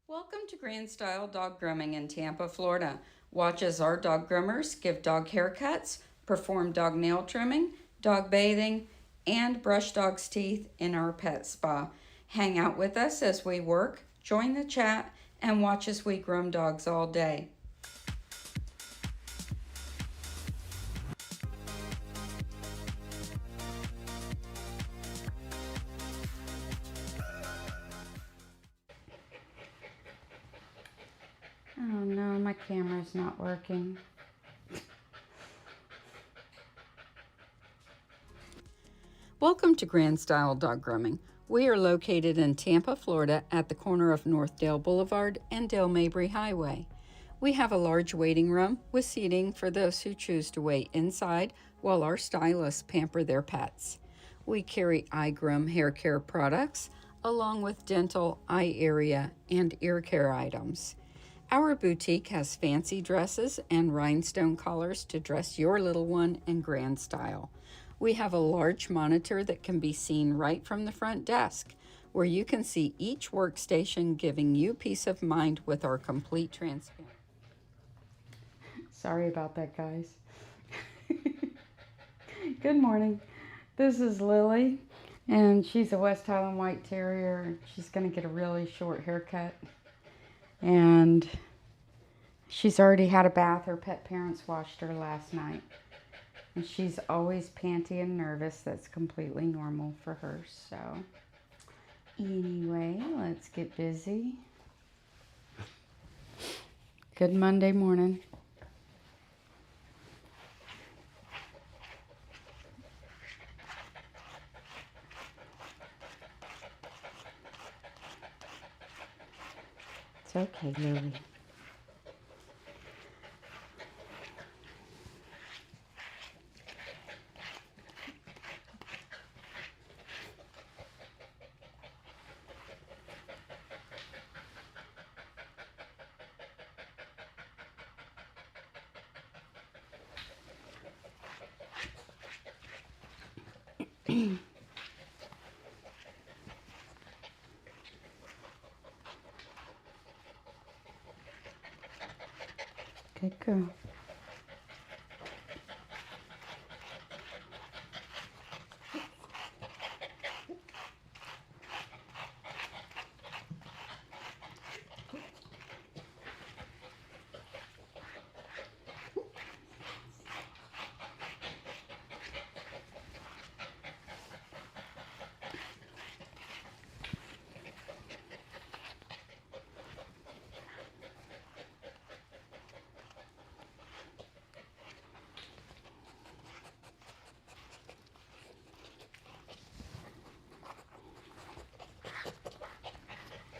Welcome to Grand Style Dog Grooming in Tampa, Florida. Watch as our dog groomers give dog haircuts, perform dog nail trimming, dog bathing, and brush dogs' teeth in our pet spa. Hang out with us as we work, join the chat, and watch as we groom dogs all day. Oh no, my camera's not working. Welcome to Grand Style Dog Grooming. We are located in Tampa, Florida at the corner of Northdale Boulevard and Dale Mabry Highway. We have a large waiting room with seating for those who choose to wait inside while our stylists pamper their pets. We carry eye groom hair care products along with dental, eye area, and ear care items. Our boutique has fancy dresses and rhinestone collars to dress your little one in grand style. We have a large monitor that can be seen right from the front desk, where you can see each workstation, giving you peace of mind with our complete transparency. Sorry about that, guys. Good morning. This is Lily, and she's a West Highland White Terrier. She's going to get a really short haircut. And she's already had a bath. Her pet parents washed her last night. And she's always panty and nervous. That's completely normal for her. So anyway, let's get busy. Good Monday morning. It's okay, Lily. Good girl.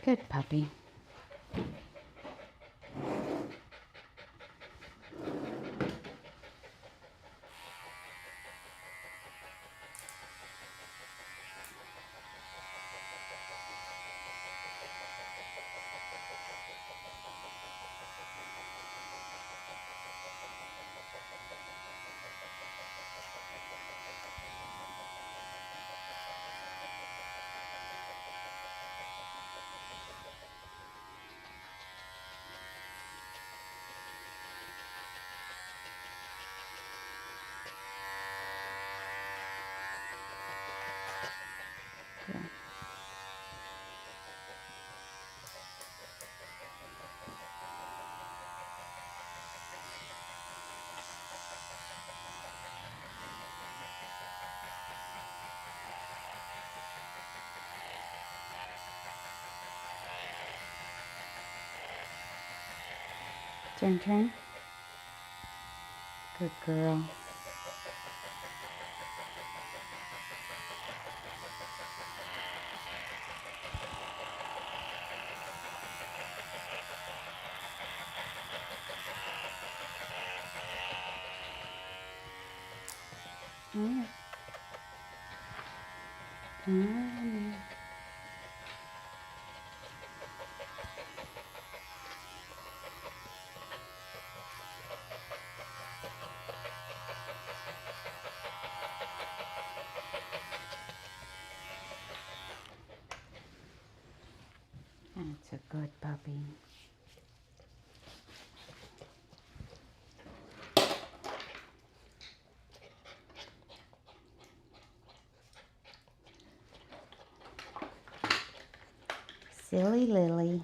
Good puppy. Turn. Good girl. That's a good puppy. Silly Lily.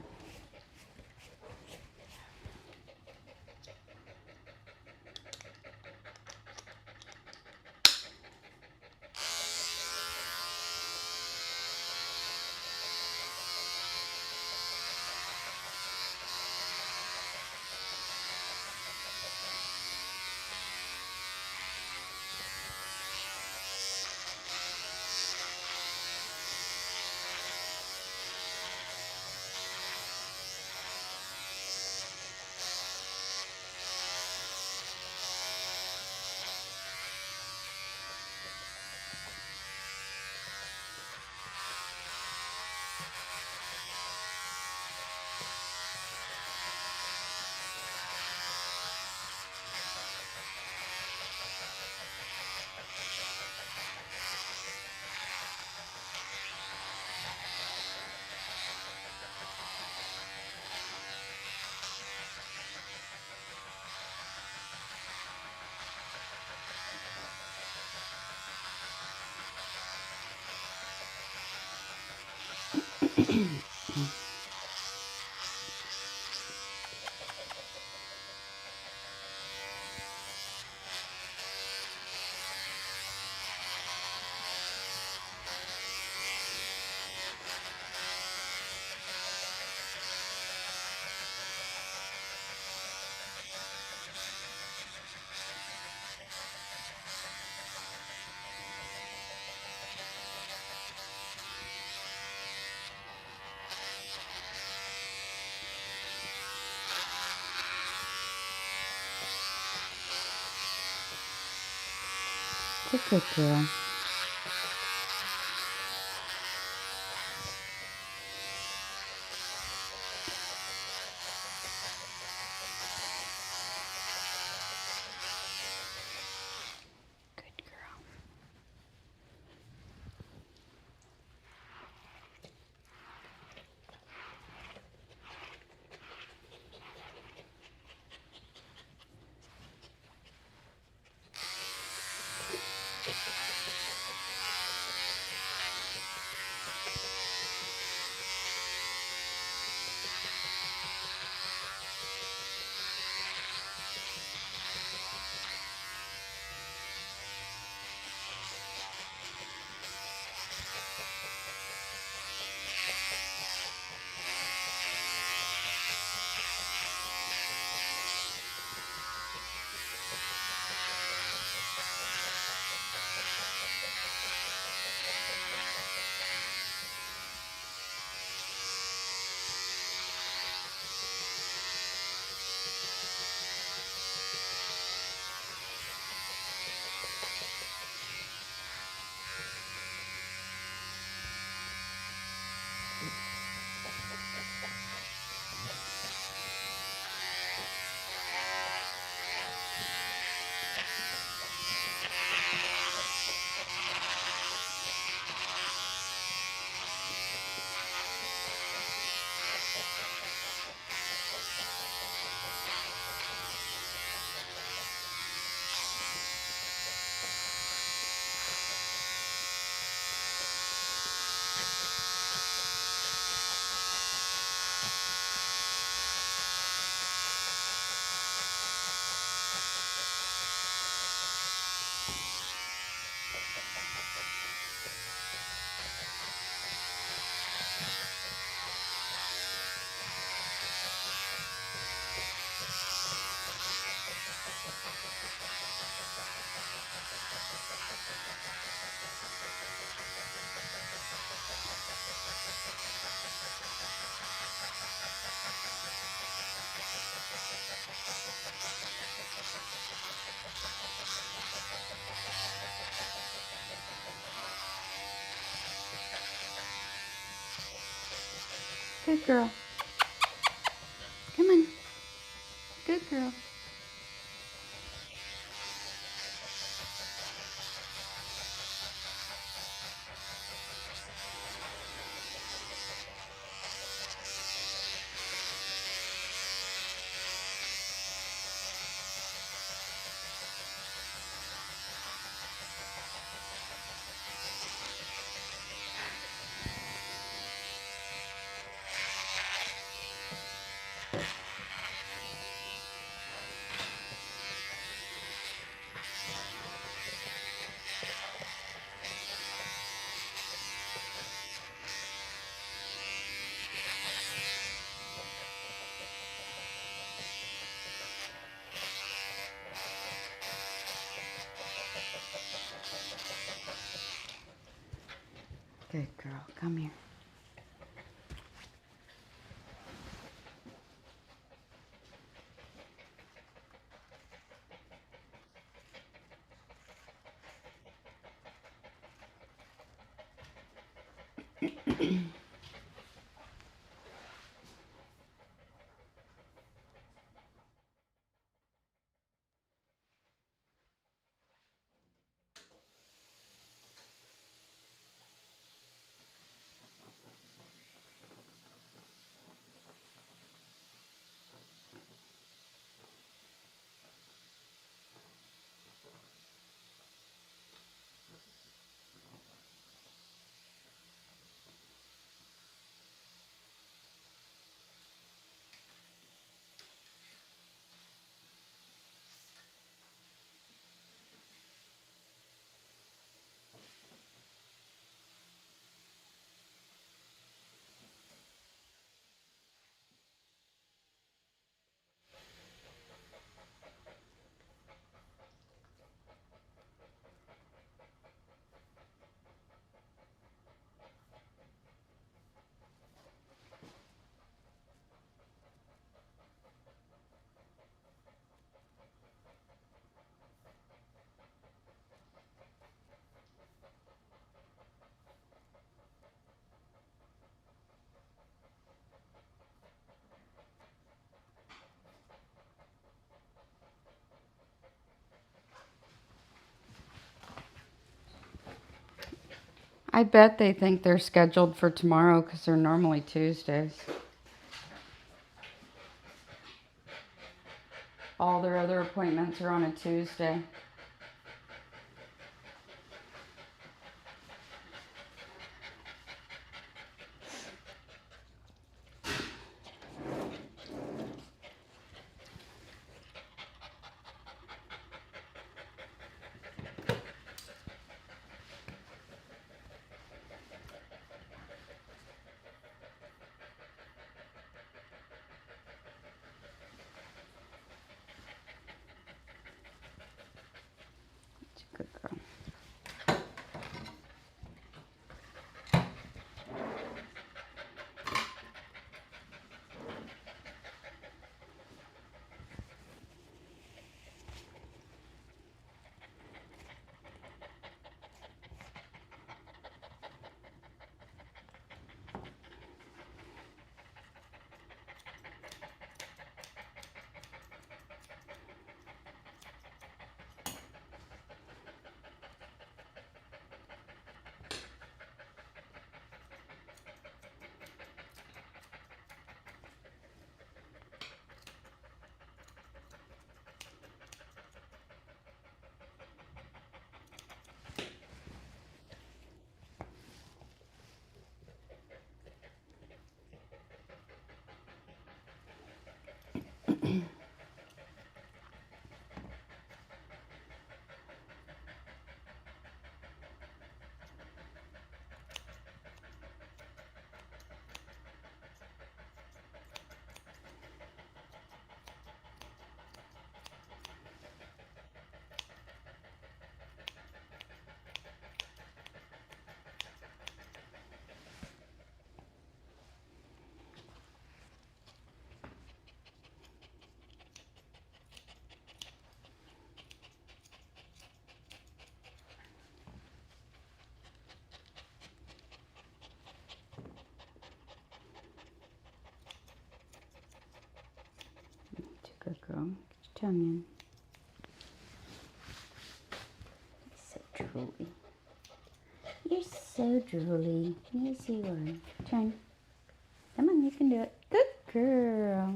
Good girl. Good girl. Good girl. Come on. Good girl. Good girl. Come here. I bet they think they're scheduled for tomorrow because they're normally Tuesdays. All their other appointments are on a Tuesday. Good girl. Good girl. Get your tongue in. You're so drooly. You're so drooly. Yes, you are. Turn. Come on, you can do it. Good girl.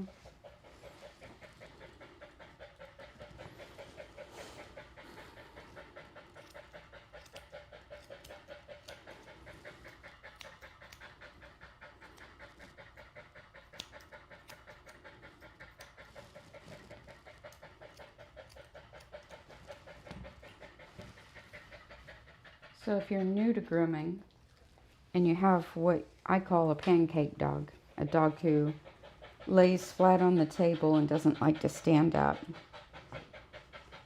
So if you're new to grooming and you have what I call a pancake dog, a dog who lays flat on the table and doesn't like to stand up,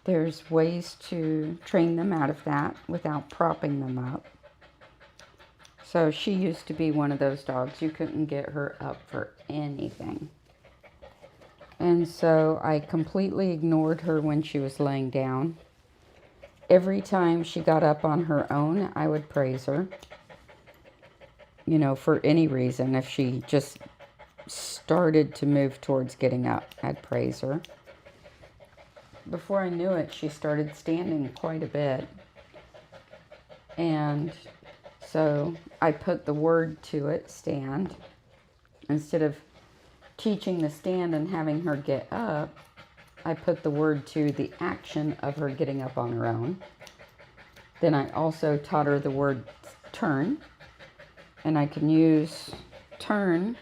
there's ways to train them out of that without propping them up. So she used to be one of those dogs. You couldn't get her up for anything. And so I completely ignored her when she was laying down. Every time she got up on her own, I would praise her. You know, for any reason. If she just started to move towards getting up, I'd praise her. Before I knew it, she started standing quite a bit. And so I put the word to it, stand. Instead of teaching the stand and having her get up, I put the word to the action of her getting up on her own. Then I also taught her the word turn. And I can use turn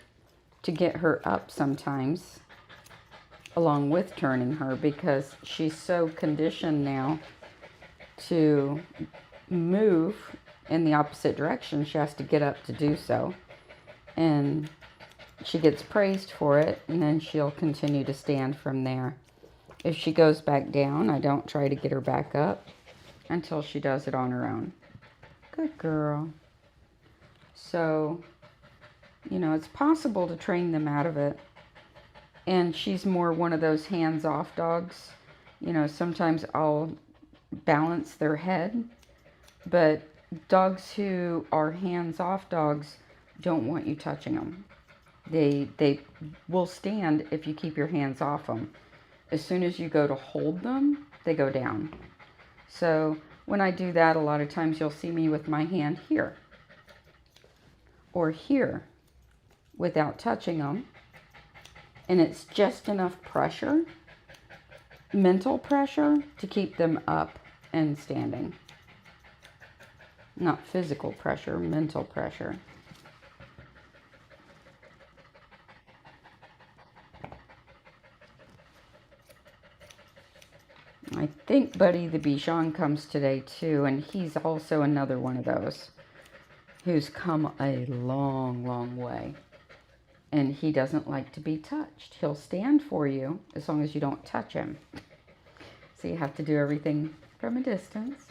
to get her up sometimes, along with turning her, because she's so conditioned now to move in the opposite direction. She has to get up to do so. And she gets praised for it, and then she'll continue to stand from there. If she goes back down, I don't try to get her back up until she does it on her own. Good girl. So, you know, it's possible to train them out of it. And she's more one of those hands-off dogs. You know, sometimes I'll balance their head. But dogs who are hands-off dogs don't want you touching them. They will stand if you keep your hands off them. As soon as you go to hold them, they go down. So when I do that, a lot of times you'll see me with my hand here or here without touching them. And it's just enough pressure, mental pressure, to keep them up and standing. Not physical pressure, mental pressure. I think Buddy the Bichon comes today too, and he's also another one of those who's come a long, long way. And he doesn't like to be touched. He'll stand for you as long as you don't touch him. So you have to do everything from a distance.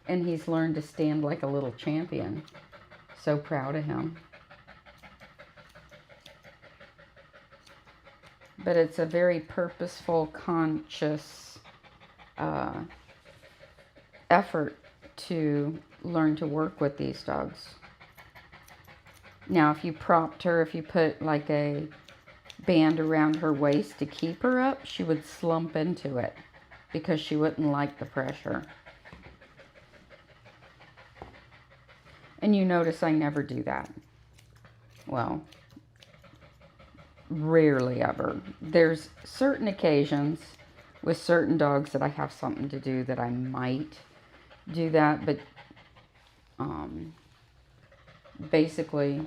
And he's learned to stand like a little champion. So proud of him. But it's a very purposeful, conscious effort to learn to work with these dogs. Now, if you propped her, if you put like a band around her waist to keep her up, she would slump into it because she wouldn't like the pressure. And you notice I never do that. Well, rarely ever. There's certain occasions with certain dogs that I have something to do that I might do that, but basically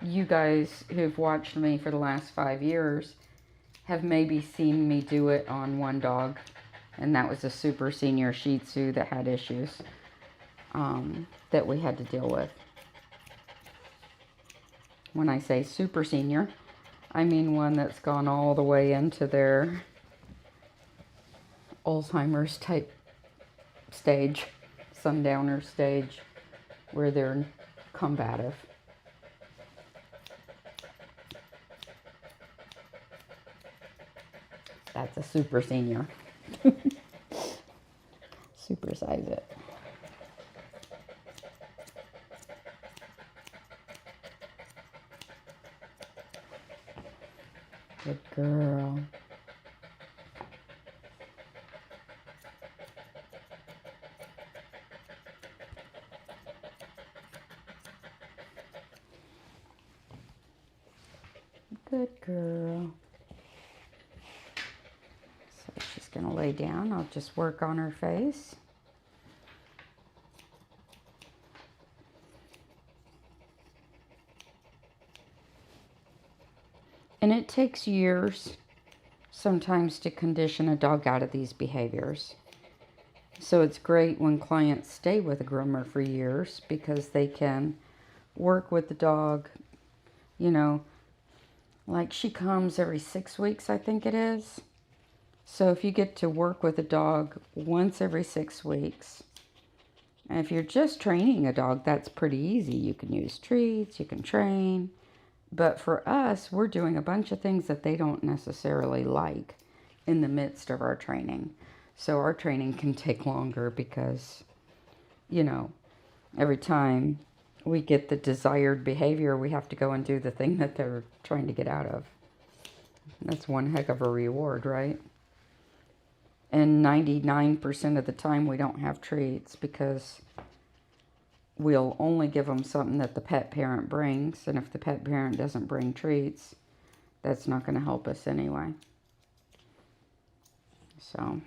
you guys who've watched me for the last 5 years have maybe seen me do it on one dog, and that was a super senior Shih Tzu that had issues that we had to deal with. When I say super senior, I mean one that's gone all the way into their Alzheimer's type stage, sundowner stage, where they're combative. That's a super senior. Supersize it. Good girl. Good girl. So she's going to lay down. I'll just work on her face. And it takes years sometimes to condition a dog out of these behaviors. So it's great when clients stay with a groomer for years because they can work with the dog, you know, like she comes every 6 weeks, I think it is. So if you get to work with a dog once every 6 weeks, And if you're just training a dog, that's pretty easy. You can use treats, you can train. But for us, we're doing a bunch of things that they don't necessarily like in the midst of our training. So our training can take longer because, you know, every time we get the desired behavior, we have to go and do the thing that they're trying to get out of. That's one heck of a reward, right? And 99% of the time we don't have treats because we'll only give them something that the pet parent brings. And if the pet parent doesn't bring treats, that's not going to help us anyway. So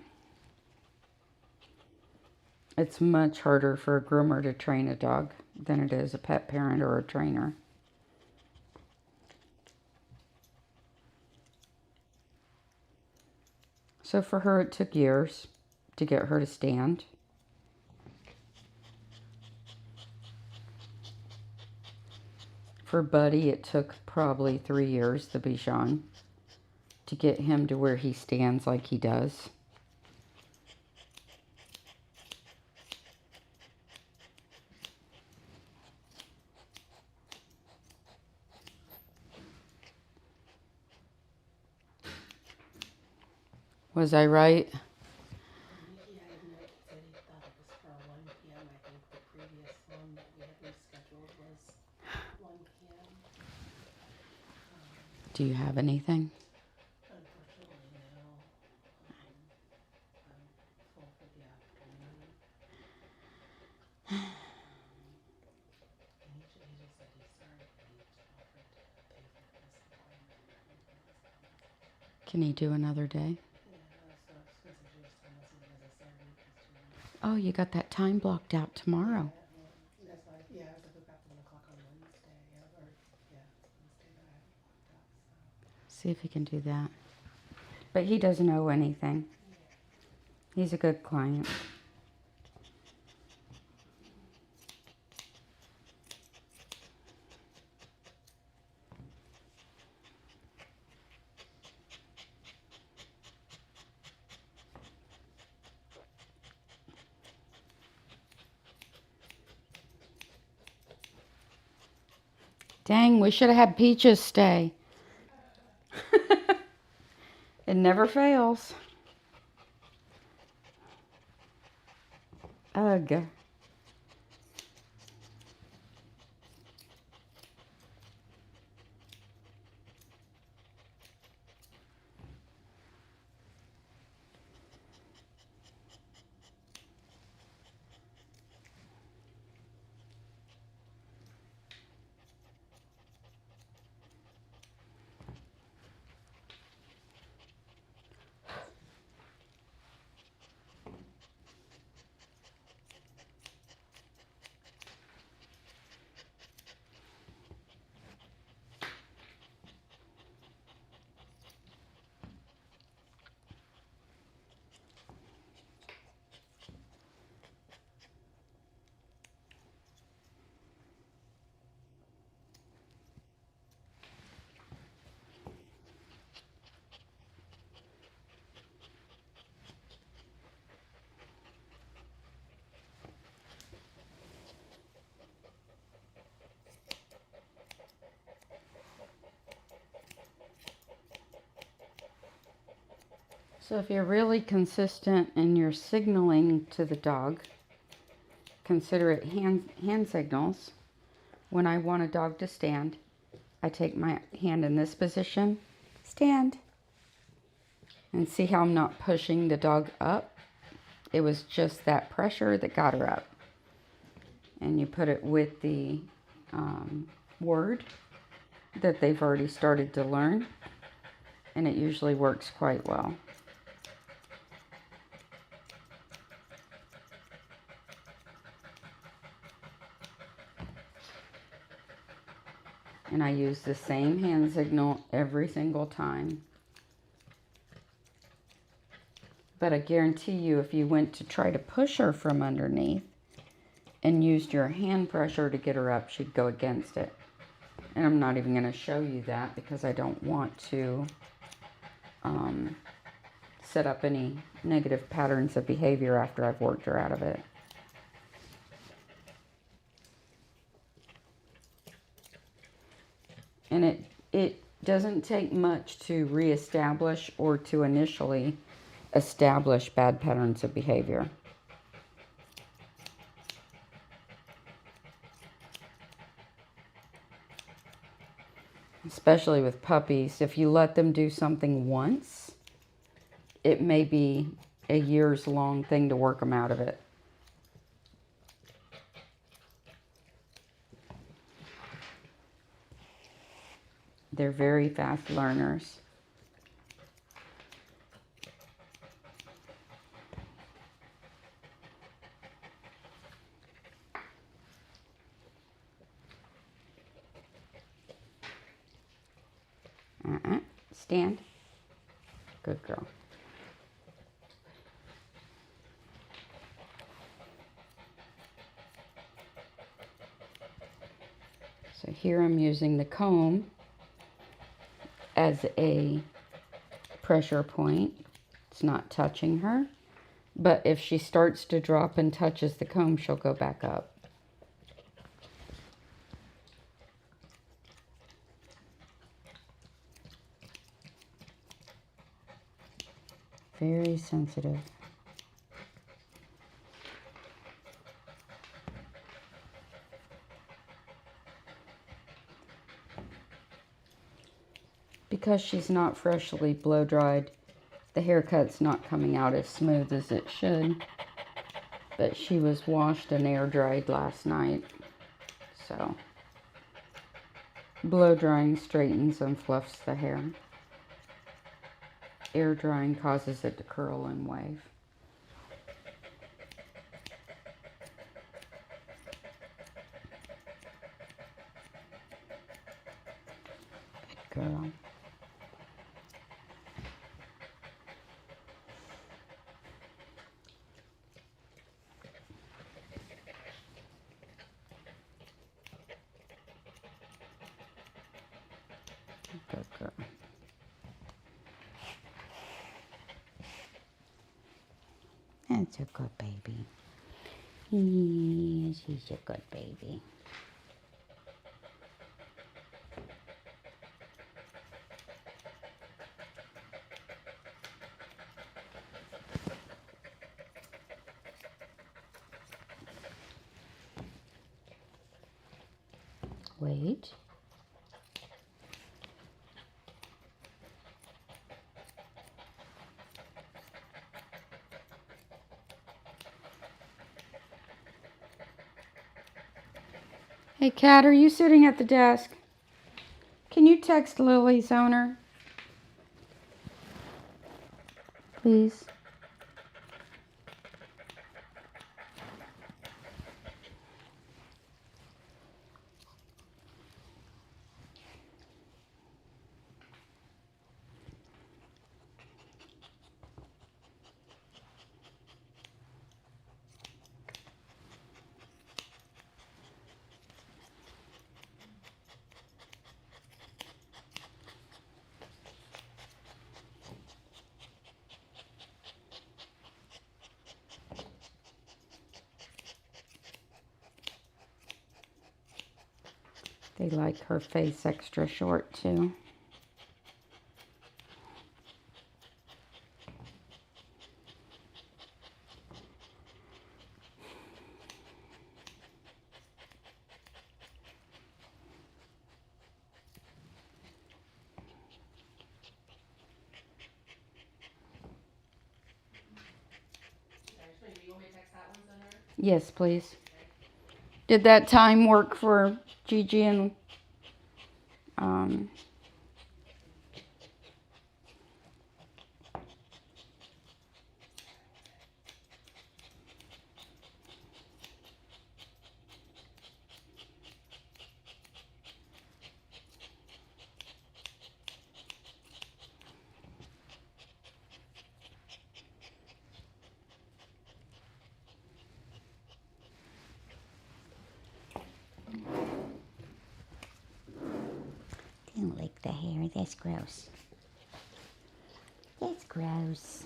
it's much harder for a groomer to train a dog than it is a pet parent or a trainer. So for her, it took years to get her to stand. For Buddy, it took probably 3 years, the Bichon, to get him to where he stands like he does. Was I right? Do you have anything? Unfortunately, no. I'm full for the afternoon. And he just said he's sorry, but he offered to pay for this appointment. Can he do another day? Yeah, so it's going to suggest Thomas as a Saturday. Oh, you got that time blocked out tomorrow. That's why, yeah, I was like, we got 1 o'clock on Wednesday. Or, yeah, Wednesday that I have blocked out. So. See if he can do that. But he doesn't owe anything. He's a good client. Dang, we should have had Peaches stay. It never fails. Ugh. So if you're really consistent in your signaling to the dog, consider it hand signals. When I want a dog to stand, I take my hand in this position, stand. And see how I'm not pushing the dog up? It was just that pressure that got her up. And you put it with the word that they've already started to learn. And it usually works quite well. And I use the same hand signal every single time. But I guarantee you, if you went to try to push her from underneath and used your hand pressure to get her up, she'd go against it. And I'm not even going to show you that because I don't want to set up any negative patterns of behavior after I've worked her out of it. Doesn't take much to reestablish or to initially establish bad patterns of behavior. Especially with puppies, if you let them do something once, it may be a years long thing to work them out of it. They're very fast learners. Stand. Good girl. So here I'm using the comb as a pressure point. It's not touching her, but if she starts to drop and touches the comb, she'll go back up. Very sensitive. Because she's not freshly blow dried, the haircut's not coming out as smooth as it should. But she was washed and air dried last night. So blow drying straightens and fluffs the hair. Air drying causes it to curl and wave. Good girl. Good girl. That's a good baby. Yes, she's a good baby. Wait. Hey, Kat, are you sitting at the desk? Can you text Lily's owner? Please. They like her face extra short too. Yes, please. Did that time work for Gigi and don't like the hair. That's gross. That's gross.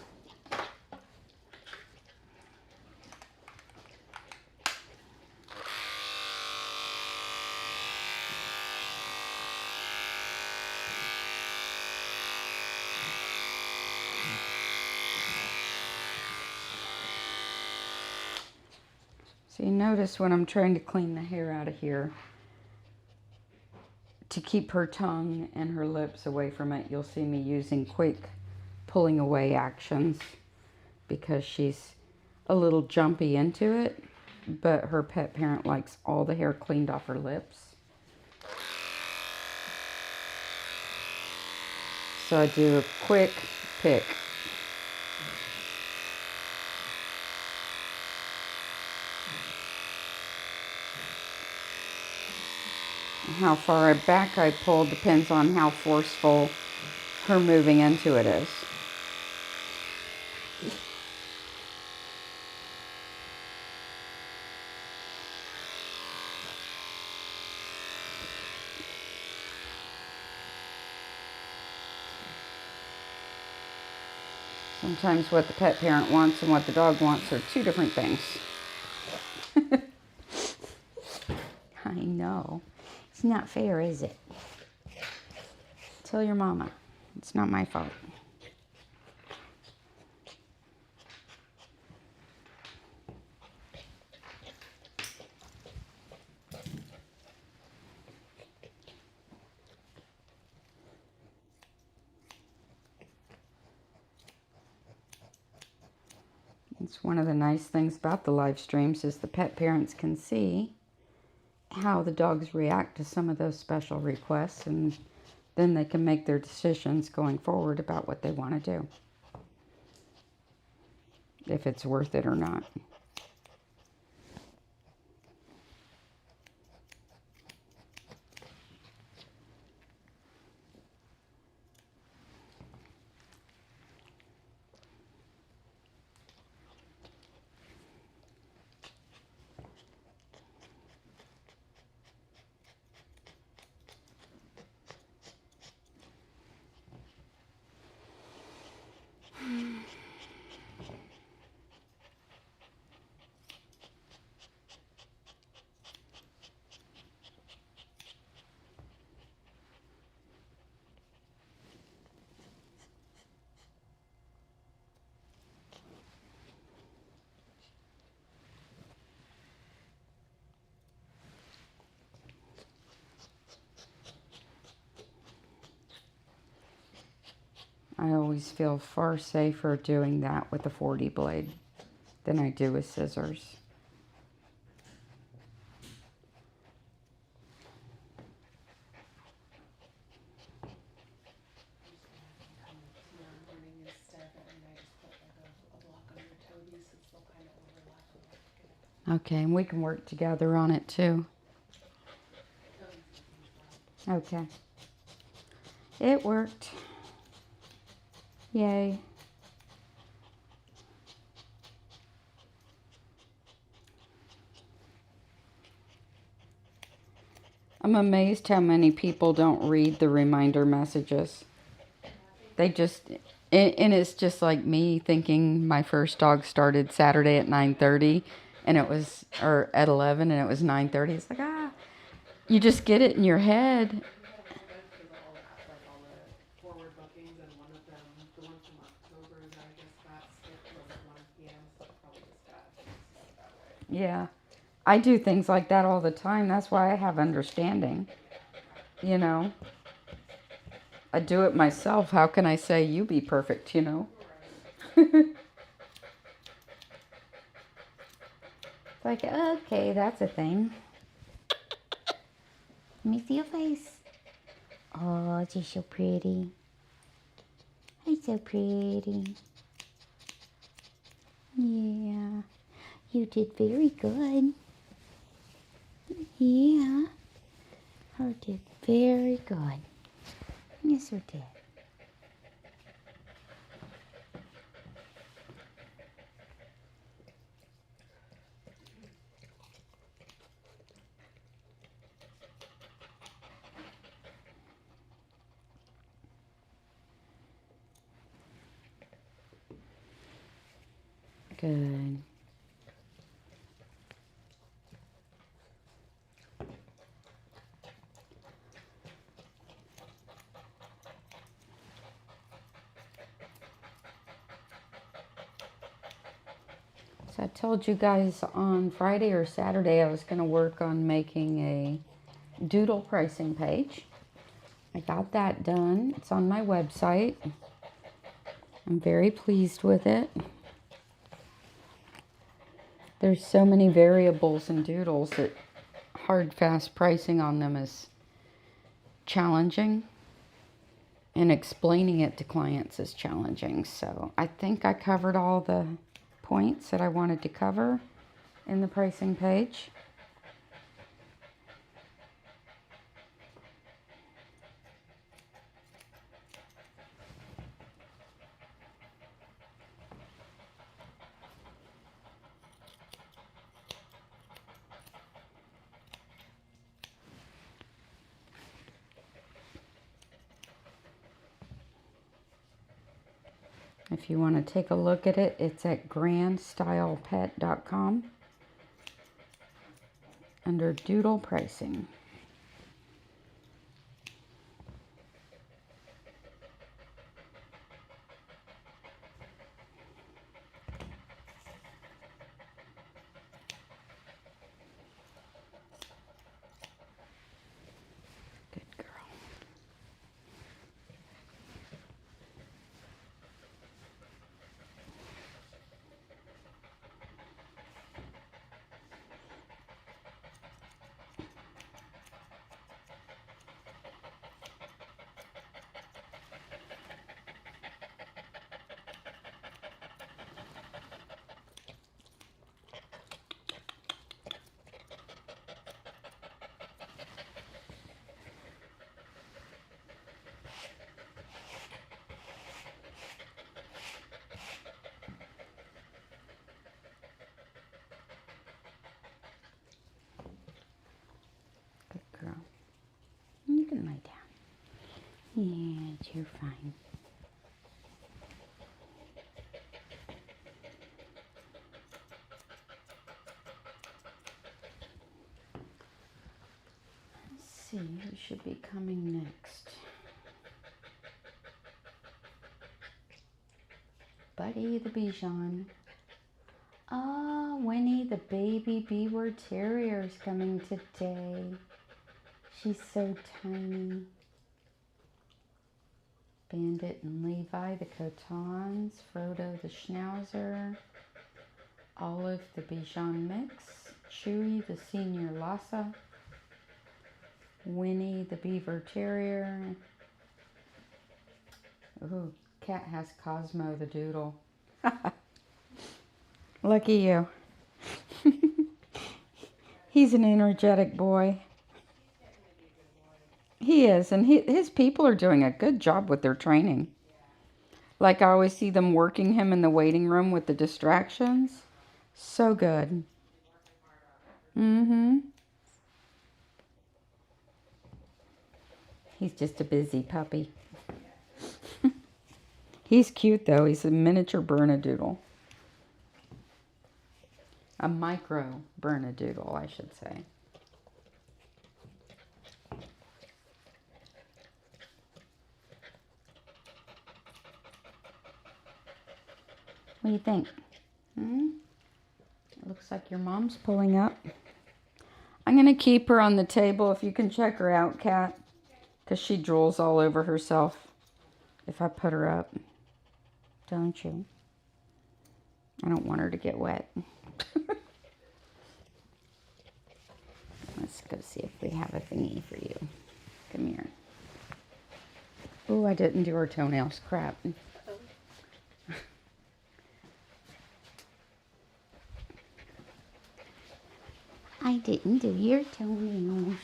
So you notice when I'm trying to clean the hair out of here, to keep her tongue and her lips away from it, you'll see me using quick pulling away actions because she's a little jumpy into it, but her pet parent likes all the hair cleaned off her lips. So I do a quick pick. How far back I pull depends on how forceful her moving into it is. Sometimes what the pet parent wants and what the dog wants are two different things. I know. It's not fair, is it? Tell your mama. It's not my fault. It's one of the nice things about the live streams is the pet parents can see how the dogs react to some of those special requests, and then they can make their decisions going forward about what they want to do, if it's worth it or not. I always feel far safer doing that with a 40 blade than I do with scissors. Okay, and we can work together on it too. Okay. It worked. Yay. I'm amazed how many people don't read the reminder messages. They just, and it's just like me thinking my first dog started Saturday at 9:30 and it was, or at 11 and it was 9:30. It's like, you just get it in your head. Yeah, I do things like that all the time. That's why I have understanding. You know, I do it myself. How can I say you be perfect, you know? It's like, okay, that's a thing. Let me see your face. Oh, you're so pretty. You're so pretty. Yeah. You did very good. Yeah. Her did very good. Yes, her did. Good. So I told you guys on Friday or Saturday I was going to work on making a doodle pricing page. I got that done. It's on my website. I'm very pleased with it. There's so many variables in doodles that hard, fast pricing on them is challenging. And explaining it to clients is challenging. So I think I covered all the points that I wanted to cover in the pricing page. If you want to take a look at it, it's at grandstylepet.com under doodle pricing. Good girl. Girl, you can lie down. Yes, you're fine. Let's see who should be coming next. Buddy the Bichon. Ah, Winnie the baby Biewer Terrier is coming today. She's so tiny. Bandit and Levi, the Cotons. Frodo the Schnauzer. Olive the Bichon mix. Chewy the senior Lhasa. Winnie the Beaver Terrier. Ooh, Cat has Cosmo the Doodle. Lucky you. He's an energetic boy. He is, and his people are doing a good job with their training. Like I always see them working him in the waiting room with the distractions. So good. Mm-hmm. He's just a busy puppy. He's cute though. He's a miniature Bernedoodle. A micro Bernedoodle, I should say. What do you think? It looks like your mom's pulling up. I'm going to keep her on the table if you can check her out, Kat. Because she drools all over herself if I put her up. Don't you? I don't want her to get wet. Let's go see if we have a thingy for you. Come here. Oh, I didn't do her toenails. Crap. I didn't do your toenails.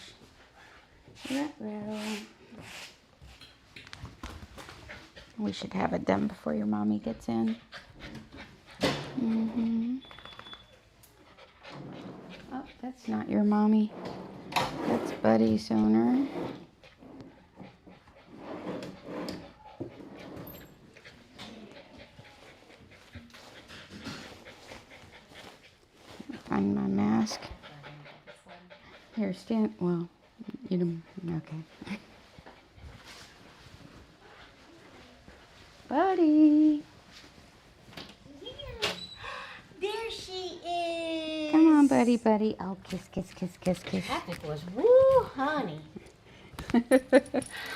Ruh-roh. We should have it done before your mommy gets in. Oh, that's not your mommy. That's Buddy's owner. Find my mask. Here, stand. Well, you don't. Okay. Buddy. There she buddy, buddy. Oh, kiss, kiss, kiss, kiss, kiss. Traffic was woo, honey.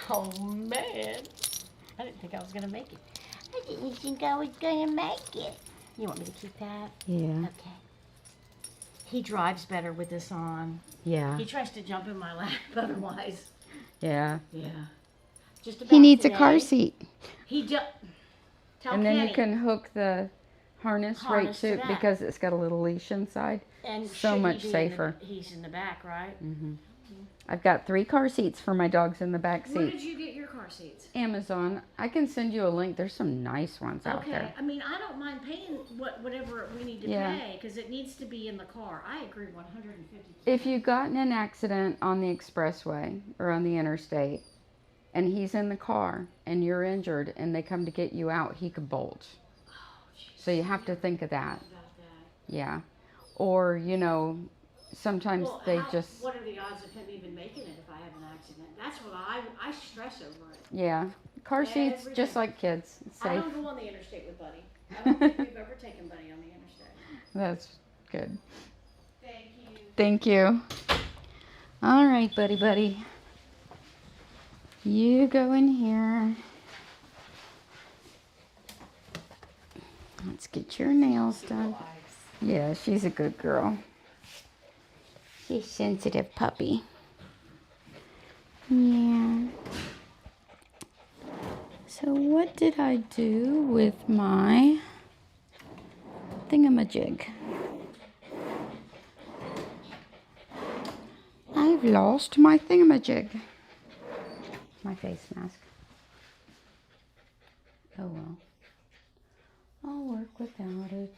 Oh man, I didn't think I was gonna make it. I didn't think I was gonna make it. You want me to keep that? Yeah. Okay. He drives better with this on. Yeah. He tries to jump in my lap otherwise. Yeah. Yeah. Just about He needs today, a car seat. He just. Tell And then Kenny. you can hook the harness right Harness to to that. because it's got a little leash inside. And so should he much be in safer. He's in the back, right? I've got 3 car seats for my dogs in the back Where seat. did you get your car seats? Amazon. I can send you a link. There's some nice ones out Okay, there. I mean, I don't mind paying whatever we need to Yeah. pay because it needs to be in the car. I agree 150%. If you got in an accident on the expressway or on the interstate and he's in the car and you're injured and they come to get you out, he could bolt. So you have to think of that. About that. Yeah. Or, you know, sometimes Well, they just, what are the odds of him even making it if I have an accident? That's what I stress over it. yeah. Car seats, Every just day. like kids. I Safe. don't go on the interstate with Buddy. I don't think we've ever taken Buddy on the interstate. That's good. Thank you. Thank you. All right, buddy. You go in here. Let's get your nails done. Yeah, she's a good girl. She's a sensitive puppy. Yeah. So what did I do with my thingamajig? I've lost my thingamajig. My face mask. Oh well. I'll work without it.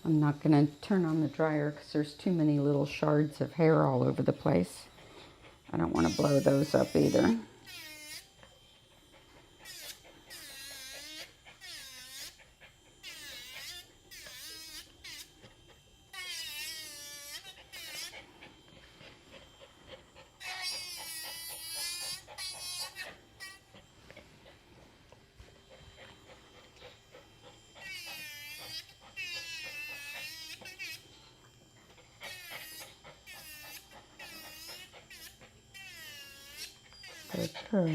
I'm not going to turn on the dryer because there's too many little shards of hair all over the place. I don't want to blow those up either. Good girl.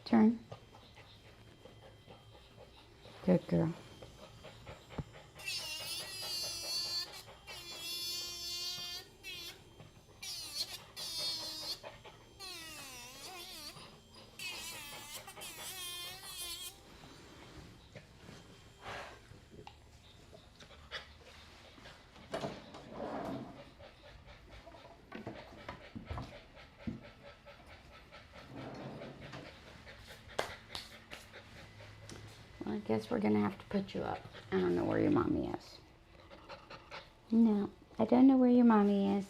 Turn. Good girl. Well, I guess we're going to have to put you up. I don't know where your mommy is. No, I don't know where your mommy is.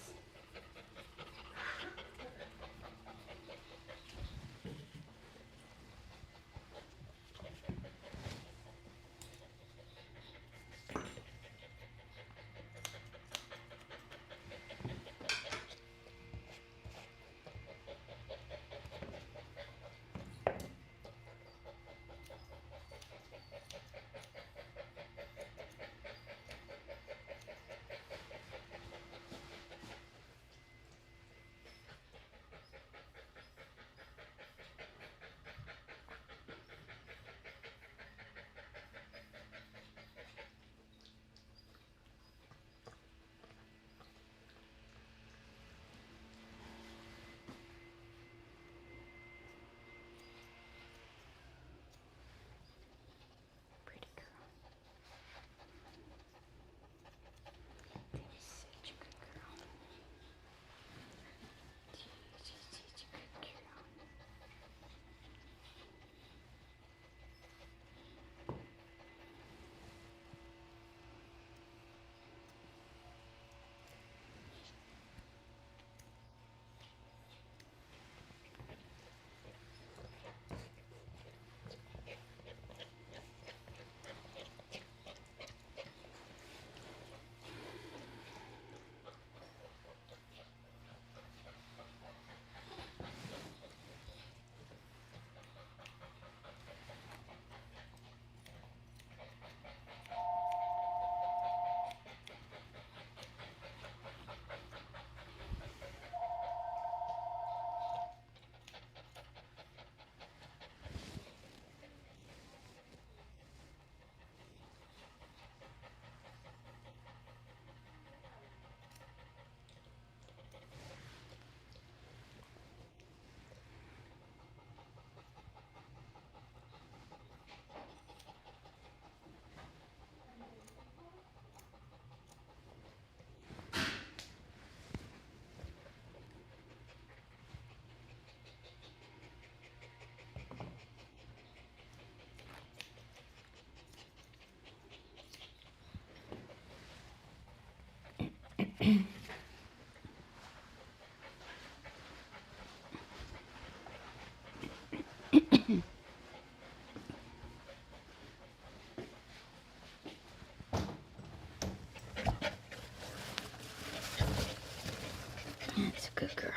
That's a good girl.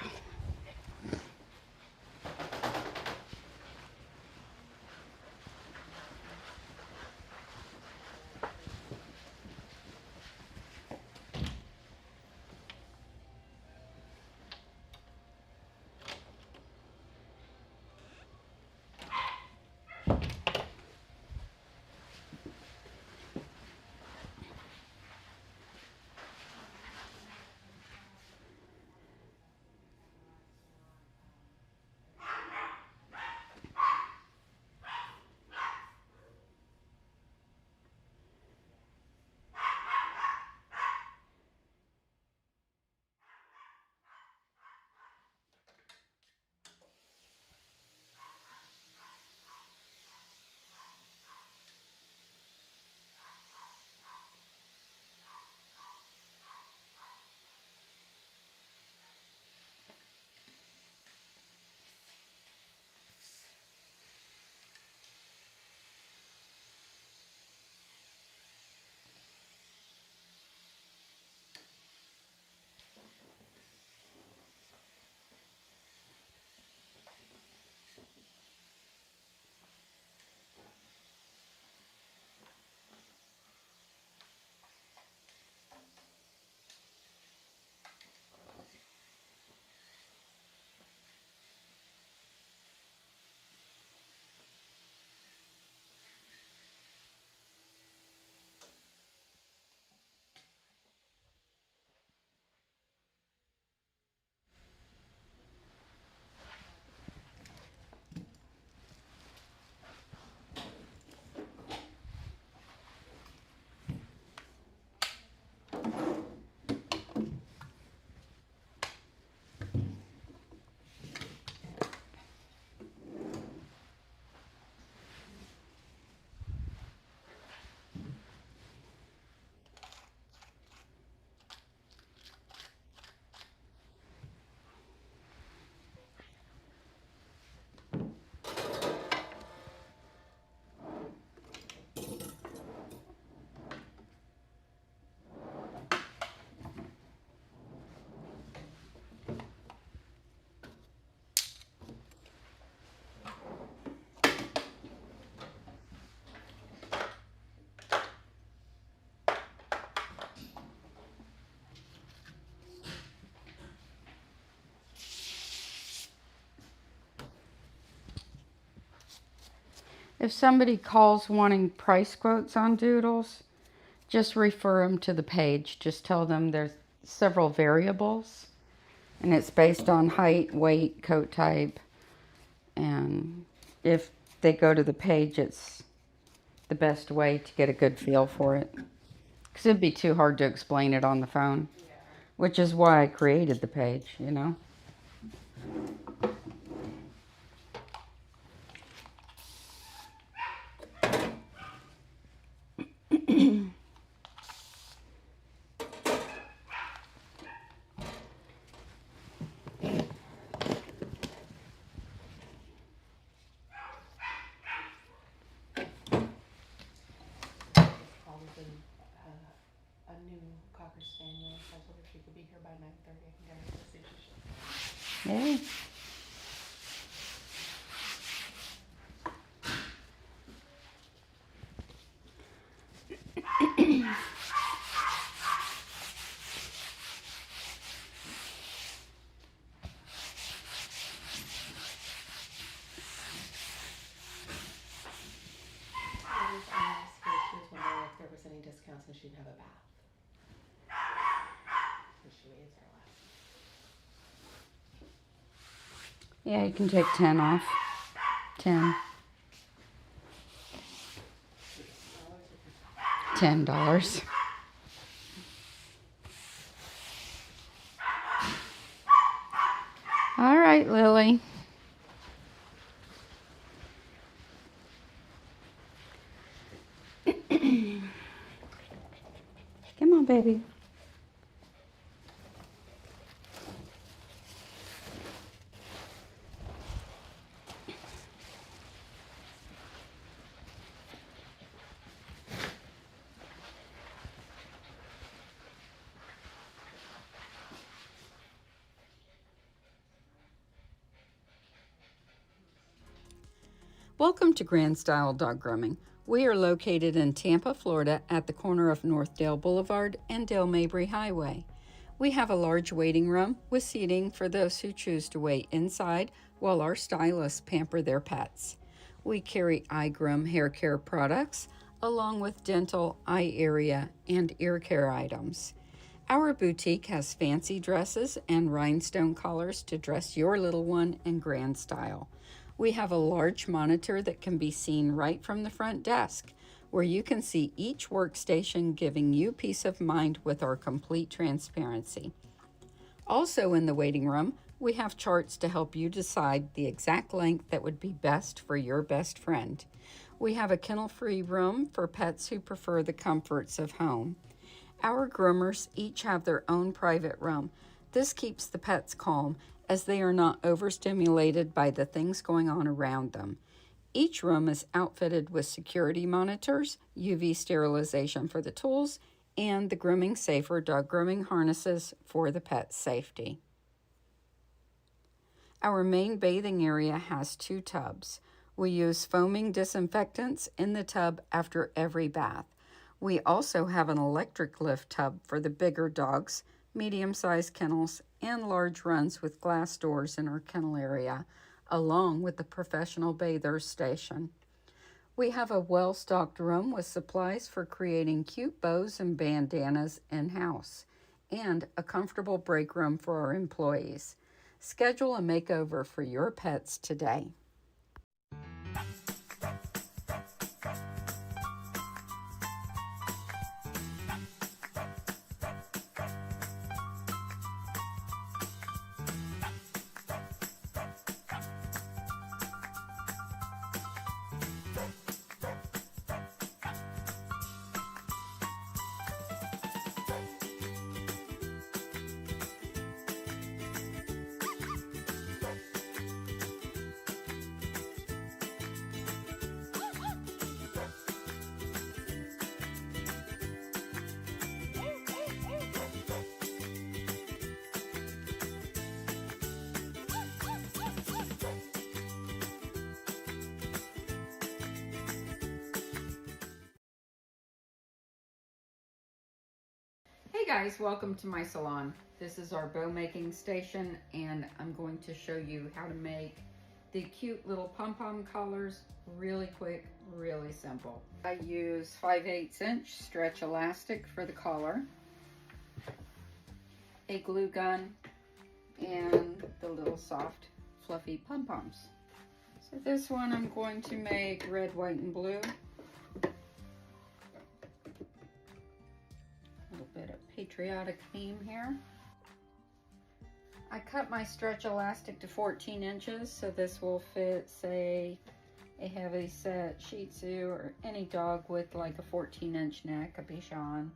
If somebody calls wanting price quotes on doodles, just refer them to the page. Just tell them there's several variables, and it's based on height, weight, coat type, and if they go to the page, it's the best way to get a good feel for it. Because it'd be too hard to explain it on the phone, which is why I created the page, you know. A new Cocker Spaniel. So I told her she could be here by 9:30. I can get her to see if she Yay. She was wondering if there was any discounts and she'd have a bath. So Chewy is her last. Yeah, you can take 10 off. 10. $10. All right, Lily. Come on, baby. Welcome to Grand Style Dog Grooming. We are located in Tampa, Florida at the corner of Northdale Boulevard and Dale Mabry Highway. We have a large waiting room with seating for those who choose to wait inside while our stylists pamper their pets. We carry eye groom hair care products along with dental, eye area, and ear care items. Our boutique has fancy dresses and rhinestone collars to dress your little one in grand style. We have a large monitor that can be seen right from the front desk, where you can see each workstation, giving you peace of mind with our complete transparency. Also in the waiting room, we have charts to help you decide the exact length that would be best for your best friend. We have a kennel-free room for pets who prefer the comforts of home. Our groomers each have their own private room. This keeps the pets calm as they are not overstimulated by the things going on around them. Each room is outfitted with security monitors, UV sterilization for the tools, and the Grooming Safer dog grooming harnesses for the pet's safety. Our main bathing area has 2 tubs. We use foaming disinfectants in the tub after every bath. We also have an electric lift tub for the bigger dogs, medium-sized kennels, and large runs with glass doors in our kennel area, along with the professional bathers station. We have a well-stocked room with supplies for creating cute bows and bandanas in-house, and a comfortable break room for our employees. Schedule a makeover for your pets today. Hey guys, welcome to my salon. This is our bow making station, and I'm going to show you how to make the cute little pom-pom collars really quick, really simple. I use 5/8 inch stretch elastic for the collar, a glue gun, and the little soft fluffy pom-poms. So this one I'm going to make red, white, and blue. Bit of patriotic theme here. I cut my stretch elastic to 14 inches, so this will fit, say, a heavy set Shih Tzu or any dog with like a 14-inch neck, a Bichon.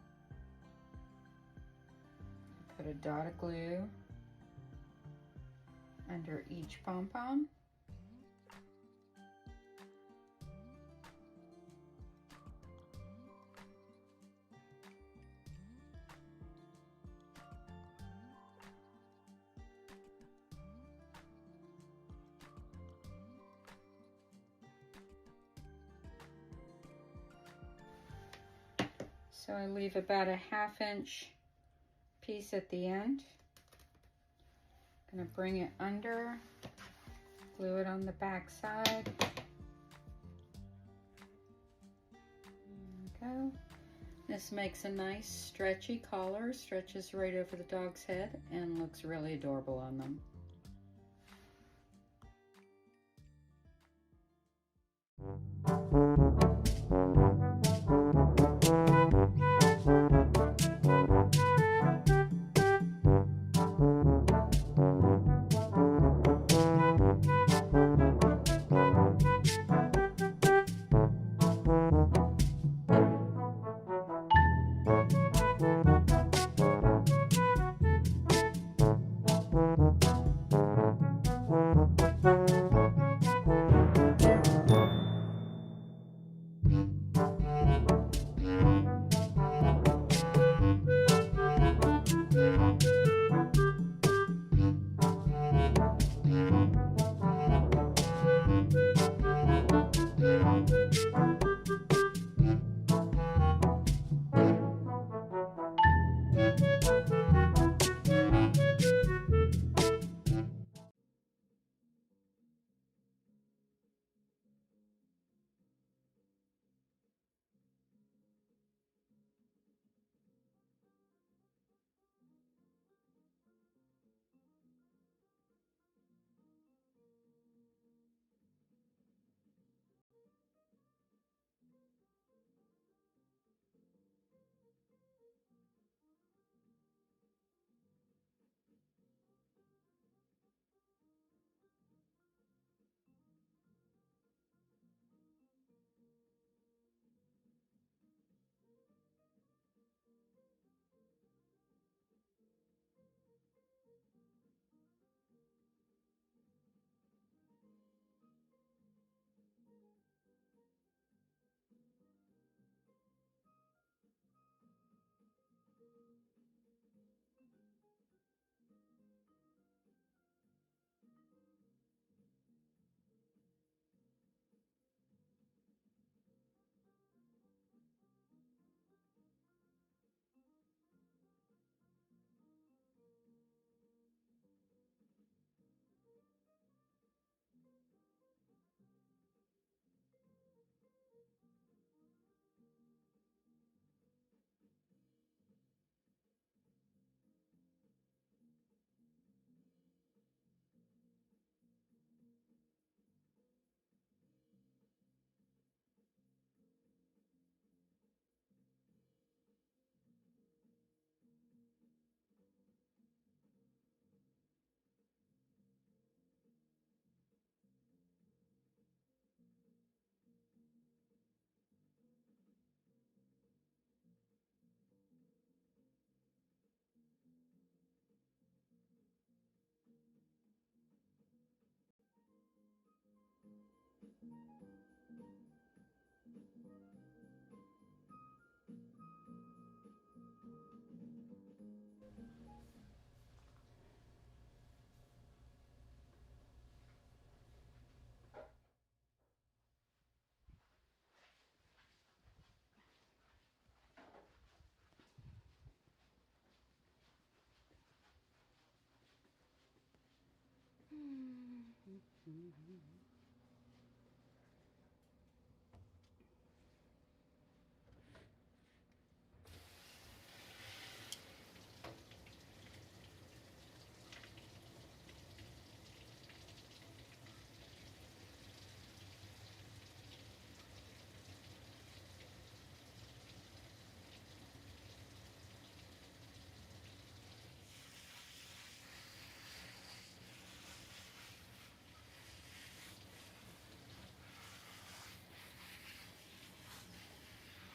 Put a dot of glue under each pom-pom. So I leave about a 1/2 inch piece at the end. Gonna bring it under, glue it on the back side. There we go. This makes a nice stretchy collar, stretches right over the dog's head and looks really adorable on them.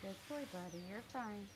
Good boy, buddy. You're fine.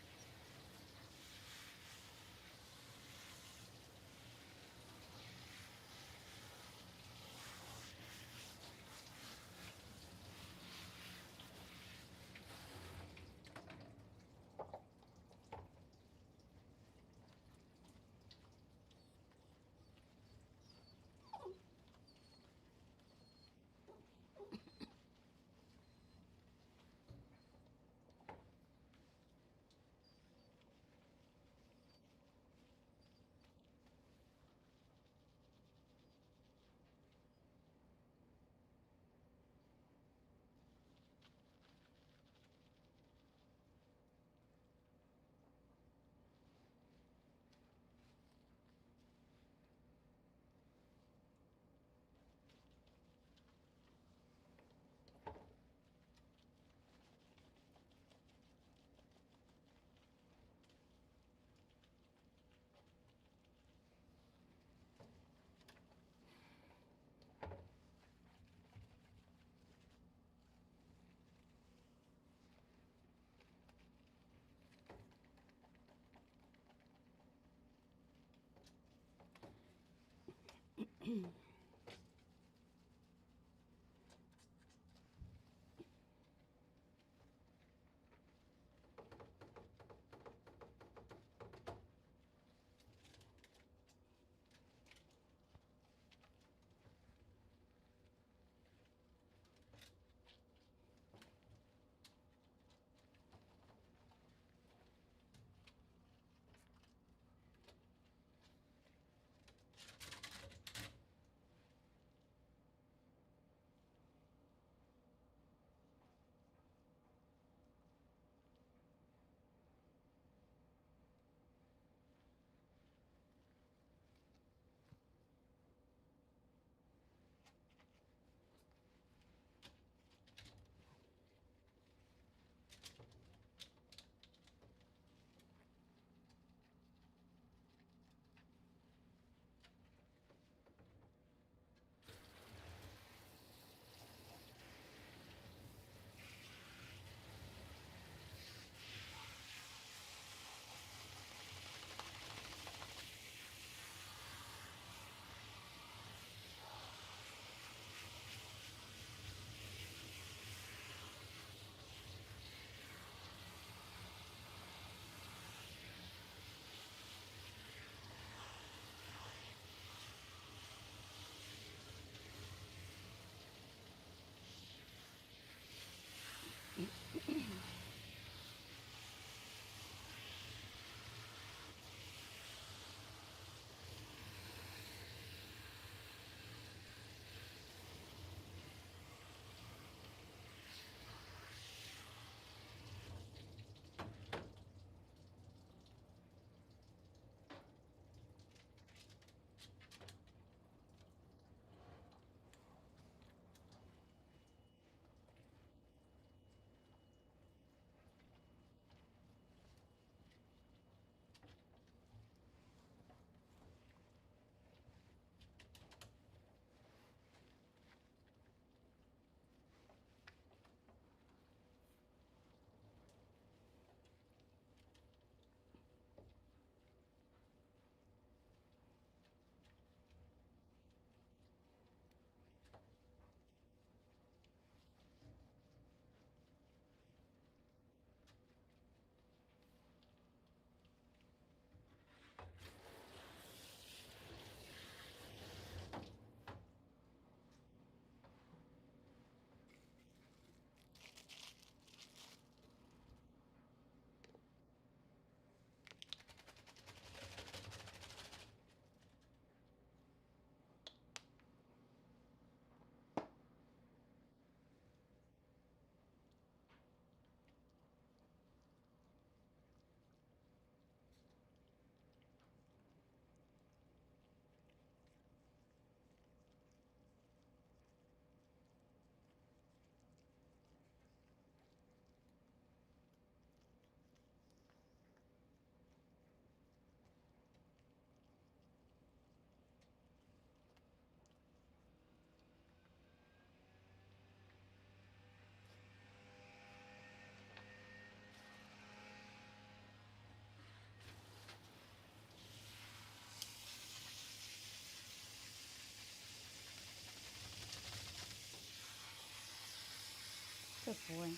Good boy.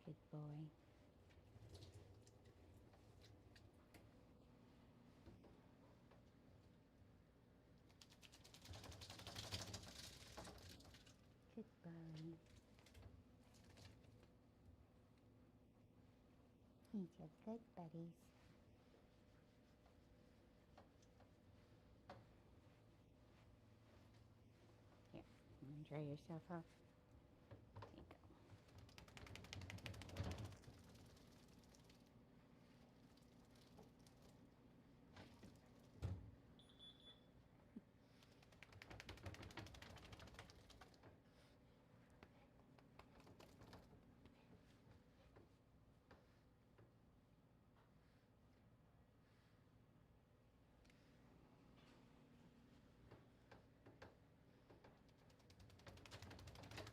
Good boy. Good boy. He's your good buddies. Here, you want to dry yourself off? There you go.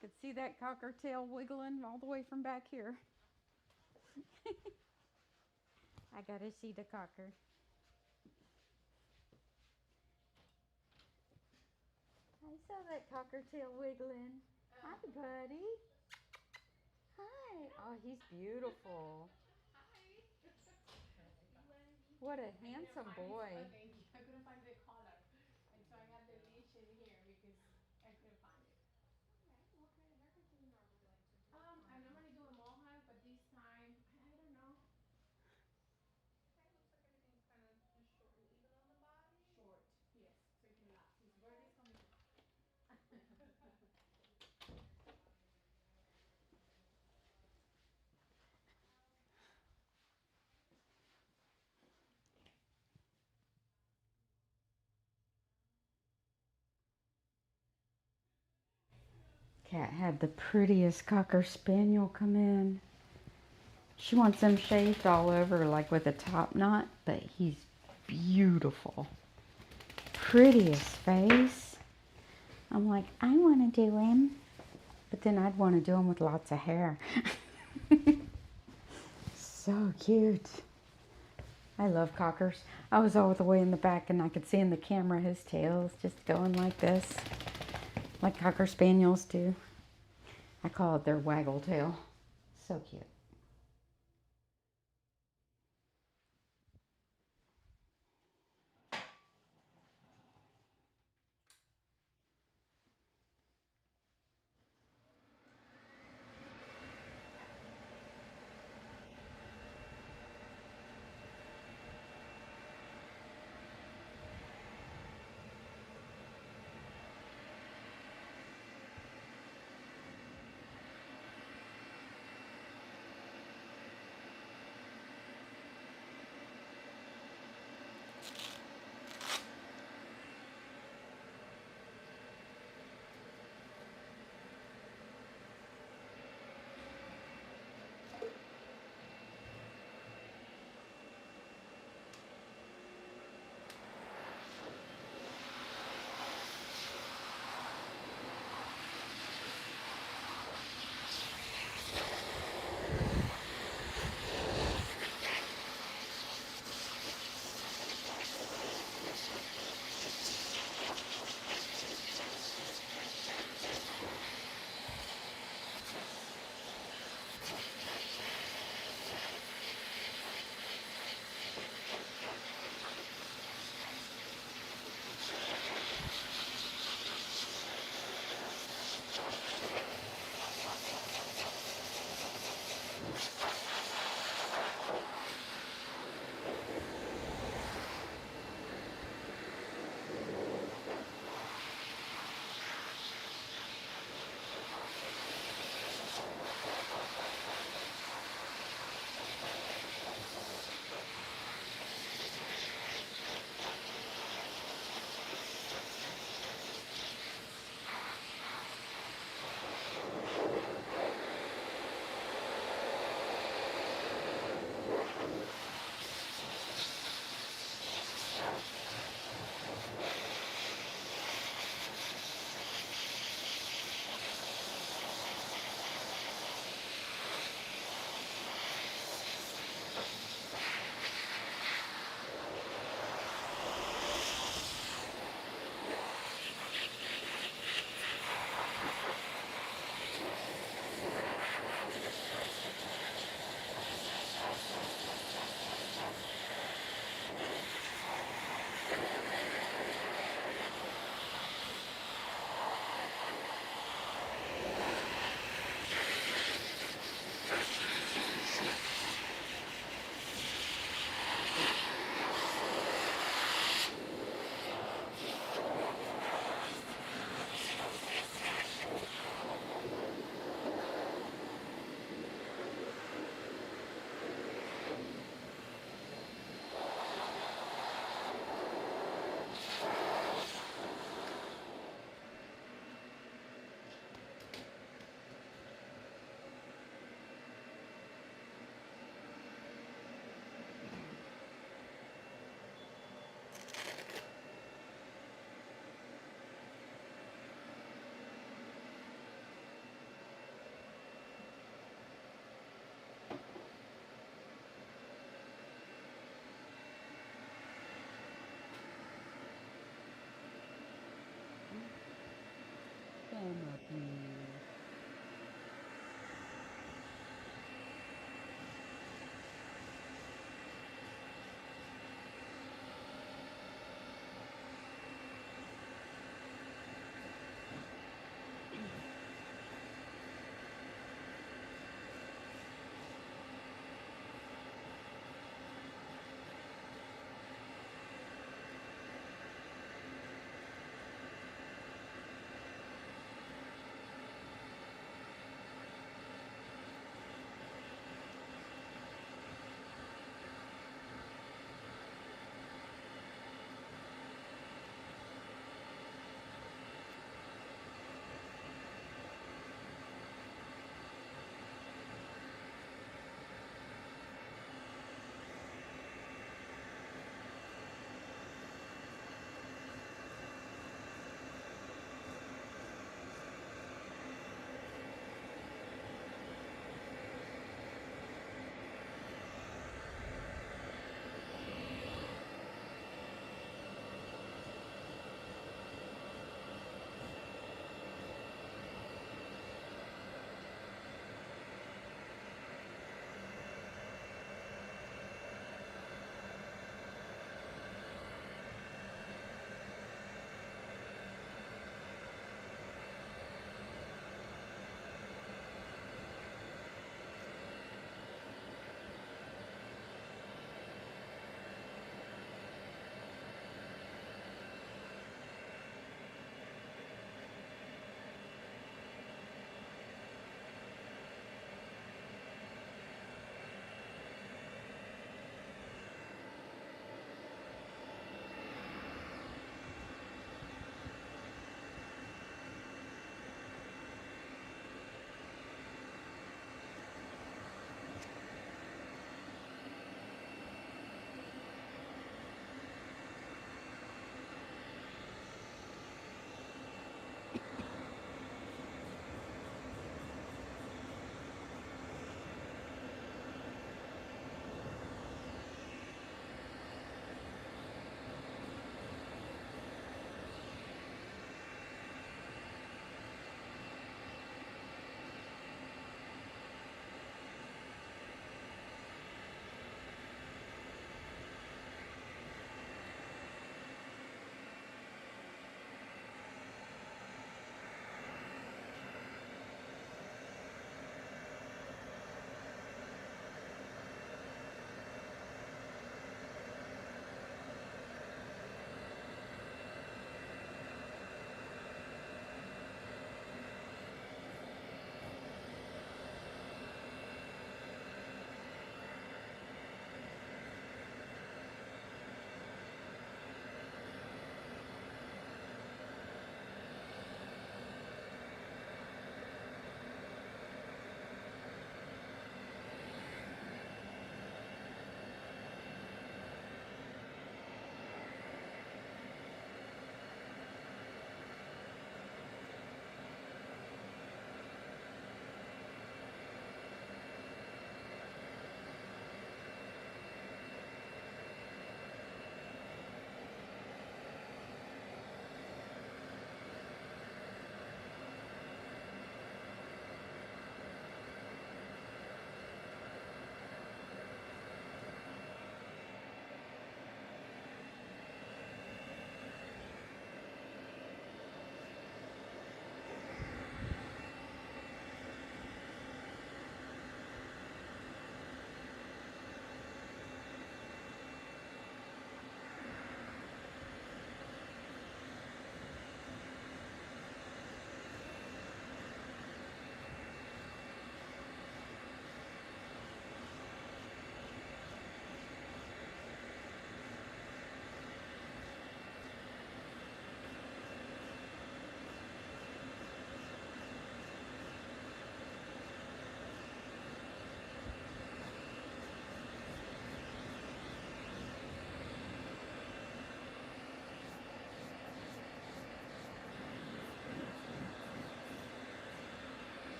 could see that cocker tail wiggling all the way from back here. I gotta see the cocker. I saw that cocker tail wiggling. Hi, buddy. Hi. Oh, he's beautiful. What a handsome boy. Thank you. I couldn't find the collar. And so I got the leash in here because I couldn't find it. Okay. What kind of haircut do you normally like to do? I normally do a mohawk, but this time, I don't know. Okay, looks like everything's kind of just short and even on the body. Short, yes. So it can last. His birthday's coming up. Cat had the prettiest cocker spaniel come in. She wants him shaved all over like with a top knot, but he's beautiful. Prettiest face. I'm like, I want to do him, but then I'd want to do him with lots of hair. So cute. I love cockers. I was all the way in the back and I could see in the camera his tail's just going like this, like cocker spaniels do. I call it their waggle tail. So cute.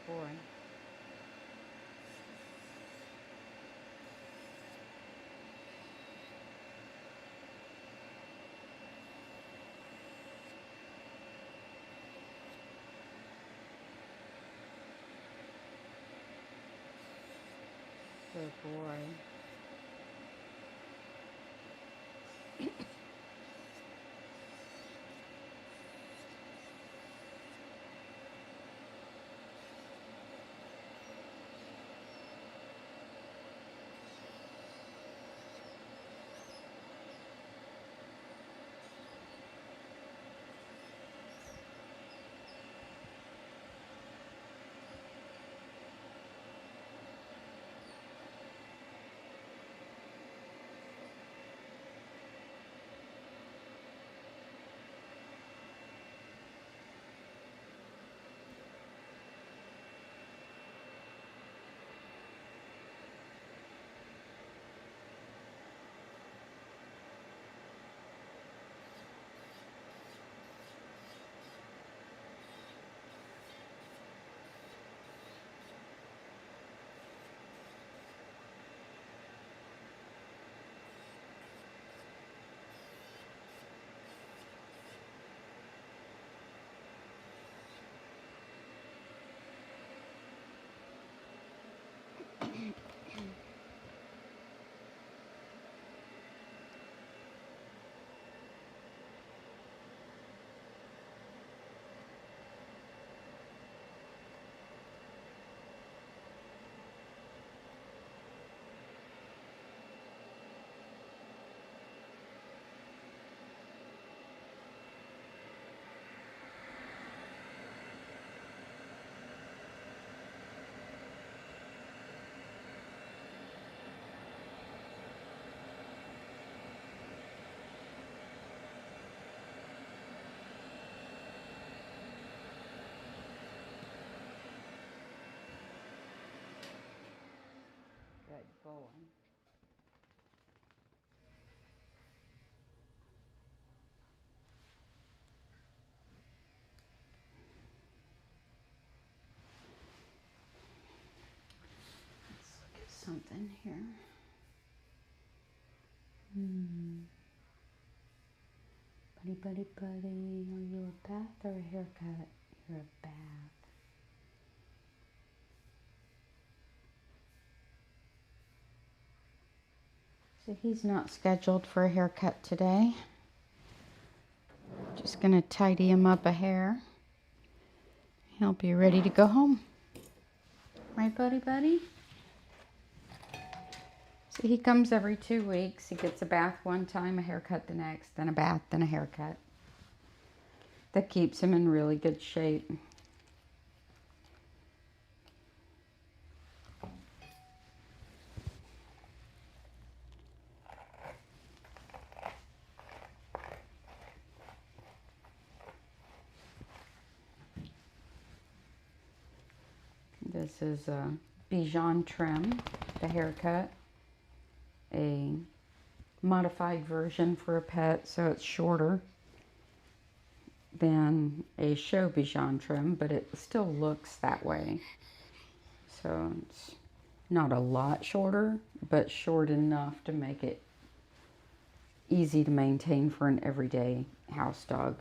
boy. Good boy. Good boy. Let's look at something here. Buddy, are you a bath or a haircut? You're a bath. So he's not scheduled for a haircut today. Just gonna tidy him up a hair. He'll be ready to go home. Right, buddy? So he comes every 2 weeks. He gets a bath one time, a haircut the next, then a bath, then a haircut. That keeps him in really good shape. This is a Bichon trim, the haircut. A modified version for a pet, so it's shorter than a show Bichon trim, but it still looks that way. So it's not a lot shorter, but short enough to make it easy to maintain for an everyday house dog.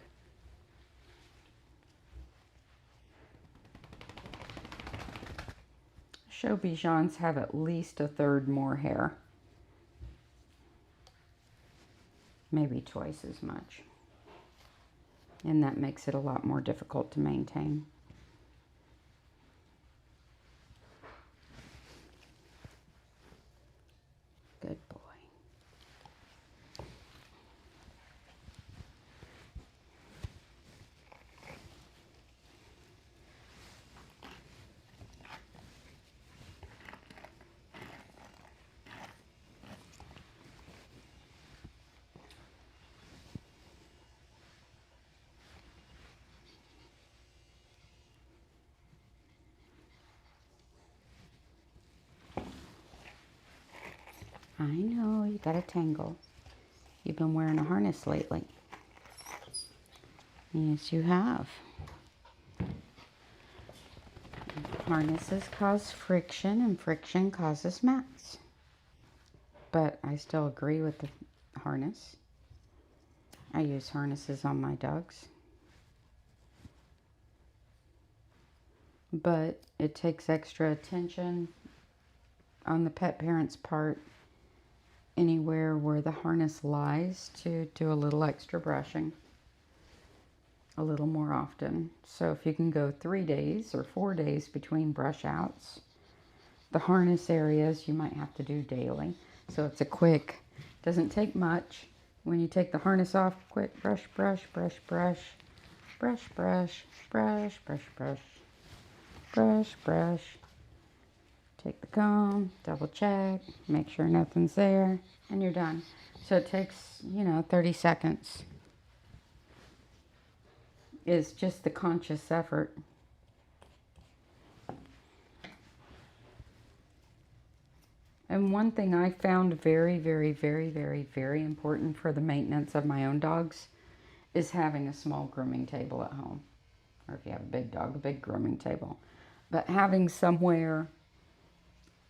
Show Bichons have at least a third more hair. Maybe twice as much. And that makes it a lot more difficult to maintain. Good boy. I know, you got a tangle. You've been wearing a harness lately. Yes, you have. Harnesses cause friction, and friction causes mats. But I still agree with the harness. I use harnesses on my dogs. But it takes extra attention on the pet parent's part anywhere where the harness lies to do a little extra brushing a little more often. So if you can go 3 days or 4 days between brush outs, the harness areas you might have to do daily. So it's a quick, doesn't take much. When you take the harness off, quick brush, brush, brush, brush, brush, brush, brush, brush, brush, brush, brush. Take the comb, double check, make sure nothing's there, and you're done. So it takes, 30 seconds. It's just the conscious effort. And one thing I found very, very, very, very, very important for the maintenance of my own dogs is having a small grooming table at home. Or if you have a big dog, a big grooming table. But having somewhere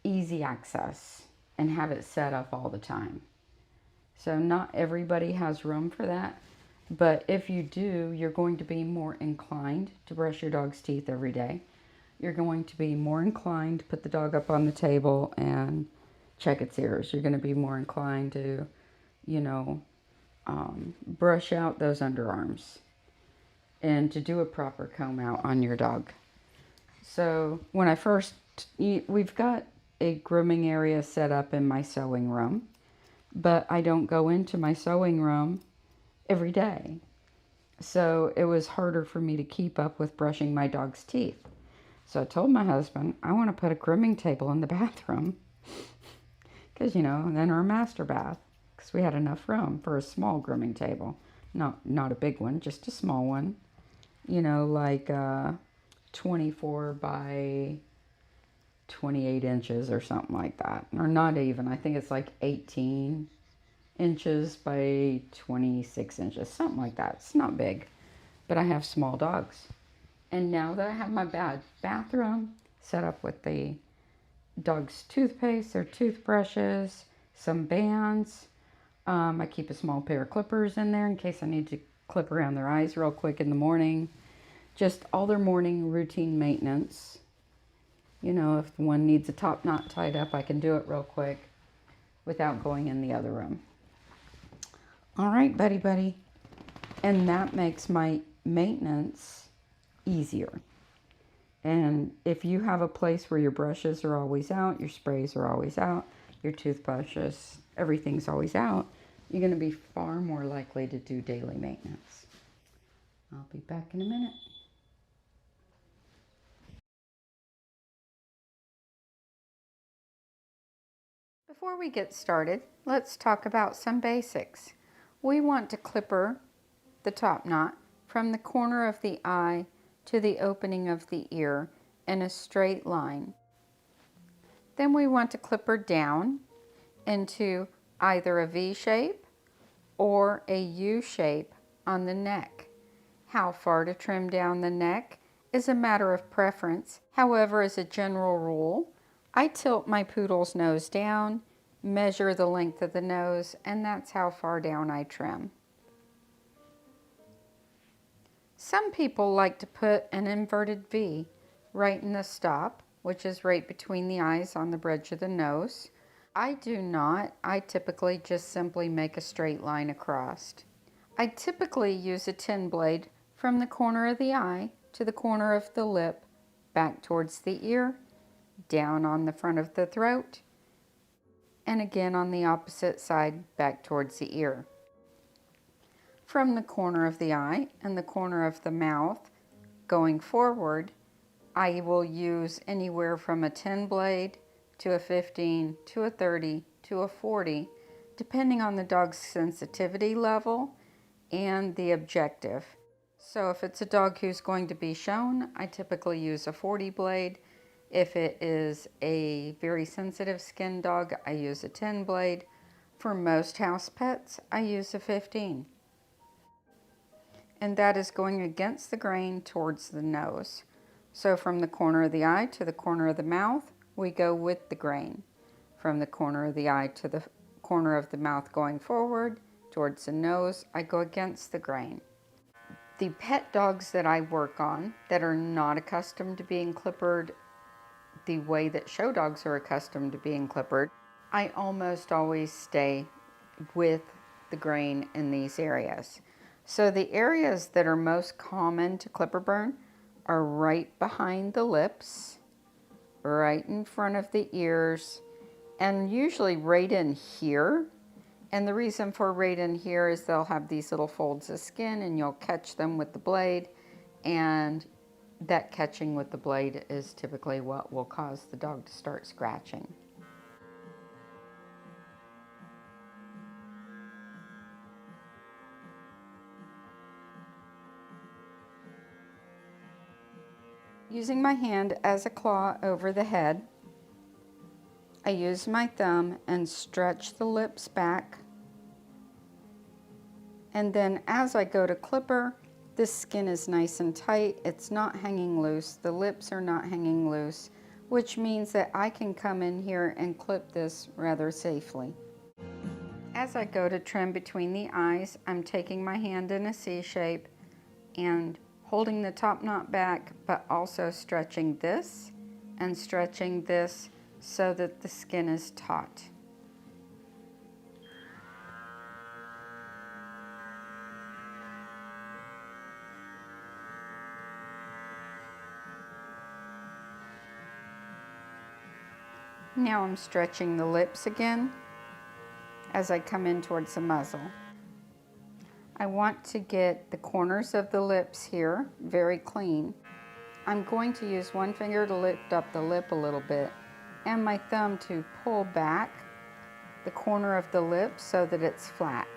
easy access and have it set up all the time. So not everybody has room for that. But if you do, you're going to be more inclined to brush your dog's teeth every day. You're going to be more inclined to put the dog up on the table and check its ears. You're going to be more inclined to, brush out those underarms and to do a proper comb out on your dog. So when we've got a grooming area set up in my sewing room, but I don't go into my sewing room every day. So it was harder for me to keep up with brushing my dog's teeth. So I told my husband, I want to put a grooming table in the bathroom. Because, then our master bath. Because we had enough room for a small grooming table. Not a big one, just a small one. Like 24 by 28 inches or something like that. Or not even. I think it's like 18 inches by 26 inches. Something like that. It's not big. But I have small dogs. And now that I have my bathroom set up with the dog's toothpaste, their toothbrushes, some bands. I keep a small pair of clippers in there in case I need to clip around their eyes real quick in the morning. Just all their morning routine maintenance. If one needs a top knot tied up, I can do it real quick without going in the other room. All right, buddy. And that makes my maintenance easier. And if you have a place where your brushes are always out, your sprays are always out, your toothbrushes, everything's always out, you're going to be far more likely to do daily maintenance. I'll be back in a minute. Before we get started, let's talk about some basics. We want to clipper the top knot from the corner of the eye to the opening of the ear in a straight line. Then we want to clipper down into either a V shape or a U shape on the neck. How far to trim down the neck is a matter of preference. However, as a general rule, I tilt my poodle's nose down, measure the length of the nose, and that's how far down I trim. Some people like to put an inverted V right in the stop, which is right between the eyes on the bridge of the nose. I do not. I typically just simply make a straight line across. I typically use a 10 blade from the corner of the eye to the corner of the lip, back towards the ear, down on the front of the throat, and again on the opposite side, back towards the ear. From the corner of the eye and the corner of the mouth going forward, I will use anywhere from a 10 blade to a 15 to a 30 to a 40, depending on the dog's sensitivity level and the objective. So if it's a dog who's going to be shown, I typically use a 40 blade. If it is a very sensitive skin dog, I use a 10 blade. For most house pets, I use a 15. And that is going against the grain towards the nose. So from the corner of the eye to the corner of the mouth, we go with the grain. From the corner of the eye to the corner of the mouth going forward, towards the nose, I go against the grain. The pet dogs that I work on that are not accustomed to being clippered the way that show dogs are accustomed to being clippered, I almost always stay with the grain in these areas. So the areas that are most common to clipper burn are right behind the lips, right in front of the ears, and usually right in here. And the reason for right in here is they'll have these little folds of skin and you'll catch them with the blade, and that catching with the blade is typically what will cause the dog to start scratching. Using my hand as a claw over the head, I use my thumb and stretch the lips back. And then as I go to clipper, this skin is nice and tight. It's not hanging loose. The lips are not hanging loose, which means that I can come in here and clip this rather safely. As I go to trim between the eyes, I'm taking my hand in a C shape and holding the top knot back, but also stretching this and stretching this so that the skin is taut. Now I'm stretching the lips again as I come in towards the muzzle. I want to get the corners of the lips here very clean. I'm going to use one finger to lift up the lip a little bit and my thumb to pull back the corner of the lip so that it's flat.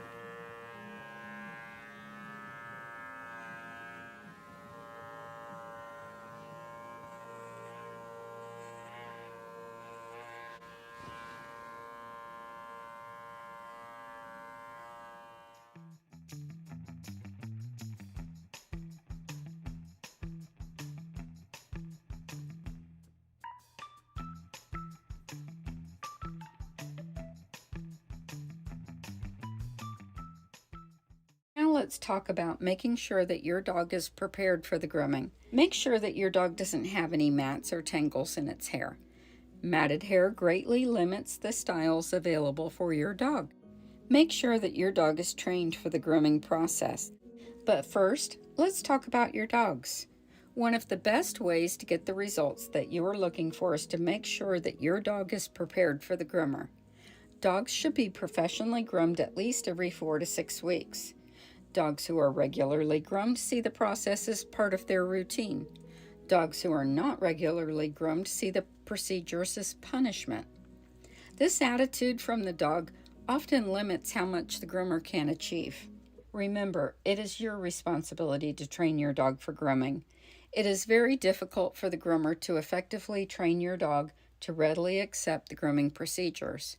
Now let's talk about making sure that your dog is prepared for the grooming. Make sure that your dog doesn't have any mats or tangles in its hair. Matted hair greatly limits the styles available for your dog. Make sure that your dog is trained for the grooming process. But first, let's talk about your dogs. One of the best ways to get the results that you are looking for is to make sure that your dog is prepared for the groomer. Dogs should be professionally groomed at least every 4 to 6 weeks. Dogs who are regularly groomed see the process as part of their routine. Dogs who are not regularly groomed see the procedures as punishment. This attitude from the dog often limits how much the groomer can achieve. Remember, it is your responsibility to train your dog for grooming. It is very difficult for the groomer to effectively train your dog to readily accept the grooming procedures.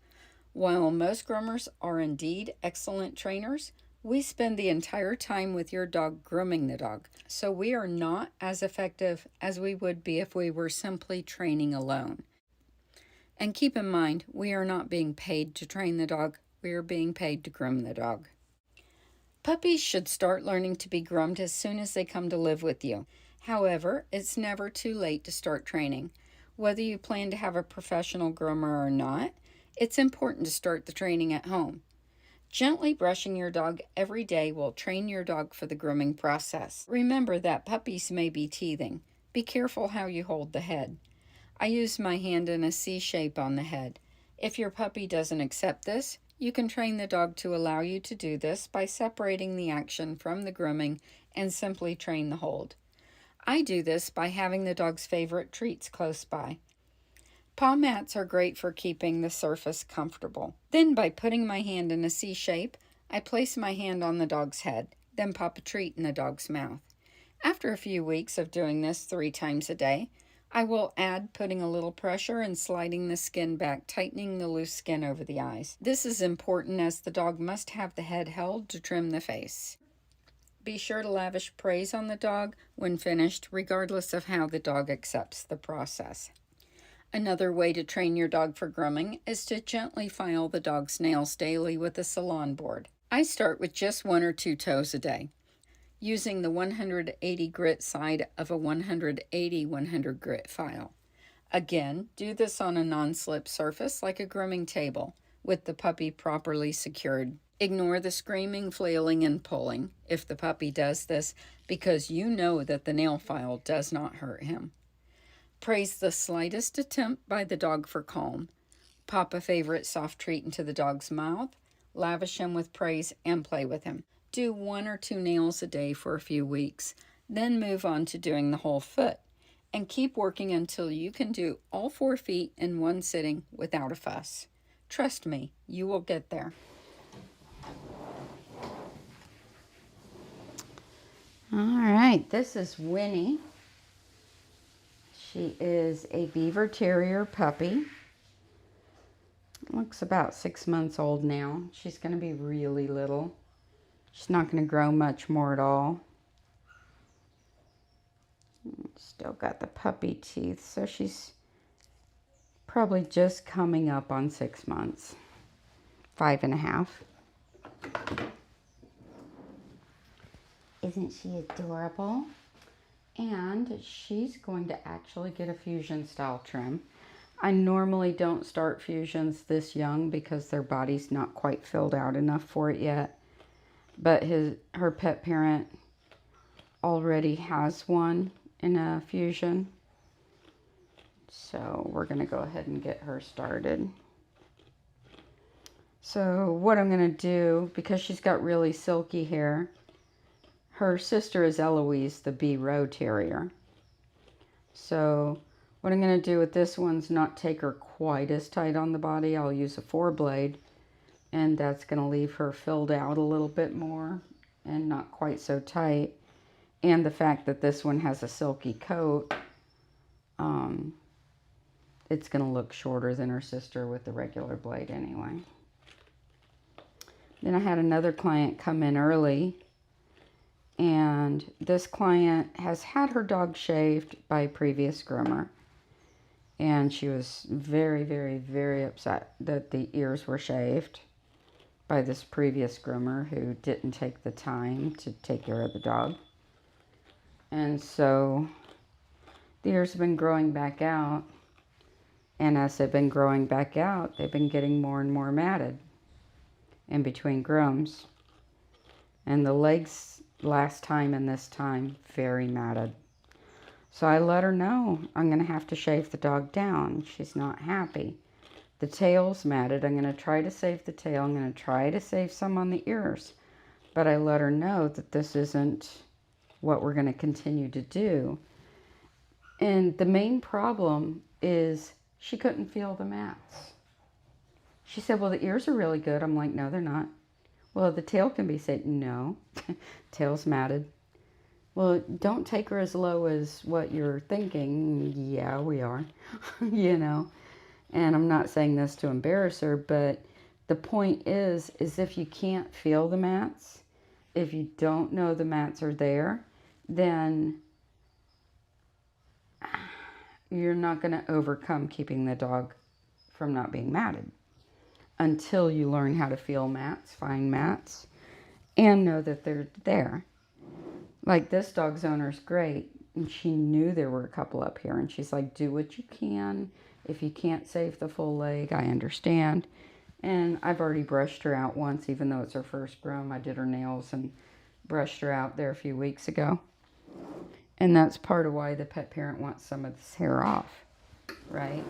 While most groomers are indeed excellent trainers, we spend the entire time with your dog grooming the dog, so we are not as effective as we would be if we were simply training alone. And keep in mind, we are not being paid to train the dog, we are being paid to groom the dog. Puppies should start learning to be groomed as soon as they come to live with you. However, it's never too late to start training. Whether you plan to have a professional groomer or not, it's important to start the training at home. Gently brushing your dog every day will train your dog for the grooming process. Remember that puppies may be teething. Be careful how you hold the head. I use my hand in a C shape on the head. If your puppy doesn't accept this, you can train the dog to allow you to do this by separating the action from the grooming and simply train the hold. I do this by having the dog's favorite treats close by. Paw mats are great for keeping the surface comfortable. Then by putting my hand in a C shape, I place my hand on the dog's head, then pop a treat in the dog's mouth. After a few weeks of doing this 3 times a day, I will add putting a little pressure and sliding the skin back, tightening the loose skin over the eyes. This is important as the dog must have the head held to trim the face. Be sure to lavish praise on the dog when finished, regardless of how the dog accepts the process. Another way to train your dog for grooming is to gently file the dog's nails daily with a salon board. I start with just 1 or 2 toes a day, using the 180 grit side of a 180/100 grit file. Again, do this on a non-slip surface like a grooming table, with the puppy properly secured. Ignore the screaming, flailing, and pulling if the puppy does this, because you know that the nail file does not hurt him. Praise the slightest attempt by the dog for calm. Pop a favorite soft treat into the dog's mouth, lavish him with praise, and play with him. Do 1 or 2 nails a day for a few weeks, then move on to doing the whole foot, and keep working until you can do all 4 feet in one sitting without a fuss. Trust me, you will get there. All right, this is Winnie. She is a Beaver Terrier puppy. Looks about 6 months old now. She's going to be really little. She's not going to grow much more at all. Still got the puppy teeth, so she's probably just coming up on 6 months. 5.5. Isn't she adorable? And she's going to actually get a fusion style trim. I normally don't start fusions this young because their body's not quite filled out enough for it yet. But her pet parent already has one in a fusion. So we're going to go ahead and get her started. So what I'm going to do, because she's got really silky hair, her sister is Eloise, the Biewer Terrier. So what I'm going to do with this one's not take her quite as tight on the body. I'll use a 4-blade, and that's going to leave her filled out a little bit more and not quite so tight. And the fact that this one has a silky coat, it's going to look shorter than her sister with the regular blade anyway. Then I had another client come in early, and this client has had her dog shaved by a previous groomer. And she was very, very, very upset that the ears were shaved by this previous groomer who didn't take the time to take care of the dog. And so the ears have been growing back out. And as they've been growing back out, they've been getting more and more matted in between grooms. And the legs last time and this time, very matted. So I let her know I'm going to have to shave the dog down. She's not happy. The tail's matted. I'm going to try to save the tail. I'm going to try to save some on the ears. But I let her know that this isn't what we're going to continue to do. And the main problem is she couldn't feel the mats. She said, well, the ears are really good. I'm like, no, they're not. Well, the tail can be said, no, tail's matted. Well, don't take her as low as what you're thinking. Yeah, we are, you know. And I'm not saying this to embarrass her, but the point is if you can't feel the mats, if you don't know the mats are there, then you're not going to overcome keeping the dog from not being matted until you learn how to feel mats, find mats, and know that they're there. Like this dog's owner's great, and she knew there were a couple up here, and she's like, do what you can. If you can't save the full leg, I understand. And I've already brushed her out once, even though it's her first groom. I did her nails and brushed her out there a few weeks ago. And that's part of why the pet parent wants some of this hair off, right?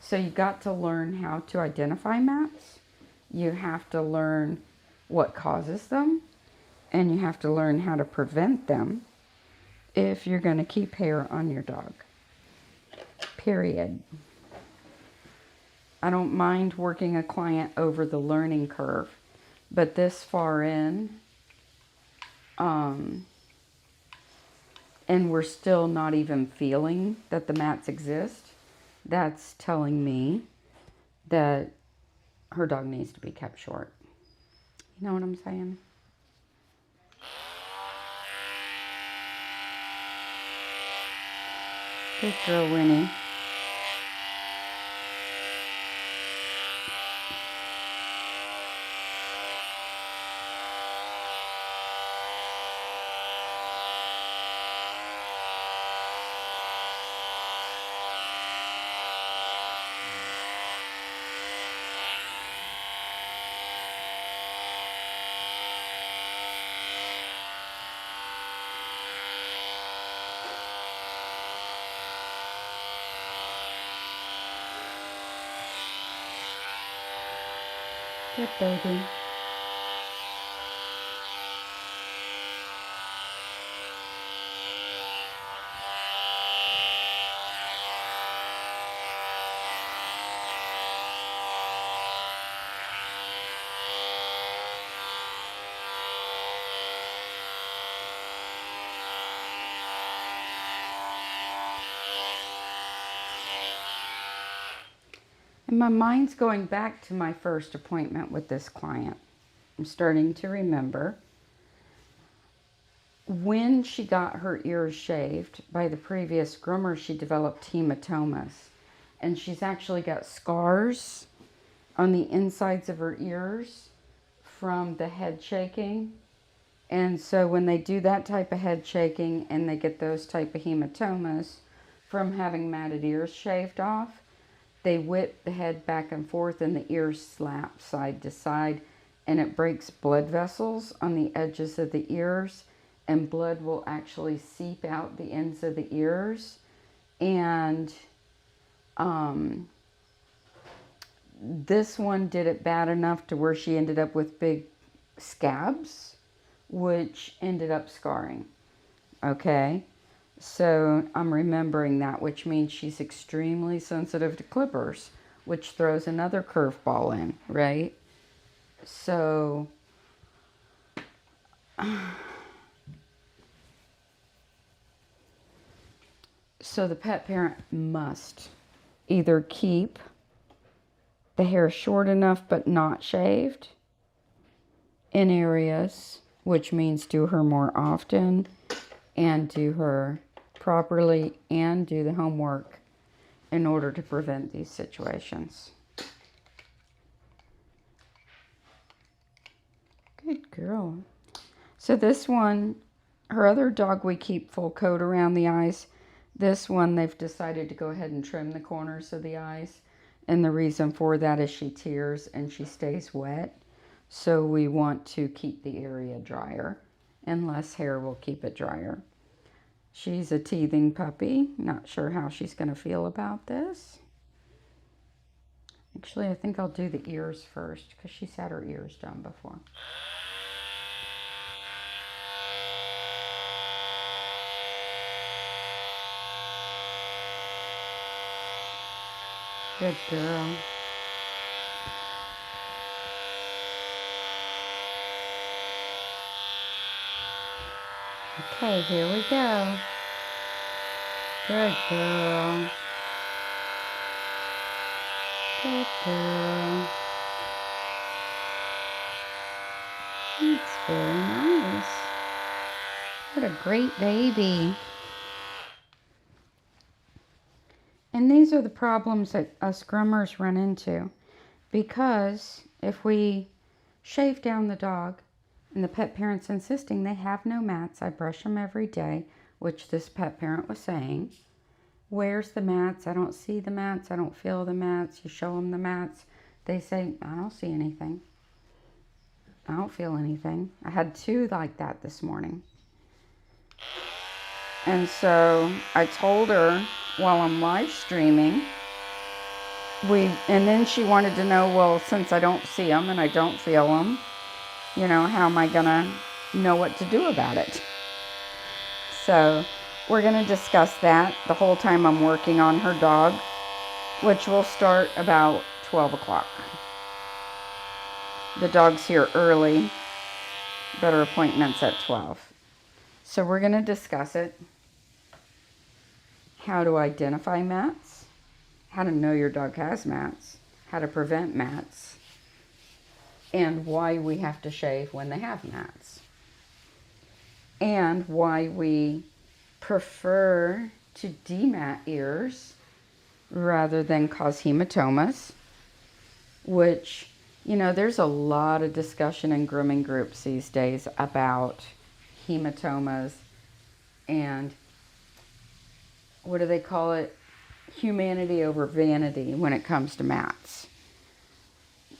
So you got to learn how to identify mats. You have to learn what causes them. And you have to learn how to prevent them if you're going to keep hair on your dog. Period. I don't mind working a client over the learning curve, but this far in, and we're still not even feeling that the mats exist, that's telling me that her dog needs to be kept short. You know what I'm saying? Good girl, Winnie. Good baby. And my mind's going back to my first appointment with this client. I'm starting to remember when she got her ears shaved by the previous groomer, she developed hematomas. And she's actually got scars on the insides of her ears from the head shaking. And so when they do that type of head shaking and they get those type of hematomas from having matted ears shaved off, they whip the head back and forth and the ears slap side to side, and it breaks blood vessels on the edges of the ears, and blood will actually seep out the ends of the ears. And this one did it bad enough to where she ended up with big scabs, which ended up scarring. Okay? So I'm remembering that, which means she's extremely sensitive to clippers, which throws another curveball in, right? So the pet parent must either keep the hair short enough but not shaved in areas, which means do her more often and do her properly and do the homework in order to prevent these situations. Good girl. So this one, her other dog, we keep full coat around the eyes. This one, they've decided to go ahead and trim the corners of the eyes. And the reason for that is she tears and she stays wet. So we want to keep the area drier, and less hair will keep it drier. She's a teething puppy. Not sure how she's going to feel about this. Actually, I think I'll do the ears first because she's had her ears done before. Good girl. Okay, here we go. Good girl. Good girl. That's very nice. What a great baby. And these are the problems that us groomers run into. Because if we shave down the dog, and the pet parent's insisting they have no mats. I brush them every day, which this pet parent was saying. Where's the mats? I don't see the mats. I don't feel the mats. You show them the mats. They say, I don't see anything. I don't feel anything. I had 2 like that this morning. And so I told her while I'm live streaming, and then she wanted to know, well, since I don't see them and I don't feel them, you know, how am I going to know what to do about it? So we're going to discuss that the whole time I'm working on her dog, which will start about 12 o'clock. The dog's here early, but her appointment's at 12. So we're going to discuss it. How to identify mats, how to know your dog has mats, how to prevent mats, and why we have to shave when they have mats, and why we prefer to demat ears rather than cause hematomas, which, you know, there's a lot of discussion in grooming groups these days about hematomas and what do they call it? Humanity over vanity when it comes to mats.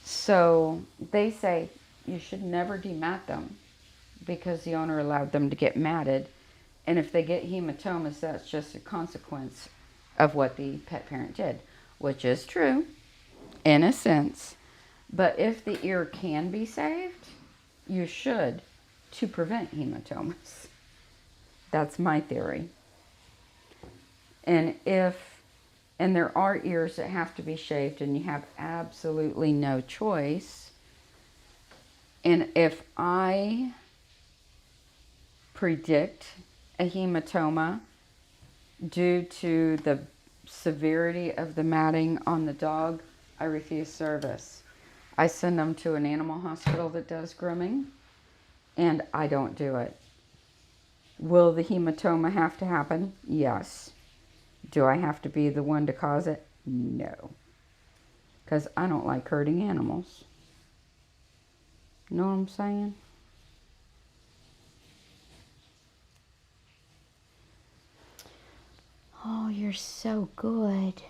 So they say you should never demat them because the owner allowed them to get matted. And if they get hematomas, that's just a consequence of what the pet parent did, which is true in a sense. But if the ear can be saved, you should, to prevent hematomas. That's my theory. And there are ears that have to be shaved and you have absolutely no choice. And if I predict a hematoma due to the severity of the matting on the dog, I refuse service. I send them to an animal hospital that does grooming, and I don't do it. Will the hematoma have to happen? Yes. Do I have to be the one to cause it? No. Because I don't like hurting animals. Know what I'm saying? Oh, you're so good.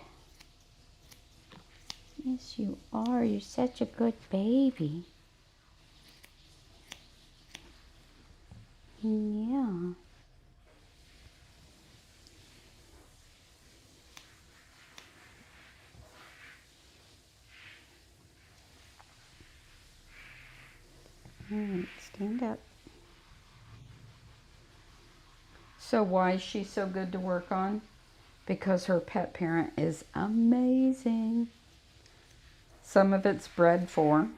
Yes, you are. You're such a good baby. Yeah. All right, stand up. So why is she so good to work on? Because her pet parent is amazing. Some of it's bred for,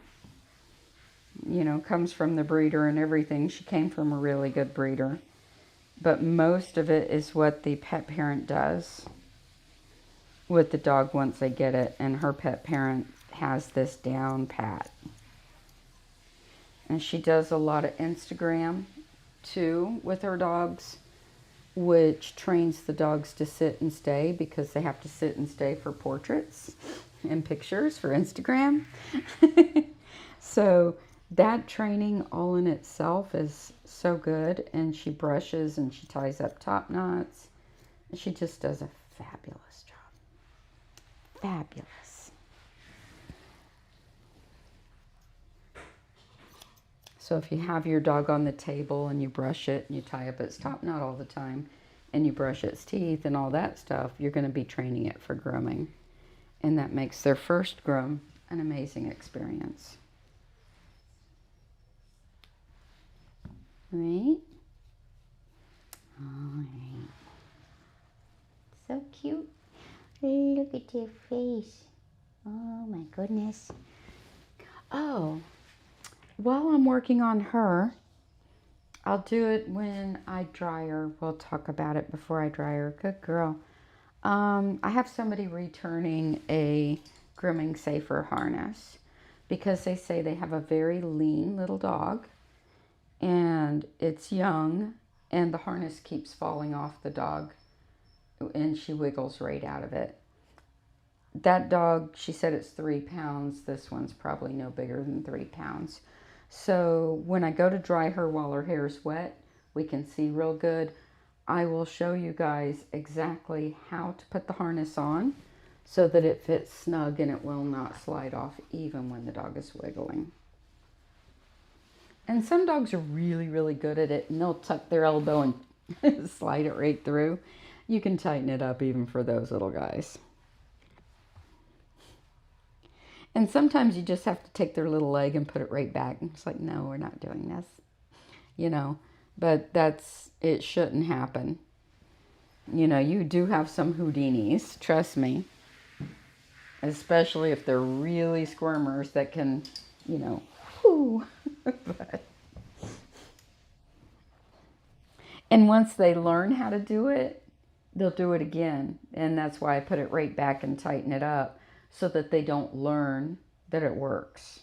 you know, comes from the breeder and everything. She came from a really good breeder. But most of it is what the pet parent does with the dog once they get it. And her pet parent has this down pat. And she does a lot of Instagram too with her dogs, which trains the dogs to sit and stay because they have to sit and stay for portraits and pictures for Instagram. So that training all in itself is so good. And she brushes and she ties up top knots. And she just does a fabulous job. Fabulous. So if you have your dog on the table and you brush it and you tie up its top knot all the time and you brush its teeth and all that stuff, you're going to be training it for grooming. And that makes their first groom an amazing experience. Right? All right. So cute. Look at your face. Oh my goodness. Oh, while I'm working on her, I'll do it when I dry her. We'll talk about it before I dry her. Good girl. I have somebody returning a grooming safer harness because they say they have a very lean little dog and it's young and the harness keeps falling off the dog and she wiggles right out of it. That dog, she said it's 3 pounds. This one's probably no bigger than 3 pounds. So when I go to dry her while her hair is wet, we can see real good. I will show you guys exactly how to put the harness on so that it fits snug and it will not slide off even when the dog is wiggling. And some dogs are really, really good at it and they'll tuck their elbow and slide it right through. You can tighten it up even for those little guys. And sometimes you just have to take their little leg and put it right back. And it's like, no, we're not doing this. You know, but it shouldn't happen. You know, you do have some Houdinis, trust me. Especially if they're really squirmers that can, you know, whoo. And once they learn how to do it, they'll do it again. And that's why I put it right back and tighten it up so that they don't learn that it works.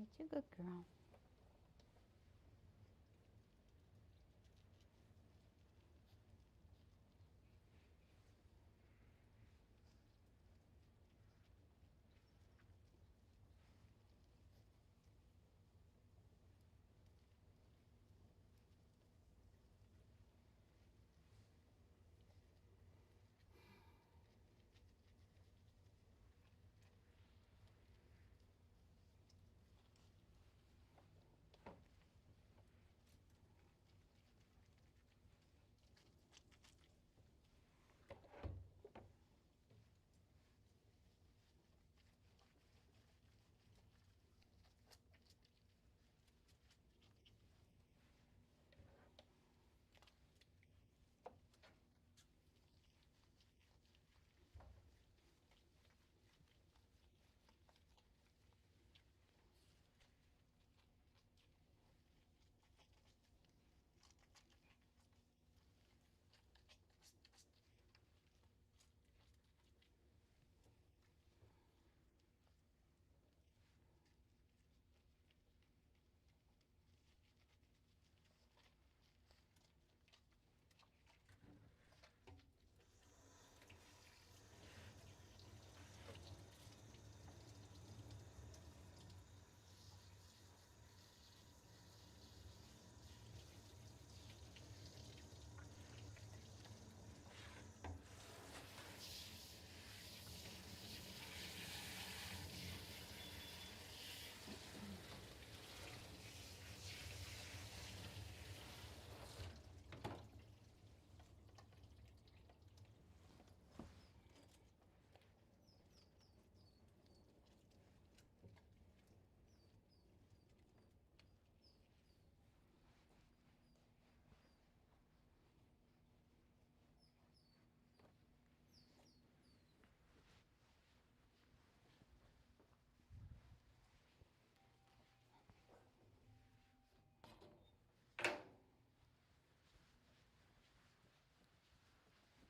You're a good girl.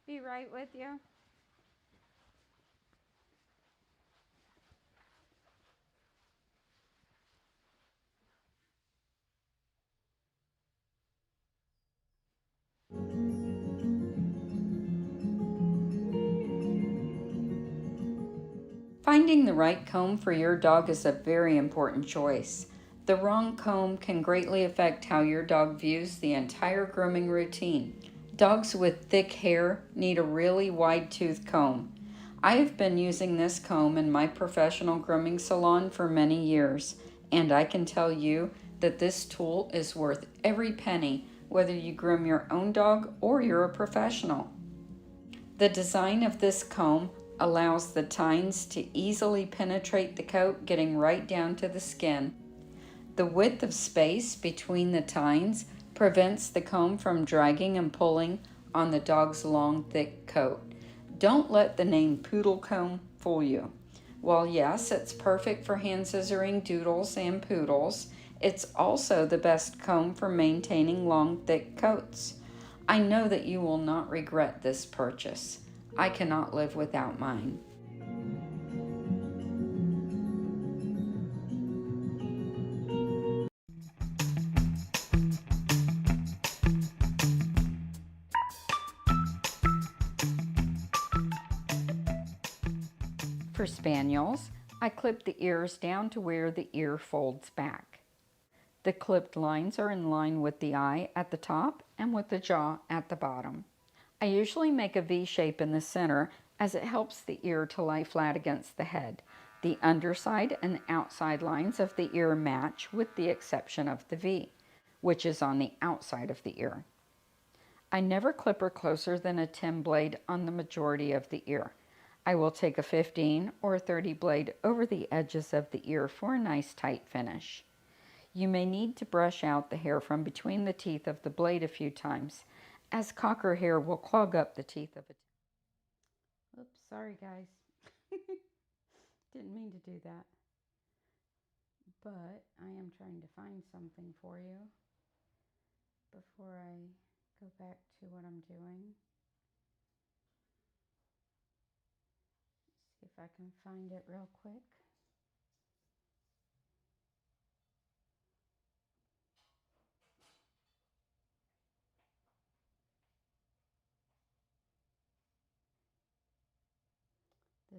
Be right with you. Finding the right comb for your dog is a very important choice. The wrong comb can greatly affect how your dog views the entire grooming routine. Dogs with thick hair need a really wide tooth comb. I have been using this comb in my professional grooming salon for many years, and I can tell you that this tool is worth every penny, whether you groom your own dog or you're a professional. The design of this comb allows the tines to easily penetrate the coat, getting right down to the skin. The width of space between the tines prevents the comb from dragging and pulling on the dog's long, thick coat. Don't let the name poodle comb fool you. While yes, it's perfect for hand scissoring doodles and poodles, it's also the best comb for maintaining long, thick coats. I know that you will not regret this purchase. I cannot live without mine. For spaniels, I clip the ears down to where the ear folds back. The clipped lines are in line with the eye at the top and with the jaw at the bottom. I usually make a V shape in the center as it helps the ear to lie flat against the head. The underside and outside lines of the ear match with the exception of the V, which is on the outside of the ear. I never clip her closer than a 10 blade on the majority of the ear. I will take a 15 or 30 blade over the edges of the ear for a nice tight finish. You may need to brush out the hair from between the teeth of the blade a few times, as cocker hair will clog up the teeth of it. Oops, sorry guys. Didn't mean to do that. But I am trying to find something for you before I go back to what I'm doing. See if I can find it real quick.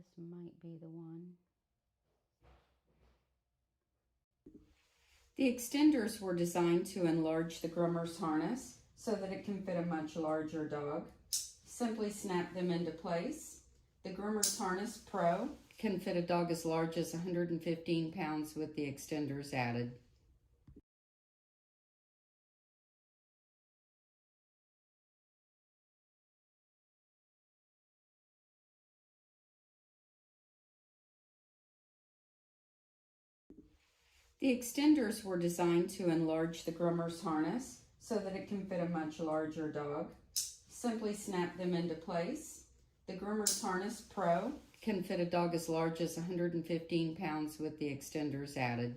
This might be the one. The extenders were designed to enlarge the groomer's harness so that it can fit a much larger dog. Simply snap them into place. The Groomer's Harness Pro can fit a dog as large as 115 pounds with the extenders added. The extenders were designed to enlarge the Groomer's Harness so that it can fit a much larger dog. Simply snap them into place. The Groomer's Harness Pro can fit a dog as large as 115 pounds with the extenders added.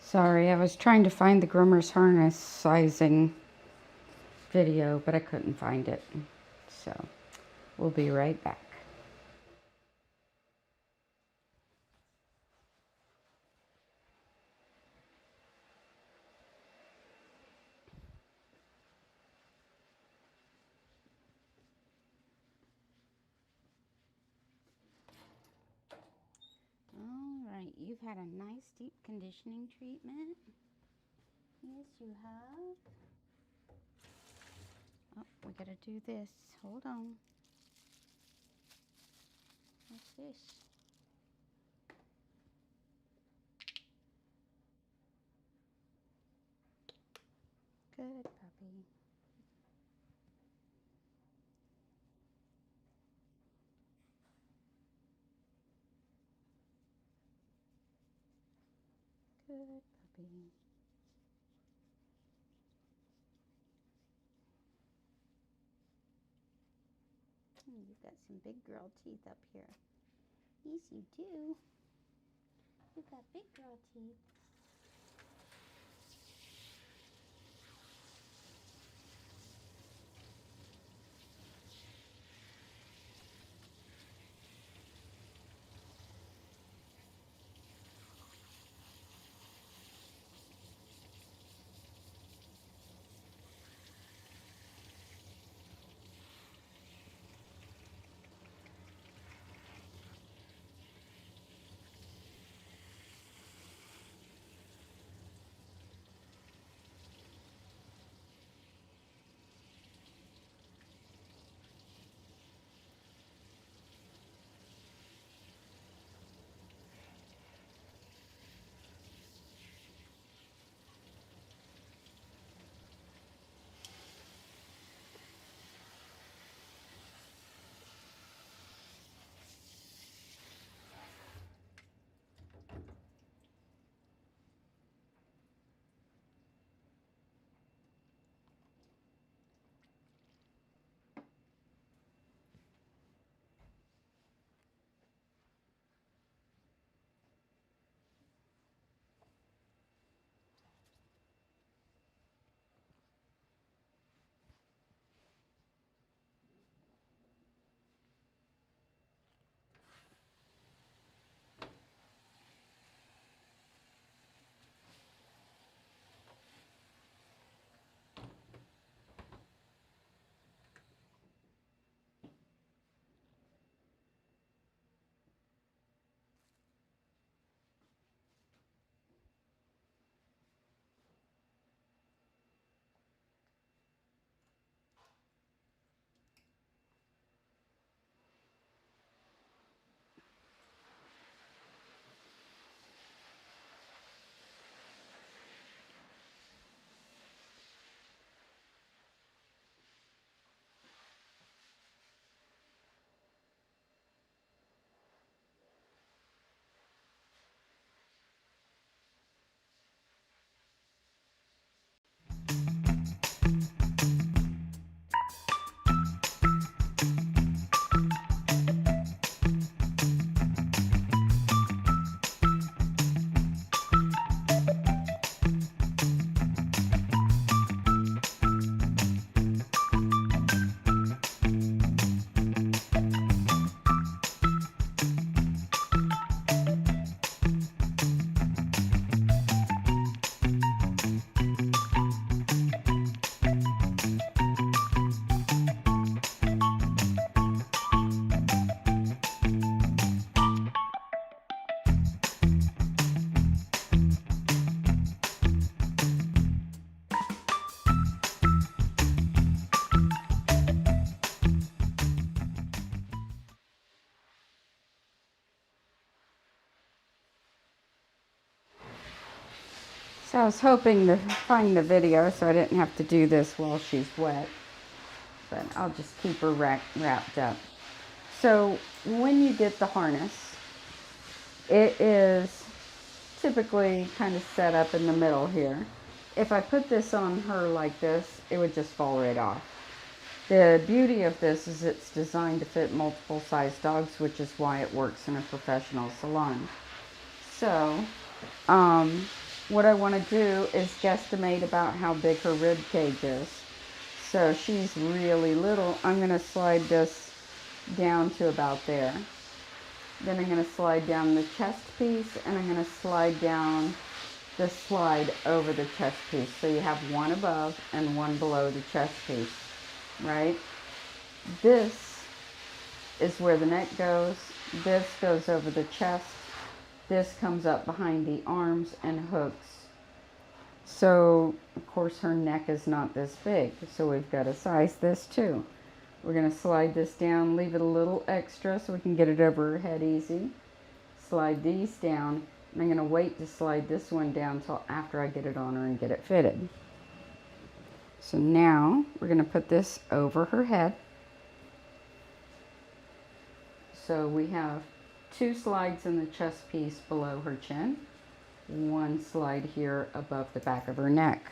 Sorry, I was trying to find the groomer's harness sizing video, but I couldn't find it. So, we'll be right back. All right, you've had a nice deep conditioning treatment. Yes, you have. Oh, we gotta do this. Hold on. What's this? Good puppy. Good puppy. You've got some big girl teeth up here. Yes, you do. You've got big girl teeth. So I was hoping to find the video so I didn't have to do this while she's wet. But I'll just keep her wrapped up. So when you get the harness, it is typically kind of set up in the middle here. If I put this on her like this, it would just fall right off. The beauty of this is it's designed to fit multiple size dogs, which is why it works in a professional salon. So, what I want to do is guesstimate about how big her rib cage is. So she's really little. I'm going to slide this down to about there. Then I'm going to slide down the chest piece, and I'm going to slide down the slide over the chest piece. So you have one above and one below the chest piece, right? This is where the neck goes. This goes over the chest. This comes up behind the arms and hooks. So, of course, her neck is not this big. So we've got to size this too. We're going to slide this down, leave it a little extra so we can get it over her head easy. Slide these down. And I'm going to wait to slide this one down until after I get it on her and get it fitted. So now we're going to put this over her head. So we have 2 slides in the chest piece below her chin, 1 slide here above the back of her neck.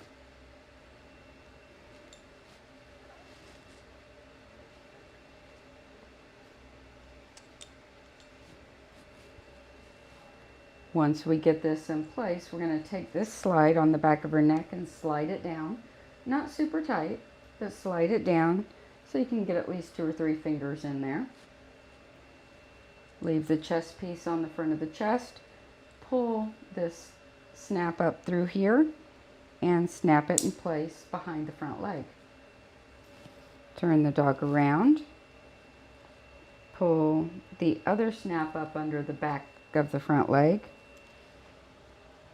Once we get this in place, we're going to take this slide on the back of her neck and slide it down. Not super tight, but slide it down so you can get at least 2 or 3 fingers in there. Leave the chest piece on the front of the chest. Pull this snap up through here and snap it in place behind the front leg. Turn the dog around. Pull the other snap up under the back of the front leg.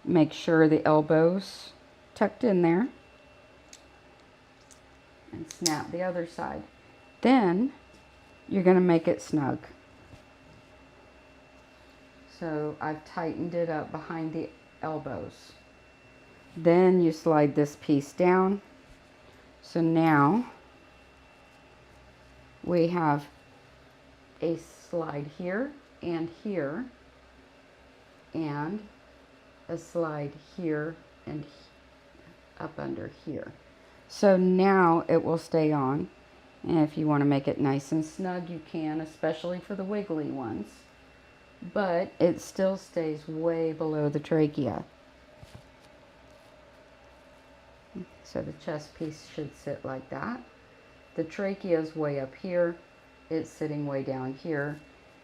Make sure the elbows tucked in there. And snap the other side. Then you're going to make it snug. So I've tightened it up behind the elbows. Then you slide this piece down. So now we have a slide here and here, and a slide here and up under here. So now it will stay on. And if you want to make it nice and snug, you can, especially for the wiggly ones. But it still stays way below the trachea. So the chest piece should sit like that. The trachea is way up here. It's sitting way down here.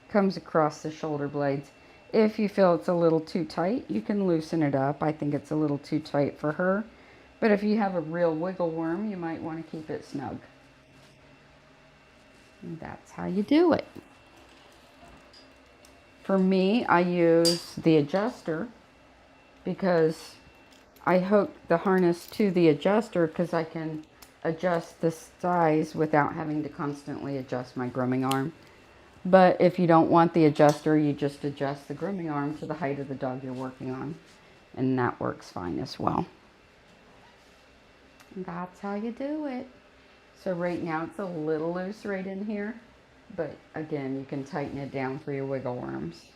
Comes across the shoulder blades. If you feel it's a little too tight, you can loosen it up. I think it's a little too tight for her. But if you have a real wiggle worm, you might want to keep it snug. And that's how you do it. For me, I use the adjuster because I hook the harness to the adjuster because I can adjust the size without having to constantly adjust my grooming arm. But if you don't want the adjuster, you just adjust the grooming arm to the height of the dog you're working on. And that works fine as well. And that's how you do it. So right now it's a little loose right in here. But again, you can tighten it down for your wiggle worms.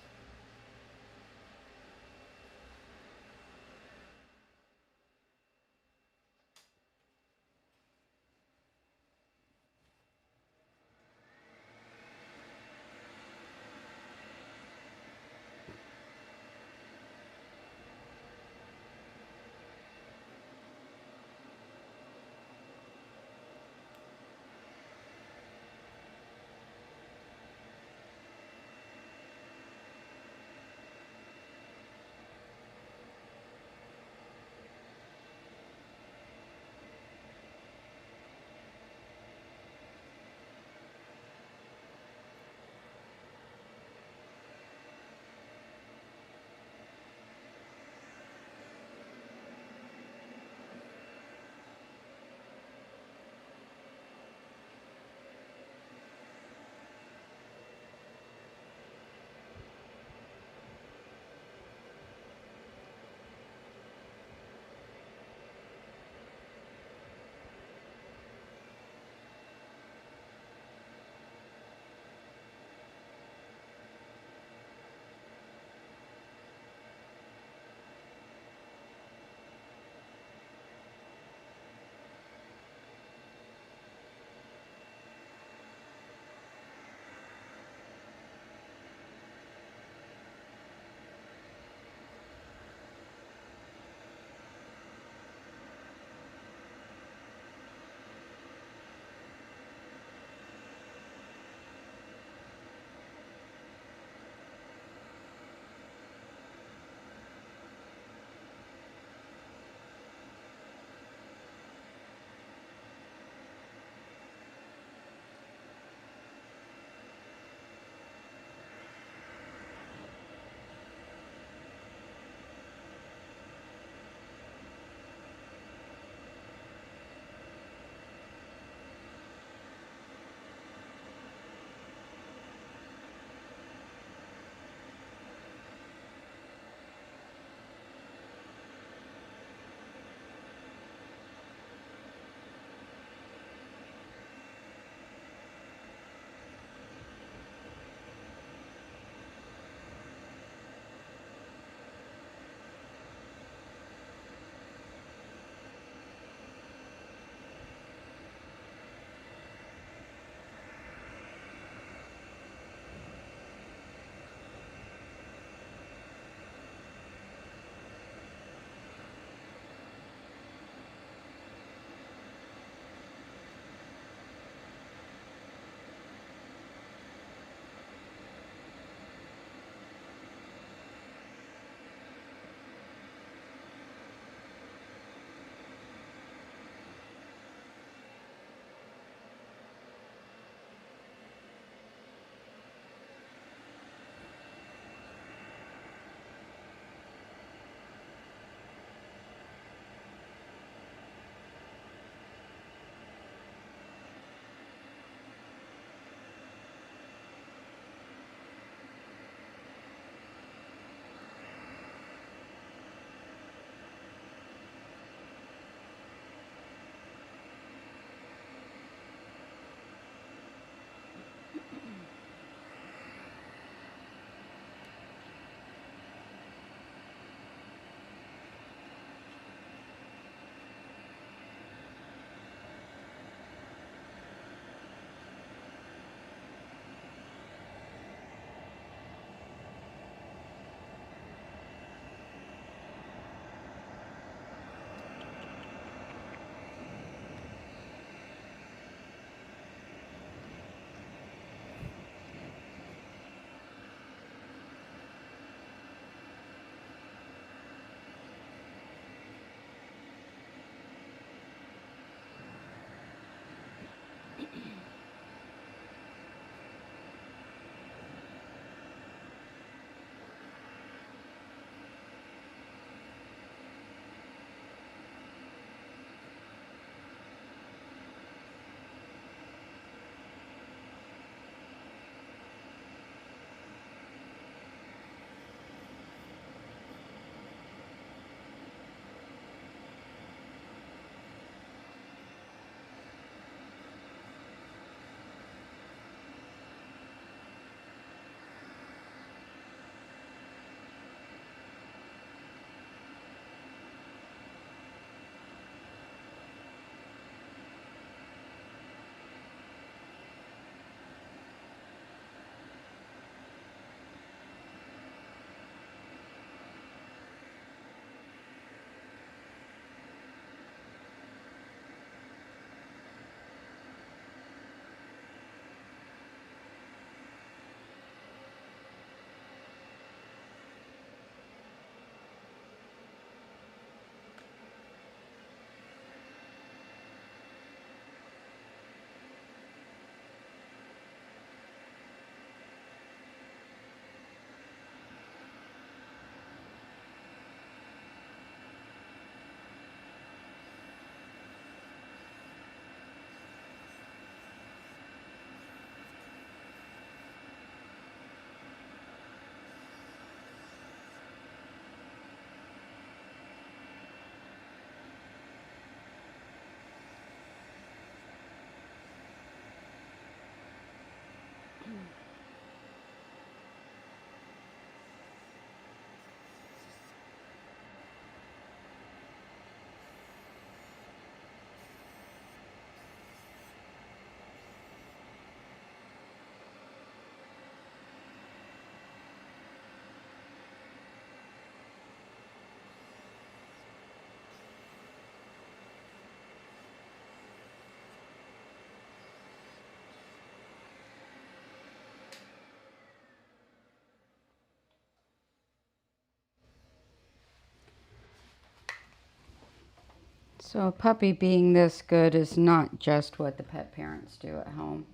So a puppy being this good is not just what the pet parents do at home.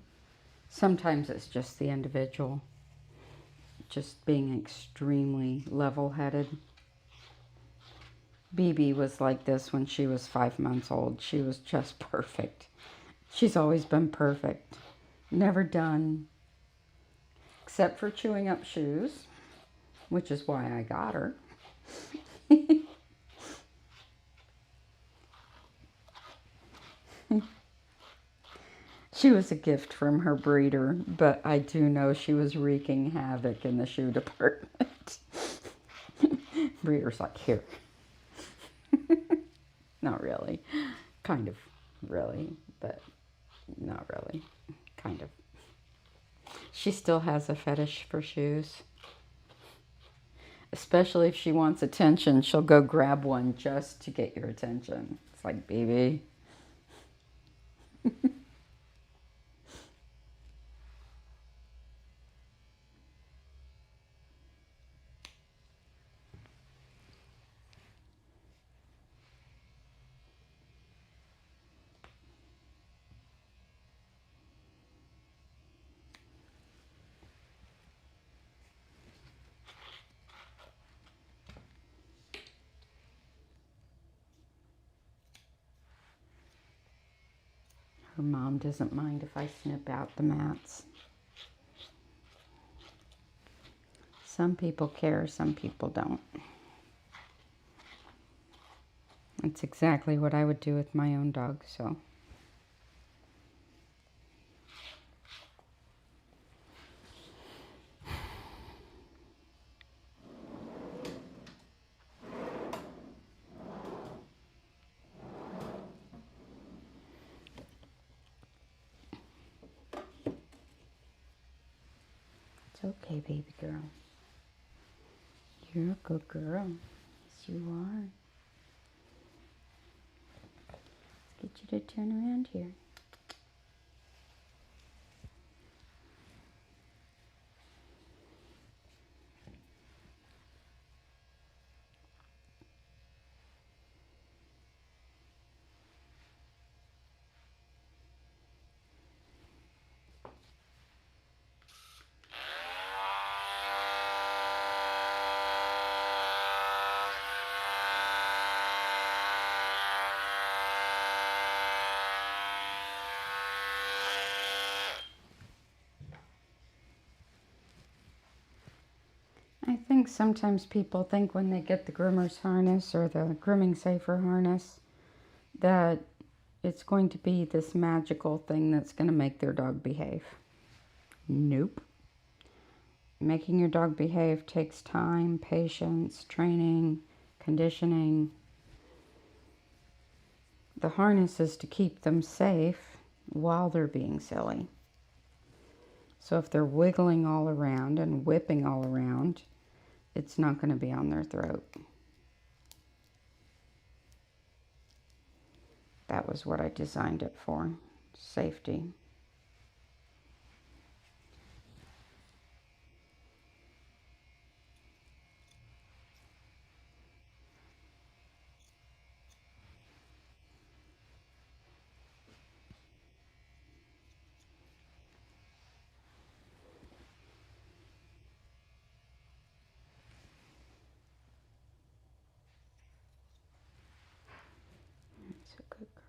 Sometimes it's just the individual just being extremely level-headed. BB was like this when she was 5 months old. She was just perfect. She's always been perfect. Never done. Except for chewing up shoes, which is why I got her. She was a gift from her breeder, but I do know she was wreaking havoc in the shoe department. Breeder's like, here. Not really. Kind of, really, but not really. Kind of. She still has a fetish for shoes. Especially if she wants attention, she'll go grab one just to get your attention. It's like, baby. Her mom doesn't mind if I snip out the mats. Some people care, some people don't. That's exactly what I would do with my own dog, so. It's okay, baby girl. You're a good girl. Yes, you are. Let's get you to turn around here. I think sometimes people think when they get the groomer's harness or the grooming safer harness that it's going to be this magical thing that's going to make their dog behave. Nope. Making your dog behave takes time, patience, training, conditioning. The harness is to keep them safe while they're being silly. So if they're wiggling all around and whipping all around, it's not going to be on their throat. That was what I designed it for. Safety. That's a good girl.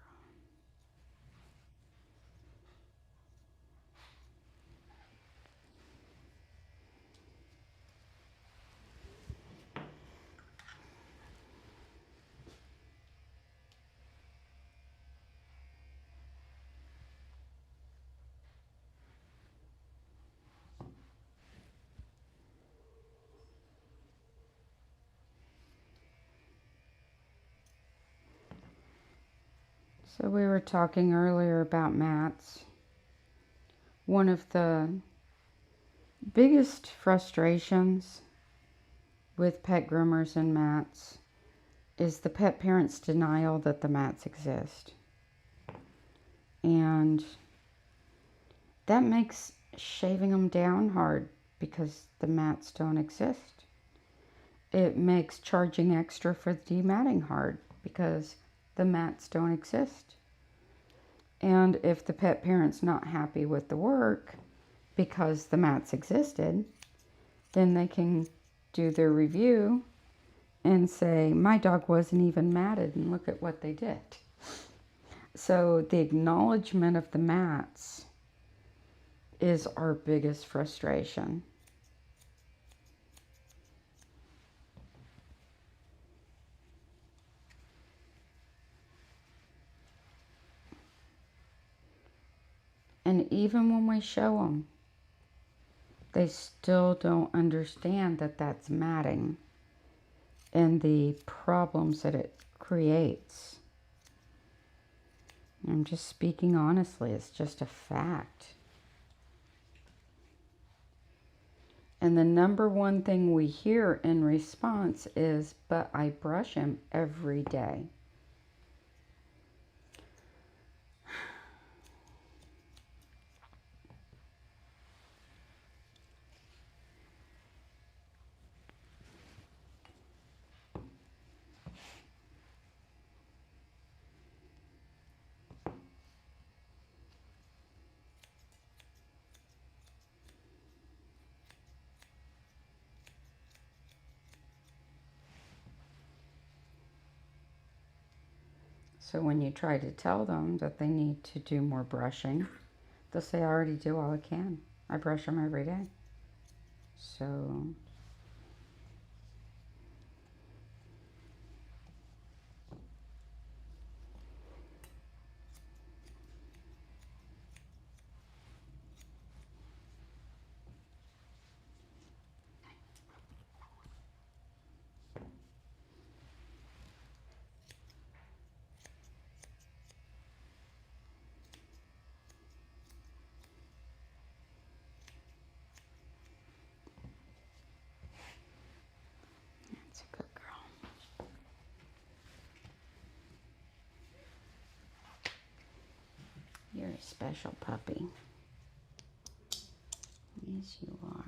So we were talking earlier about mats. One of the biggest frustrations with pet groomers and mats is the pet parents' denial that the mats exist. And that makes shaving them down hard because the mats don't exist. It makes charging extra for the dematting hard because the mats don't exist. And if the pet parent's not happy with the work because the mats existed, then they can do their review and say, my dog wasn't even matted and look at what they did. So the acknowledgement of the mats is our biggest frustration. And even when we show them, they still don't understand that that's matting and the problems that it creates. I'm just speaking honestly, it's just a fact. And the number one thing we hear in response is, but I brush him every day. So when you try to tell them that they need to do more brushing, they'll say, I already do all I can. I brush them every day. So that's a good girl. You're a special puppy. Yes, you are.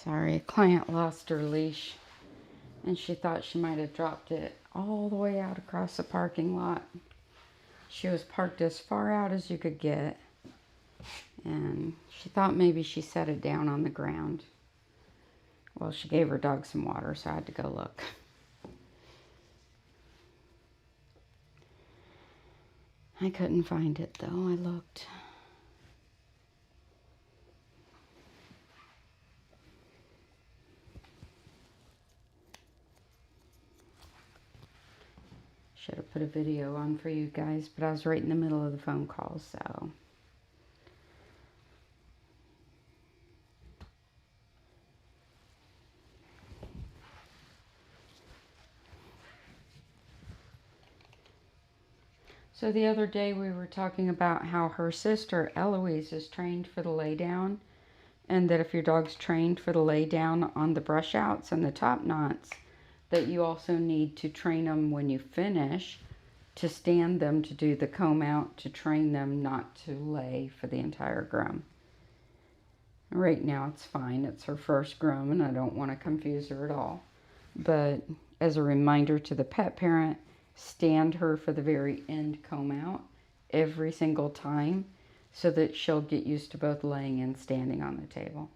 Sorry, a client lost her leash and she thought she might have dropped it all the way out across the parking lot. She was parked as far out as you could get, and she thought maybe she set it down on the ground. Well, she gave her dog some water, so I had to go look. I couldn't find it though. I looked. Should have put a video on for you guys, but I was right in the middle of the phone call, so. So the other day we were talking about how her sister Eloise is trained for the lay down, and that if your dog's trained for the lay down on the brush outs and the top knots, that you also need to train them when you finish to stand them to do the comb out, to train them not to lay for the entire groom. Right now it's fine. It's her first groom and I don't want to confuse her at all. But as a reminder to the pet parent, stand her for the very end comb out every single time so that she'll get used to both laying and standing on the table.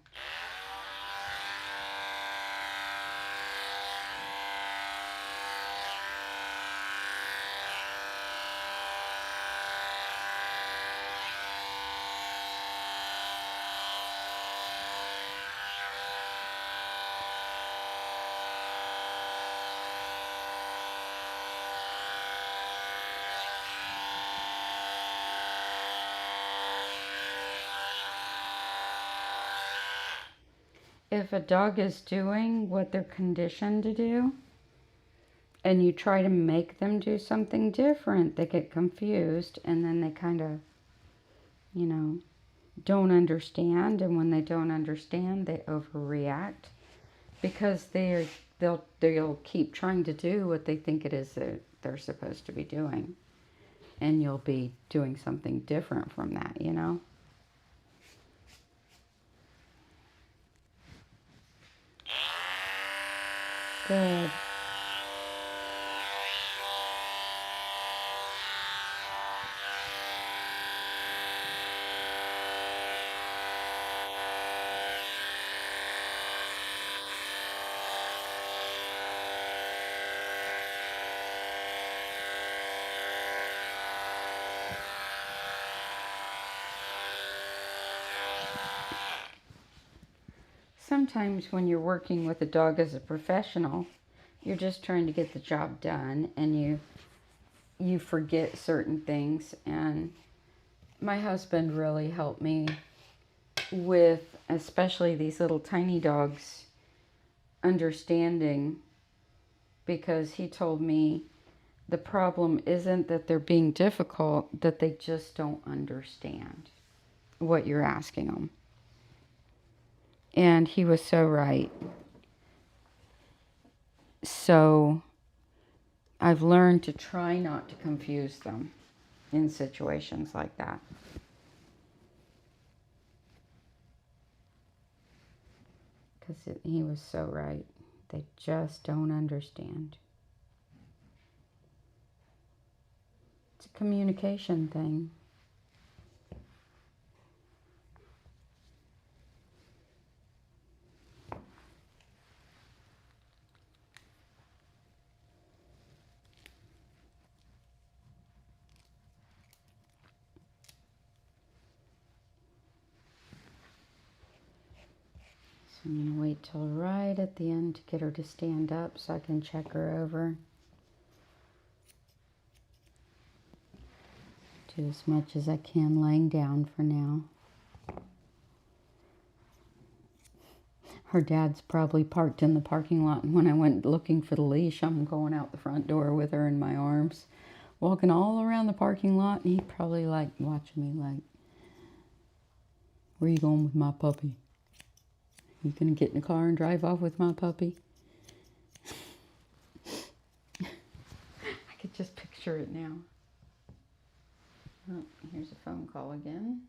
If a dog is doing what they're conditioned to do, and you try to make them do something different, they get confused, and then they kind of, you know, don't understand. And when they don't understand, they overreact because they'll keep trying to do what they think it is that they're supposed to be doing, and you'll be doing something different from that, you know. Good. Sometimes when you're working with a dog as a professional, you're just trying to get the job done, and you forget certain things. And my husband really helped me with especially these little tiny dogs understanding, because he told me the problem isn't that they're being difficult, that they just don't understand what you're asking them. And he was so right. So I've learned to try not to confuse them in situations like that. Because he was so right. They just don't understand. It's a communication thing. So I'm going to wait till right at the end to get her to stand up so I can check her over. Do as much as I can laying down for now. Her dad's probably parked in the parking lot, and when I went looking for the leash, I'm going out the front door with her in my arms, walking all around the parking lot, and he probably like watching me like, where you going with my puppy? You gonna get in the car and drive off with my puppy? I could just picture it now. Oh, here's a phone call again.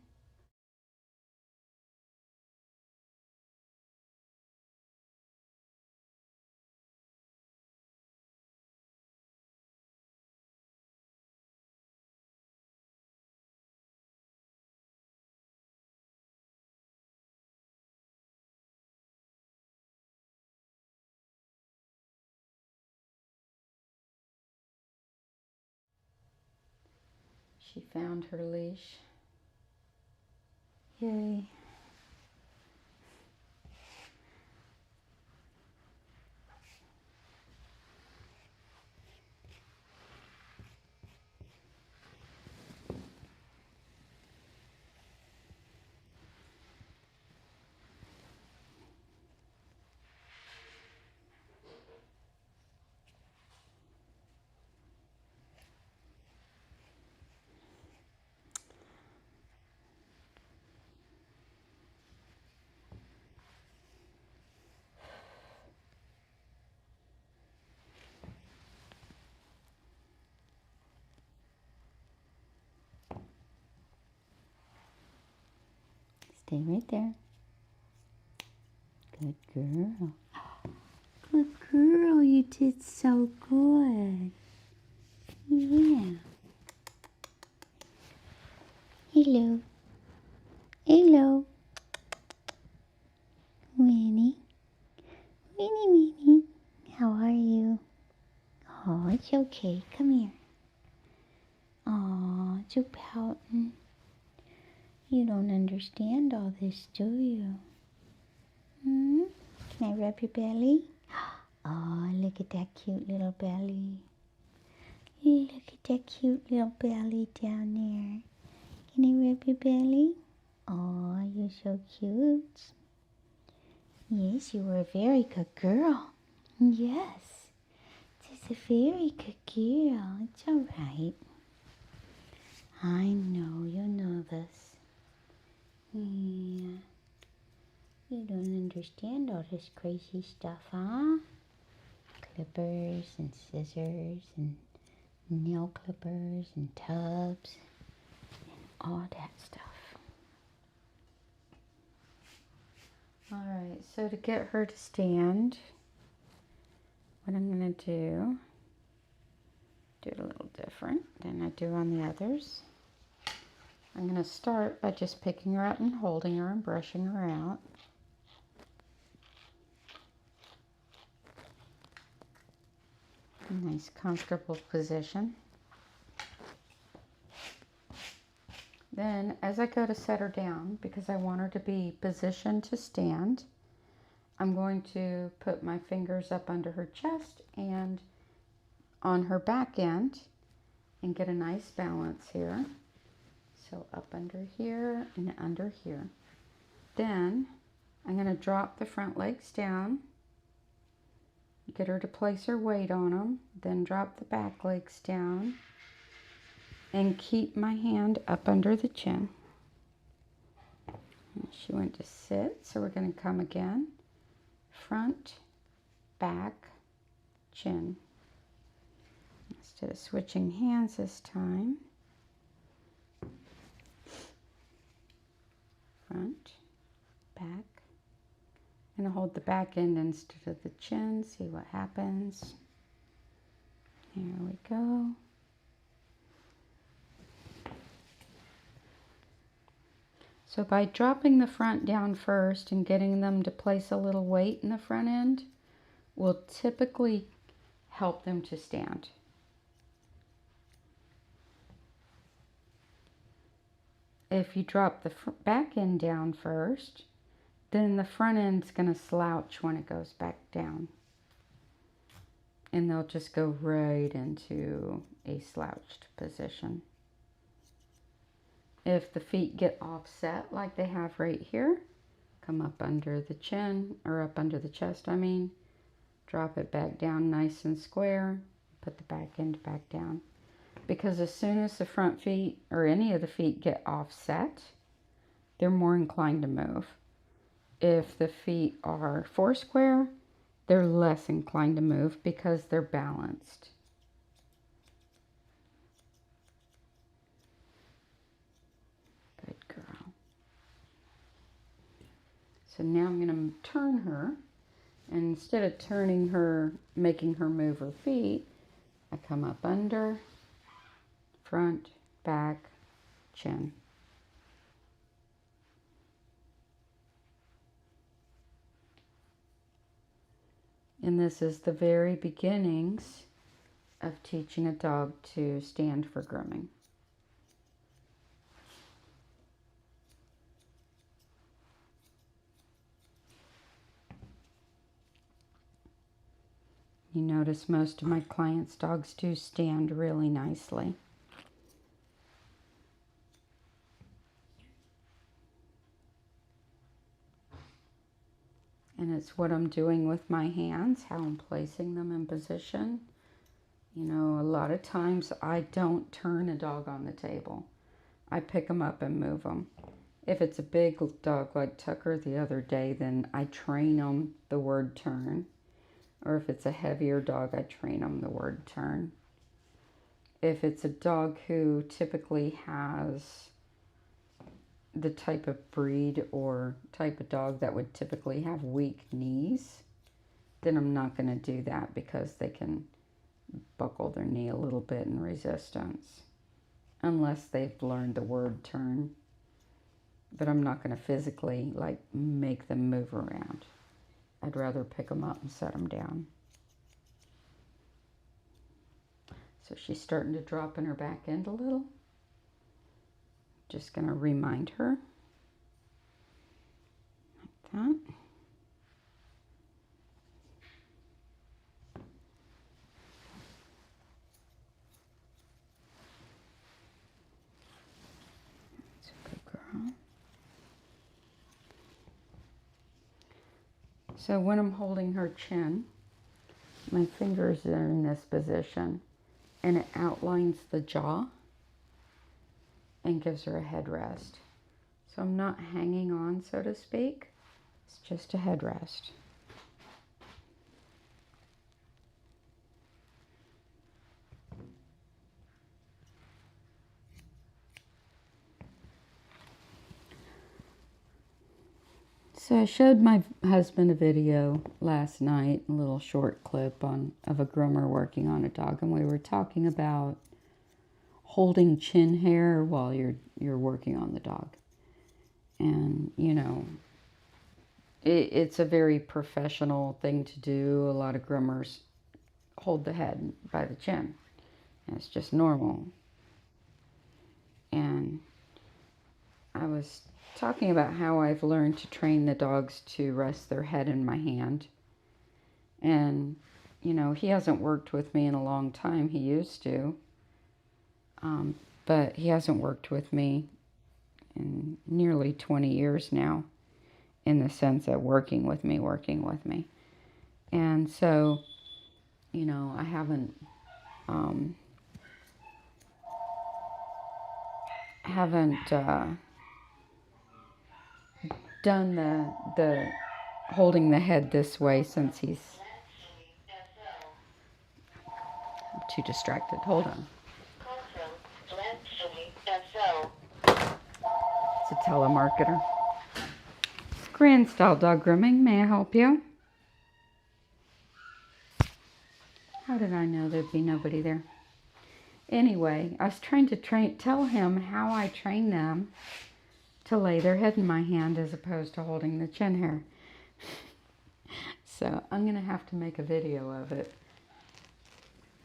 She found her leash. Yay. Stay right there. Good girl. Good girl, you did so good. Yeah. Hello. Hello. Winnie. Winnie. How are you? Oh, it's okay. Come here. Oh, it's you pouting. You don't understand all this, do you? Hmm? Can I rub your belly? Oh, look at that cute little belly. Look at that cute little belly down there. Can I rub your belly? Oh, you're so cute. Yes, you were a very good girl. Yes, it's a very good girl. It's all right. I know, you know this. Yeah. You don't understand all this crazy stuff, huh? Clippers and scissors and nail clippers and tubs and all that stuff. Alright, so to get her to stand, what I'm going to do it a little different than I do on the others. I'm going to start by just picking her up and holding her and brushing her out. A nice comfortable position. Then as I go to set her down, because I want her to be positioned to stand, I'm going to put my fingers up under her chest and on her back end and get a nice balance here. So up under here and under here. Then I'm going to drop the front legs down, get her to place her weight on them, then drop the back legs down and keep my hand up under the chin. And she went to sit, so we're going to come again. Front, back, chin. Instead of switching hands this time. Front, back. I'm going to hold the back end instead of the chin, see what happens. Here we go. So by dropping the front down first and getting them to place a little weight in the front end will typically help them to stand. If you drop the back end down first, then the front end's going to slouch when it goes back down. And they'll just go right into a slouched position. If the feet get offset like they have right here, come up under the chin, or up under the chest, I mean. Drop it back down nice and square. Put the back end back down. Because as soon as the front feet, or any of the feet get offset, they're more inclined to move. If the feet are four-square, they're less inclined to move because they're balanced. Good girl. So now I'm going to turn her. And instead of turning her, making her move her feet, I come up under, front, back, chin. And this is the very beginnings of teaching a dog to stand for grooming. You notice most of my clients' dogs do stand really nicely. And it's what I'm doing with my hands, how I'm placing them in position. You know, a lot of times I don't turn a dog on the table. I pick them up and move them. If it's a big dog like Tucker the other day, then I train them the word turn. Or if it's a heavier dog, I train them the word turn. If it's a dog who typically has the type of breed or type of dog that would typically have weak knees, then I'm not going to do that because they can buckle their knee a little bit in resistance. Unless they've learned the word turn. But I'm not going to physically like make them move around. I'd rather pick them up and set them down. So she's starting to drop in her back end a little. Just going to remind her. Like that. That's a good girl. So when I'm holding her chin, my fingers are in this position and it outlines the jaw and gives her a headrest. So I'm not hanging on, so to speak. It's just a headrest. So I showed my husband a video last night, a little short clip of a groomer working on a dog, and we were talking about holding chin hair while you're working on the dog. And you know, it's a very professional thing to do. A lot of groomers hold the head by the chin, and it's just normal. And I was talking about how I've learned to train the dogs to rest their head in my hand. And, you know, he hasn't worked with me in a long time. He used to. But he hasn't worked with me in nearly 20 years now, in the sense of working with me. And so, you know, I haven't done the holding the head this way since he's I'm too distracted. Hold on. It's a telemarketer. Grand Style Dog Grooming. May I help you? How did I know there'd be nobody there? Anyway, I was trying to tell him how I train them to lay their head in my hand as opposed to holding the chin hair. So I'm going to have to make a video of it.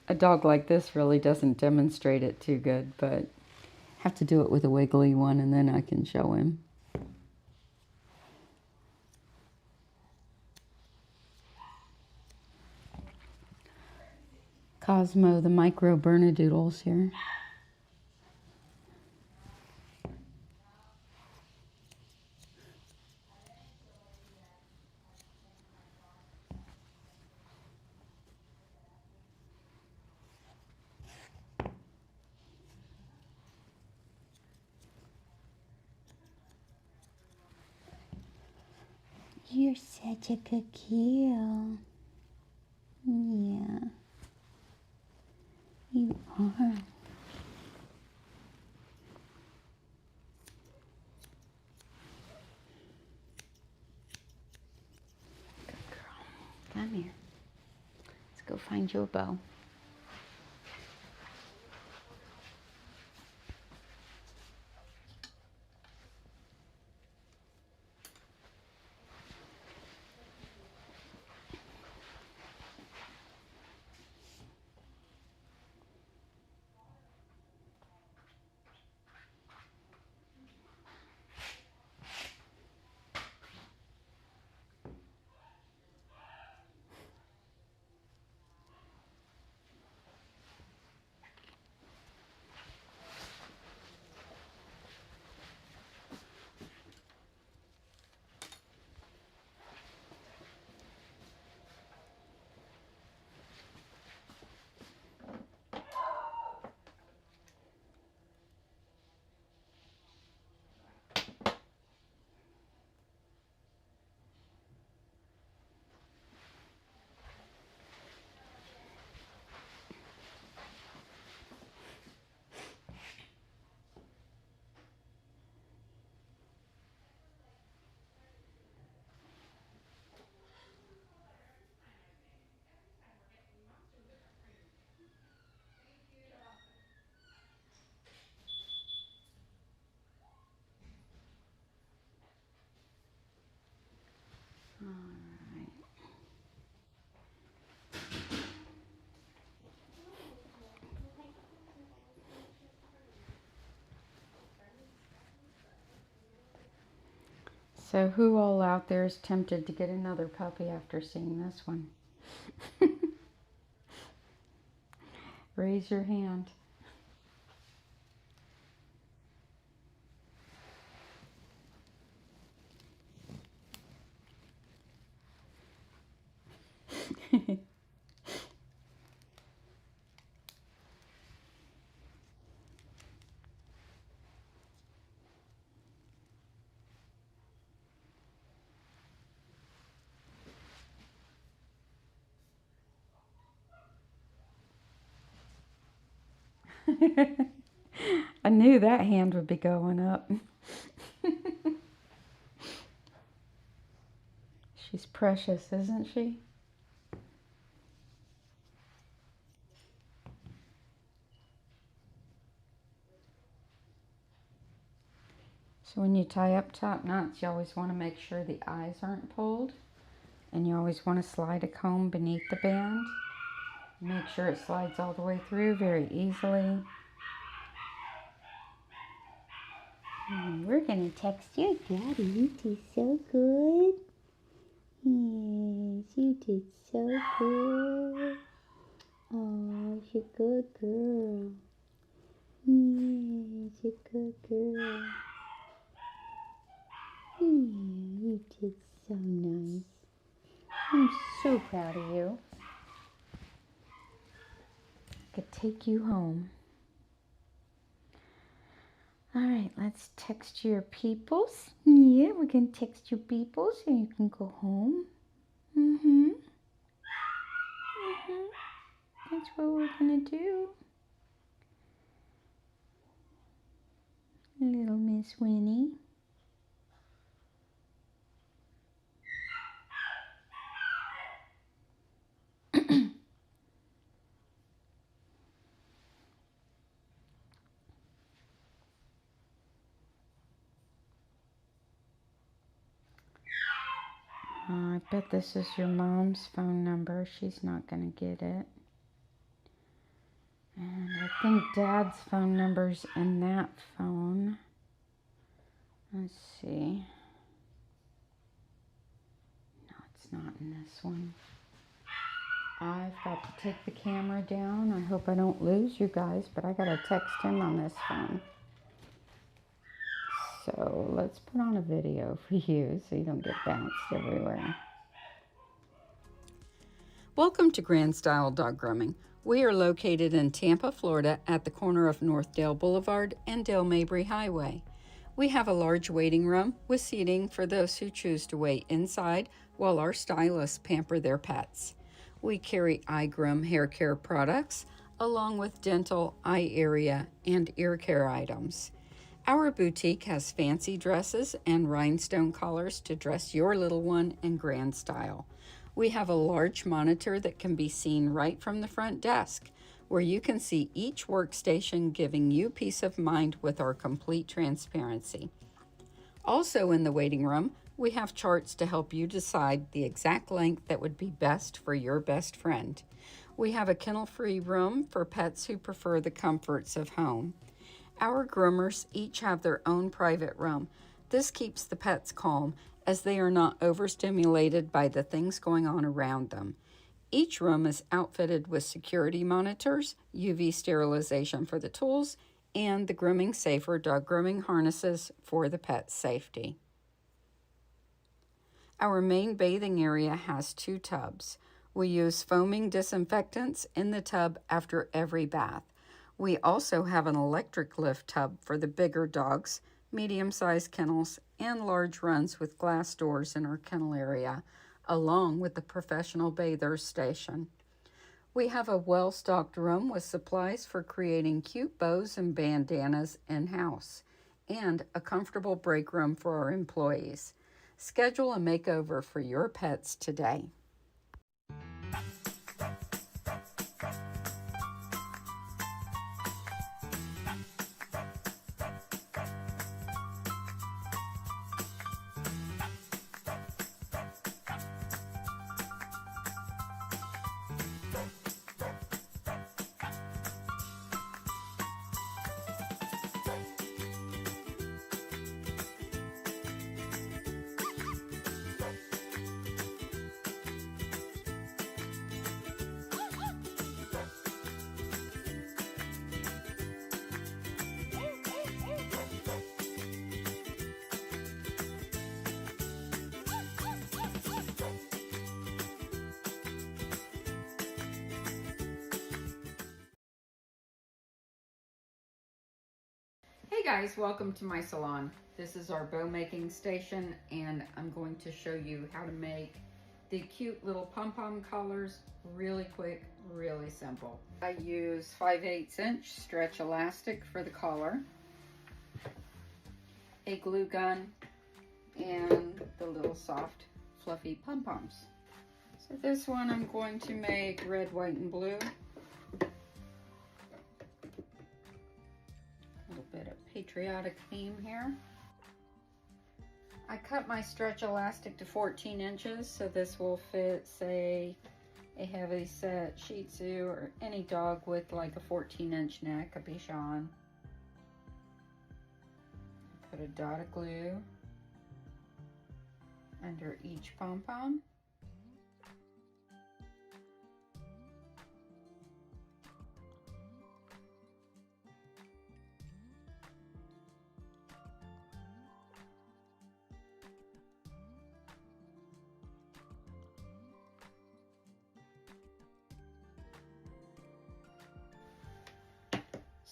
A dog like this really doesn't demonstrate it too good, but I have to do it with a wiggly one and then I can show him. Cosmo, the micro Bernedoodles here. You're such a good kid. Yeah. You are. Good girl. Come here. Let's go find you a bow. So who all out there is tempted to get another puppy after seeing this one? Raise your hand. I knew that hand would be going up. She's precious, isn't she? So when you tie up top knots, you always want to make sure the eyes aren't pulled. And you always want to slide a comb beneath the band. Make sure it slides all the way through very easily. We're going to text your daddy. You did so good. Yes, you did so good. Oh, you're a good girl. Yes, you're a good girl. Yeah, you did so nice. I'm so proud of you. I could take you home. All right, let's text your peoples. Yeah, we're going to text your peoples so you can go home. That's what we're going to do. Little Miss Winnie. I bet this is your mom's phone number. She's not going to get it. And I think Dad's phone number's in that phone. Let's see. No, it's not in this one. I've got to take the camera down. I hope I don't lose you guys, but I got to text him on this phone. So let's put on a video for you so you don't get bounced everywhere. Welcome to Grand Style Dog Grooming. We are located in Tampa, Florida at the corner of Northdale Boulevard and Dale Mabry Highway. We have a large waiting room with seating for those who choose to wait inside while our stylists pamper their pets. We carry eye groom hair care products along with dental, eye area, and ear care items. Our boutique has fancy dresses and rhinestone collars to dress your little one in grand style. We have a large monitor that can be seen right from the front desk, where you can see each workstation, giving you peace of mind with our complete transparency. Also in the waiting room, we have charts to help you decide the exact length that would be best for your best friend. We have a kennel-free room for pets who prefer the comforts of home. Our groomers each have their own private room. This keeps the pets calm as they are not overstimulated by the things going on around them. Each room is outfitted with security monitors, UV sterilization for the tools, and the Grooming Safer dog grooming harnesses for the pet's safety. Our main bathing area has 2 tubs. We use foaming disinfectants in the tub after every bath. We also have an electric lift tub for the bigger dogs, medium-sized kennels, and large runs with glass doors in our kennel area, along with the professional bathers station. We have a well-stocked room with supplies for creating cute bows and bandanas in-house, and a comfortable break room for our employees. Schedule a makeover for your pets today. Hey guys, welcome to my salon. This is our bow making station, and I'm going to show you how to make the cute little pom-pom collars really quick, really simple. I use 5/8 inch stretch elastic for the collar, a glue gun, and the little soft fluffy pom-poms. So this one I'm going to make red, white, and blue. Bit of patriotic theme here. I cut my stretch elastic to 14 inches, so this will fit, say, a heavy set Shih Tzu or any dog with like a 14-inch neck, a Bichon. Put a dot of glue under each pom-pom.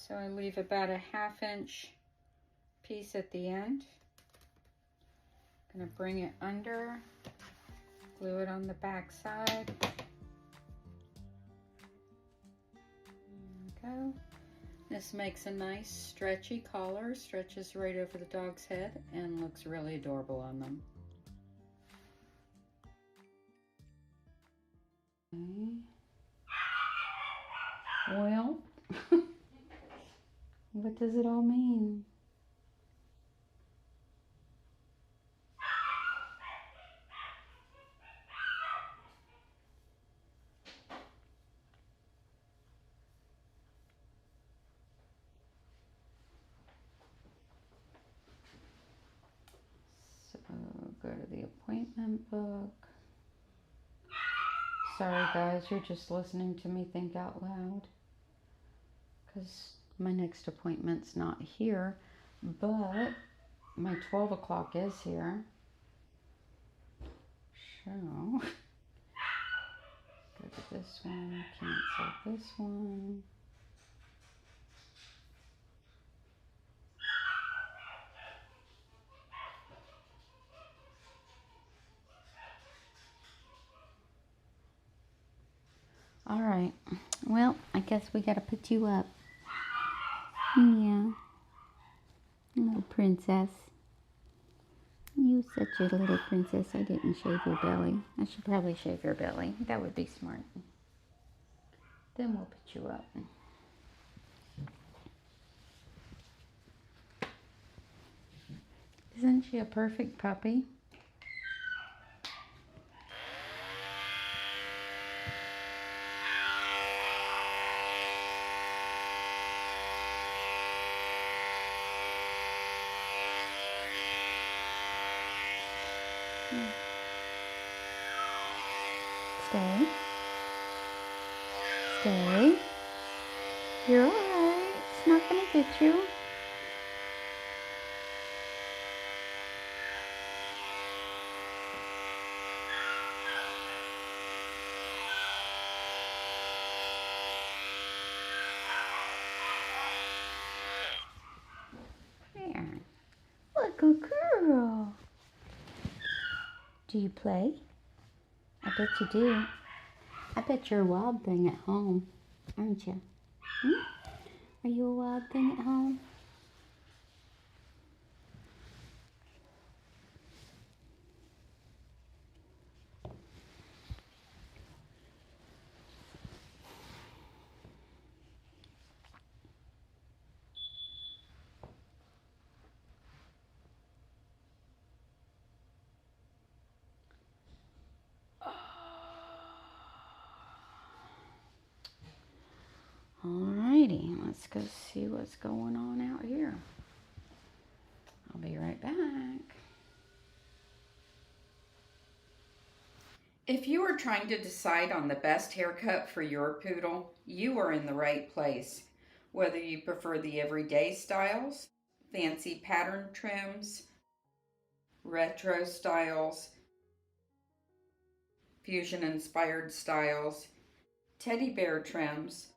So I leave about a 1/2 inch piece at the end. I'm gonna bring it under, glue it on the back side. There we go. This makes a nice stretchy collar, stretches right over the dog's head and looks really adorable on them. Okay. Well, what does it all mean? So go to the appointment book. Sorry guys, you're just listening to me think out loud, because my next appointment's not here, but my 12 o'clock is here. So, go to this one, cancel this one. All right, well, I guess we gotta put you up. Yeah, little princess. You such a little princess. I didn't shave your belly. I should probably shave your belly. That would be smart. Then we'll put you up. Isn't she a perfect puppy? Stay. Stay. You're alright. It's not gonna get you. There. Look, a girl. Do you play? I bet you do. I bet you're a wild thing at home, aren't you? Are you a wild thing at home? Alrighty, let's go see what's going on out here. I'll be right back. If you are trying to decide on the best haircut for your poodle, you are in the right place. Whether you prefer the everyday styles, fancy pattern trims, retro styles, fusion-inspired styles, teddy bear trims,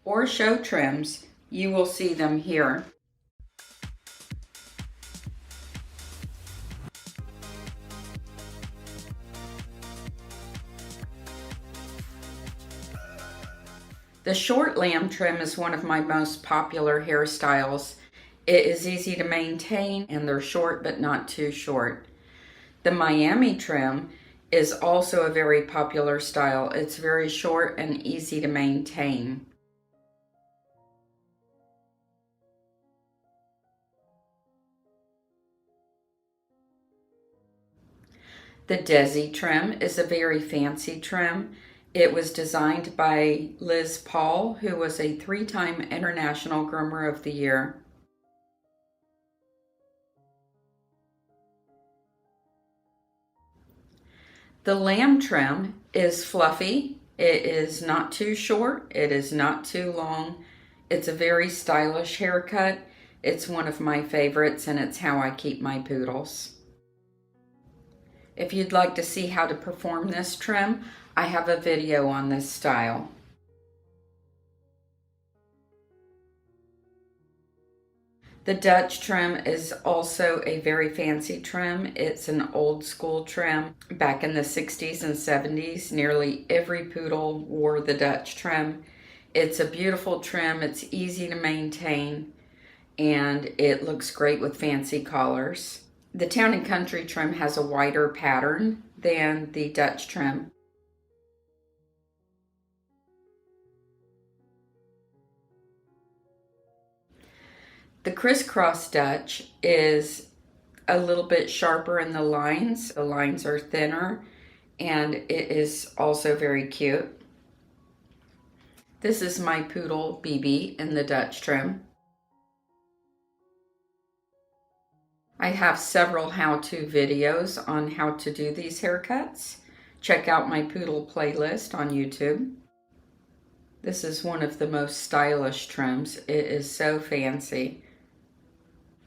or show trims, you will see them here. The short lamb trim is one of my most popular hairstyles. It is easy to maintain and they're short but not too short. The Miami trim is also a very popular style. It's very short and easy to maintain. The Desi trim is a very fancy trim. It was designed by Liz Paul, who was a 3-time International Groomer of the Year. The lamb trim is fluffy. It is not too short. It is not too long. It's a very stylish haircut. It's one of my favorites and it's how I keep my poodles. If you'd like to see how to perform this trim, I have a video on this style. The Dutch trim is also a very fancy trim. It's an old school trim. Back in the 60s and 70s, nearly every poodle wore the Dutch trim. It's a beautiful trim. It's easy to maintain and it looks great with fancy collars. The Town and Country trim has a wider pattern than the Dutch trim. The crisscross Dutch is a little bit sharper in the lines. The lines are thinner and it is also very cute. This is my poodle BB in the Dutch trim. I have several how-to videos on how to do these haircuts. Check out my poodle playlist on YouTube. This is one of the most stylish trims. It is so fancy.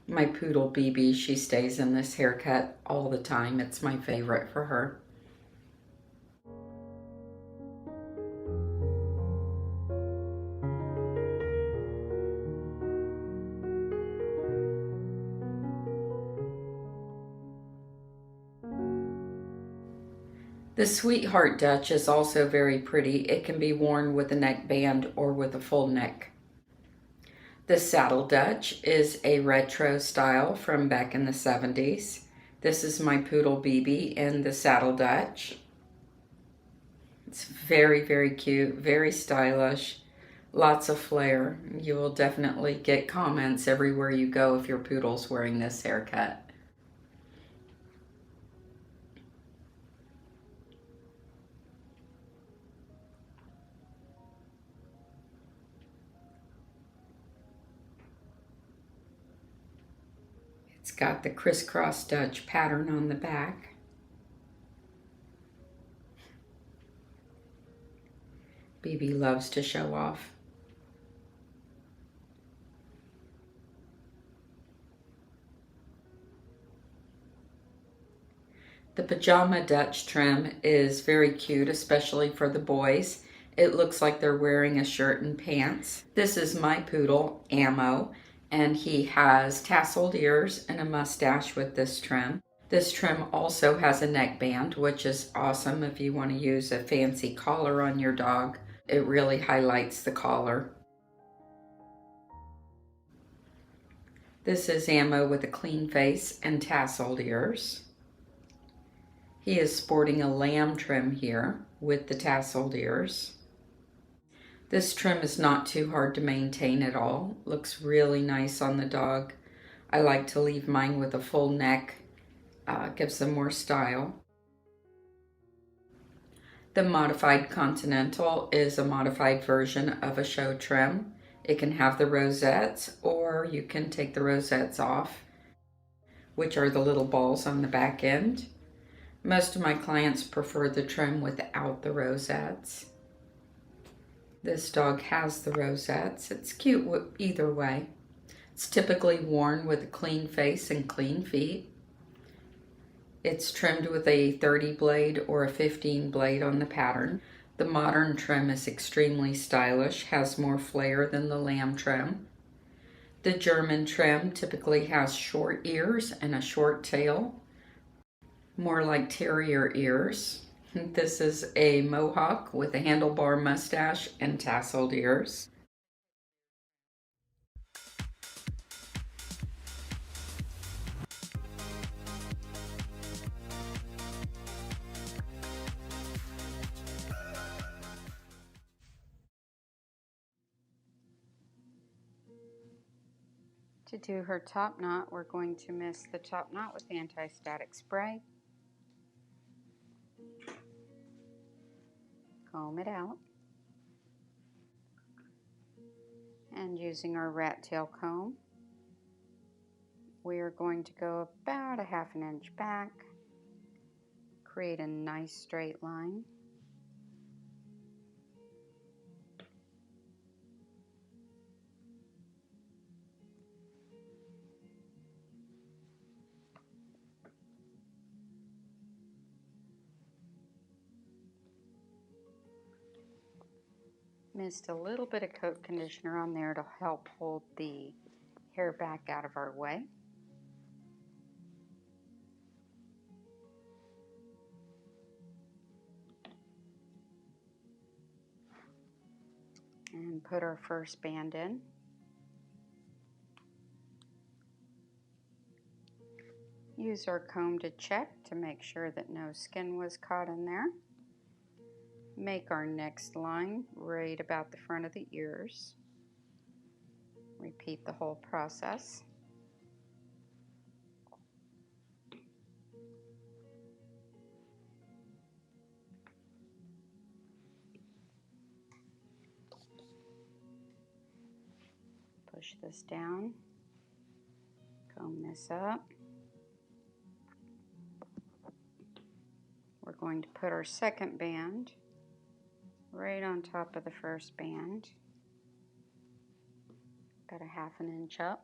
My poodle BB, she stays in this haircut all the time. It's my favorite for her. The Sweetheart Dutch is also very pretty. It can be worn with a neckband or with a full neck. The Saddle Dutch is a retro style from back in the 70s. This is my poodle BB in the Saddle Dutch. It's very, very cute, very stylish, lots of flair. You will definitely get comments everywhere you go if your poodle's wearing this haircut. It's got the crisscross Dutch pattern on the back. BB loves to show off. The Pajama Dutch trim is very cute, especially for the boys. It looks like they're wearing a shirt and pants. This is my poodle, Ammo, and he has tasseled ears and a mustache with this trim. This trim also has a neckband, which is awesome if you want to use a fancy collar on your dog. It really highlights the collar. This is Ammo with a clean face and tasseled ears. He is sporting a lamb trim here with the tasseled ears. This trim is not too hard to maintain at all. Looks really nice on the dog. I like to leave mine with a full neck. Gives them more style. The Modified Continental is a modified version of a show trim. It can have the rosettes or you can take the rosettes off, which are the little balls on the back end. Most of my clients prefer the trim without the rosettes. This dog has the rosettes. It's cute either way. It's typically worn with a clean face and clean feet. It's trimmed with a 30 blade or a 15 blade on the pattern. The modern trim is extremely stylish, has more flair than the lamb trim. The German trim typically has short ears and a short tail, more like terrier ears. This is a mohawk with a handlebar mustache and tasseled ears. To do her top knot, we're going to mist the top knot with anti-static spray. Comb it out. And using our rat tail comb, we are going to go about a ½ inch back, create a nice straight line. Mist a little bit of coat conditioner on there to help hold the hair back out of our way. And put our first band in. Use our comb to check to make sure that no skin was caught in there. Make our next line right about the front of the ears. Repeat the whole process. Push this down, comb this up. We're going to put our second band right on top of the first band, about a ½ inch up.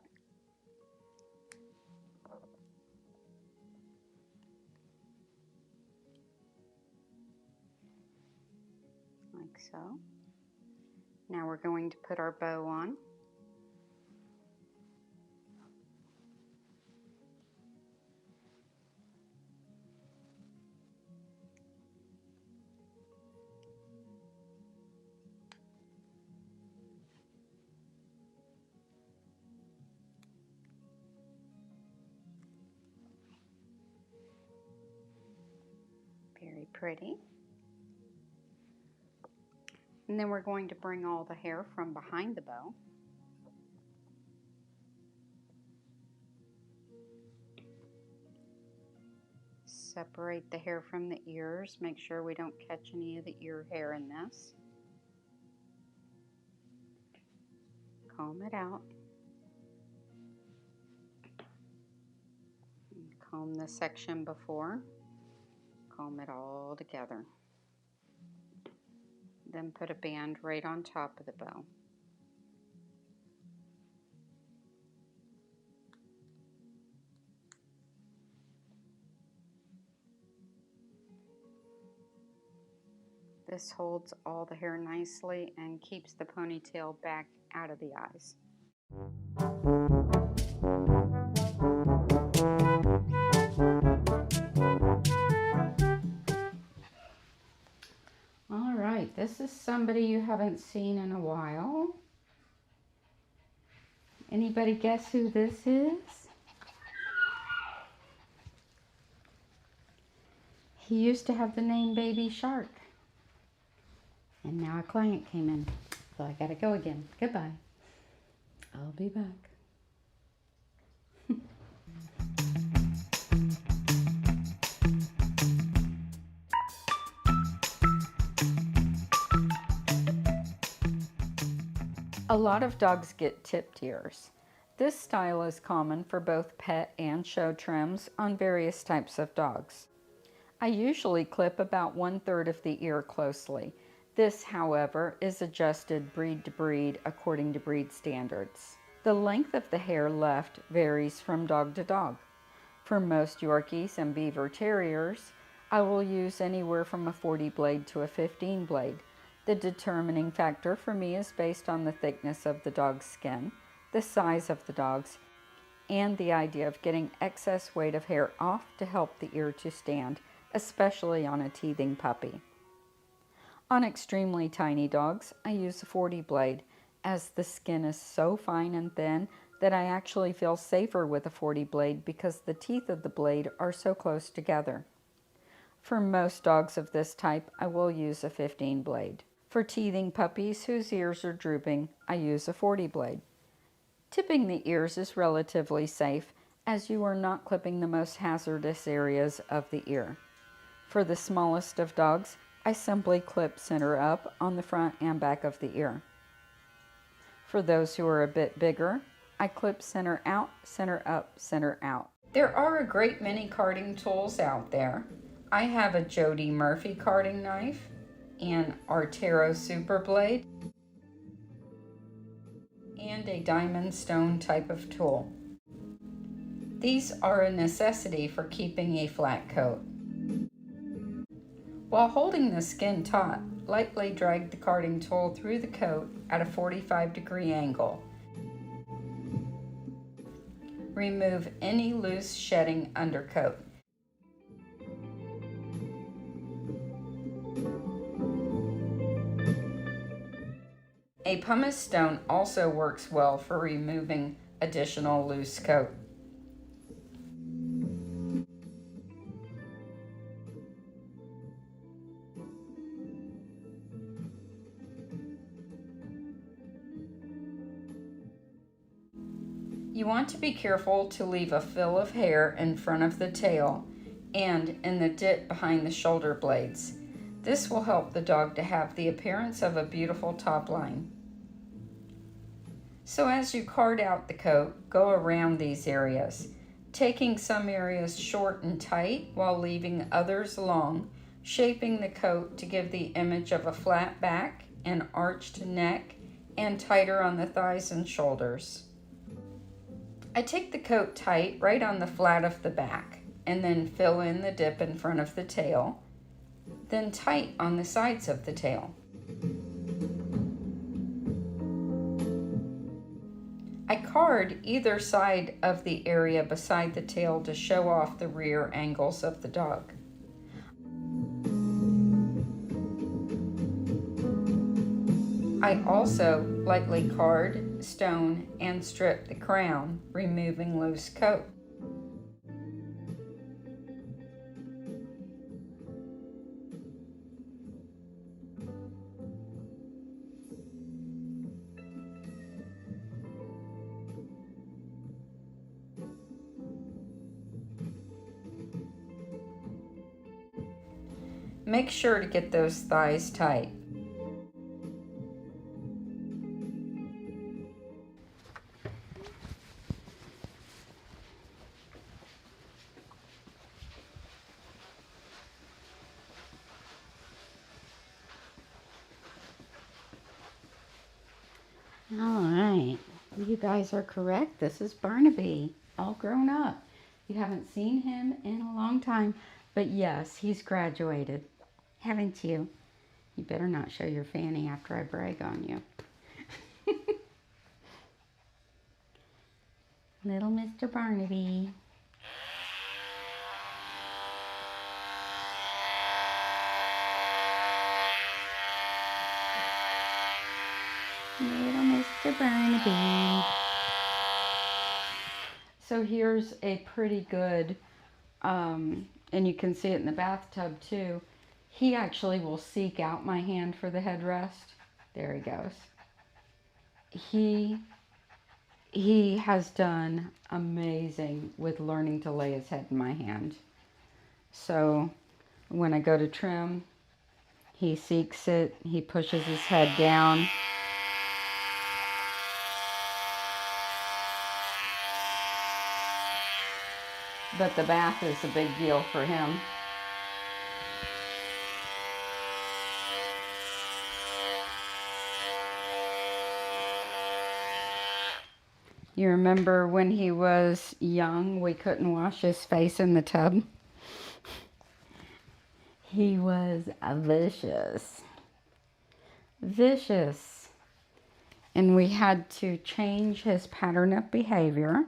Like so. Now we're going to put our bow on. Very pretty. And then we're going to bring all the hair from behind the bow. Separate the hair from the ears. Make sure we don't catch any of the ear hair in this. Comb it out. And comb the section before. Comb it all together. Then put a band right on top of the bow. This holds all the hair nicely and keeps the ponytail back out of the eyes. All right, this is somebody you haven't seen in a while. Anybody guess who this is? He used to have the name Baby Shark. And now a client came in, so I gotta go again. Goodbye. I'll be back. A lot of dogs get tipped ears. This style is common for both pet and show trims on various types of dogs. I usually clip about 1/3 of the ear closely. This, however, is adjusted breed to breed according to breed standards. The length of the hair left varies from dog to dog. For most Yorkies and Beaver Terriers, I will use anywhere from a 40 blade to a 15 blade. The determining factor for me is based on the thickness of the dog's skin, the size of the dogs, and the idea of getting excess weight of hair off to help the ear to stand, especially on a teething puppy. On extremely tiny dogs, I use a 40 blade, as the skin is so fine and thin that I actually feel safer with a 40 blade because the teeth of the blade are so close together. For most dogs of this type, I will use a 15 blade. For teething puppies whose ears are drooping, I use a 40 blade. Tipping the ears is relatively safe, as you are not clipping the most hazardous areas of the ear. For the smallest of dogs, I simply clip center up on the front and back of the ear. For those who are a bit bigger, I clip center out, center up, center out. There are a great many carding tools out there. I have a Jody Murphy carding knife, an Artero Super Blade, and a diamond stone type of tool. These are a necessity for keeping a flat coat. While holding the skin taut, lightly drag the carding tool through the coat at a 45-degree angle. Remove any loose shedding undercoat. A pumice stone also works well for removing additional loose coat. You want to be careful to leave a fill of hair in front of the tail and in the dip behind the shoulder blades. This will help the dog to have the appearance of a beautiful top line. So as you card out the coat, go around these areas, taking some areas short and tight while leaving others long, shaping the coat to give the image of a flat back and arched neck and tighter on the thighs and shoulders. I take the coat tight right on the flat of the back and then fill in the dip in front of the tail, then tight on the sides of the tail. I card either side of the area beside the tail to show off the rear angles of the dog. I also lightly card, stone, and strip the crown, removing loose coat. Make sure to get those thighs tight. All right, you guys are correct. This is Barnaby, all grown up. You haven't seen him in a long time, but yes, he's graduated, haven't you? You better not show your fanny after I brag on you. Little Mr. Barnaby. Little Mr. Barnaby. So here's a pretty good, and you can see it in the bathtub too. He actually will seek out my hand for the headrest. There he goes. He has done amazing with learning to lay his head in my hand. So when I go to trim, he seeks it, he pushes his head down. But the bath is a big deal for him. You remember when he was young, we couldn't wash his face in the tub? He was vicious. Vicious. And we had to change his pattern of behavior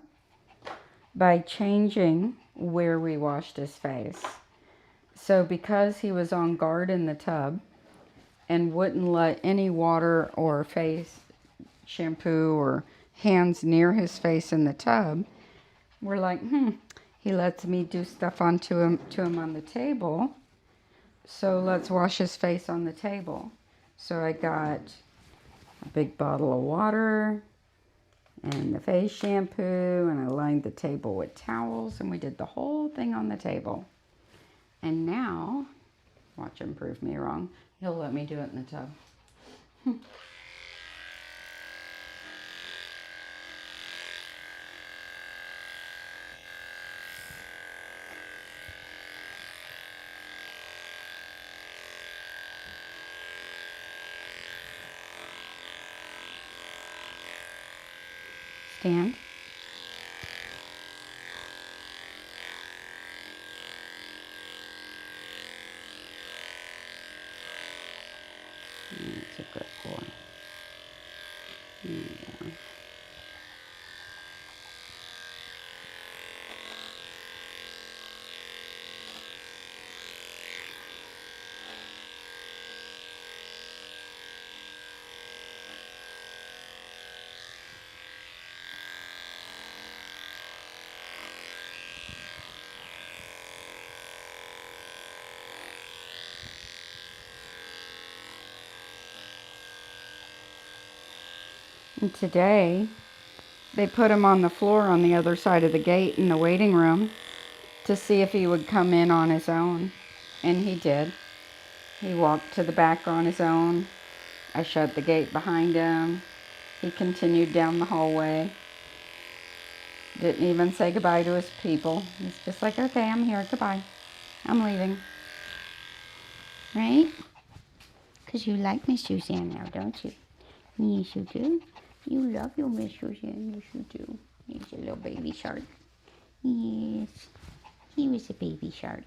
by changing where we washed his face. So because he was on guard in the tub and wouldn't let any water or face shampoo or hands near his face in the tub, we're like, he lets me do stuff onto him on the table. So let's wash his face on the table. So I got a big bottle of water and the face shampoo, and I lined the table with towels, and we did the whole thing on the table. And now, watch him prove me wrong. He'll let me do it in the tub. Stand. That's a good boy. Yeah. And today, they put him on the floor on the other side of the gate in the waiting room to see if he would come in on his own. And he did. He walked to the back on his own. I shut the gate behind him. He continued down the hallway. Didn't even say goodbye to his people. He's just like, okay, I'm here. Goodbye. I'm leaving. Right? Because you like Miss Suzanne now, don't you? Yes, you do. You love your Miss Suzanne. Yes, you do. He's a little baby shark. Yes. He was a baby shark.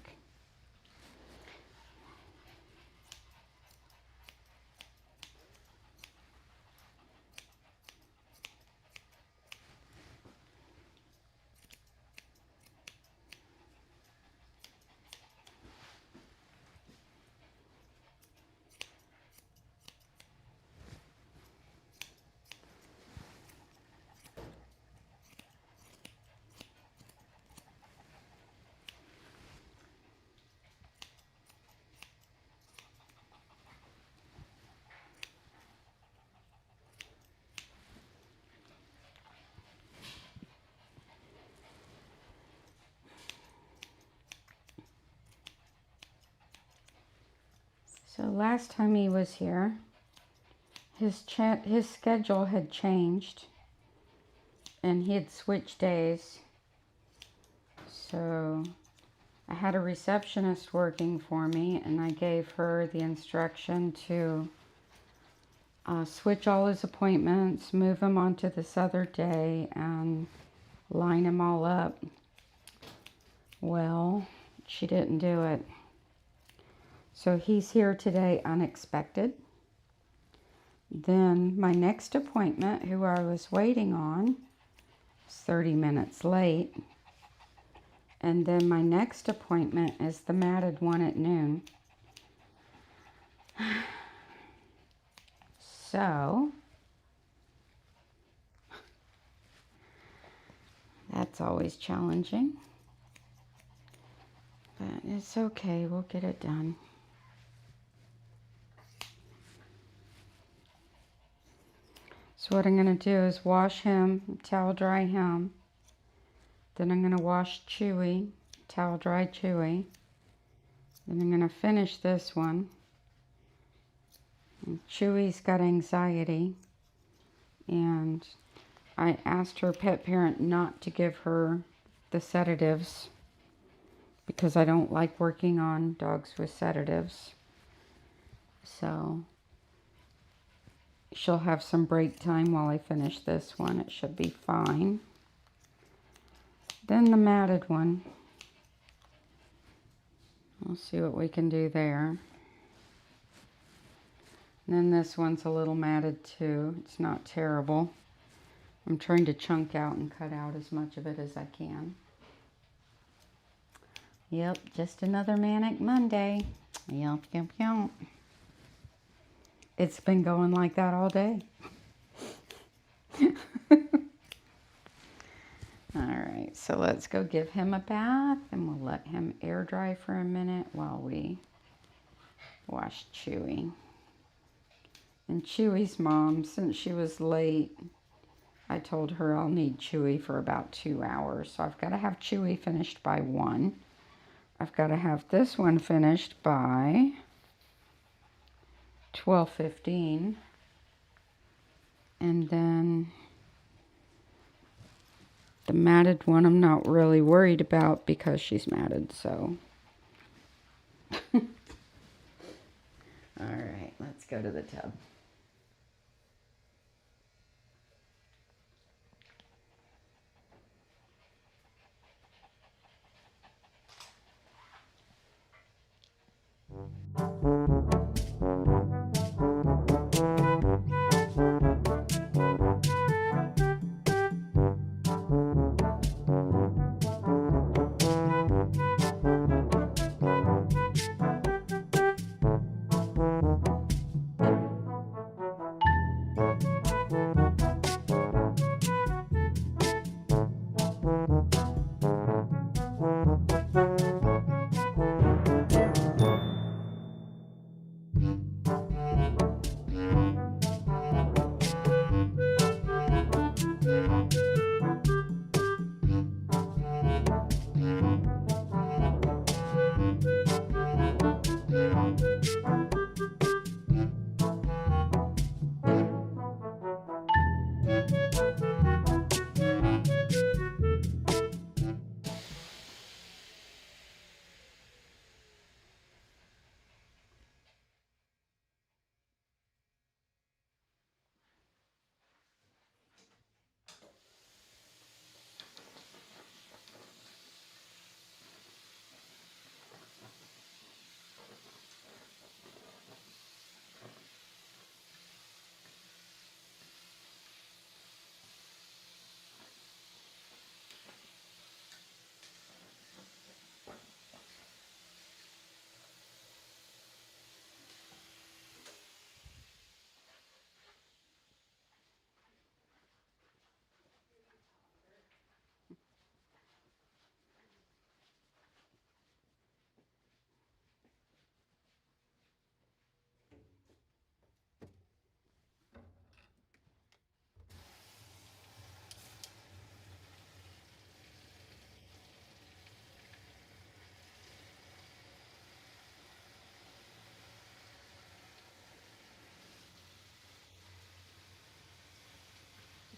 So last time he was here, his schedule had changed, and he had switched days. So I had a receptionist working for me, and I gave her the instruction to switch all his appointments, move him onto this other day, and line him all up. Well, she didn't do it. So he's here today unexpected. Then my next appointment, who I was waiting on, was 30 minutes late. And then my next appointment is the matted one at noon. So that's always challenging. But it's okay, we'll get it done. So what I'm going to do is wash him, towel dry him. Then I'm going to wash Chewy, towel dry Chewy. Then I'm going to finish this one. And Chewy's got anxiety. And I asked her pet parent not to give her the sedatives because I don't like working on dogs with sedatives. So she'll have some break time while I finish this one. It should be fine. Then the matted one. We'll see what we can do there. And then this one's a little matted too. It's not terrible. I'm trying to chunk out and cut out as much of it as I can. Yep, just another manic Monday. Yep, yep, yep. It's been going like that all day. Alright, so let's go give him a bath and we'll let him air dry for a minute while we wash Chewy. And Chewy's mom, since she was late, I told her I'll need Chewy for about 2 hours. So I've got to have Chewy finished by 1. I've got to have this one finished by 12:15. And then the matted one I'm not really worried about because she's matted, so. Alright, let's go to the tub.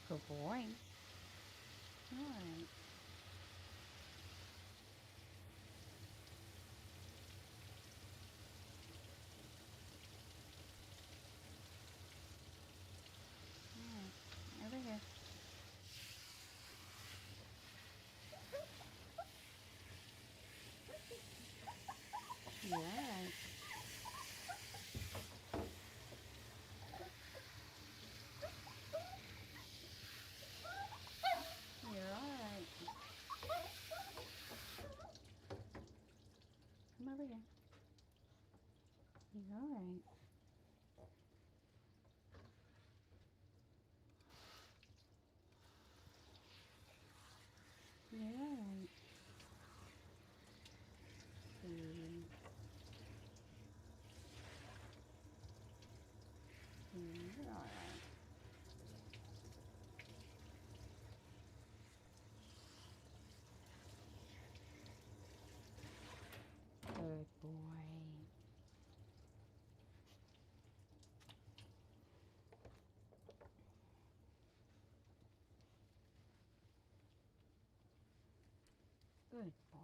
Good boy. Alright. Over here. You're alright. You're alright. Come over here. You're alright. You're alright. You're alright. Good boy. Good boy.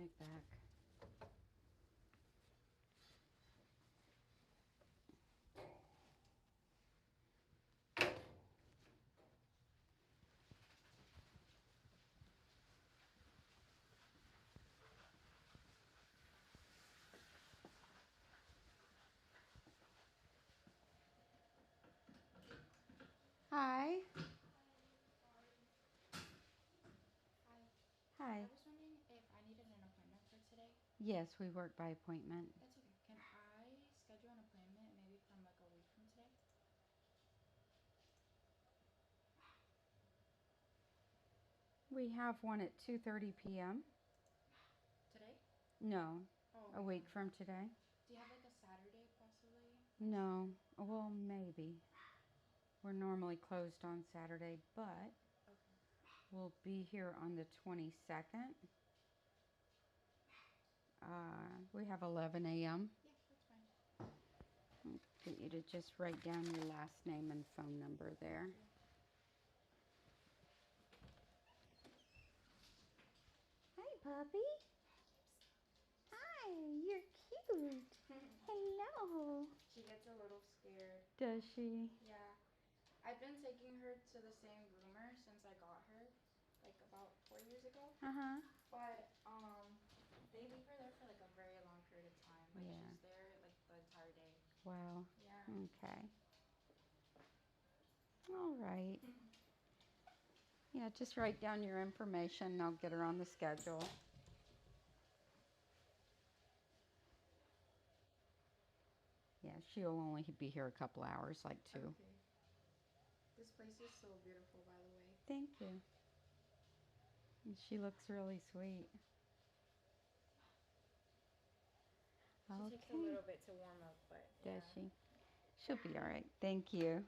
right back. Hi. Hi. Hi. I was wondering if I needed an appointment for today. Yes, we work by appointment. That's okay. Can I schedule an appointment maybe from like a week from today? We have one at 2:30 p.m. Today? No, Oh, a week from today. do you have like a Saturday possibly? No, well, maybe. We're normally closed on Saturday, but Okay. we'll be here on the 22nd. We have 11 a.m. Yeah, that's fine. Get you to just write down your last name and phone number there. Hi, puppy. Hi, you're cute. Hello. She gets a little scared. Does she? Yeah. I've been taking her to the same groomer since I got her, like about 4 years ago. Uh-huh. But they leave her there for like a very long period of time. Like Yeah. she's there like the entire day. Wow. Yeah. Okay. All right. Yeah, just write down your information and I'll get her on the schedule. Yeah, she'll only be here a couple hours, like 2. Okay. This place is so beautiful, by the way. Thank you. And she looks really sweet. She takes a little bit to warm up, but Does yeah. she? She'll be all right. Thank you.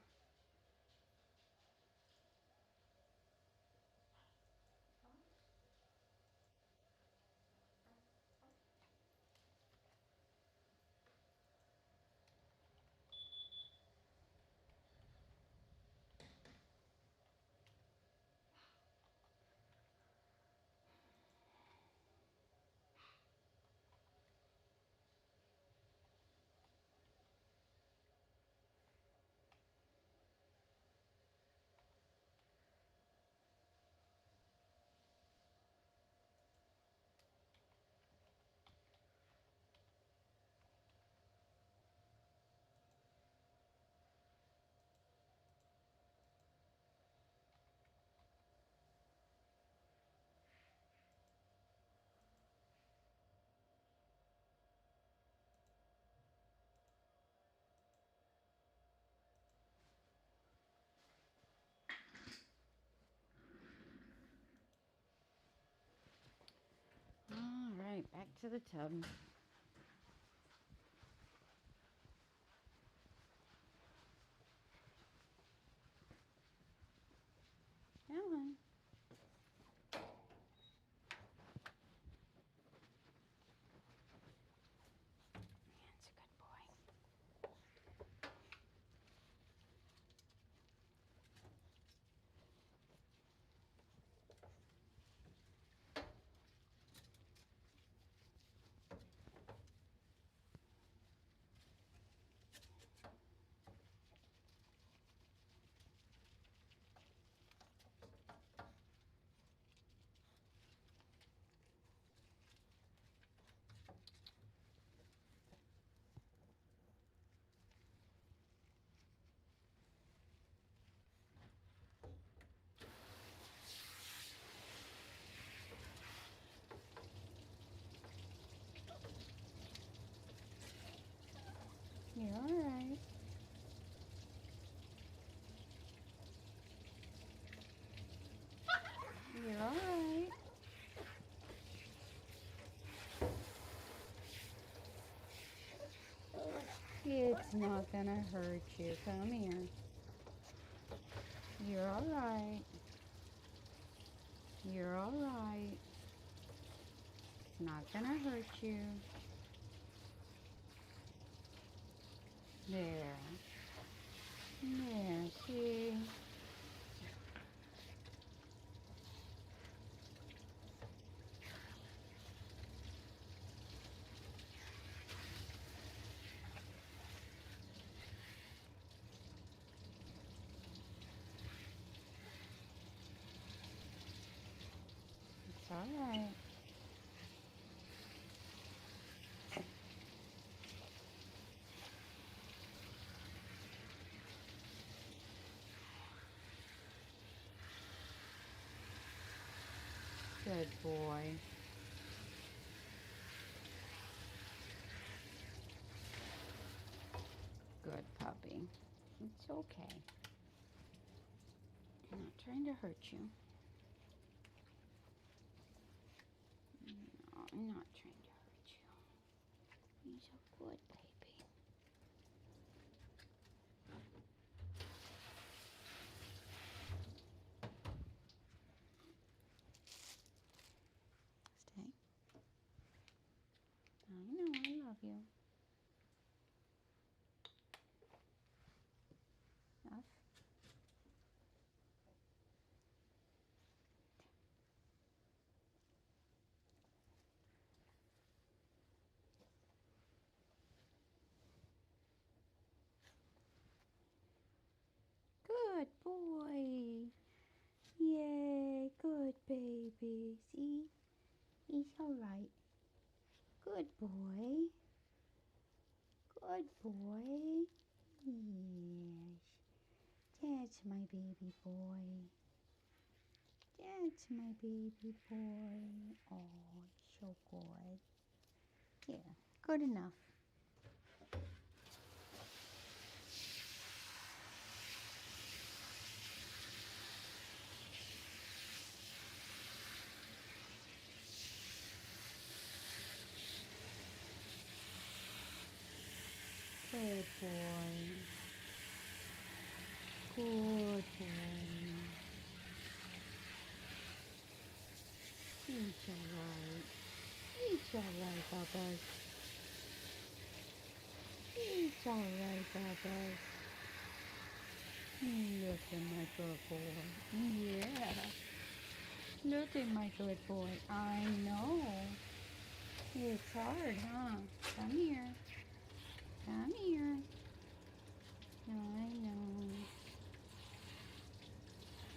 All right, back to the tub. Ellen. That's a good boy. You're all right. You're all right. It's not gonna hurt you. Come here. You're all right. You're all right. It's not gonna hurt you. There. There, see? all right. Good boy. Good puppy. It's okay. I'm not trying to hurt you. No, I'm not trying to hurt you. He's a good baby. Stay. I know, I love you. Enough. Good boy. Yay, good baby. See? He's alright. Good boy. Good boy. Yes. That's my baby boy. That's my baby boy. Oh, so good. Yeah, good enough. Good boy. Good boy. He's alright. He's alright, Bubba. He's alright, Bubba. Look at my good boy. Yeah. Look at my good boy. I know. It's hard, huh? Come here. Come here. I know.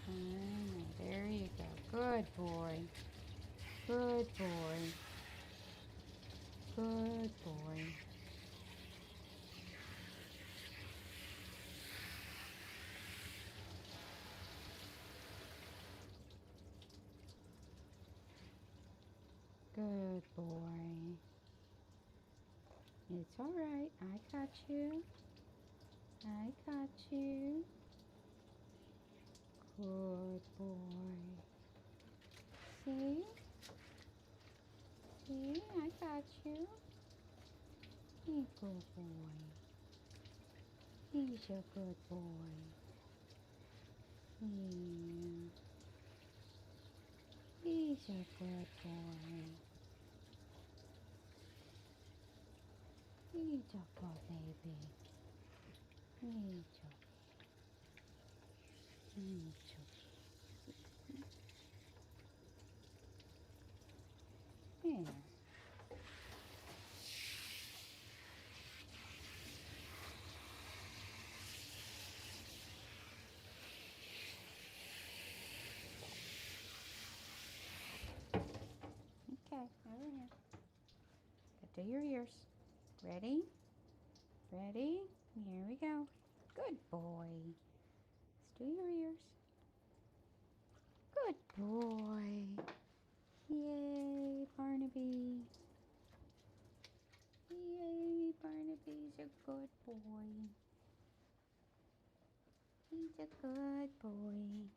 I know. There you go. Good boy. Good boy. Good boy. Good boy. It's all right. I got you. I got you. Good boy. See? See? I got you. He's a good boy. He's a good boy. Yeah. He's a good boy. He's a good baby. He's a yeah. Okay, over here. Get to your ears. Ready? Ready? Here we go. Good boy. Let's do your ears. Good boy. Yay, Barnaby. Yay, Barnaby's a good boy. He's a good boy.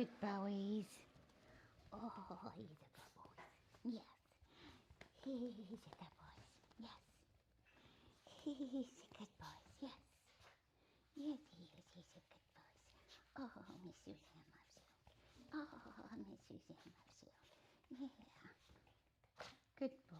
good boys. Oh, he's a good boy. Yes. He's a good boy. Yes. He's a good boy. Yes. Yes, he is. He's a good boy. Oh, Miss Suzanne loves you. Oh, Miss Suzanne loves you. Yeah. Good boy.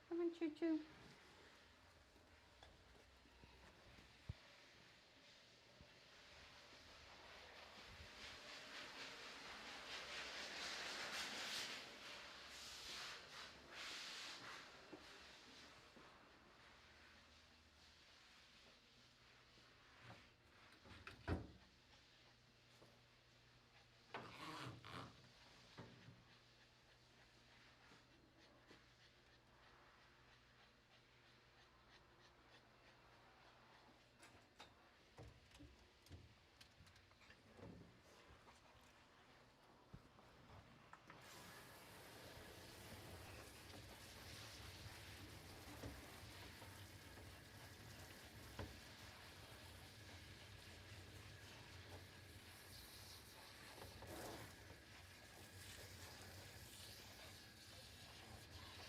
Come on, Choo Choo.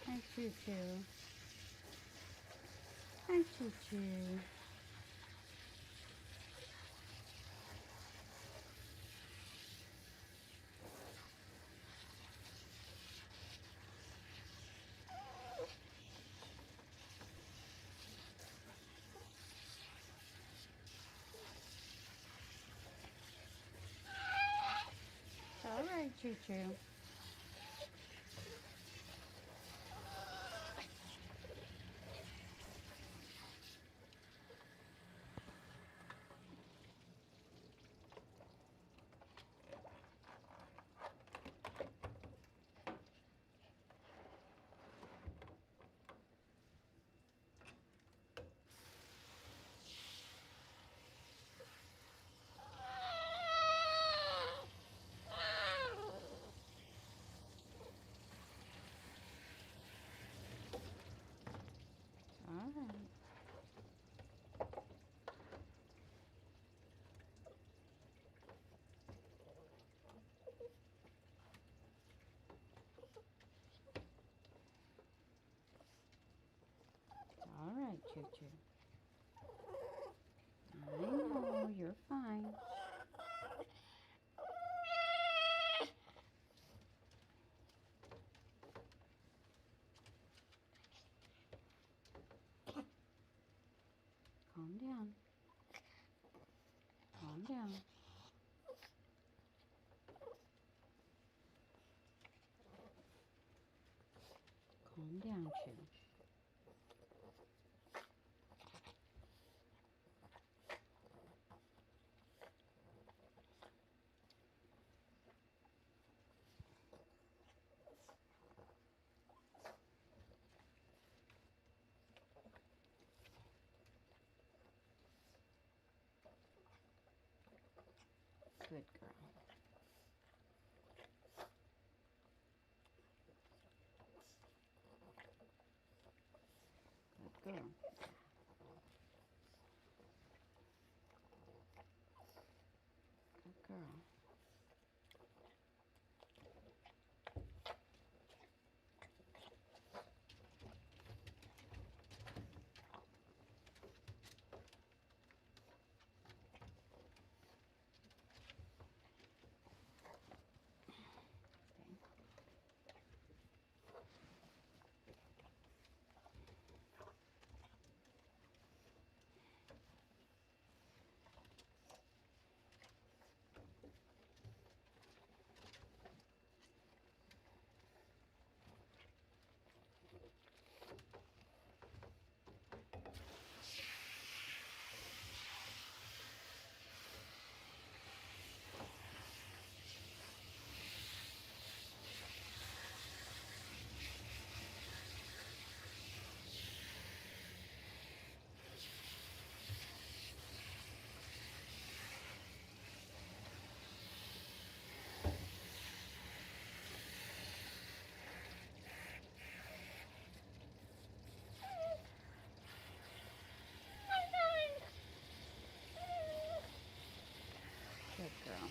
Hi, Choo Choo. Hi, Choo Choo. All right, Choo Choo. All right. All right, Choo Choo. I know, you're fine. Calm down. Calm down. Calm down, Choo. Good girl. Good girl. Good girl. Good girl.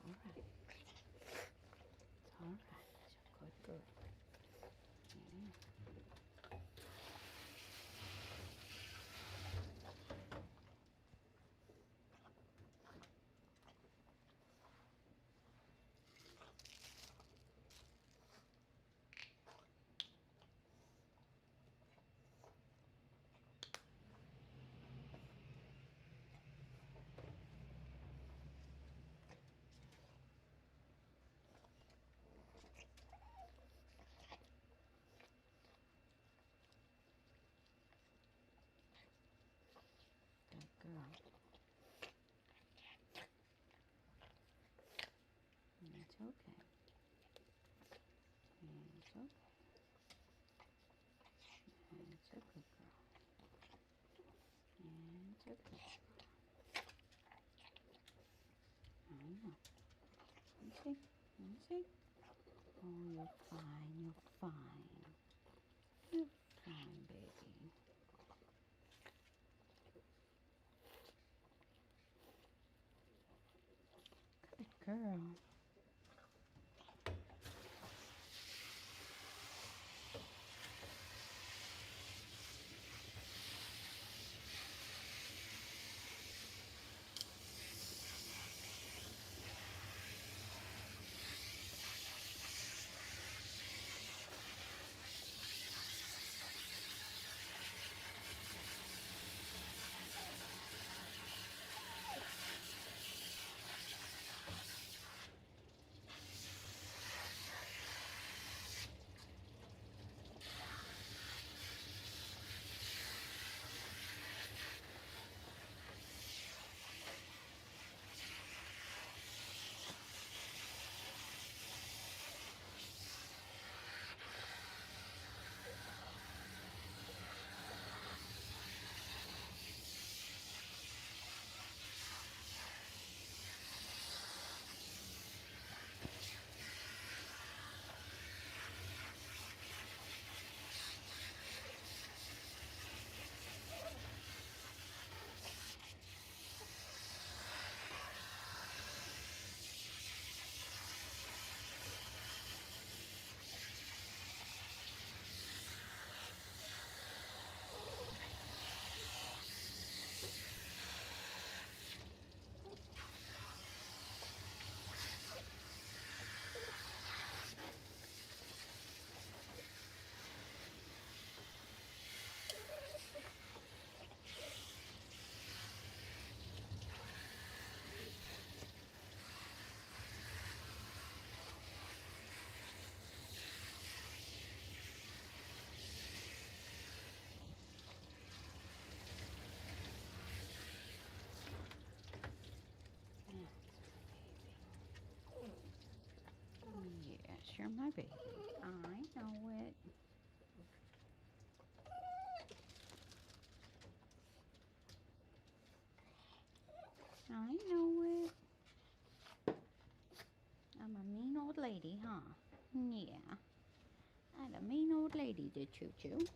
All right. Good girl. Yeah. Good girl. It's okay. It's okay. It's a good girl. It's a good girl. I know. You see? You see? Oh, you're fine. You're fine. You're fine, baby. Good girl. you're my baby. I know it. I know it. I'm a mean old lady, huh? Yeah. I'm a mean old lady, the choo-choo.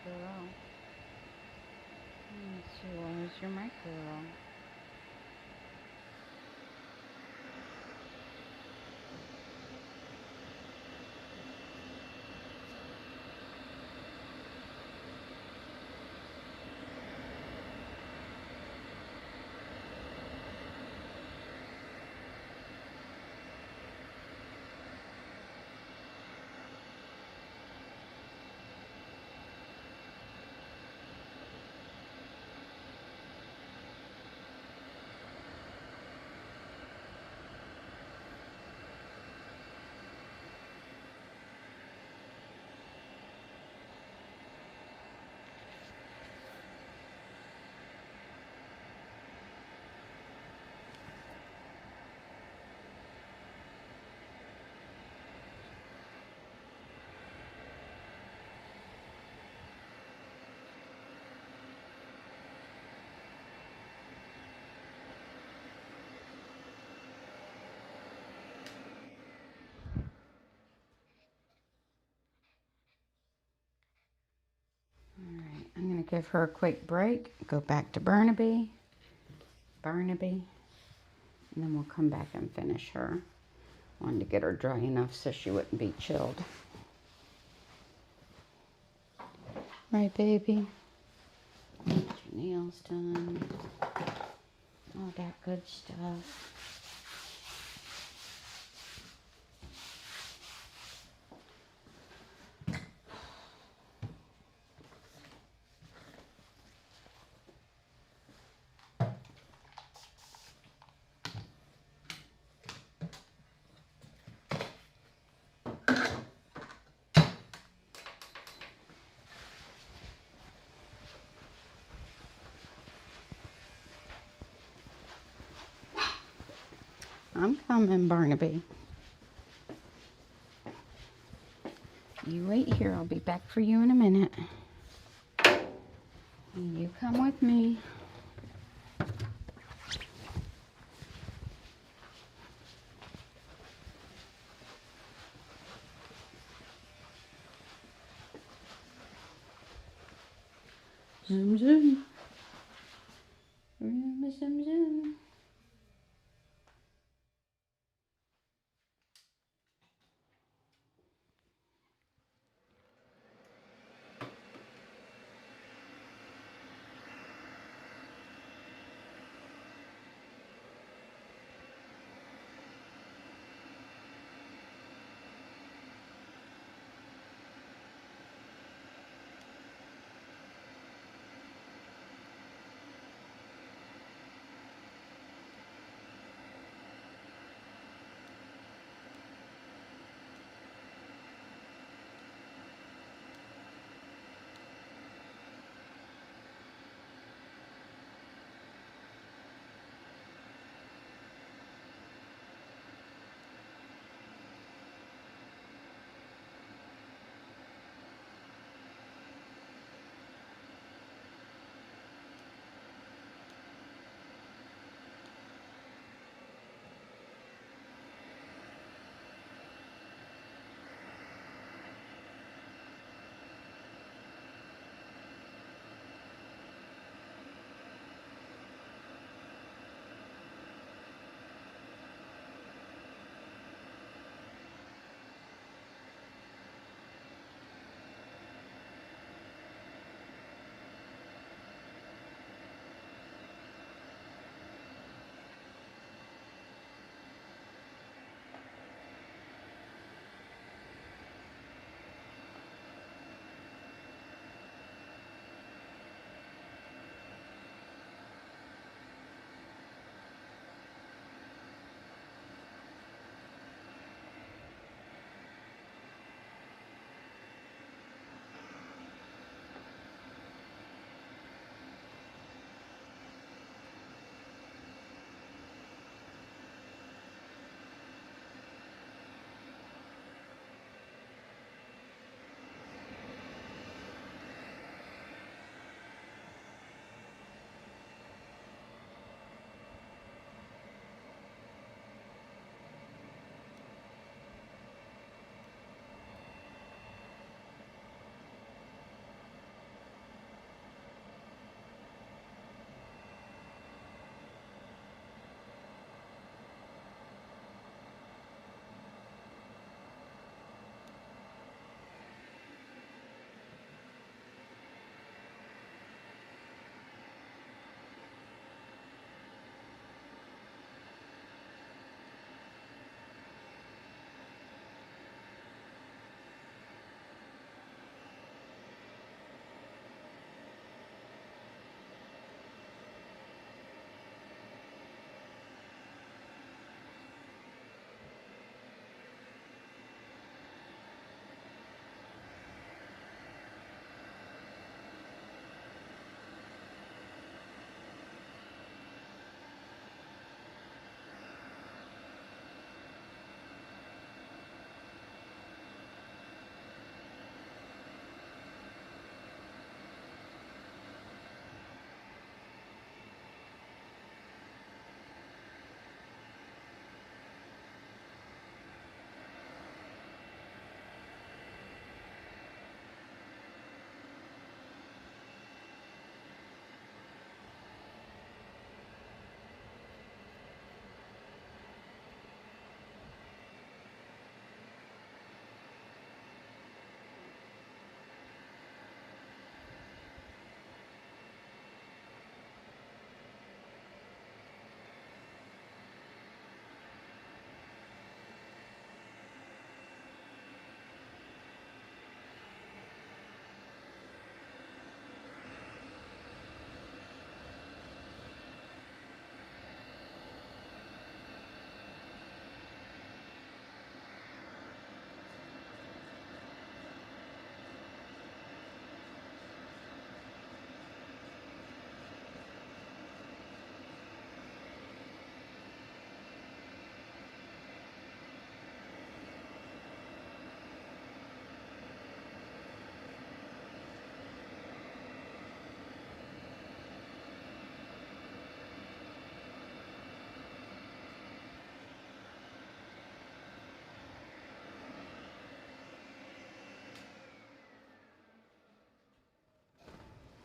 girl. Yes, you are. You're my girl. Alright, I'm going to give her a quick break, go back to Barnaby, and then we'll come back and finish her. Wanted to get her dry enough so she wouldn't be chilled. Right, baby? Get your nails done, all that good stuff. I'm coming, Barnaby. You wait here. I'll be back for you in a minute. You come with me. Zoom, zoom. Zoom, zoom, zoom.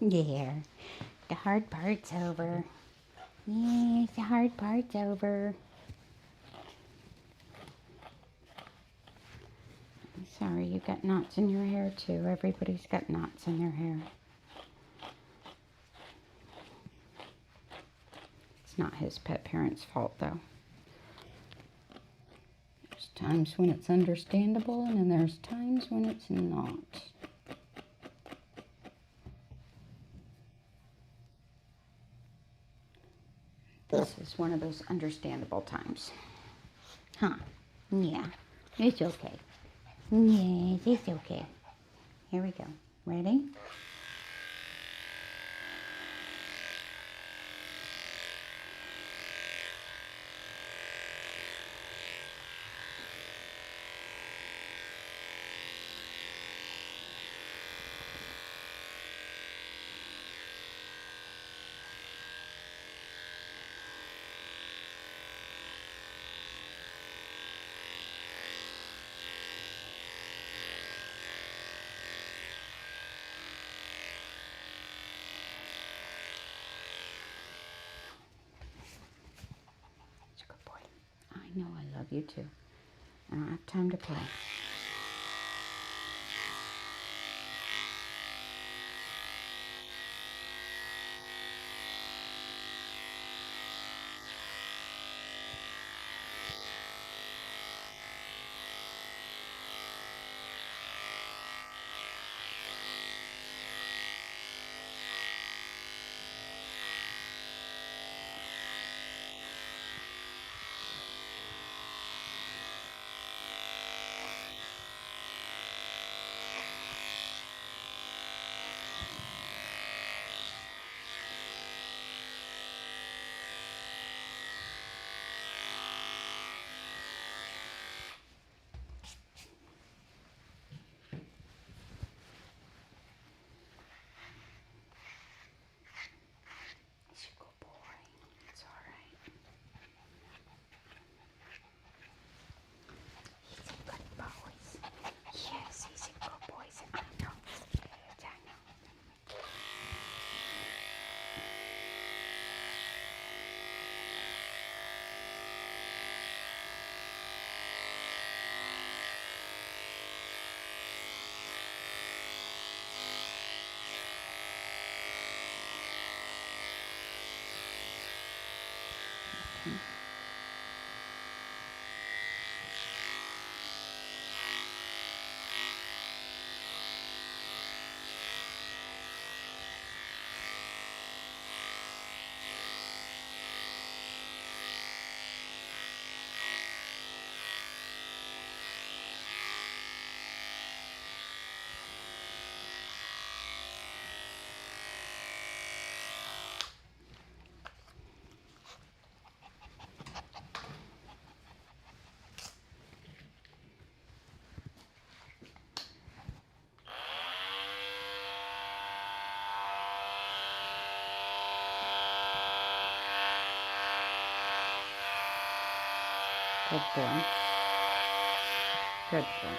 There. The hard part's over. Yes, the hard part's over. I'm sorry, you got knots in your hair too. Everybody's got knots in their hair. It's not his pet parent's fault though. There's times when it's understandable and then there's times when it's not. This is one of those understandable times. Huh. Yeah. It's okay. Yes, it's okay. Here we go. Ready? It's a good boy. I know I love you too. I don't have time to play. He's a good boy. It's all right. He's a good boy. Yes, he's a good boy. I know. I know. Good boy. Good boy.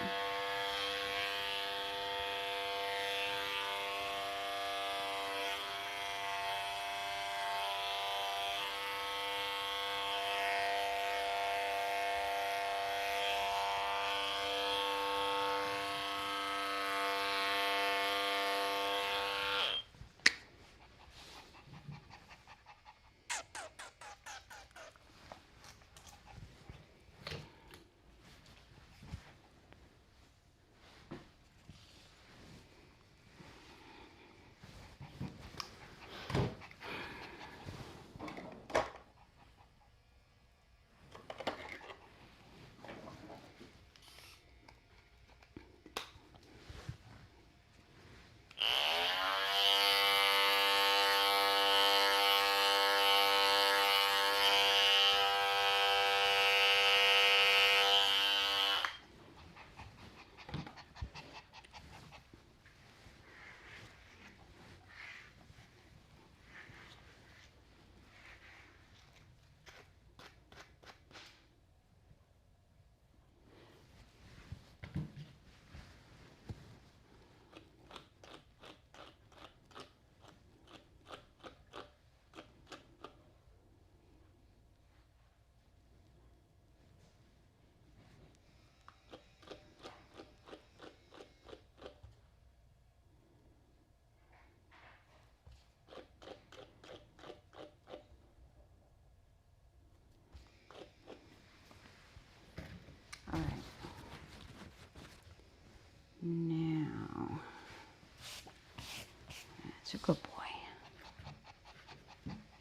He's a good boy.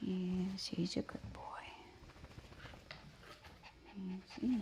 Yes, he's a good boy. Yes, he is.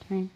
Okay.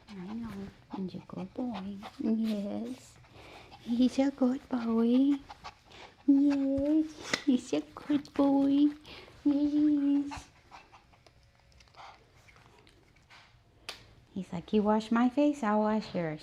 I know. He's a good boy. Yes. He's a good boy. Yes. He's a good boy. Yes. He's like, you wash my face, I'll wash yours.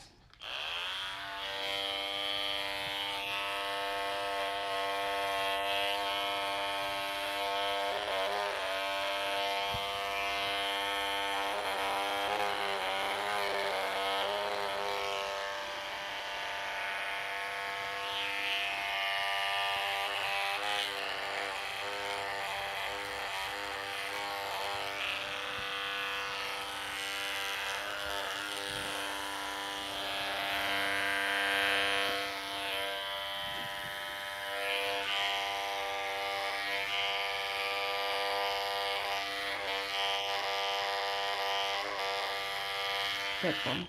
Good boy.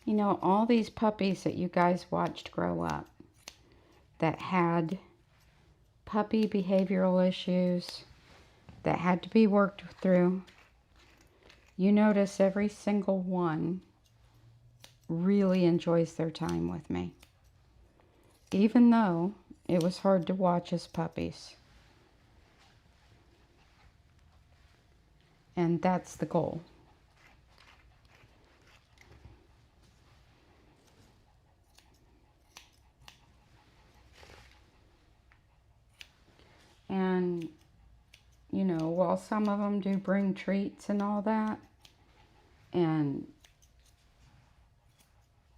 You know, all these puppies that you guys watched grow up that had puppy behavioral issues that had to be worked through, you notice every single one really enjoys their time with me. Even though it was hard to watch as puppies. And that's the goal. And, you know, while some of them do bring treats and all that, and,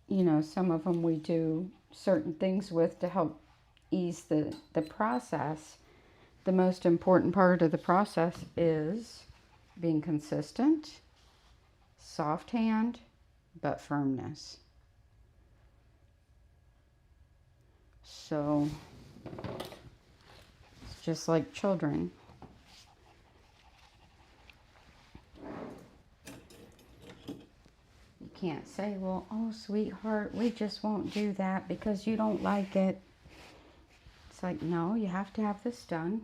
you know, some of them we do certain things with to help ease the process, the most important part of the process is being consistent, soft hand, but firmness. So, it's just like children. You can't say, well, oh, sweetheart, we just won't do that because you don't like it. It's like, no, you have to have this done.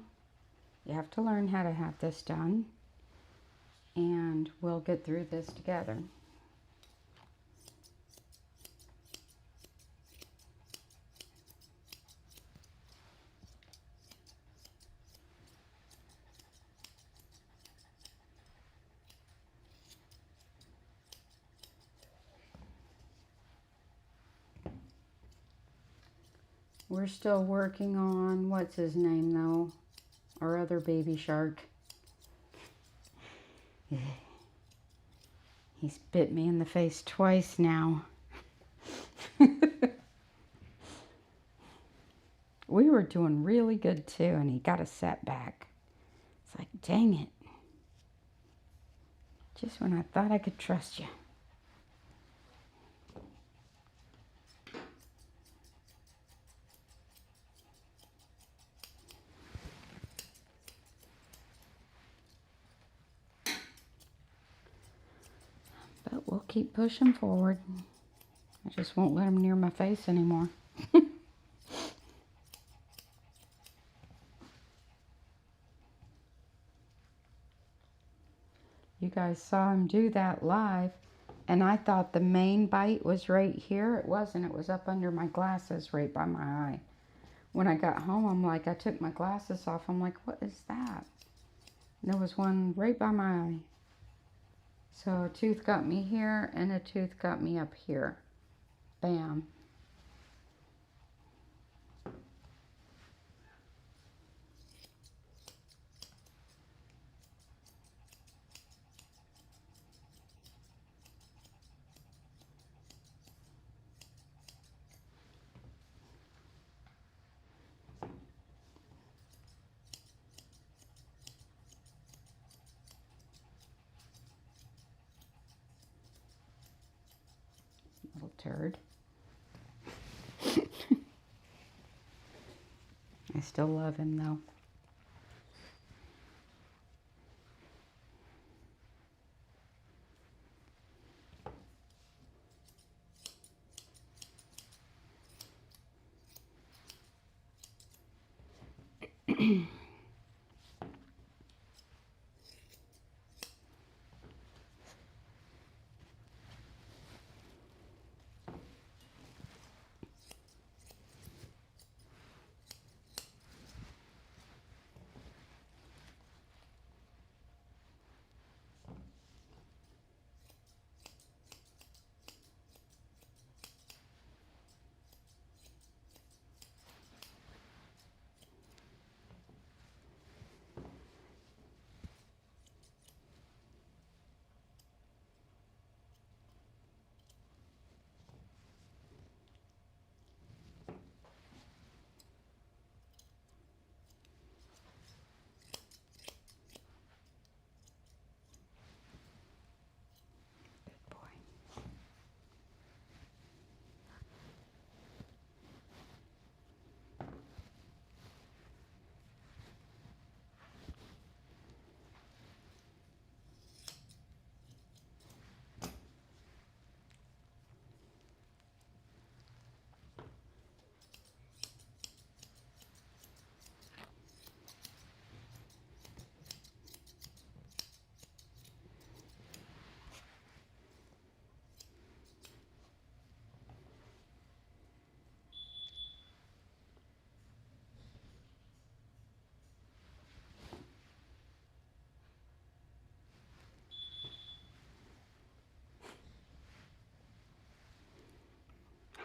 You have to learn how to have this done. And we'll get through this together. We're still working on, what's his name though? Our other baby shark. He's bit me in the face twice now. We were doing really good too, and he got a setback. It's like, dang it. Just when I thought I could trust you. But we'll keep pushing forward. I just won't let him near my face anymore. You guys saw him do that live, and I thought the main bite was right here. It wasn't. It was up under my glasses right by my eye. When I got home, I'm like, I took my glasses off. I'm like, what is that? And there was one right by my eye. So a tooth got me here, and a tooth got me up here. Bam. Little turd. I still love him though.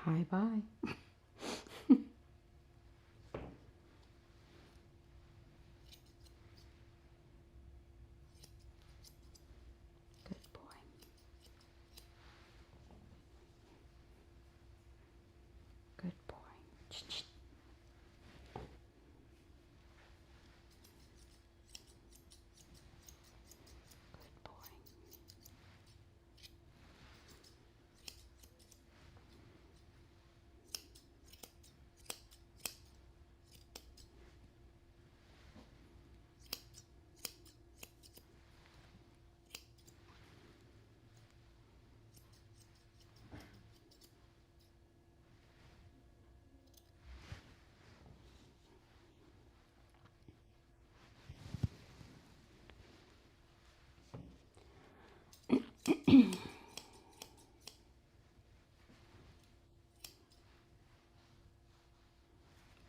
Hi, bye. Good boy. Good boy. Ch-ch. Good boy.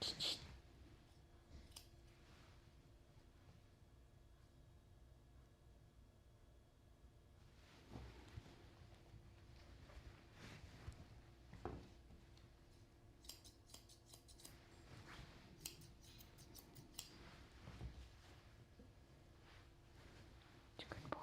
Ch-ch. Good boy.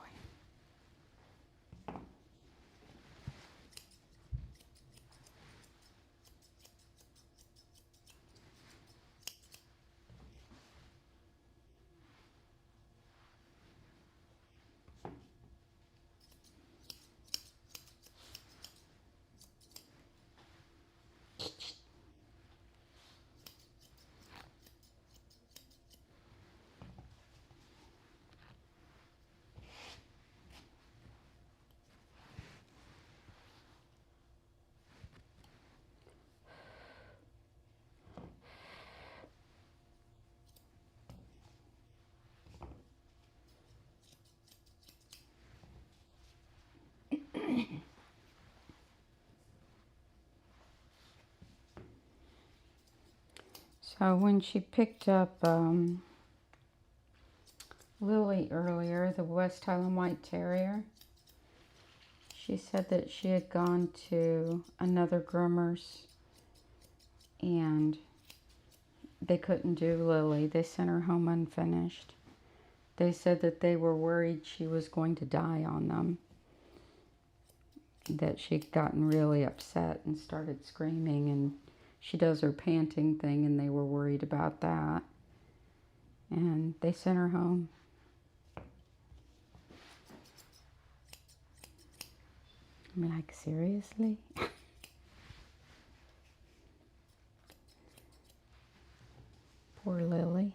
So when she picked up Lilly earlier, the West Highland White Terrier, she said that she had gone to another groomer's and they couldn't do Lilly. They sent her home unfinished. They said that they were worried she was going to die on them. That she'd gotten really upset and started screaming, and she does her panting thing, and they were worried about that. And they sent her home. I'm like, seriously? Poor Lilly.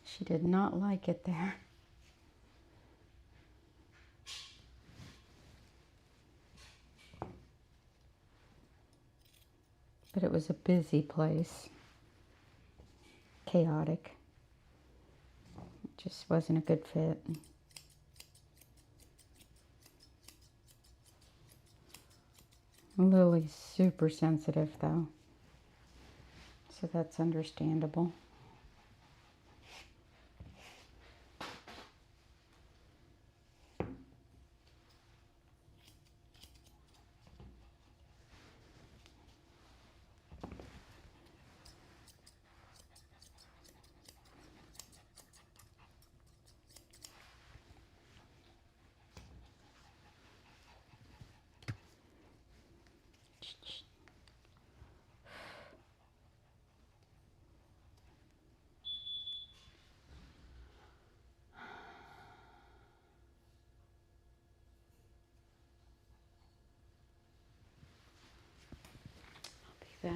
She did not like it there. But it was a busy place. Chaotic. It just wasn't a good fit. Lily's super sensitive though, so that's understandable. Back.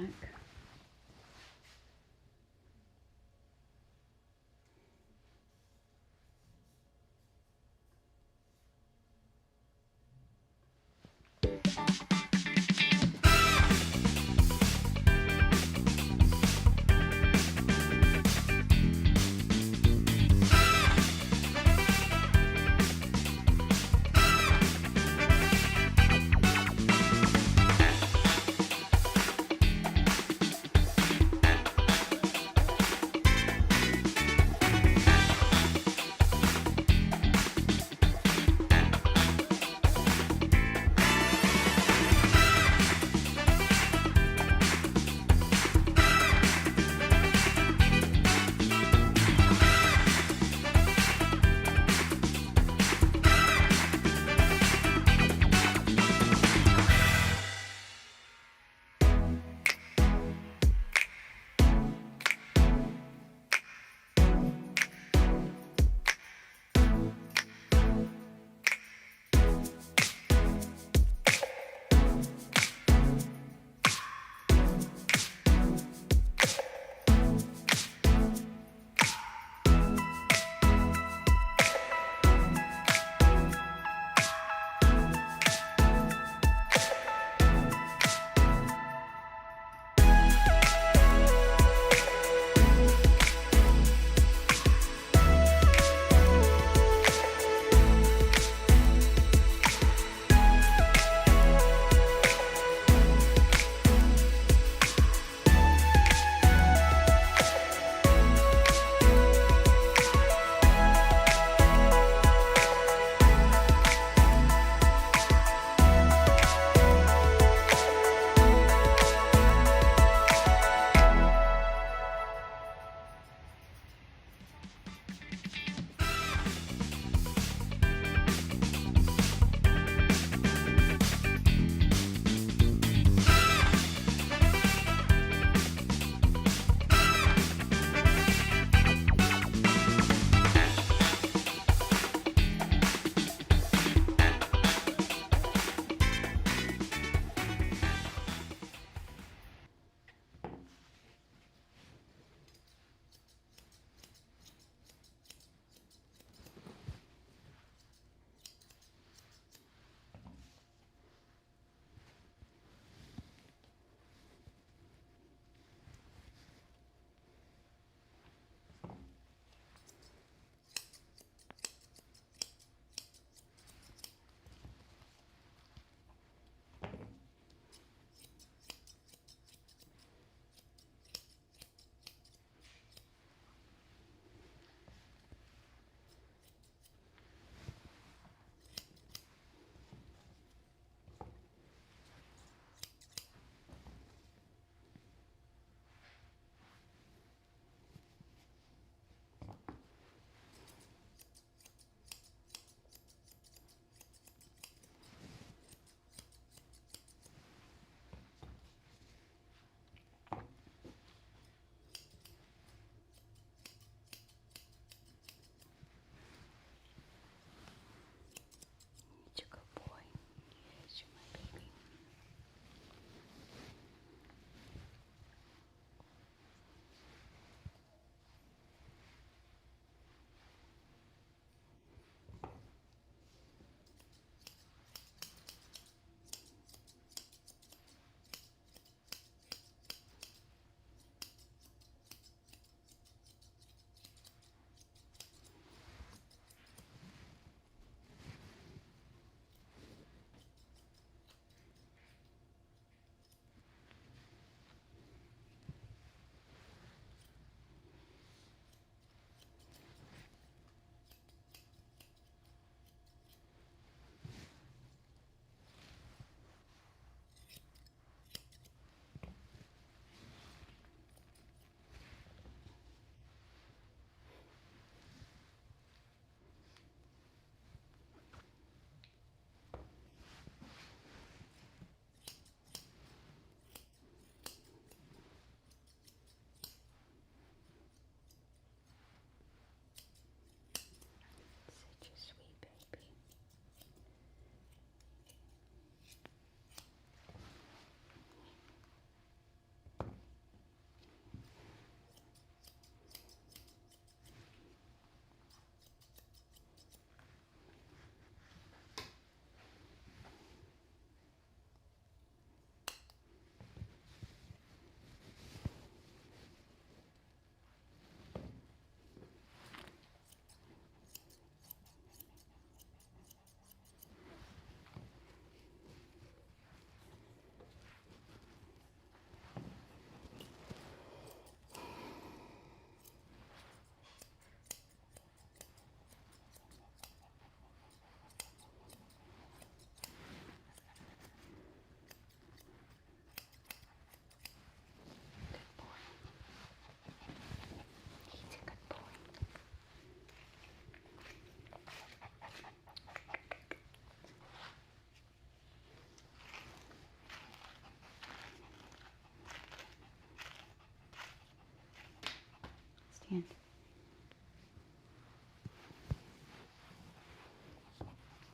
Stand.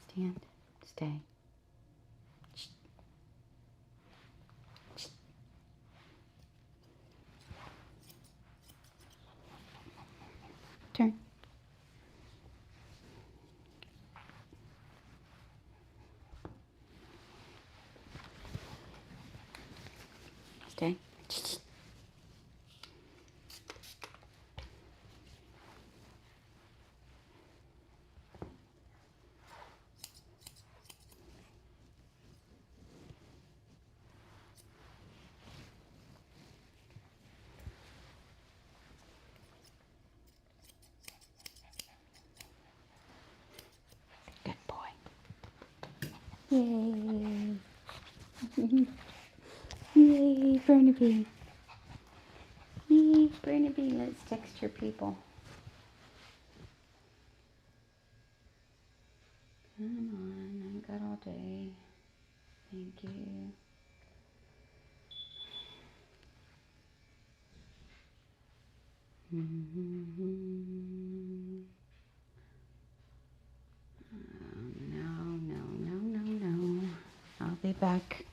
Stand. Stay. Turn. Stay. Good boy. Yay. Yay, Barnaby. Yay, Barnaby. Let's text your people. Come on, I've got all day. Thank you. No. I'll be back.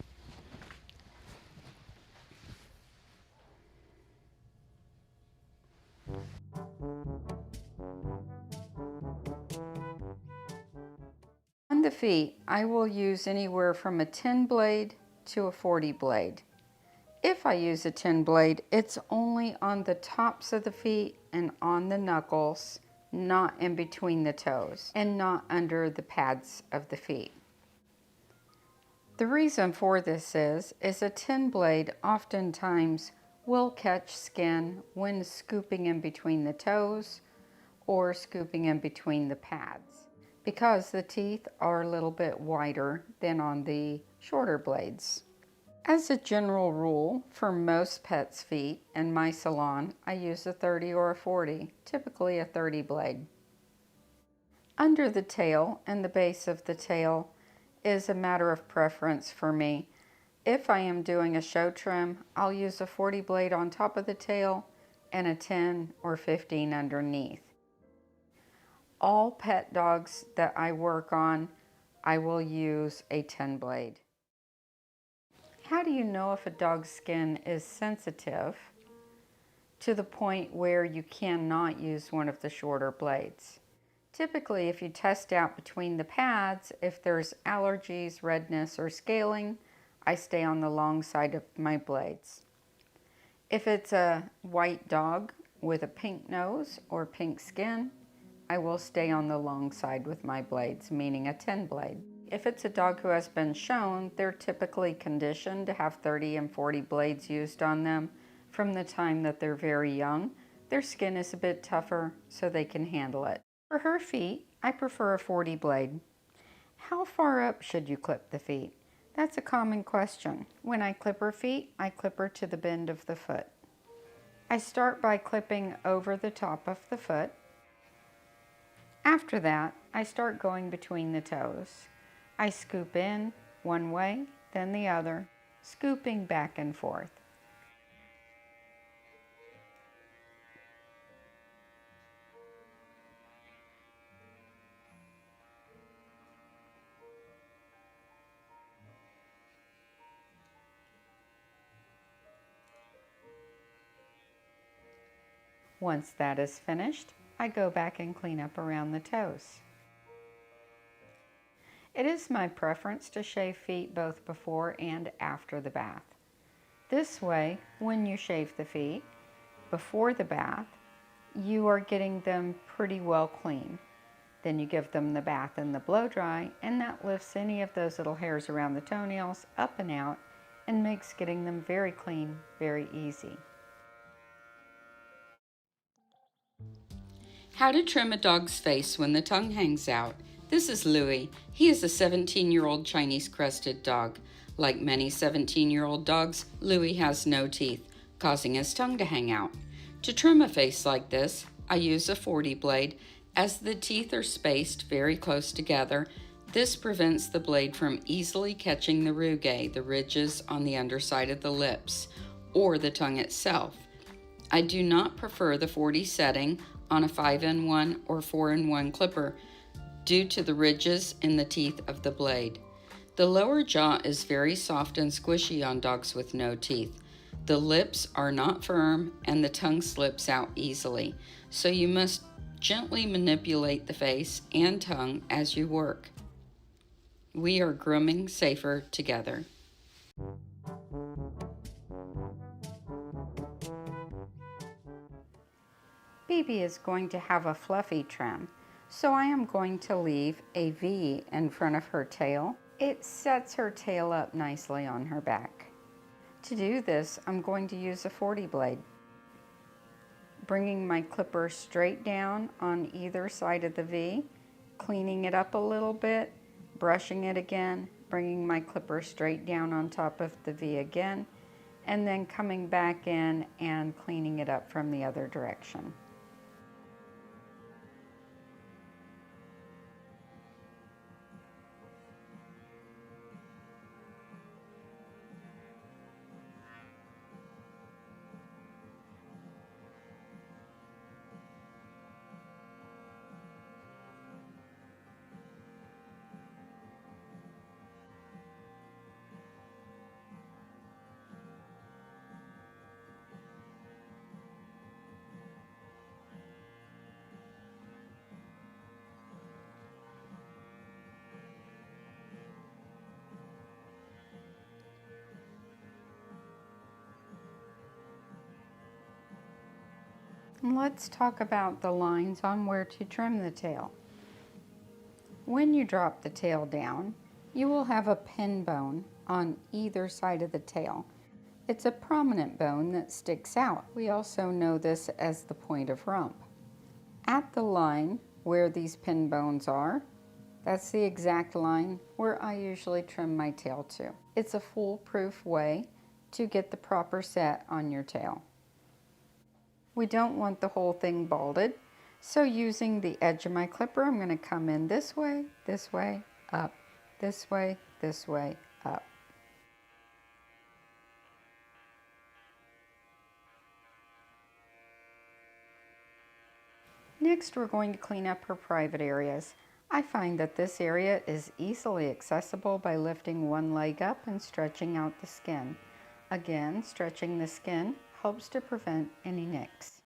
On the feet, I will use anywhere from a 10 blade to a 40 blade. If I use a 10 blade, it's only on the tops of the feet and on the knuckles, not in between the toes, and not under the pads of the feet. The reason for this is a 10 blade oftentimes will catch skin when scooping in between the toes or scooping in between the pads, because the teeth are a little bit wider than on the shorter blades. As a general rule, for most pets' feet in my salon, I use a 30 or a 40, typically a 30 blade. Under the tail and the base of the tail is a matter of preference for me. If I am doing a show trim, I'll use a 40 blade on top of the tail and a 10 or 15 underneath. All pet dogs that I work on, I will use a 10 blade. How do you know if a dog's skin is sensitive to the point where you cannot use one of the shorter blades? Typically, if you test out between the pads, if there's allergies, redness, or scaling, I stay on the long side of my blades. If it's a white dog with a pink nose or pink skin, I will stay on the long side with my blades, meaning a 10 blade. If it's a dog who has been shown, they're typically conditioned to have 30 and 40 blades used on them from the time that they're very young. Their skin is a bit tougher, so they can handle it. For her feet, I prefer a 40 blade. How far up should you clip the feet? That's a common question. When I clip her feet, I clip her to the bend of the foot. I start by clipping over the top of the foot. After that, I start going between the toes. I scoop in one way, then the other, scooping back and forth. Once that is finished, I go back and clean up around the toes. It is my preference to shave feet both before and after the bath. This way, when you shave the feet before the bath, you are getting them pretty well clean. Then you give them the bath and the blow dry, and that lifts any of those little hairs around the toenails up and out and makes getting them very clean very easy. How to trim a dog's face when the tongue hangs out. This is Louie. He is a 17-year-old Chinese crested dog. Like many 17-year-old dogs, Louie has no teeth, causing his tongue to hang out. To trim a face like this, I use a 40 blade. As the teeth are spaced very close together, this prevents the blade from easily catching the rugae, the ridges on the underside of the lips, or the tongue itself. I do not prefer the 40 setting on a 5-in-1 or 4-in-1 clipper due to the ridges in the teeth of the blade. The lower jaw is very soft and squishy on dogs with no teeth. The lips are not firm and the tongue slips out easily, so you must gently manipulate the face and tongue as you work. We are grooming safer together. Bibi is going to have a fluffy trim, so I am going to leave a V in front of her tail. It sets her tail up nicely on her back. To do this, I'm going to use a 40 blade, bringing my clipper straight down on either side of the V, cleaning it up a little bit, brushing it again, bringing my clipper straight down on top of the V again, and then coming back in and cleaning it up from the other direction. And let's talk about the lines on where to trim the tail. When you drop the tail down, you will have a pin bone on either side of the tail. It's a prominent bone that sticks out. We also know this as the point of rump. At the line where these pin bones are, that's the exact line where I usually trim my tail to. It's a foolproof way to get the proper set on your tail. We don't want the whole thing balded, so using the edge of my clipper, I'm going to come in this way, up, this way, up. Next, we're going to clean up her private areas. I find that this area is easily accessible by lifting one leg up and stretching out the skin. Again, stretching the skin helps to prevent any nicks.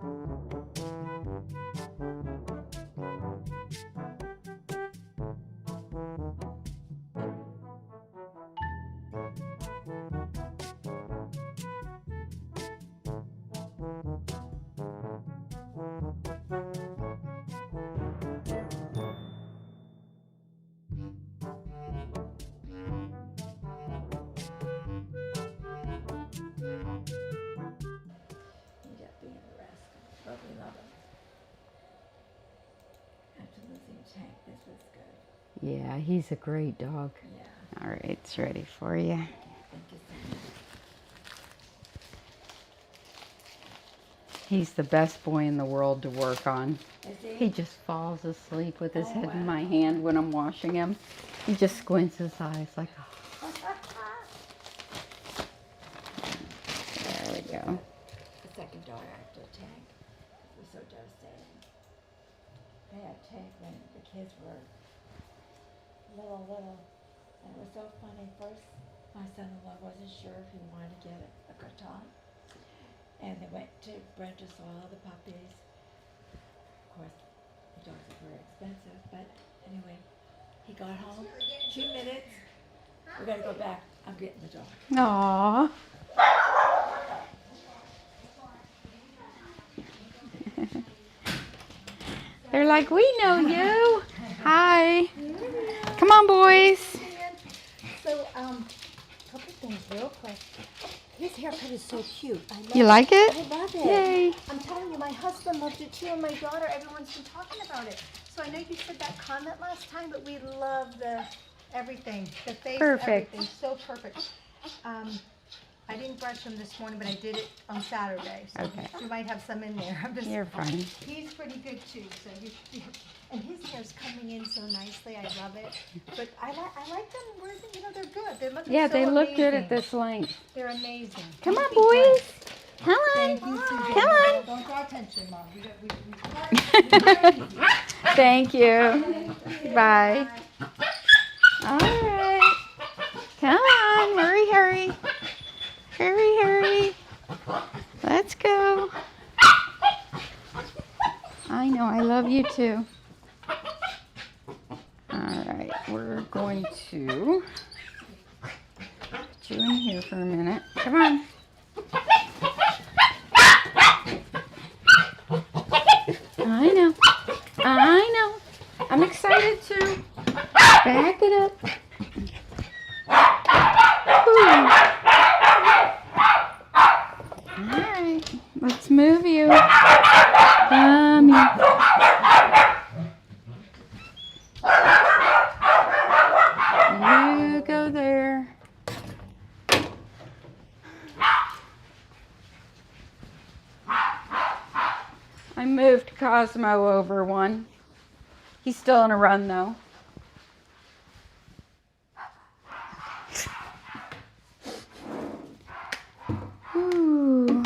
Ended up being the rest. But we love him. After losing Tank, this was good. Yeah, he's a great dog. Yeah. All right, it's ready for you. Thank you so much. He's the best boy in the world to work on. Is he? He just falls asleep with his Oh, head in wow. my hand when I'm washing him. He just squints his eyes like, oh. There we go. The second daughter after Tank. It was so devastating. I had Tank when the kids were little. And it was so funny. First, my son-in-law wasn't sure if he wanted to get a Coton. And they went to Brent to saw all the puppies. Of course, the dogs are very expensive, but anyway, he got home, 2 minutes, we gotta go back, I'm getting the dog. Aww. They're like, we know you. Hi. Come on, boys. So, couple things real quick. His haircut is so cute. I love You like it? I love it. Yay. I'm telling you, my husband loved it too, and my daughter, everyone's been talking about it. So I know you said that comment last time, but we love the everything, the face, Perfect. everything, so perfect. I didn't brush him this morning, but I did it on Saturday, so Okay. you might have some in there. I'm just, You're fine. he's pretty good too, so and his hair's coming in so nicely. I love it. But I like them. They're good. They're looking Yeah, so they look good amazing. at this length. They're amazing. Come on, Keep it going. boys. Come Thank on. you, Susan. Come on. Don't draw attention, Mom. We Thank you. Bye. All right. Come on. Hurry. Hurry. Let's go. I know. I love you too. All right. We're going to put you in here for a minute. Come on. I know. I'm excited too. Back it up. Ooh. All right. Let's move you. Come here. You go there. I moved Cosmo over one. He's still on a run though. Ooh.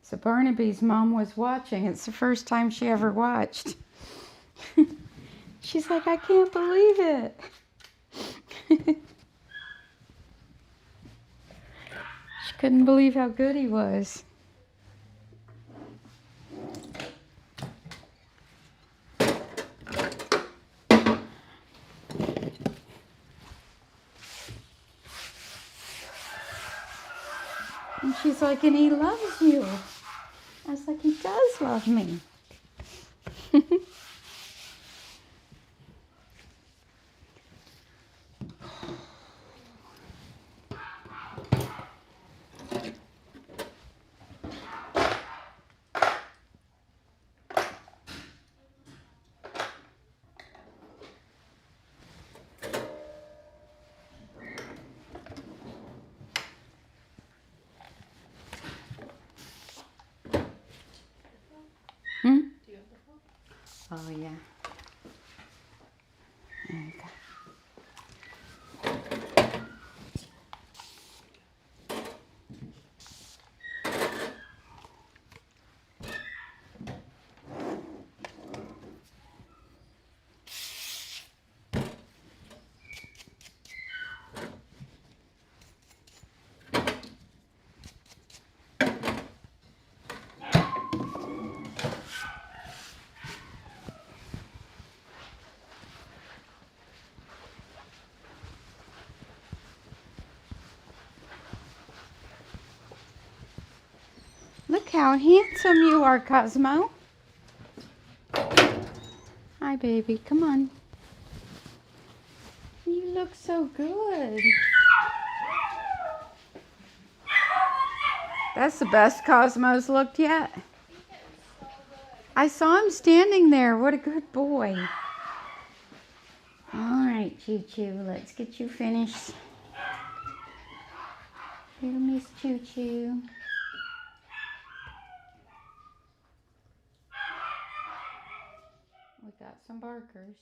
So Barnaby's mom was watching. It's the first time she ever watched. She's like, I can't believe it. She couldn't believe how good he was. And she's like, and he loves you. I was like, he does love me. Oh, yeah. There you go. Look how handsome you are, Cosmo. Hi, baby. Come on. You look so good. That's the best Cosmo's looked yet. I saw him standing there. What a good boy. All right, Choo Choo. Let's get you finished. Little Miss Choo Choo. We got some barkers.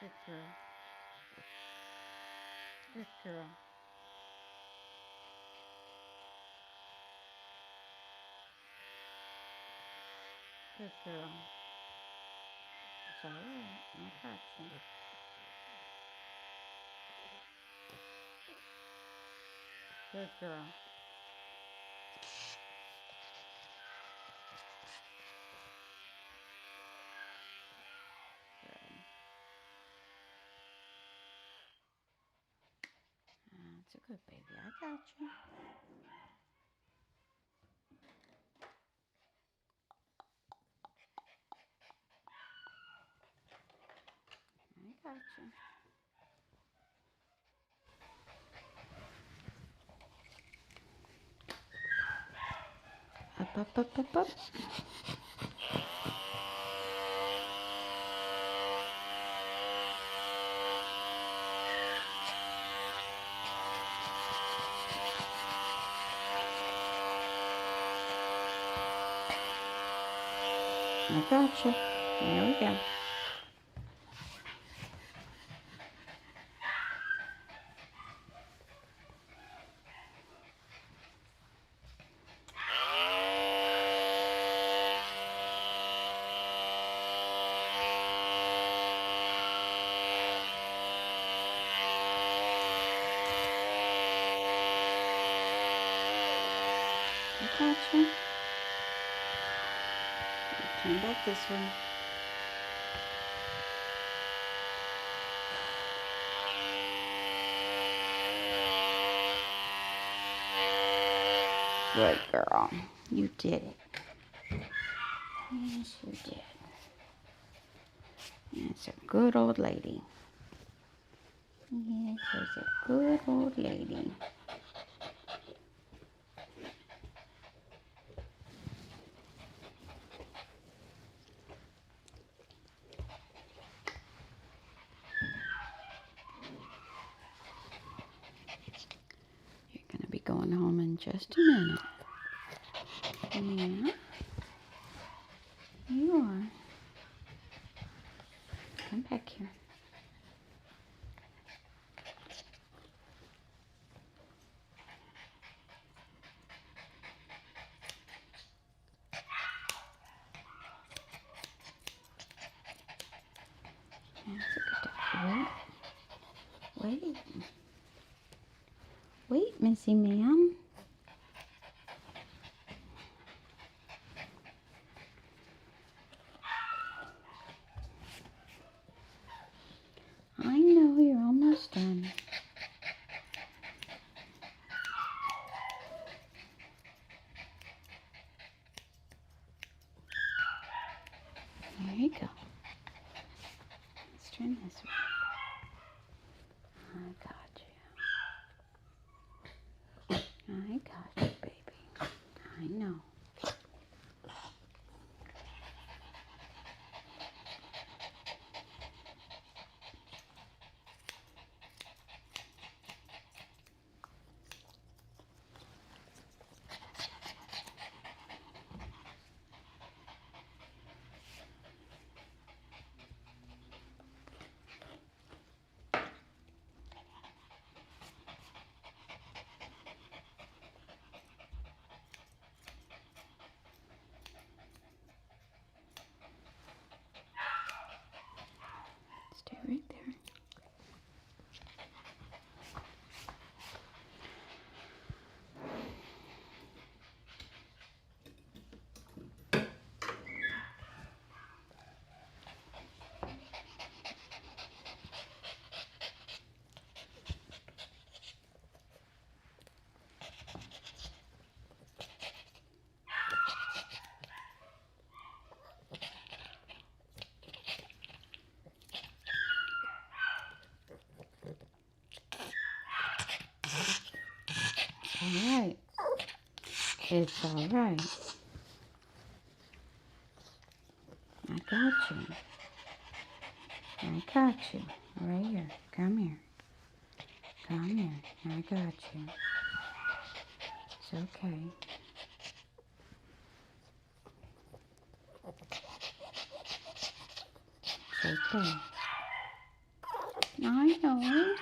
Good girl. Good girl. Good girl. It's all right. I got you. Good girl. Good. That's a good baby. I got you. I got you. Up, up, up, up, up. I got you. There we go. I got you. Turn back this way. Good girl. You did it. Yes, you did. It's a good old lady. Yes, it's a good old lady. You're going to be going home in just a minute. Yeah. You are. Come back here. That's a good dog. Wait. Wait. Wait, Missy ma'am. I know you're almost done. There you go. Let's turn this way. I got you. I got you, baby. I know. Stay right there. All right. It's all right. I got you. I got you. Right here. Come here. Come here. I got you. It's okay. It's okay. I know.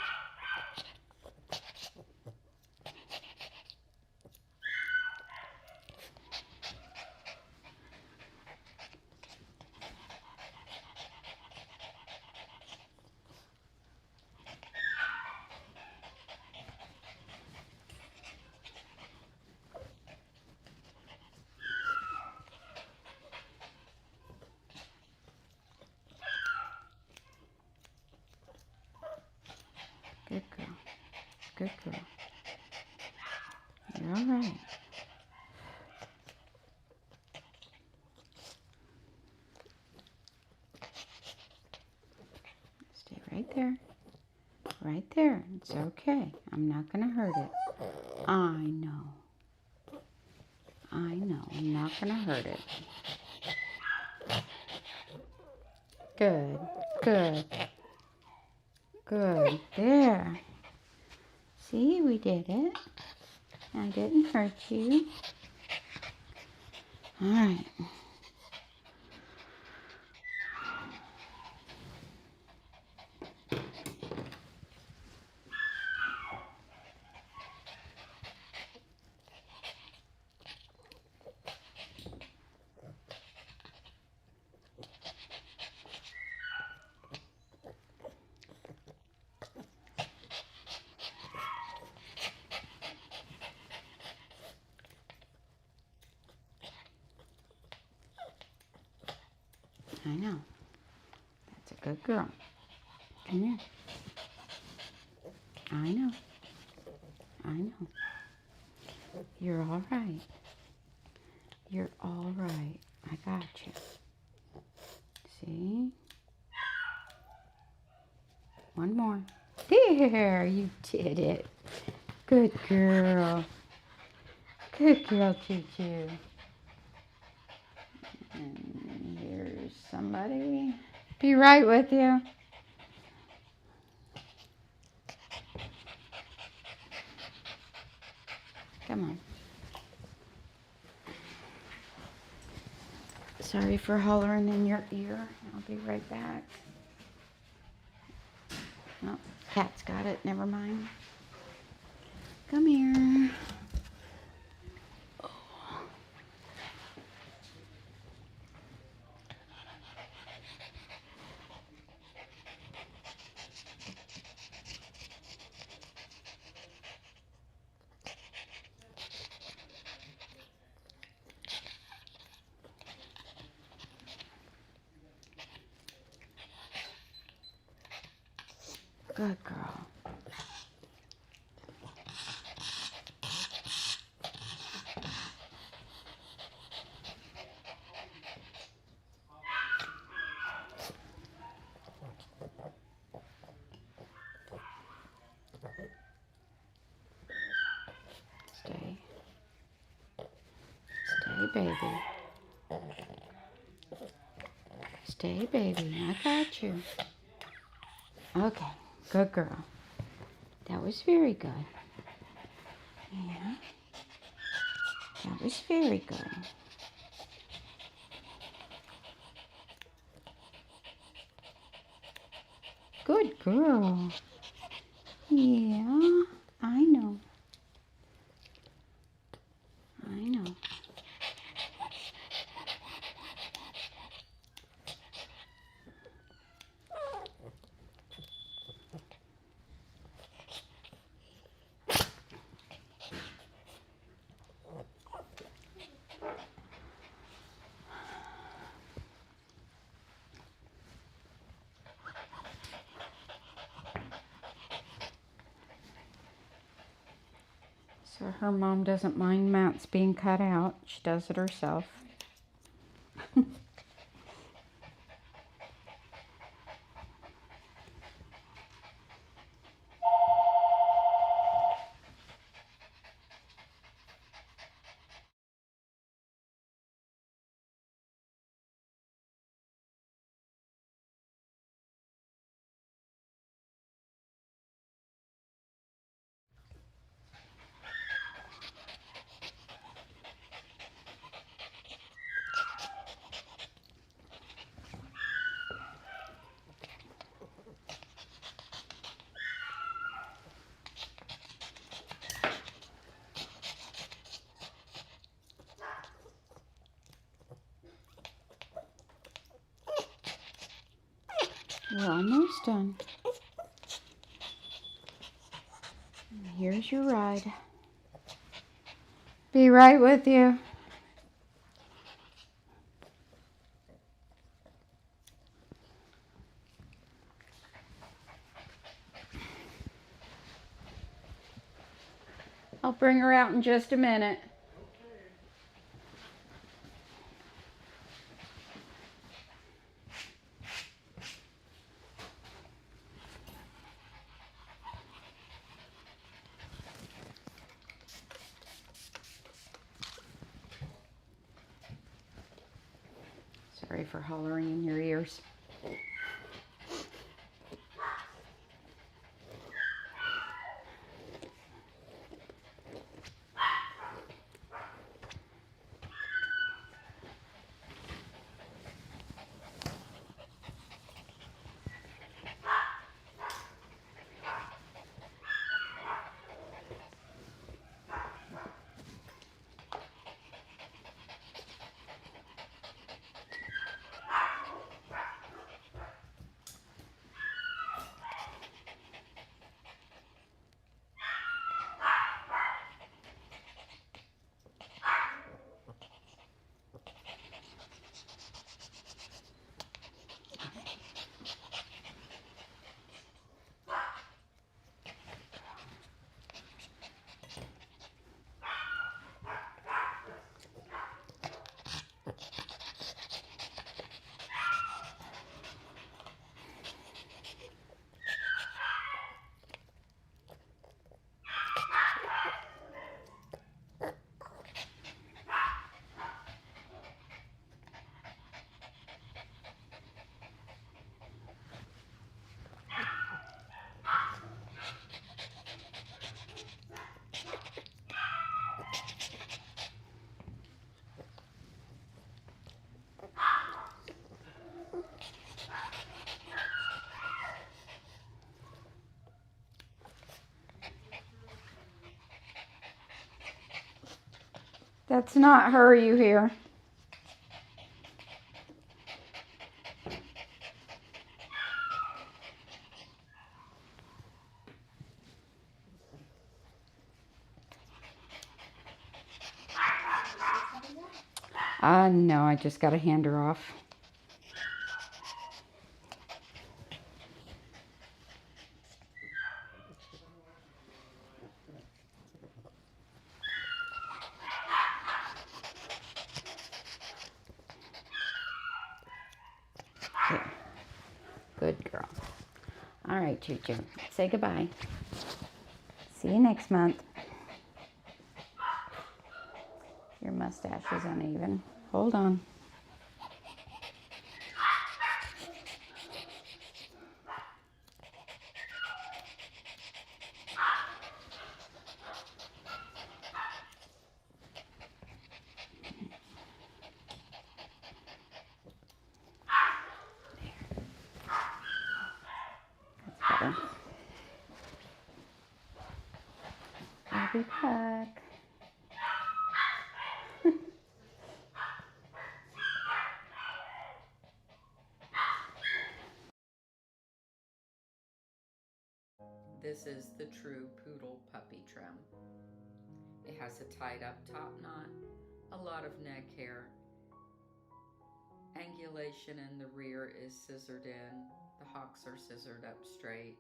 Good girl. Good girl. You're all right. Stay right there. Right there. It's okay. I'm not going to hurt it. I know. I know. I'm not going to hurt it. Good. Good. Good. There. See, we did it. I didn't hurt you. All right. I know. That's a good girl. Come here. I know. I know. You're all right. You're all right. I got you. See? One more. There, you did it. Good girl. Good girl, Choo-Choo. And here's somebody. Be right with you. Come on. Sorry for hollering in your ear. I'll be right back. Oh, cat's got it. Never mind. Come here. Good girl. Stay. Stay, baby. Stay, baby. I got you. Okay. Good girl. That was very good. Yeah. That was very good. Good girl. Yeah, I know. I know. So her mom doesn't mind mats being cut out. She does it herself. We're almost done. Here's your ride. Be right with you. I'll bring her out in just a minute. Sorry for hollering in your ears. That's not her you hear. No, I just got to hand her off. Good girl. All right, Choo Choo. Say goodbye. See you next month. Your mustache is uneven. Hold on. I'll be back. This is the true poodle puppy trim. It has a tied up top knot, a lot of neck hair. Angulation in the rear is scissored in. The hocks are scissored up straight.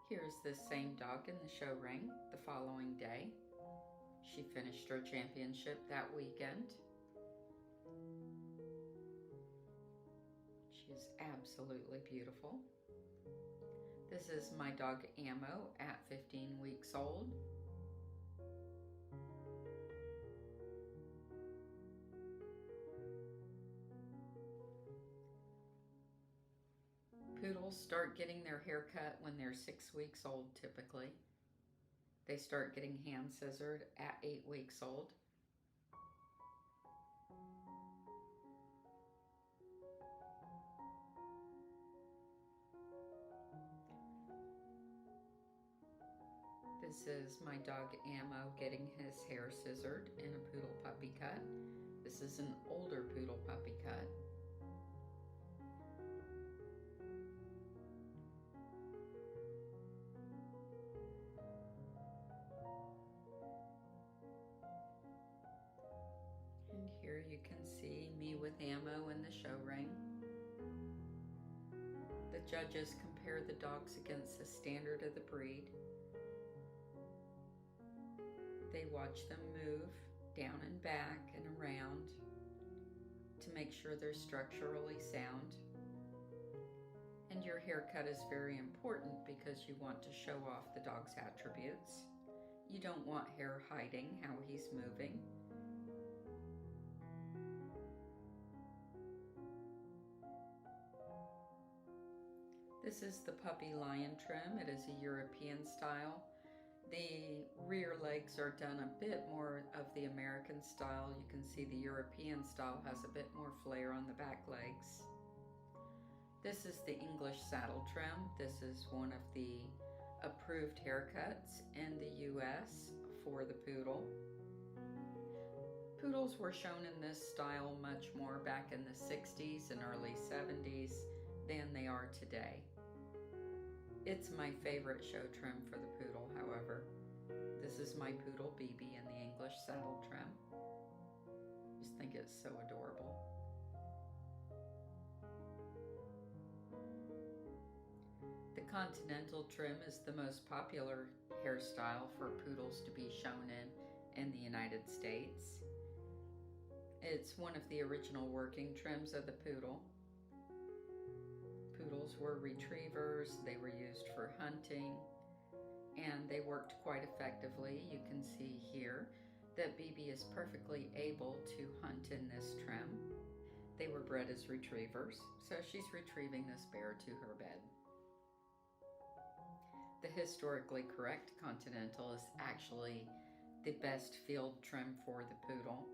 Here's this same dog in the show ring the following day. She finished her championship that weekend. She is absolutely beautiful. This is my dog Ammo at 15 weeks old. Poodles start getting their hair cut when they're 6 weeks old typically. They start getting hand scissored at 8 weeks old. This is my dog Ammo getting his hair scissored in a poodle puppy cut. This is an older poodle puppy cut. And here you can see me with Ammo in the show ring. The judges compare the dogs against the standard of the breed. They watch them move down and back and around to make sure they're structurally sound. And your haircut is very important because you want to show off the dog's attributes. You don't want hair hiding how he's moving. This is the puppy lion trim. It is a European style. The rear legs are done a bit more of the American style. You can see the European style has a bit more flare on the back legs. This is the English saddle trim. This is one of the approved haircuts in the US for the poodle. Poodles were shown in this style much more back in the 60s and early 70s than they are today. It's my favorite show trim for the poodle, however. This is my poodle BB in the English saddle trim. I just think it's so adorable. The continental trim is the most popular hairstyle for poodles to be shown in the United States. It's one of the original working trims of the poodle. Poodles were retrievers, they were used for hunting, and they worked quite effectively. You can see here that BB is perfectly able to hunt in this trim. They were bred as retrievers, so she's retrieving this bear to her bed. The historically correct continental is actually the best field trim for the poodle.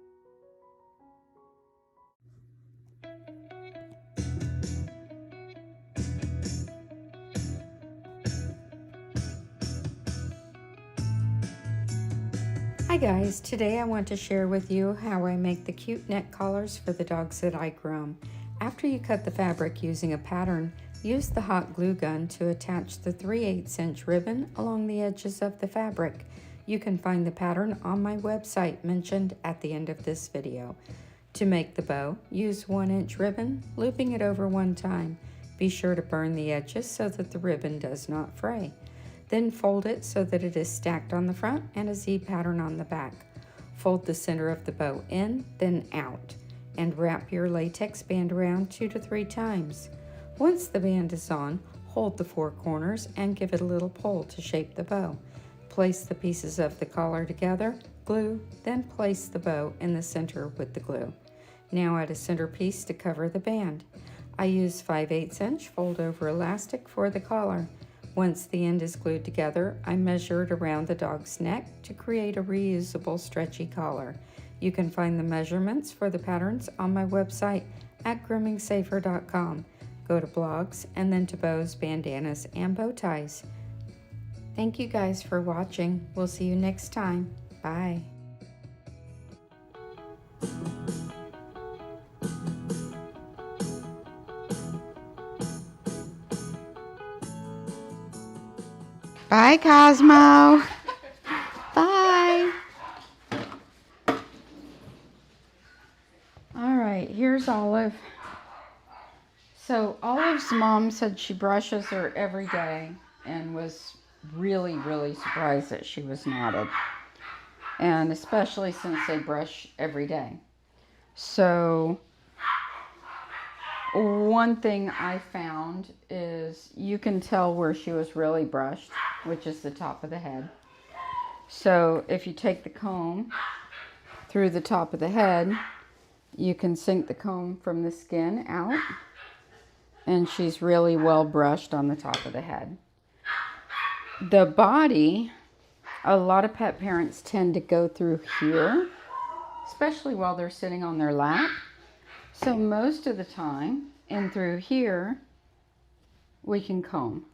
Hi guys, today I want to share with you how I make the cute neck collars for the dogs that I groom. After you cut the fabric using a pattern, use the hot glue gun to attach the 3/8 inch ribbon along the edges of the fabric. You can find the pattern on my website mentioned at the end of this video. To make the bow, use 1 inch ribbon, looping it over one time. Be sure to burn the edges so that the ribbon does not fray. Then fold it so that it is stacked on the front and a Z pattern on the back. Fold the center of the bow in, then out, and wrap your latex band around 2 to 3 times. Once the band is on, hold the 4 corners and give it a little pull to shape the bow. Place the pieces of the collar together, glue, then place the bow in the center with the glue. Now add a centerpiece to cover the band. I use 5/8 inch fold over elastic for the collar. Once the end is glued together, I measure it around the dog's neck to create a reusable stretchy collar. You can find the measurements for the patterns on my website at groomingsafer.com. Go to blogs and then to bows, bandanas, and bow ties. Thank you guys for watching. We'll see you next time. Bye. Bye, Cosmo. Bye. All right, here's Olive. So Olive's mom said she brushes her every day and was really, really surprised that she was knotted. And especially since they brush every day. So one thing I found is you can tell where she was really brushed, which is the top of the head. So if you take the comb through the top of the head, you can sink the comb from the skin out, and she's really well brushed on the top of the head. The body, a lot of pet parents tend to go through here, especially while they're sitting on their lap. So most of the time, and through here, we can comb.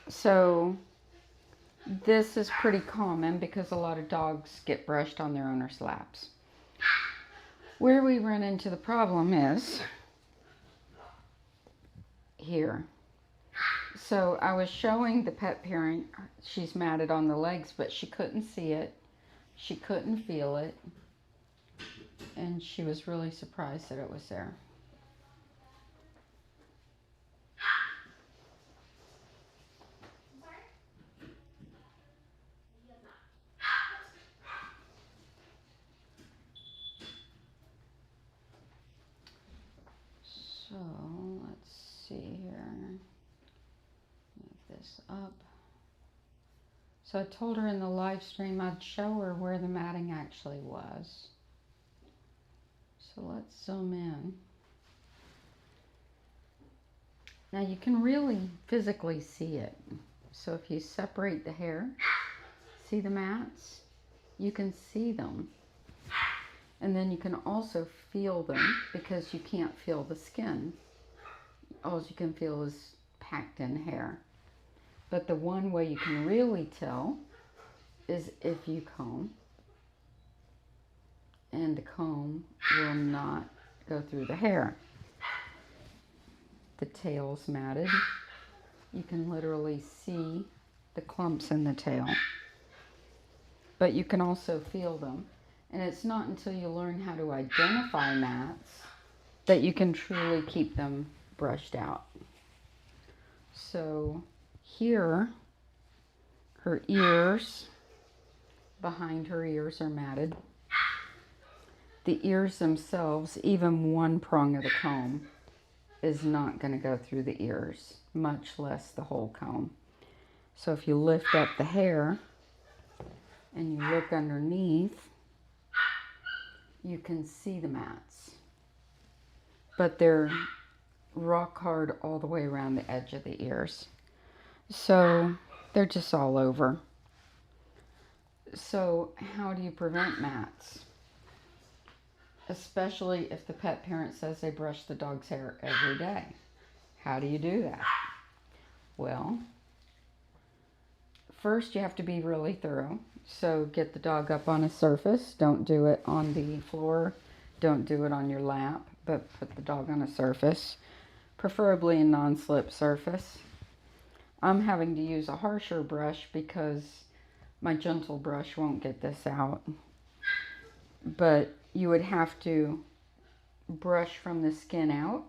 So This is pretty common because a lot of dogs get brushed on their owner's laps. Where we run into the problem is here. So I was showing the pet parent, she's matted on the legs, but she couldn't see it. She couldn't feel it. And she was really surprised that it was there. So let's see here. Move this up. So I told her in the live stream I'd show her where the matting actually was. So let's zoom in. Now you can really physically see it. So if you separate the hair, see the mats? You can see them. And then you can also feel them because you can't feel the skin. All you can feel is packed in hair. But the one way you can really tell is if you comb. And the comb will not go through the hair. The tail's matted. You can literally see the clumps in the tail. But you can also feel them. And it's not until you learn how to identify mats that you can truly keep them brushed out. So here, her ears, behind her ears are matted. The ears themselves, even one prong of the comb, is not going to go through the ears, much less the whole comb. So if you lift up the hair and you look underneath, you can see the mats. But they're rock hard all the way around the edge of the ears. So they're just all over. So how do you prevent mats? Especially if the pet parent says they brush the dog's hair every day. How do you do that? Well, first you have to be really thorough. So get the dog up on a surface. Don't do it on the floor. Don't do it on your lap, but put the dog on a surface, preferably a non-slip surface. I'm having to use a harsher brush because my gentle brush won't get this out. But you would have to brush from the skin out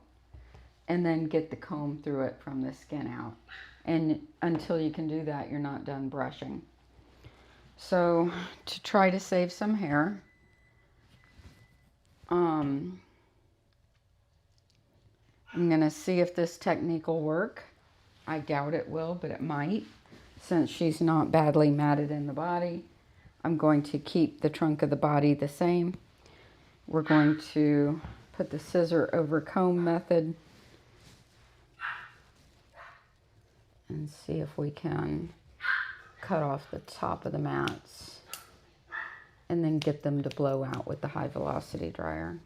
and then get the comb through it from the skin out. And until you can do that, you're not done brushing. So to try to save some hair, I'm going to see if this technique will work. I doubt it will, but it might. Since she's not badly matted in the body, I'm going to keep the trunk of the body the same. We're going to put the scissor over comb method and see if we can cut off the top of the mats and then get them to blow out with the high velocity dryer.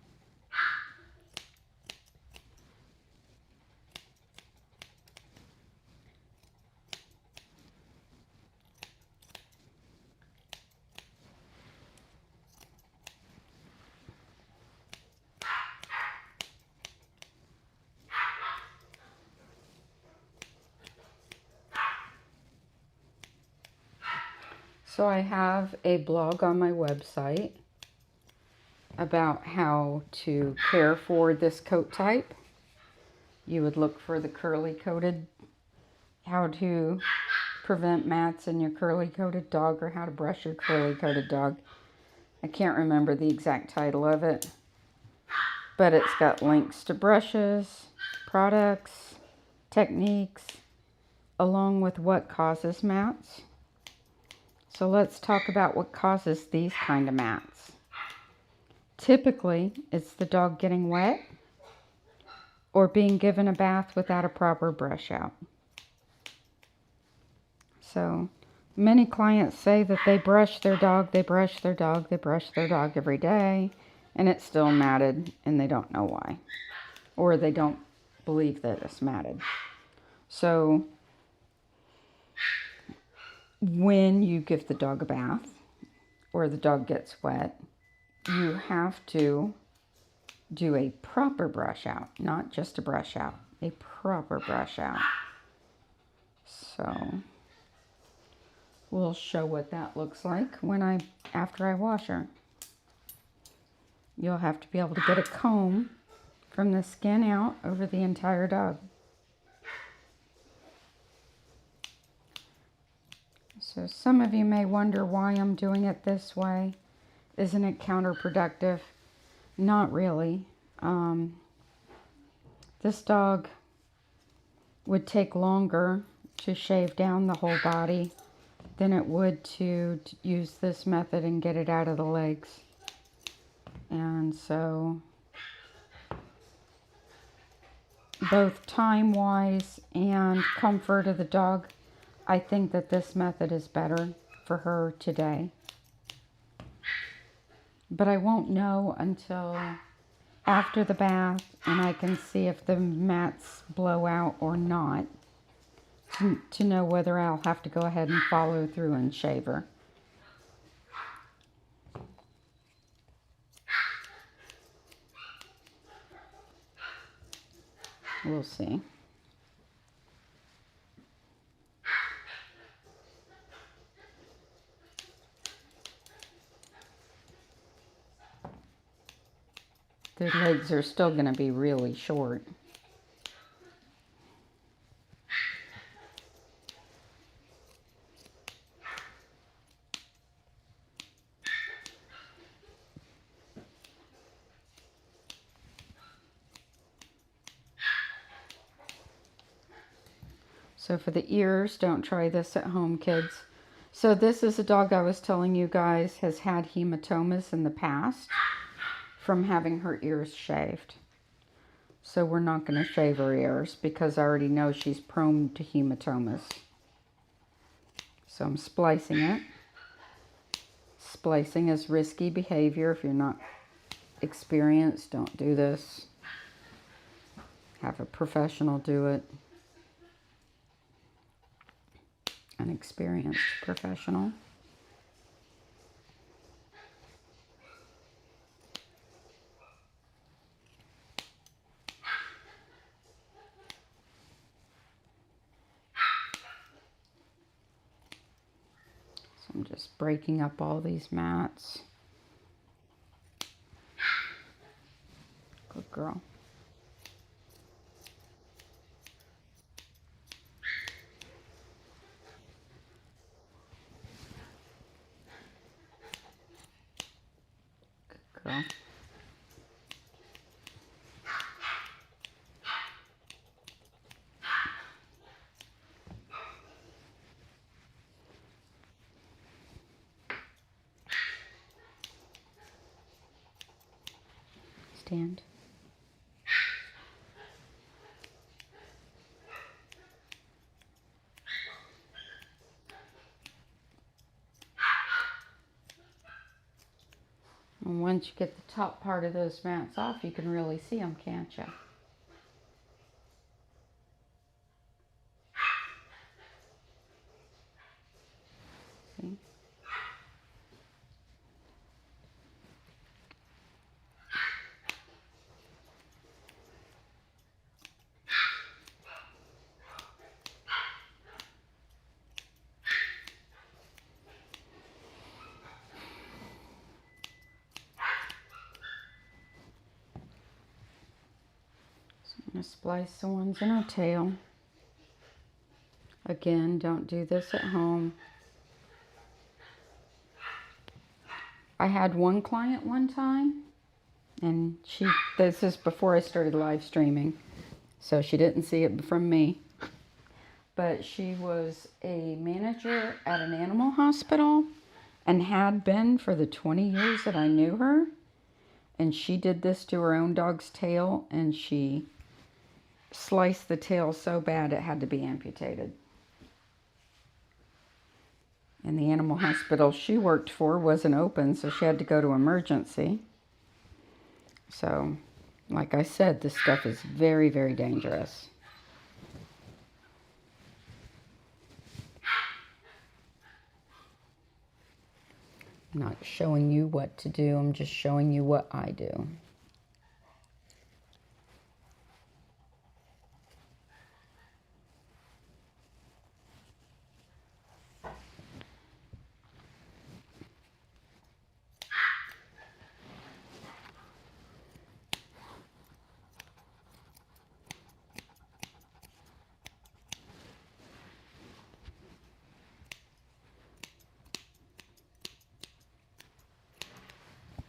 So I have a blog on my website about how to care for this coat type. You would look for the curly coated, how to prevent mats in your curly coated dog, or how to brush your curly coated dog. I can't remember the exact title of it, but it's got links to brushes, products, techniques, along with what causes mats. So let's talk about what causes these kind of mats. Typically, it's the dog getting wet or being given a bath without a proper brush out. So many clients say that they brush their dog, they brush their dog, they brush their dog every day, and it's still matted and they don't know why. Or they don't believe that it's matted. So when you give the dog a bath or the dog gets wet, you have to do a proper brush out, not just a brush out, a proper brush out. So we'll show what that looks like after I wash her. You'll have to be able to get a comb from the skin out over the entire dog. So some of you may wonder why I'm doing it this way. Isn't it counterproductive? Not really. This dog would take longer to shave down the whole body than it would to use this method and get it out of the legs. And so both time-wise and comfort of the dog, I think that this method is better for her today. But I won't know until after the bath and I can see if the mats blow out or not to know whether I'll have to go ahead and follow through and shave her. We'll see. Their legs are still going to be really short. So for the ears, don't try this at home, kids. So this is a dog I was telling you guys has had hematomas in the past from having her ears shaved. So we're not going to shave her ears because I already know she's prone to hematomas. So I'm splicing it. Splicing is risky behavior. If you're not experienced, don't do this. Have a professional do it. An experienced professional. So I'm just breaking up all these mats. Good girl. Girl. Stand. And once you get the top part of those mats off, you can really see them, can't you? See? I'm going to splice the ones in her tail. Again, don't do this at home. I had one client one time, and this is before I started live streaming, so she didn't see it from me. But she was a manager at an animal hospital and had been for the 20 years that I knew her. And she did this to her own dog's tail, and she sliced the tail so bad it had to be amputated. And the animal hospital she worked for wasn't open, so she had to go to emergency. So, like I said, this stuff is very, very dangerous. I'm not showing you what to do, I'm just showing you what I do.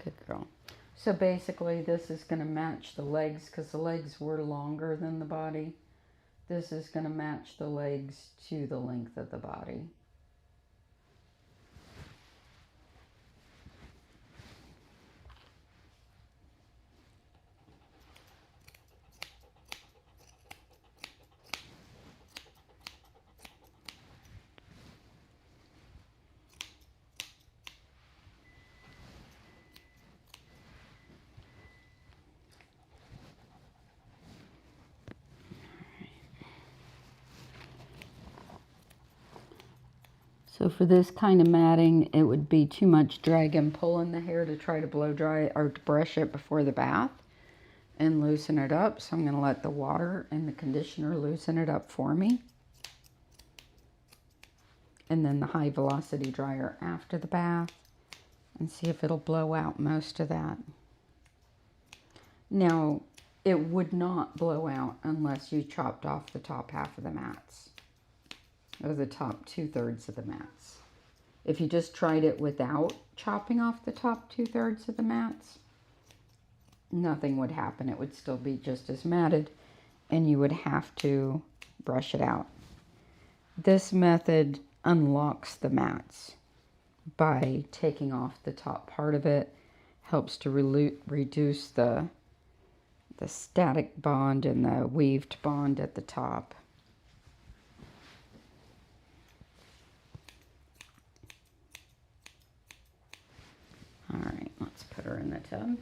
Good girl. So basically this is going to match the legs because the legs were longer than the body. This is going to match the legs to the length of the body. So for this kind of matting, it would be too much drag and pull in the hair to try to blow dry or to brush it before the bath and loosen it up. So I'm going to let the water and the conditioner loosen it up for me. And then the high velocity dryer after the bath and see if it'll blow out most of that. Now, it would not blow out unless you chopped off the top half of the mats. Or the top 2/3 of the mats. If you just tried it without chopping off the top 2/3 of the mats, nothing would happen. It would still be just as matted and you would have to brush it out. This method unlocks the mats by taking off the top part of it. Helps to reduce the static bond and the weaved bond at the top. All right, let's put her in the tub.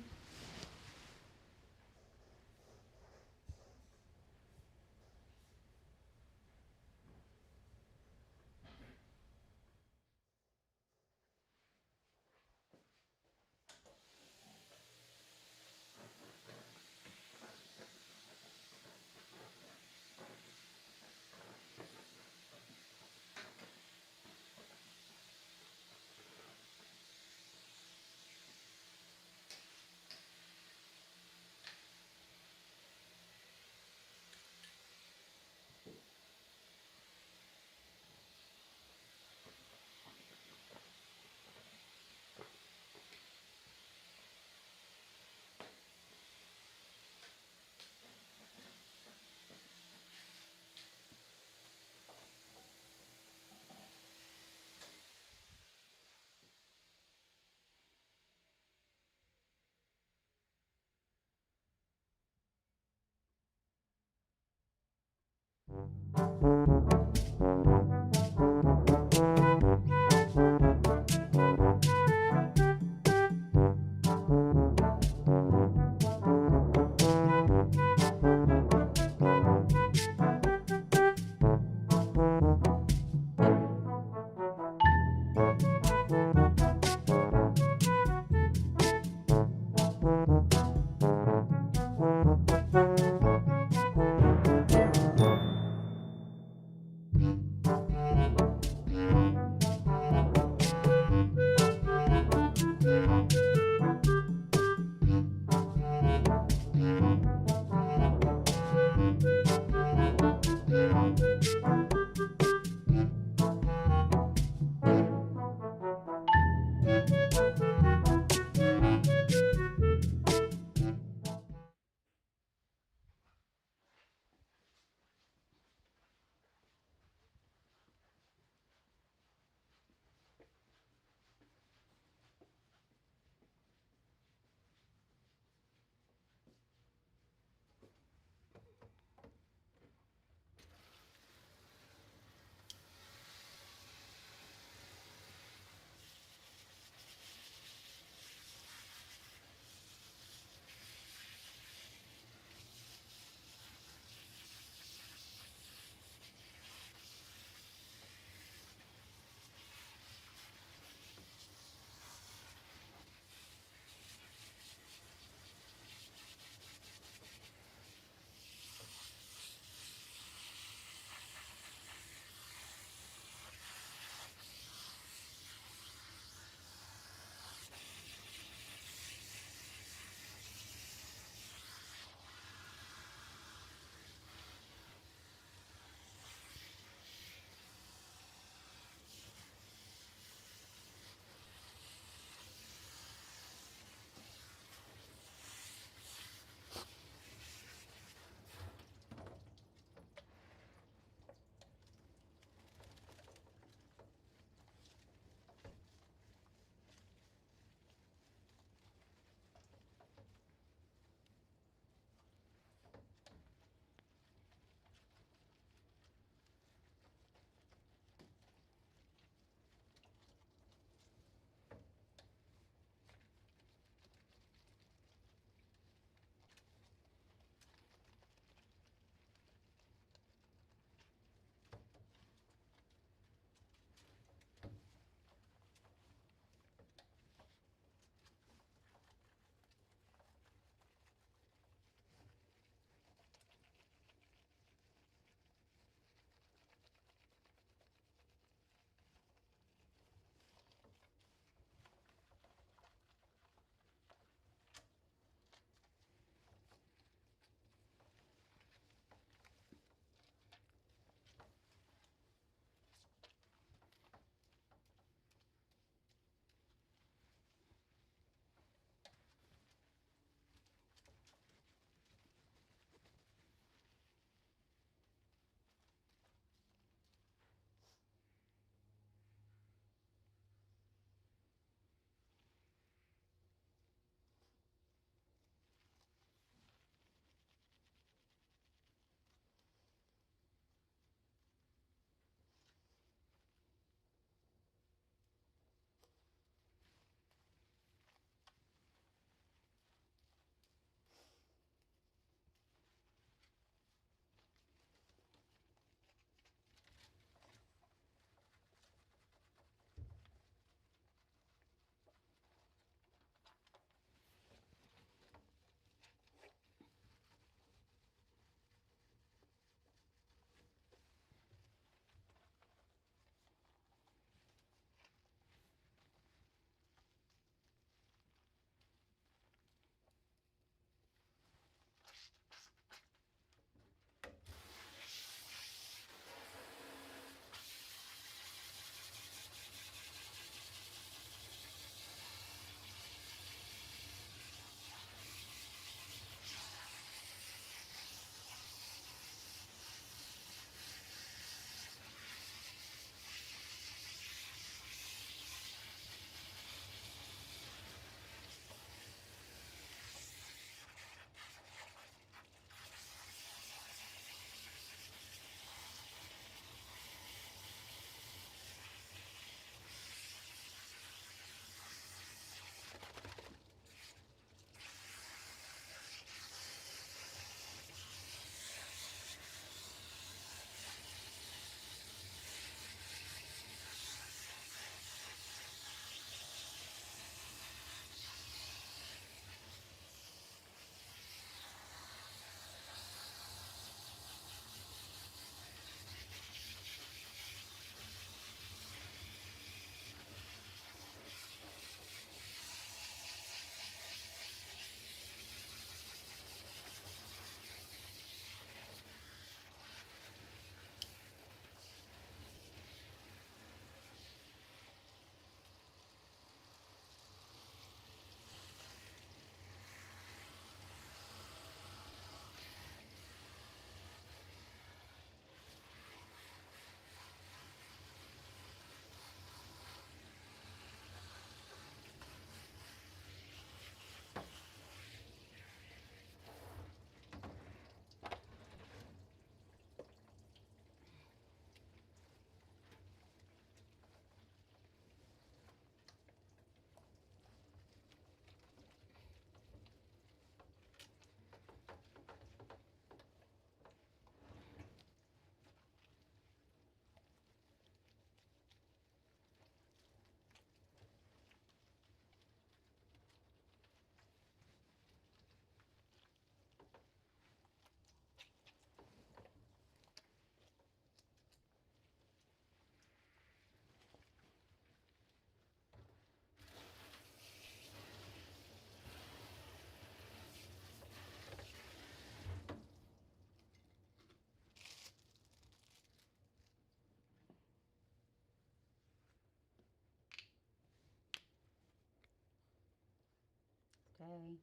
way.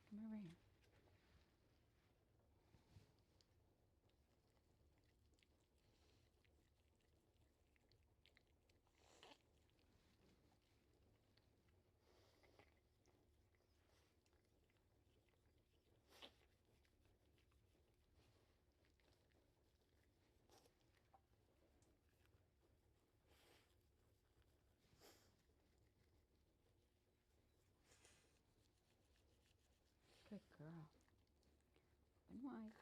Come over here. Good girl. Open wide.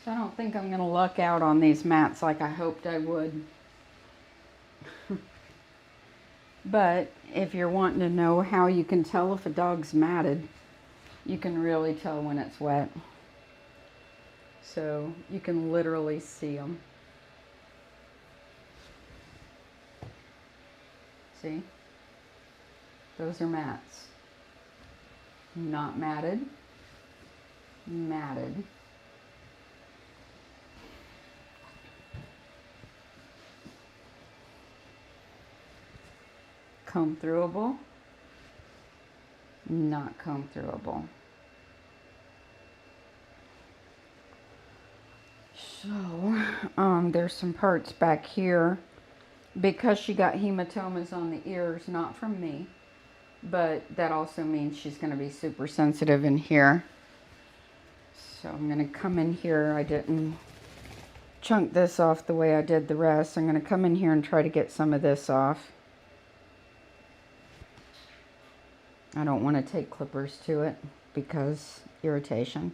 So I don't think I'm going to luck out on these mats like I hoped I would. But if you're wanting to know how you can tell if a dog's matted, you can really tell when it's wet. So you can literally see them. See? Those are mats. Not matted. Matted. Comb throughable. Not comb throughable. So, there's some parts back here because she got hematomas on the ears, not from me, but that also means she's going to be super sensitive in here. So I'm going to come in here. I didn't chunk this off the way I did the rest. I'm going to come in here and try to get some of this off. I don't want to take clippers to it because irritation.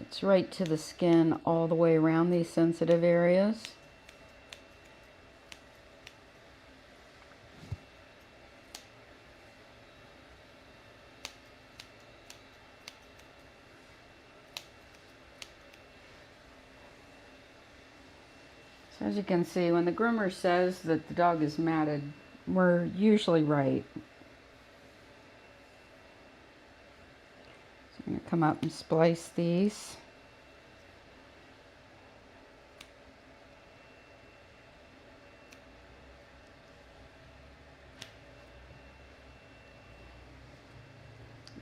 It's right to the skin all the way around these sensitive areas. So as you can see, when the groomer says that the dog is matted, we're usually right. So I'm going to come up and splice these.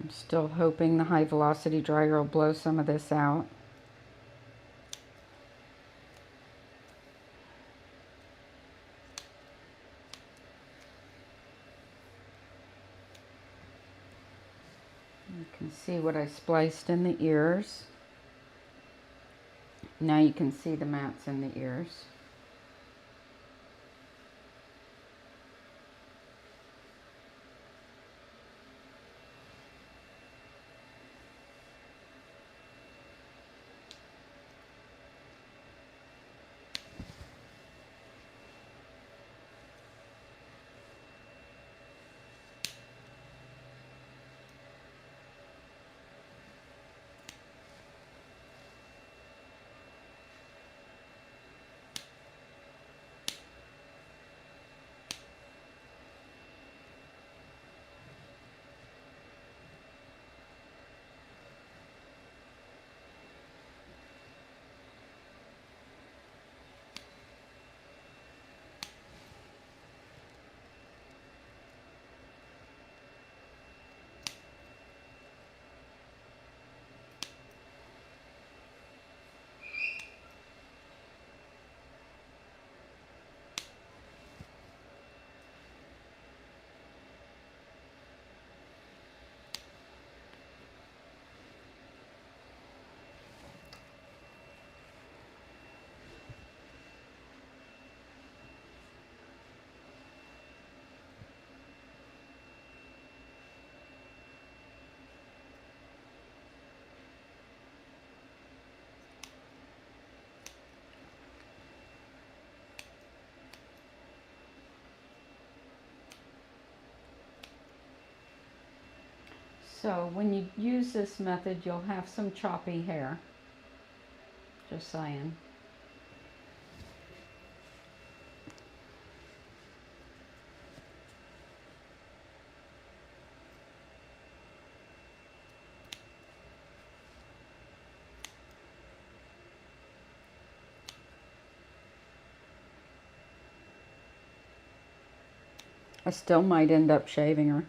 I'm still hoping the high velocity dryer will blow some of this out. You can see what I spliced in the ears. Now you can see the mats in the ears. So when you use this method, you'll have some choppy hair. Just saying. I still might end up shaving her.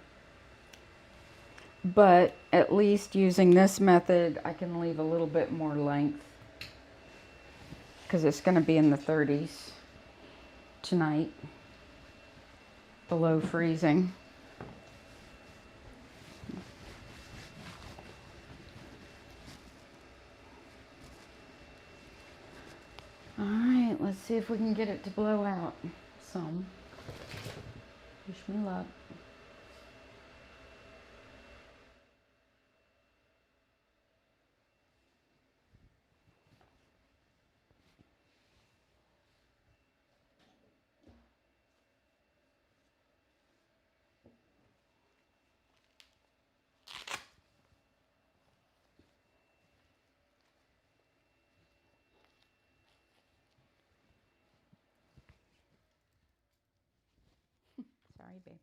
But at least using this method, I can leave a little bit more length. because it's going to be in the 30s tonight, below freezing. All right, let's see if we can get it to blow out some. Wish me luck. Sorry, baby.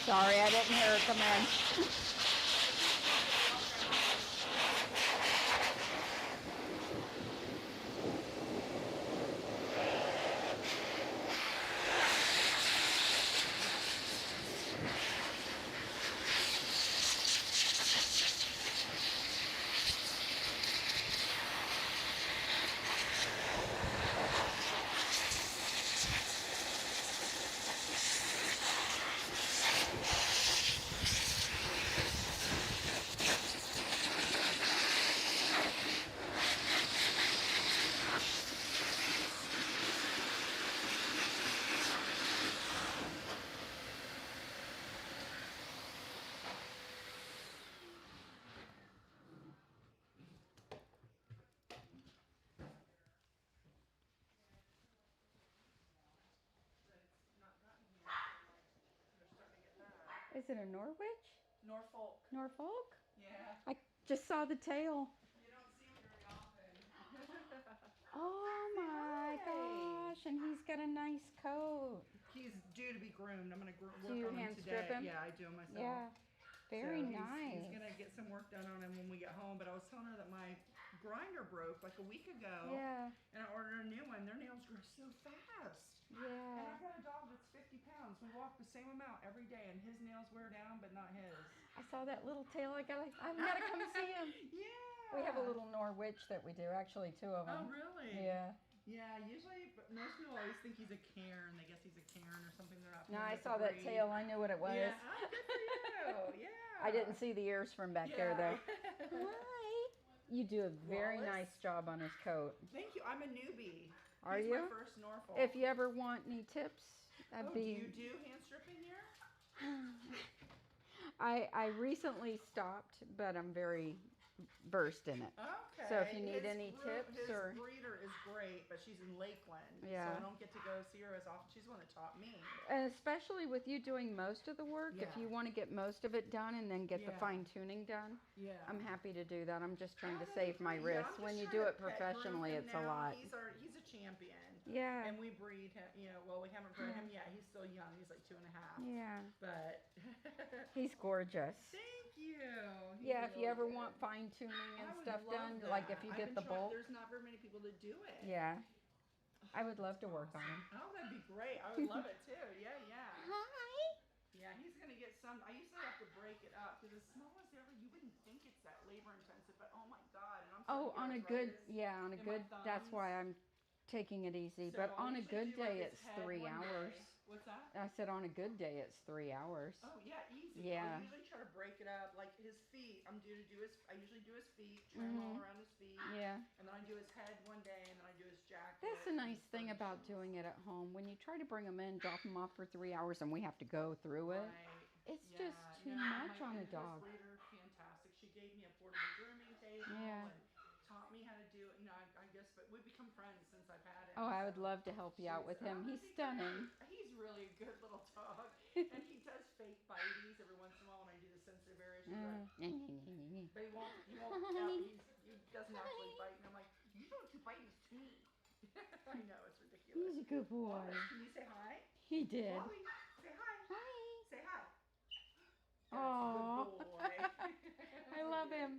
Sorry, I didn't hear her come in. Is it a Norwich? Norfolk. Norfolk? Yeah. I just saw the tail. You don't see him very often. Oh my gosh, and he's got a nice coat. He's due to be groomed. I'm going to work Do you on him hand today. strip him? Yeah, I do him myself. Yeah, very so nice. He's going to get some work done on him when we get home. But I was telling her that my grinder broke like a week ago. Yeah. And I ordered a new one. Their nails grow so fast. Yeah. And I've got a dog that's 50 pounds. We walk the same amount every day, and his nails wear down, but not his. I saw that little tail. I've got to come see him. Yeah. We have a little Norwich that we do. Actually, two of them. Oh, really? Yeah. Yeah, usually, but most people always think he's a cairn. They guess he's a cairn or something. They're not No, I with the saw that breed. tail. I knew what it was. Yeah, oh, good for you. Yeah. I didn't see the ears from back there, though. Yeah. Hi. You do a very Wallace? nice job on his coat. Thank you. I'm a newbie. Are He's you? my first Norfolk. If you ever want any tips, that'd Oh, be. do you do hand stripping here? I recently stopped, but I'm very versed in it. Okay. So if you need any tips his or breeder is great, but she's in Lakeland, Yeah. so I don't get to go see her as often. She's the one that taught me. and especially with you doing most of the work, if Yeah. you want to get most of it done and then get the Yeah. fine tuning done, Yeah. I'm happy to do that. I'm just trying to Oh, save my that'd be great. wrists. I'm When just you trying do to it pet groom professionally, him it's a now. lot. He's a champion. Yeah. And we breed him, well, we haven't bred him yet. He's still young. He's like 2.5. Yeah. But He's gorgeous. thank you. He's Yeah, if you really ever good. want fine tuning I and would stuff love done, that. like if you I've get been the trying- bulk. There's not very many people that do it. Yeah. I would love to work on him. Oh, that'd be great. I would love it too. Yeah, yeah. Hi. Yeah, he's gonna get some. I usually have to break it up because as small as ever, you wouldn't think it's that labor intensive, but oh my god! And I'm Oh, starting on to a get good, arthritis yeah, on a in my good, that's thumbs. why I'm taking it easy. So But I on a usually good do, like, day, his it's head 3 one day. hours. What's that? I said on a good day, it's 3 hours. Oh yeah, easy. Yeah. I usually try to break it up. Like his feet, I usually do his feet, trim all around his feet. Yeah. And then I do his head one day, and then I do his jacket. That's the and nice his thing about furnishings. doing it at home. When you try to bring them in, drop them off for 3 hours, and we have to go through it, Right. it's Yeah, just too no, much on a his dog. breeder, fantastic. She gave me a portable grooming table Yeah. and taught me how to do it. I guess, but we've become friends since I've had him. Oh, I would so love to help you out with him. He's stunning. He's really a good little dog, and he does fake bites every once in a while when I do the sensitive areas. He's like, but he won't. He doesn't actually bite, and I'm like, you don't do biting to me. I know it's ridiculous. He's a good boy. Wallace, can you say hi? He did. Wally, say hi. Hi. Say hi. Aw. That's a good boy. I love him.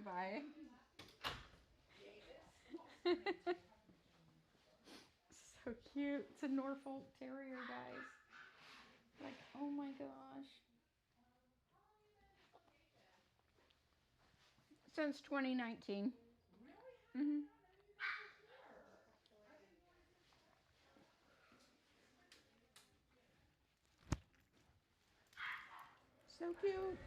Bye. So cute. It's a Norfolk Terrier, guys. Like, oh my gosh. Since 2019. Really? Mm-hmm. So cute.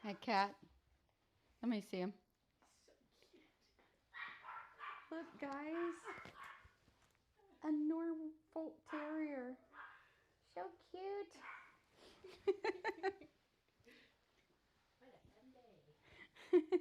Hey, cat. Let me see him. Look, guys. A Norfolk Terrier. So cute. What a fun day.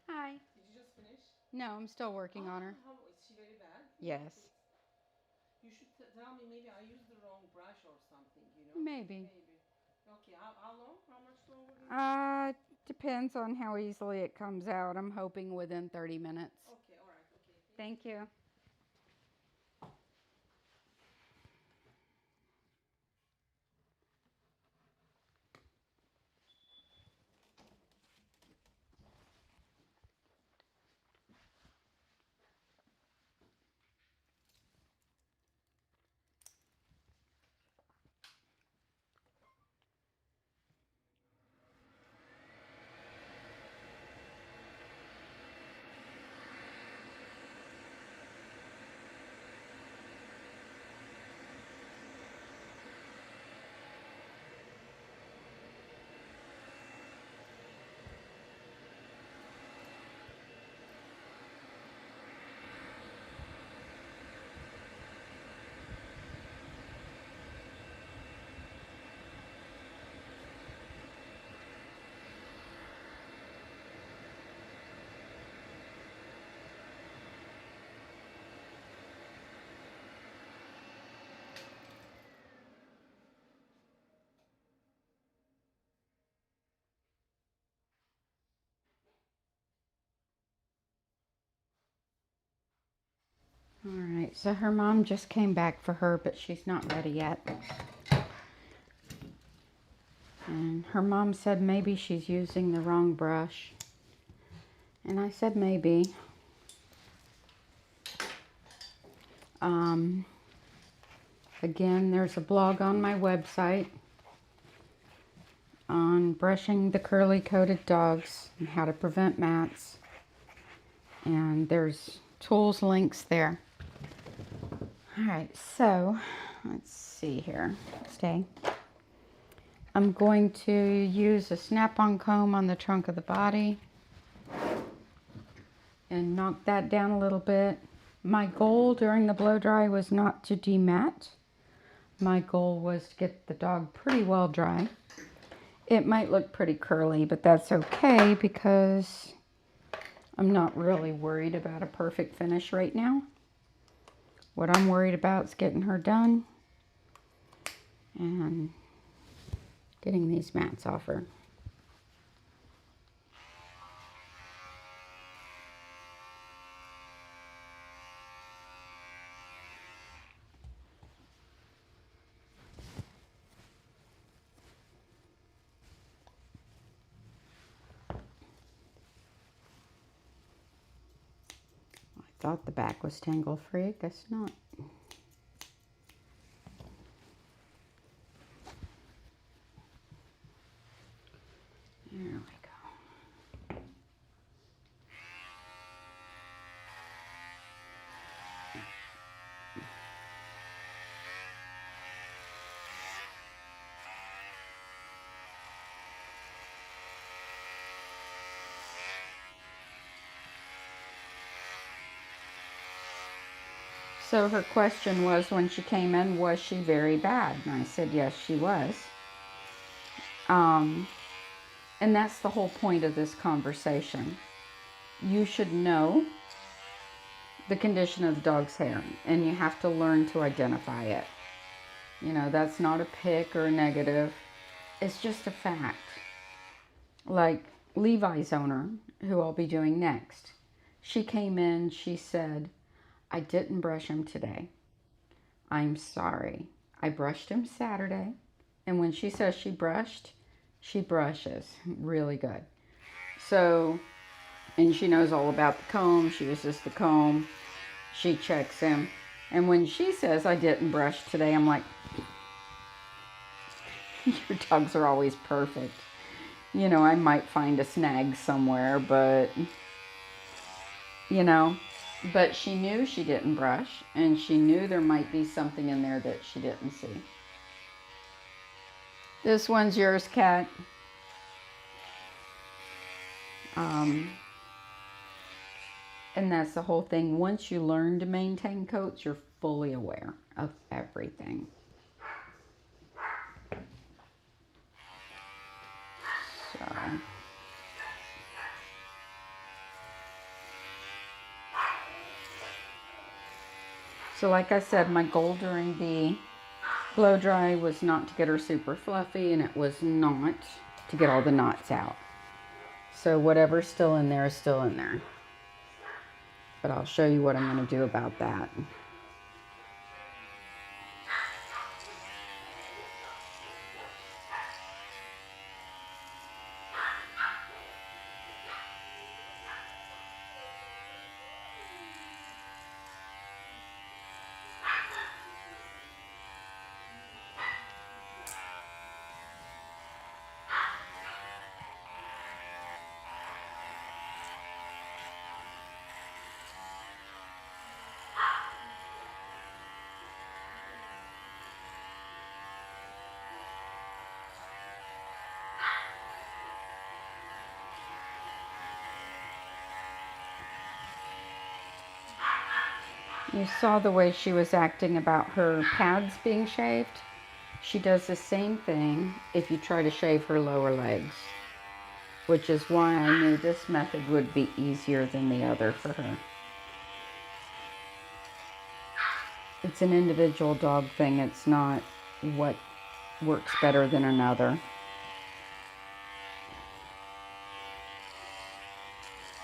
Hi. Did you just finish? No, I'm still working on her. Is she very bad? Yes. You should tell me, maybe I used the wrong brush or something, you know? Maybe. Okay, how long? How much longer? Depends on how easily it comes out. I'm hoping within 30 minutes. Okay, all right, okay. Thank you. Alright, so her mom just came back for her, but she's not ready yet. And her mom said maybe she's using the wrong brush. And I said maybe. Again, there's a blog on my website on brushing the curly-coated dogs and how to prevent mats. And there's tools links there. Alright, so let's see here. Stay. I'm going to use a snap-on comb on the trunk of the body and knock that down a little bit. My goal during the blow dry was not to demat. My goal was to get the dog pretty well dry. It might look pretty curly, but that's okay because I'm not really worried about a perfect finish right now. What I'm worried about is getting her done and getting these mats off her. I thought the back was tangle free, guess not. There we go. So her question was, when she came in, was she very bad? And I said, yes, she was. And that's the whole point of this conversation. You should know the condition of the dog's hair, and you have to learn to identify it. You know, that's not a pick or a negative. It's just a fact. Like Levi's owner, who I'll be doing next, she came in, she said, I didn't brush him today. I'm sorry. I brushed him Saturday. And when she says she brushed, she brushes really good. So, and she knows all about the comb. She uses the comb. She checks him. And when she says I didn't brush today, I'm like, your dogs are always perfect. You know, I might find a snag somewhere, but, you know. But she knew she didn't brush, and she knew there might be something in there that she didn't see. This one's yours, Cat. And that's the whole thing. Once you learn to maintain coats, you're fully aware of everything. So like I said, my goal during the blow dry was not to get her super fluffy, and it was not to get all the knots out. So whatever's still in there is still in there. But I'll show you what I'm going to do about that. You saw the way she was acting about her pads being shaved. She does the same thing if you try to shave her lower legs, which is why I knew this method would be easier than the other for her. It's an individual dog thing. It's not what works better than another.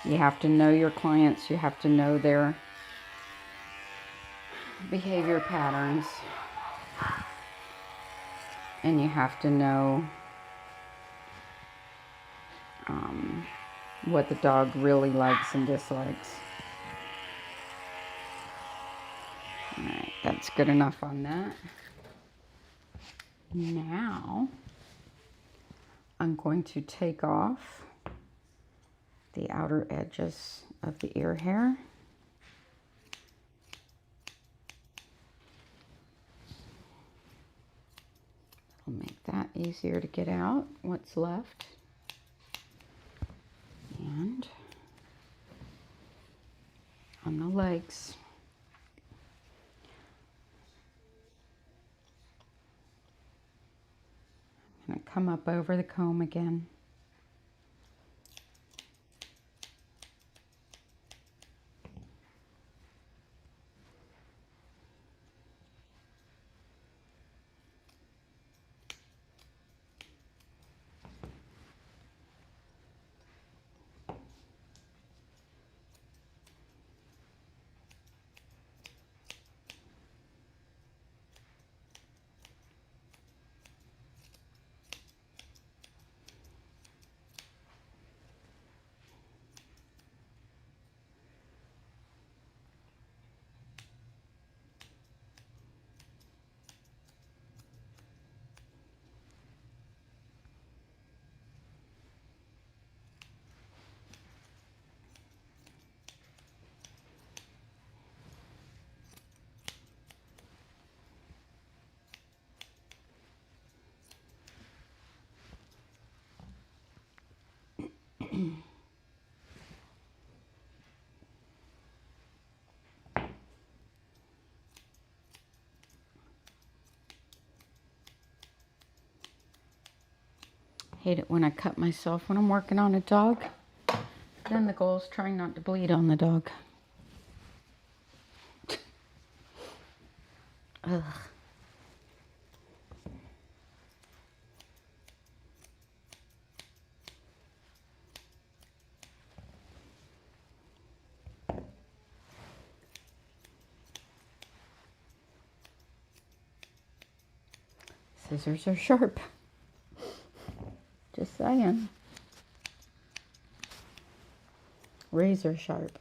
You have to know your clients. You have to know their behavior patterns. And you have to know what the dog really likes and dislikes. Alright, that's good enough on that. Now, I'm going to take off the outer edges of the ear hair. It'll make that easier to get out, what's left. And on the legs, I'm going to come up over the comb again. Hate it when I cut myself when I'm working on a dog. Then the goal is trying not to bleed on the dog. Ugh. Scissors are sharp. Just saying. Razor sharp.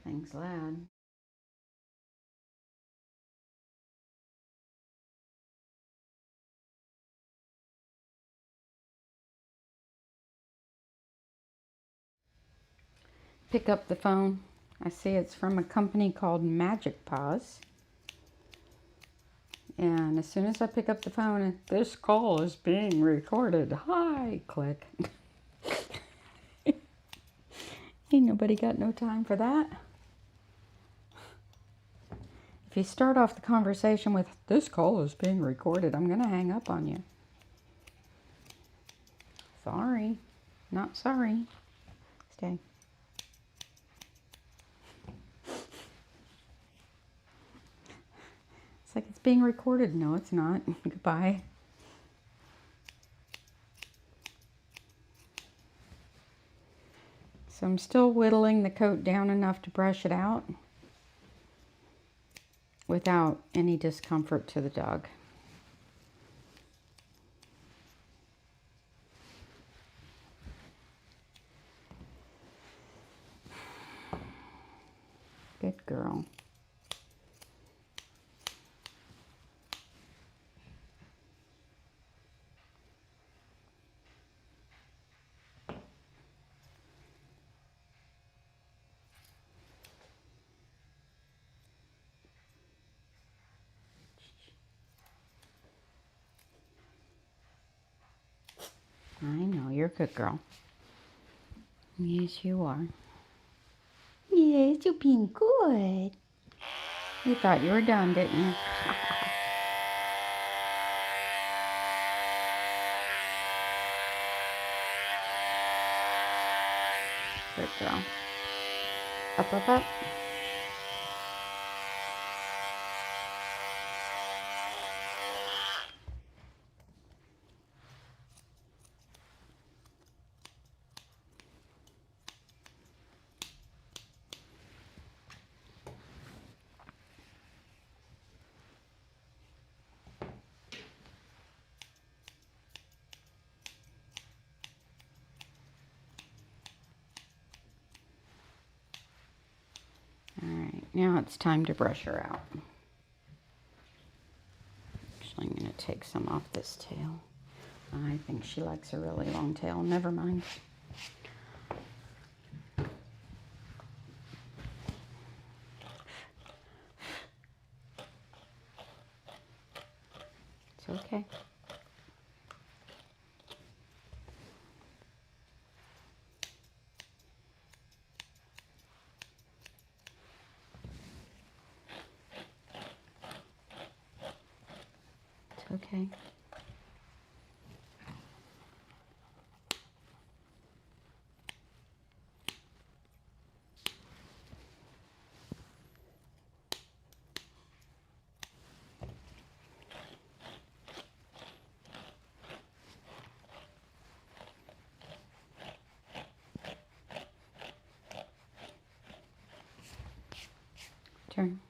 Thing's loud. Pick up the phone. I see it's from a company called Magic Paws. And as soon as I pick up the phone, this call is being recorded. Hi, click. Ain't nobody got no time for that. If you start off the conversation with, this call is being recorded, I'm going to hang up on you. Sorry. Not sorry. Stay. It's like it's being recorded. No, it's not. Goodbye. So I'm still whittling the coat down enough to brush it out without any discomfort to the dog. Good girl. I know you're a good girl. Yes, you are. Yes, you're being good. You thought you were done, didn't you? Good girl. Up, up, up. Alright, now it's time to brush her out. Actually, I'm going to take some off this tail. I think she likes a really long tail. Never mind. It's okay. It's okay. Turn.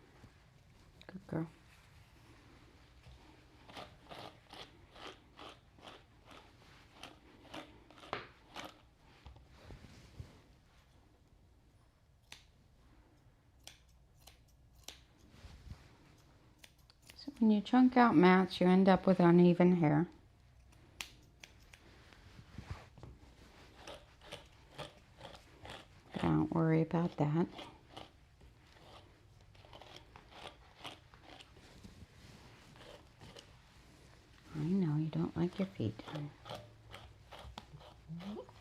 Good girl. So when you chunk out mats, you end up with uneven hair. Don't worry about that. I know you don't like your feet done.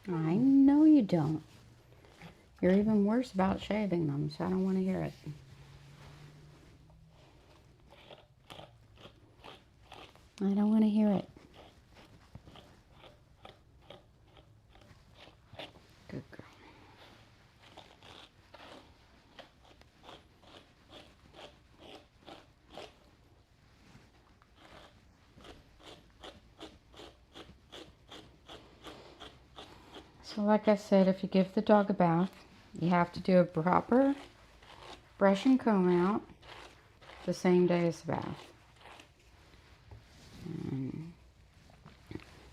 I know you don't. You're even worse about shaving them, so I don't want to hear it. I don't want to hear it. Good girl. So like I said, if you give the dog a bath, you have to do a proper brush and comb out the same day as the bath. And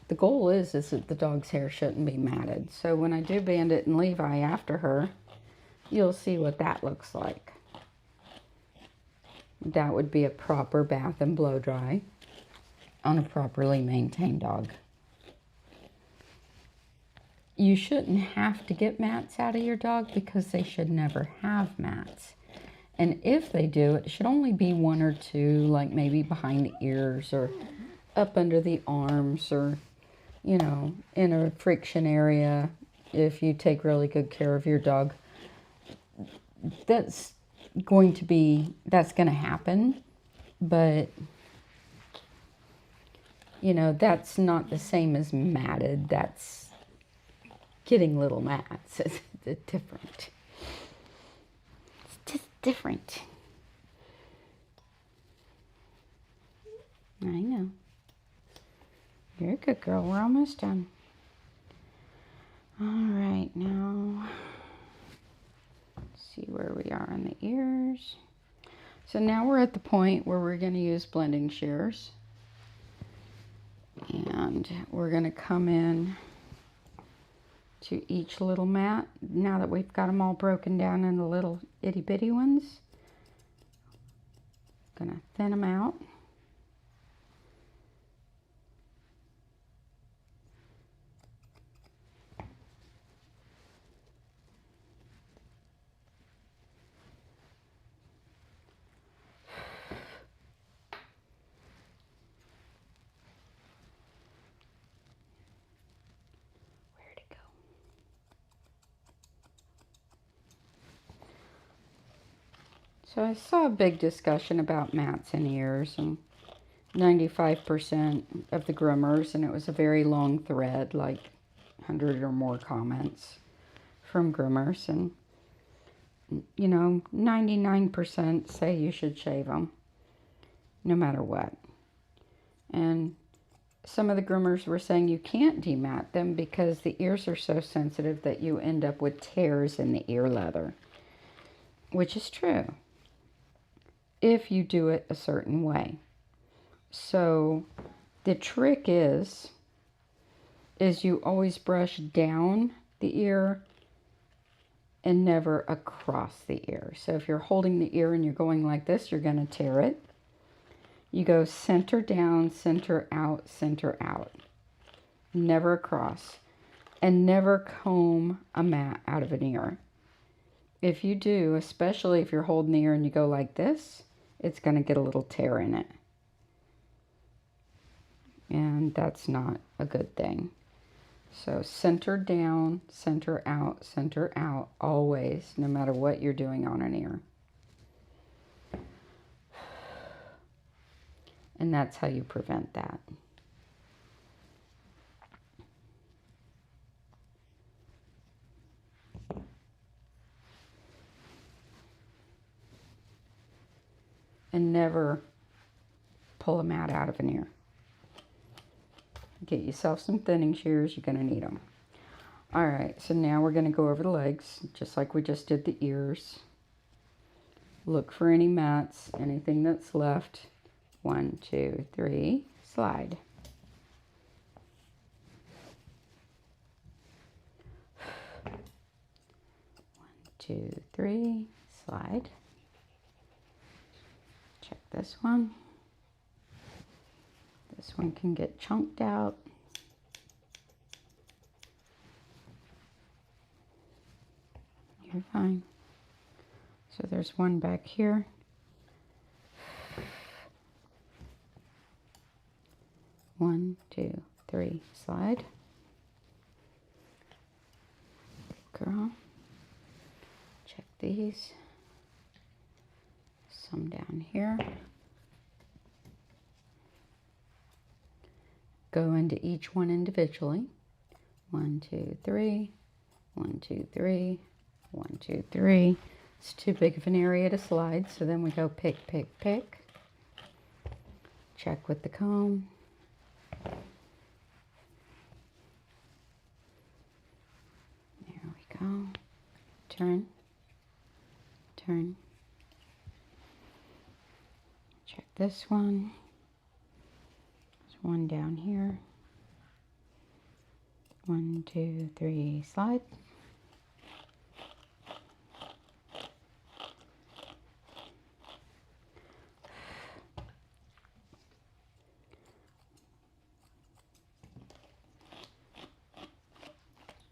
the goal is that the dog's hair shouldn't be matted. So when I do Bandit and Levi after her, you'll see what that looks like. That would be a proper bath and blow dry on a properly maintained dog. You shouldn't have to get mats out of your dog because they should never have mats. And if they do, it should only be one or two, like maybe behind the ears or up under the arms or, you know, in a friction area. If you take really good care of your dog, that's going to happen. But, you know, that's not the same as matted. That's getting little mats. It's different. It's just different. I know. You're a good girl. We're almost done. All right, now let's see where we are on the ears. So now we're at the point where we're going to use blending shears. And we're going to come in to each little mat. Now that we've got them all broken down into little itty bitty ones, I'm gonna thin them out. So I saw a big discussion about mats and ears, and 95% of the groomers, and it was a very long thread, like 100 or more comments from groomers, and 99% say you should shave them no matter what. And some of the groomers were saying you can't demat them because the ears are so sensitive that you end up with tears in the ear leather, which is true if you do it a certain way. So the trick is you always brush down the ear and never across the ear. So if you're holding the ear and you're going like this, you're going to tear it. You go center down, center out, never across, and never comb a mat out of an ear. If you do, especially if you're holding the ear and you go like this, it's going to get a little tear in it. And that's not a good thing. So center down, center out, always, no matter what you're doing on an ear. And that's how you prevent that. And never pull a mat out of an ear. Get yourself some thinning shears, you're going to need them. Alright, so now we're going to go over the legs, just like we just did the ears. Look for any mats, anything that's left. 1, 2, 3, slide. 1, 2, 3, slide. Check this one. This one can get chunked out. You're fine. So there's one back here. One, two, three, slide. Good girl. Check these. Some down here. Go into each one individually. 1, 2, 3. 1, 2, 3. 1, 2, 3. It's too big of an area to slide, so then we go pick, pick, pick. Check with the comb. There we go. Turn. Turn. Check this one. There's one down here. 1, 2, 3, slide.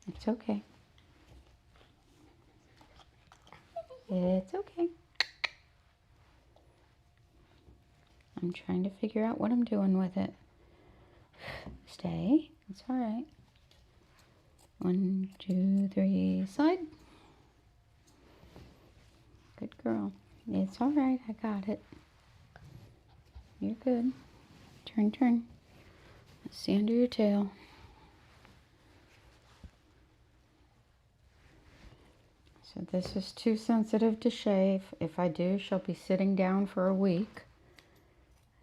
It's okay. It's okay. I'm trying to figure out what I'm doing with it. Stay. It's all right. 1, 2, 3, slide. Good girl. It's all right. I got it. You're good. Turn, turn. Let's see under your tail. So this is too sensitive to shave. If I do, she'll be sitting down for a week.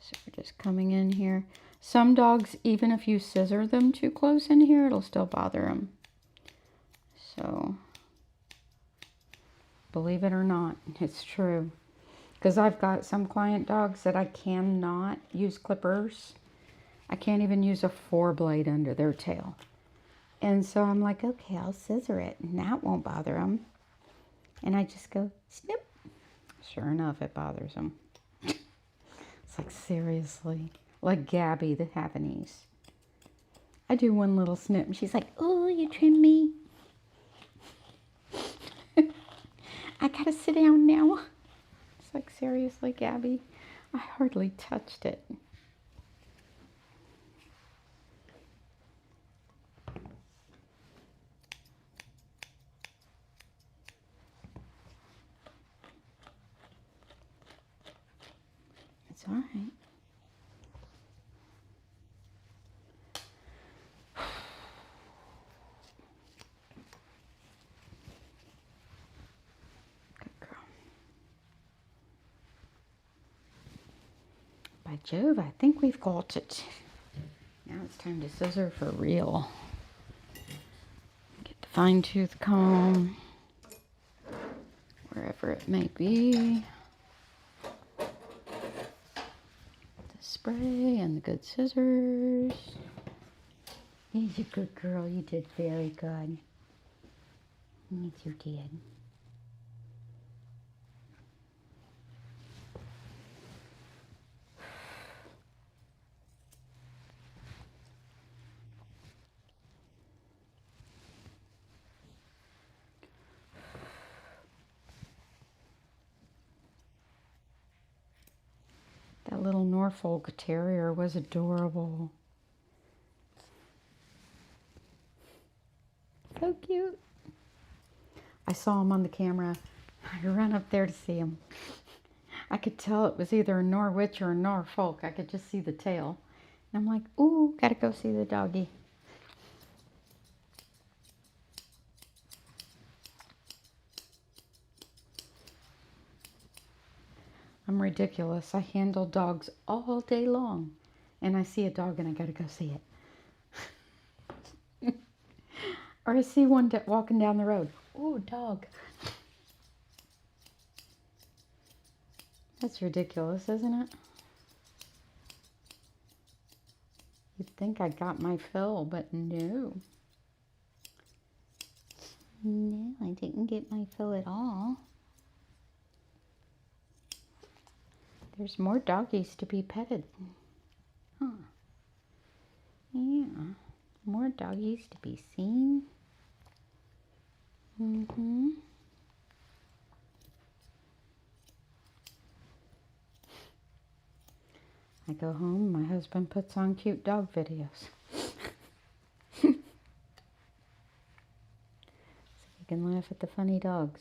So we're just coming in here. Some dogs, even if you scissor them too close in here, it'll still bother them. So, believe it or not, it's true. Because I've got some client dogs that I cannot use clippers. I can't even use a 4-blade under their tail. And so I'm like, okay, I'll scissor it, and that won't bother them. And I just go, snip. Sure enough, it bothers them. It's like, seriously. Like Gabby, the Havanese. I do one little snip, and she's like, oh, you trimmed me. I gotta sit down now. It's like, seriously, Gabby. I hardly touched it. It's all right. Good girl. By Jove, I think we've got it. Now it's time to scissor for real. Get the fine tooth comb, wherever it may be. The spray and the good scissors. You're a good girl. You did very good. Yes, you did. That little Norfolk Terrier was adorable. So cute. I saw him on the camera. I ran up there to see him. I could tell it was either a Norwich or a Norfolk. I could just see the tail. And I'm like, ooh, gotta go see the doggy. I'm ridiculous. I handle dogs all day long. And I see a dog and I gotta go see it. Or I see one walking down the road. Ooh, dog. That's ridiculous, isn't it? You'd think I got my fill, but no. No, I didn't get my fill at all. There's more doggies to be petted. Huh. Yeah. More doggies to be seen. Mm-hmm. I go home, my husband puts on cute dog videos. So we can laugh at the funny dogs.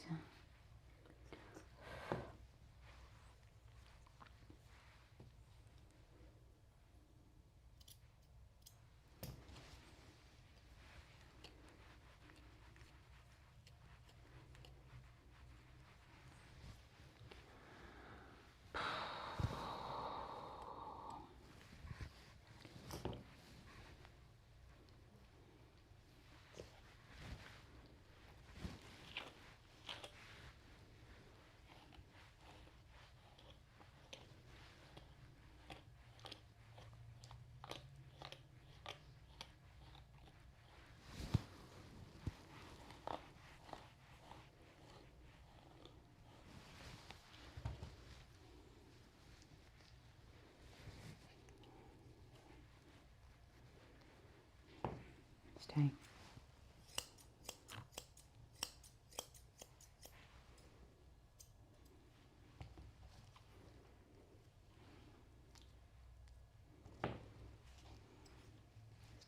Stay.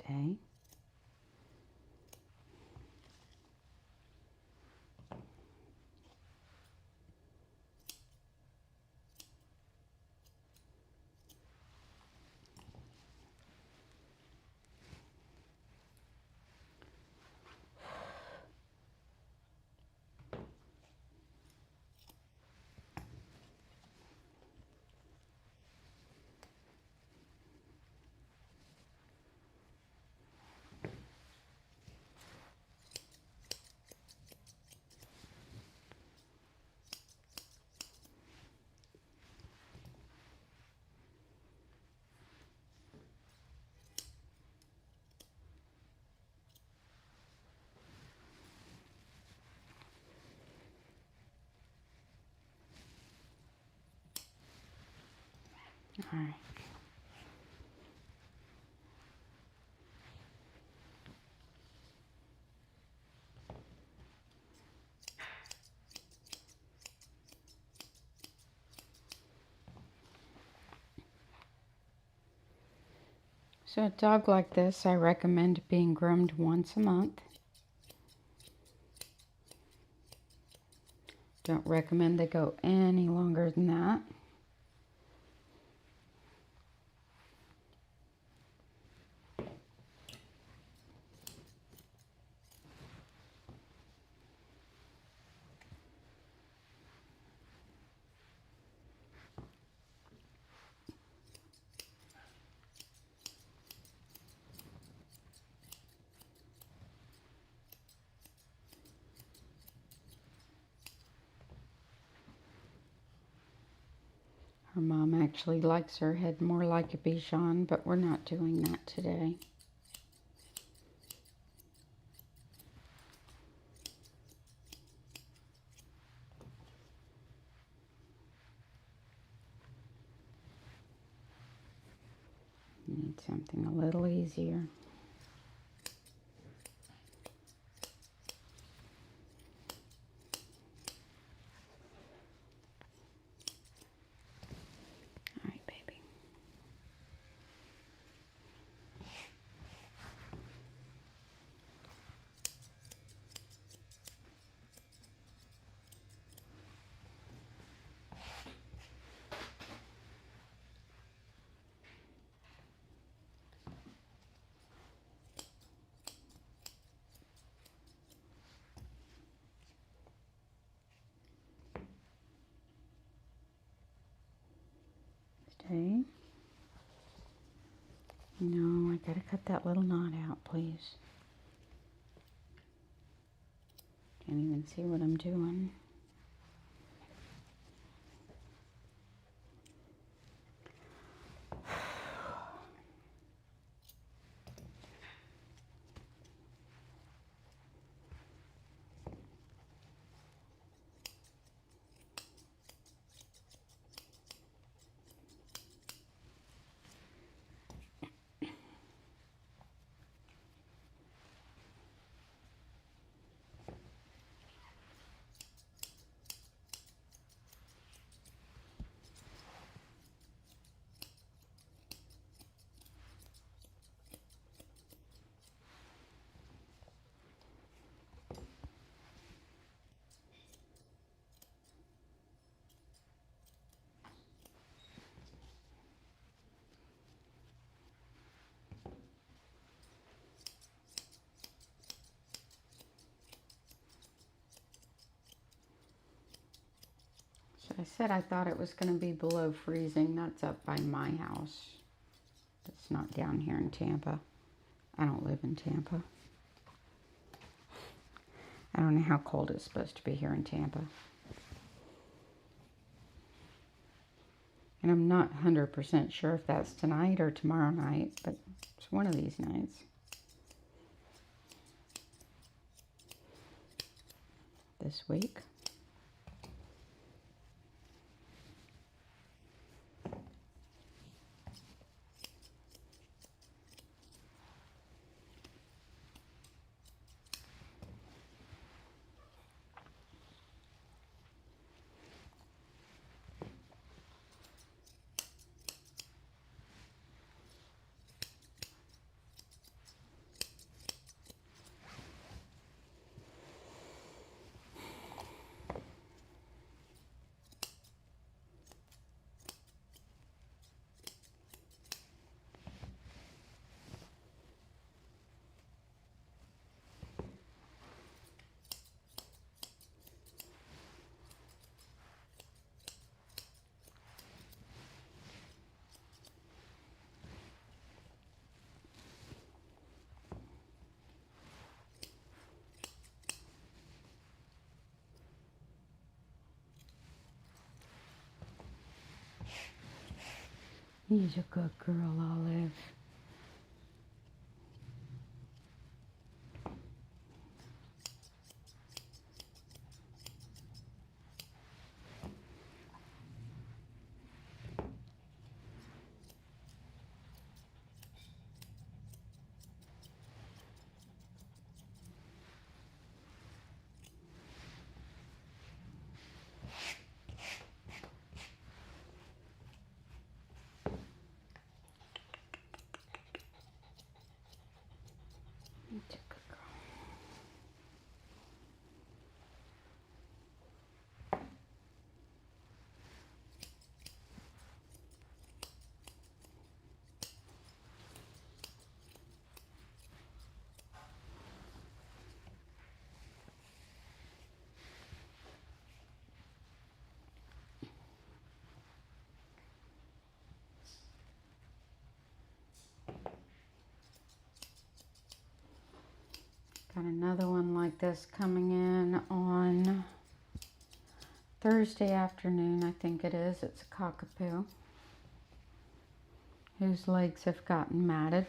Stay. All right. So a dog like this, I recommend being groomed once a month. Don't recommend they go any longer than that. Her mom actually likes her head more like a Bichon, but we're not doing that today. Need something a little easier. All right, baby. Stay. No, I gotta cut that little knot out, please. Can't even see what I'm doing. I said I thought it was going to be below freezing. That's up by my house. It's not down here in Tampa. I don't live in Tampa. I don't know how cold it's supposed to be here in Tampa. And I'm not 100% sure if that's tonight or tomorrow night, but it's one of these nights. This week. He's a good girl, Olive. Got another one like this coming in on Thursday afternoon, I think it is. It's a cockapoo whose legs have gotten matted.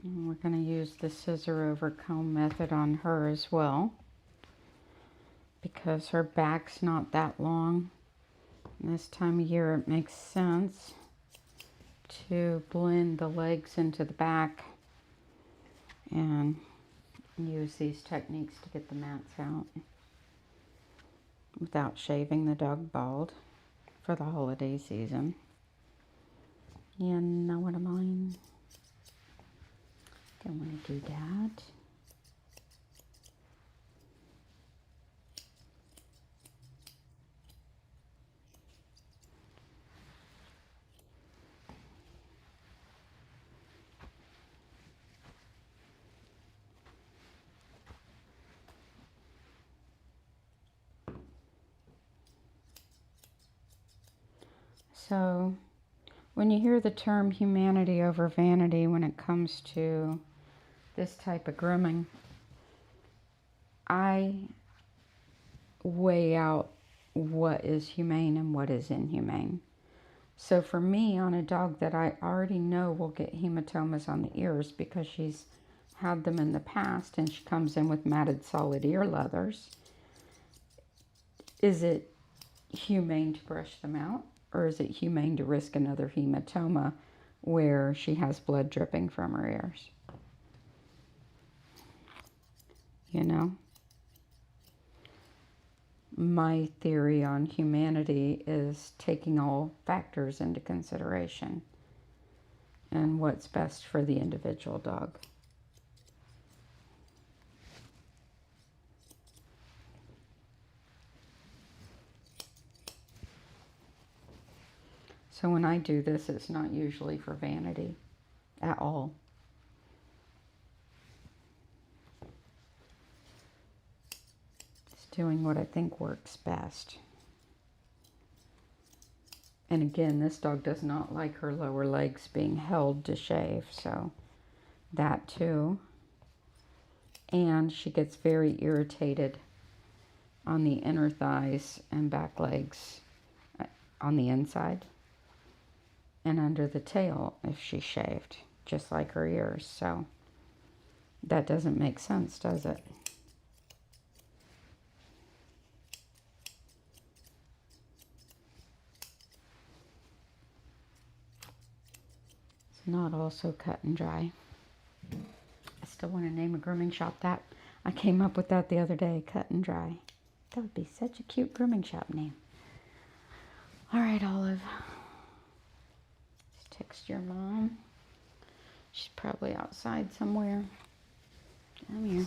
And we're going to use the scissor over comb method on her as well, because her back's not that long. And this time of year it makes sense to blend the legs into the back and use these techniques to get the mats out without shaving the dog bald for the holiday season. You know what I mean? Don't want to do that. So, when you hear the term humanity over vanity when it comes to this type of grooming, I weigh out what is humane and what is inhumane. So for me, on a dog that I already know will get hematomas on the ears because she's had them in the past and she comes in with matted solid ear leathers, is it humane to brush them out? Or is it humane to risk another hematoma where she has blood dripping from her ears? You know? My theory on humanity is taking all factors into consideration and what's best for the individual dog. So when I do this, it's not usually for vanity at all. It's doing what I think works best. And again, this dog does not like her lower legs being held to shave, so that too. And she gets very irritated on the inner thighs and back legs on the inside and under the tail if she's shaved, just like her ears. So that doesn't make sense, does it? It's not also cut and dry. I still want to name a grooming shop that. I came up with that the other day, Cut and Dry. That would be such a cute grooming shop name. All right, Olive. Let's text your mom. She's probably outside somewhere. Come here.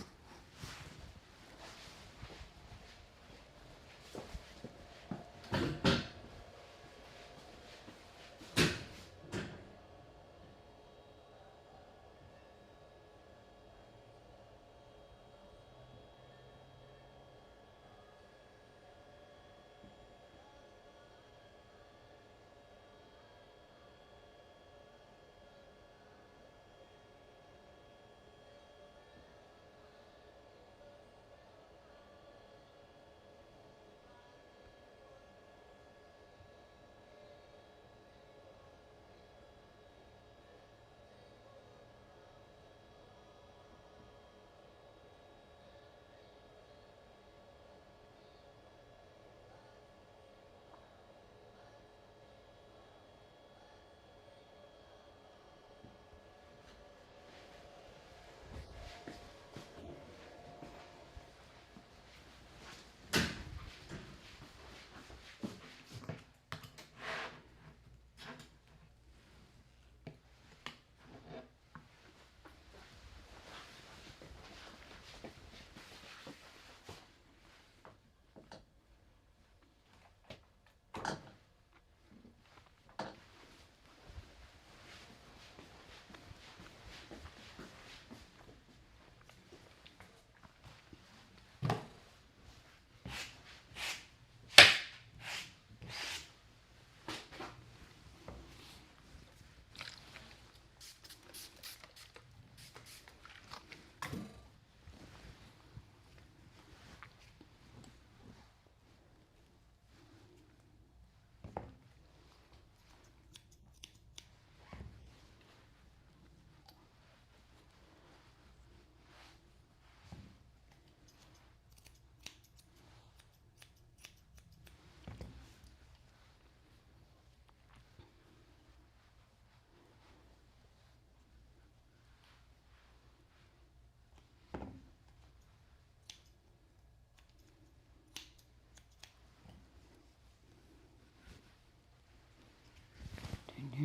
It's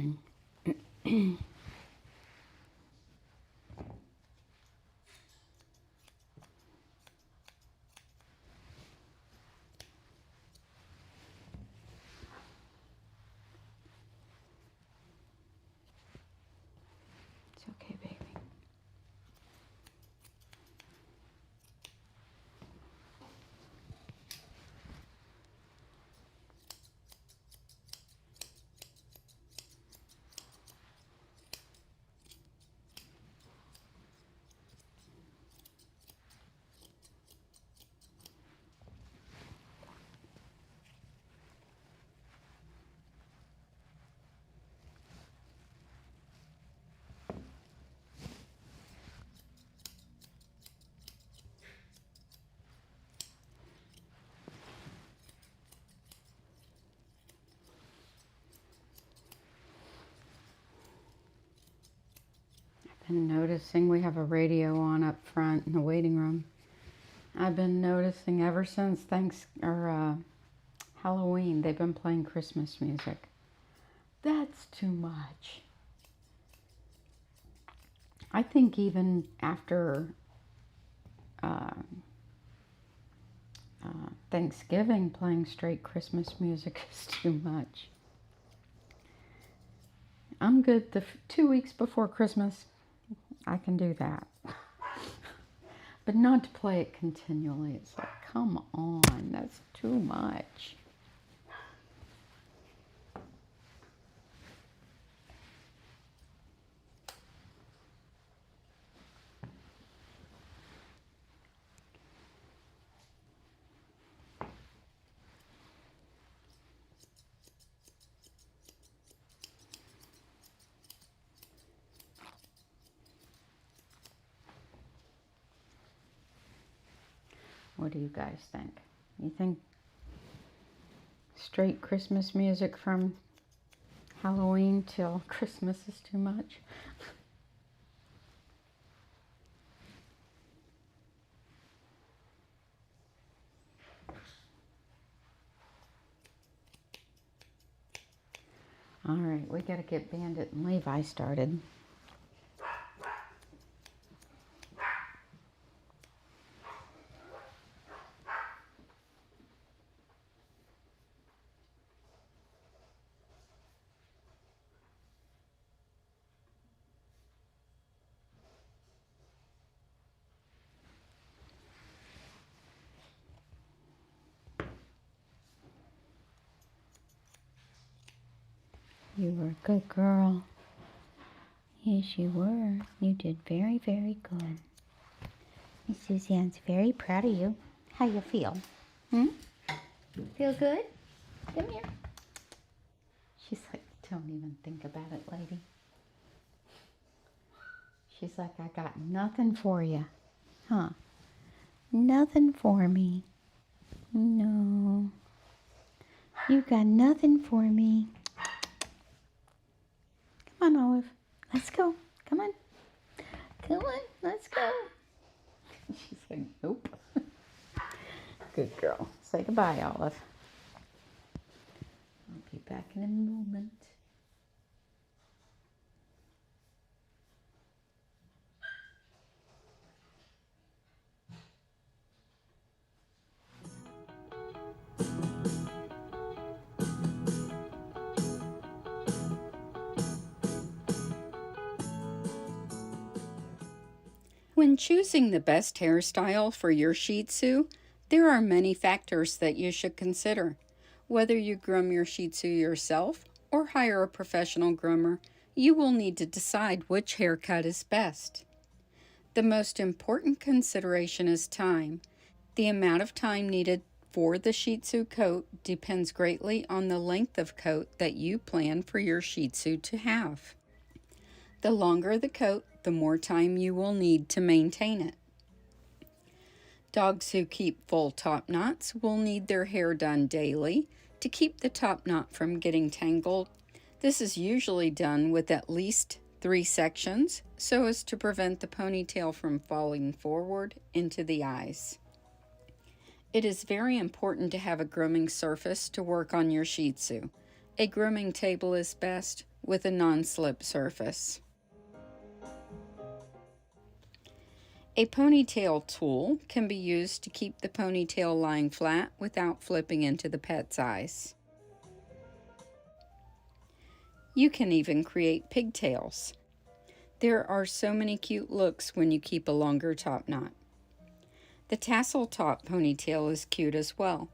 okay, baby. Been noticing we have a radio on up front in the waiting room. I've been noticing ever since Halloween, they've been playing Christmas music. That's too much. I think even after Thanksgiving, playing straight Christmas music is too much. I'm good 2 weeks before Christmas. I can do that. But not to play it continually. It's like, come on, that's too much. What do you guys think? You think straight Christmas music from Halloween till Christmas is too much? All right, we got to get Bandit and Levi started. You were a good girl. Yes, you were. You did very, very good. Miss Suzanne's very proud of you. How you feel? Feel good? Come here. She's like, don't even think about it, lady. She's like, I got nothing for you. Huh? Nothing for me. No. You got nothing for me. Come on, Olive. Let's go. Come on. Come on. Let's go. She's like, nope. Good girl. Say goodbye, Olive. I'll be back in a moment. When choosing the best hairstyle for your Shih Tzu, there are many factors that you should consider. Whether you groom your Shih Tzu yourself or hire a professional groomer, you will need to decide which haircut is best. The most important consideration is time. The amount of time needed for the Shih Tzu coat depends greatly on the length of coat that you plan for your Shih Tzu to have. The longer the coat, the more time you will need to maintain it. Dogs who keep full top knots will need their hair done daily to keep the top knot from getting tangled. This is usually done with at least 3 sections so as to prevent the ponytail from falling forward into the eyes. It is very important to have a grooming surface to work on your Shih Tzu. A grooming table is best, with a non-slip surface. A ponytail tool can be used to keep the ponytail lying flat without flipping into the pet's eyes. You can even create pigtails. There are so many cute looks when you keep a longer top knot. The tassel top ponytail is cute as well.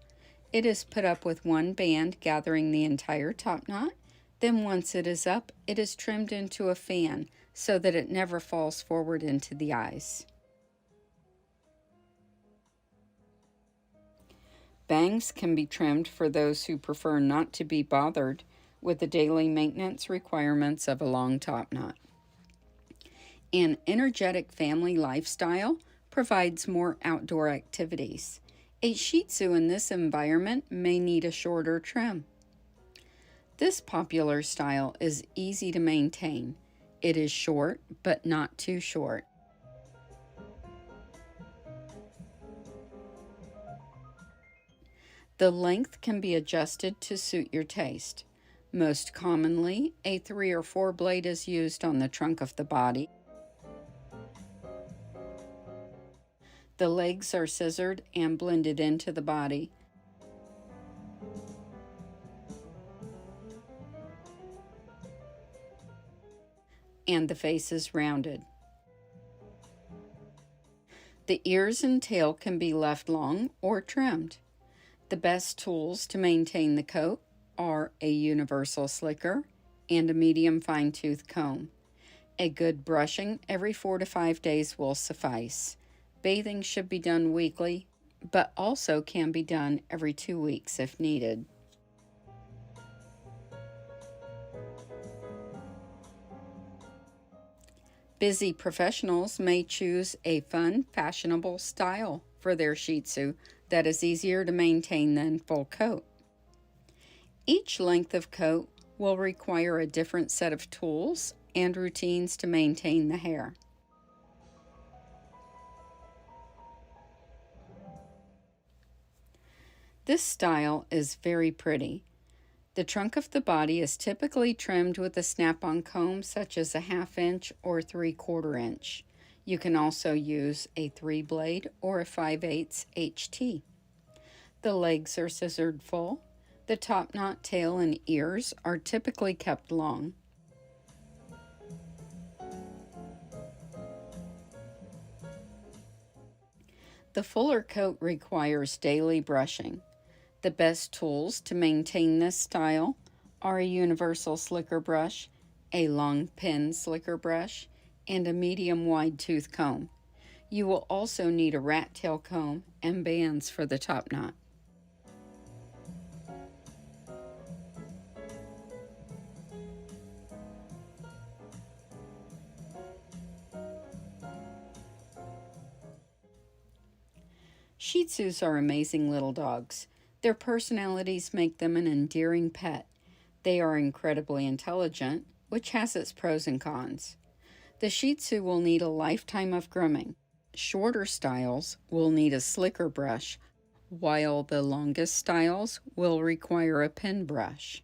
It is put up with one band gathering the entire top knot. Then once it is up, it is trimmed into a fan so that it never falls forward into the eyes. Bangs can be trimmed for those who prefer not to be bothered with the daily maintenance requirements of a long top knot. An energetic family lifestyle provides more outdoor activities. A Shih Tzu in this environment may need a shorter trim. This popular style is easy to maintain. It is short, but not too short. The length can be adjusted to suit your taste. Most commonly, a 3 or 4 blade is used on the trunk of the body. The legs are scissored and blended into the body. And the face is rounded. The ears and tail can be left long or trimmed. The best tools to maintain the coat are a universal slicker and a medium fine tooth comb. A good brushing every 4 to 5 days will suffice. Bathing should be done weekly, but also can be done every 2 weeks if needed. Busy professionals may choose a fun, fashionable style for their Shih Tzu that is easier to maintain than full coat. Each length of coat will require a different set of tools and routines to maintain the hair. This style is very pretty. The trunk of the body is typically trimmed with a snap-on comb such as a 1/2 inch or 3/4 inch. You can also use a 3 blade or a 5/8 HT. The legs are scissored full. The top knot, tail, and ears are typically kept long. The fuller coat requires daily brushing. The best tools to maintain this style are a universal slicker brush, a long pin slicker brush, and a medium wide tooth comb. You will also need a rat tail comb and bands for the top knot. Shih Tzus are amazing little dogs. Their personalities make them an endearing pet. They are incredibly intelligent, which has its pros and cons. The Shih Tzu will need a lifetime of grooming. Shorter styles will need a slicker brush, while the longest styles will require a pin brush.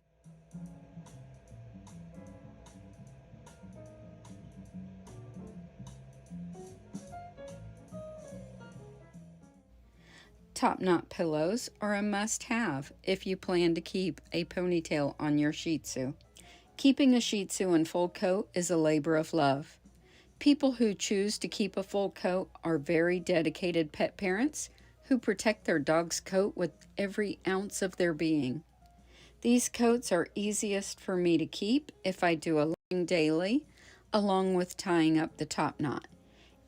Top knot pillows are a must-have if you plan to keep a ponytail on your Shih Tzu. Keeping a Shih Tzu in full coat is a labor of love. People who choose to keep a full coat are very dedicated pet parents who protect their dog's coat with every ounce of their being. These coats are easiest for me to keep if I do a laying daily, along with tying up the top knot,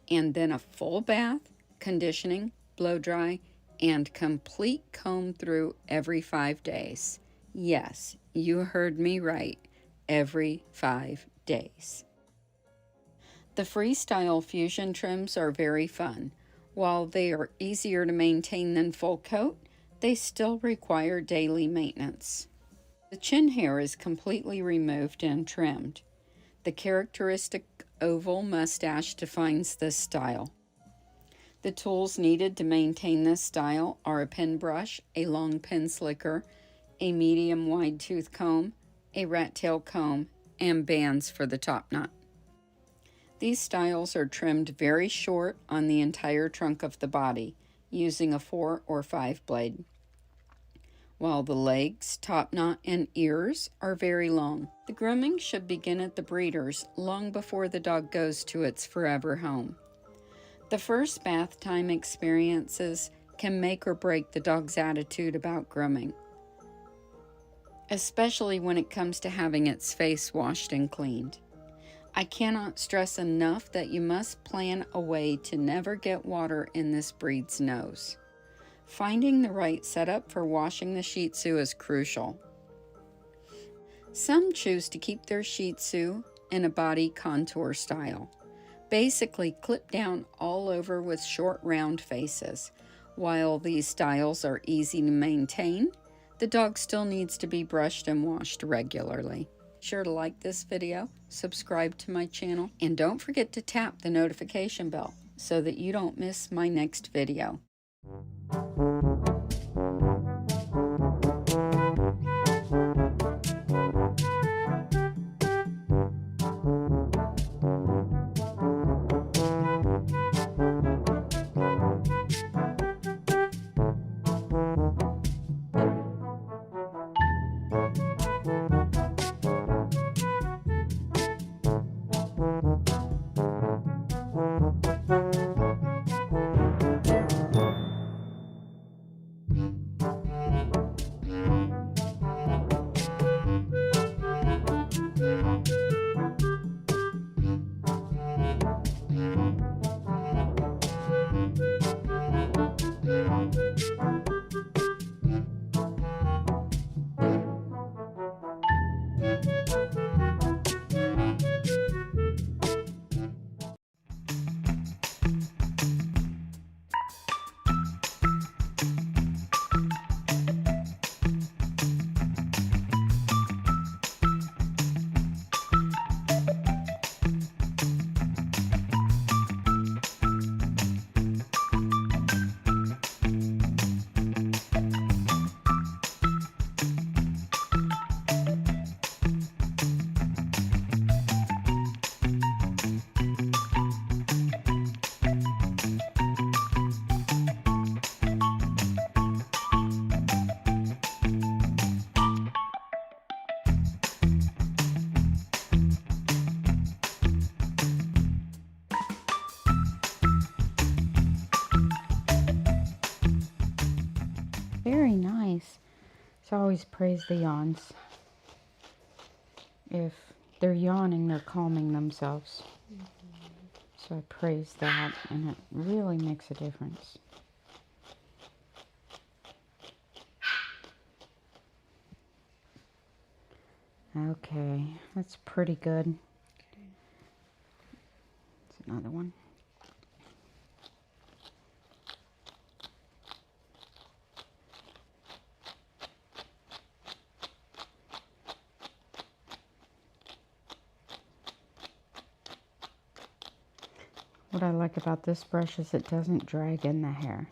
and then a full bath, conditioning, blow dry, and complete comb through every 5 days. Yes, you heard me right, every 5 days. The freestyle fusion trims are very fun. While they are easier to maintain than full coat, they still require daily maintenance. The chin hair is completely removed and trimmed. The characteristic oval mustache defines this style. The tools needed to maintain this style are a pin brush, a long pin slicker, a medium wide tooth comb, a rat tail comb, and bands for the top knot. These styles are trimmed very short on the entire trunk of the body, using a 4 or 5 blade, while the legs, top knot, and ears are very long. The grooming should begin at the breeders long before the dog goes to its forever home. The first bath time experiences can make or break the dog's attitude about grooming, especially when it comes to having its face washed and cleaned. I cannot stress enough that you must plan a way to never get water in this breed's nose. Finding the right setup for washing the Shih Tzu is crucial. Some choose to keep their Shih Tzu in a body contour style, basically clip down all over with short round faces. While these styles are easy to maintain, the dog still needs to be brushed and washed regularly. Be sure to like this video, subscribe to my channel, and don't forget to tap the notification bell so that you don't miss my next video. Very nice. So I always praise the yawns. If they're yawning, they're calming themselves. So I praise that, and it really makes a difference. Okay, that's pretty good. That's another one. What I like about this brush is it doesn't drag in the hair.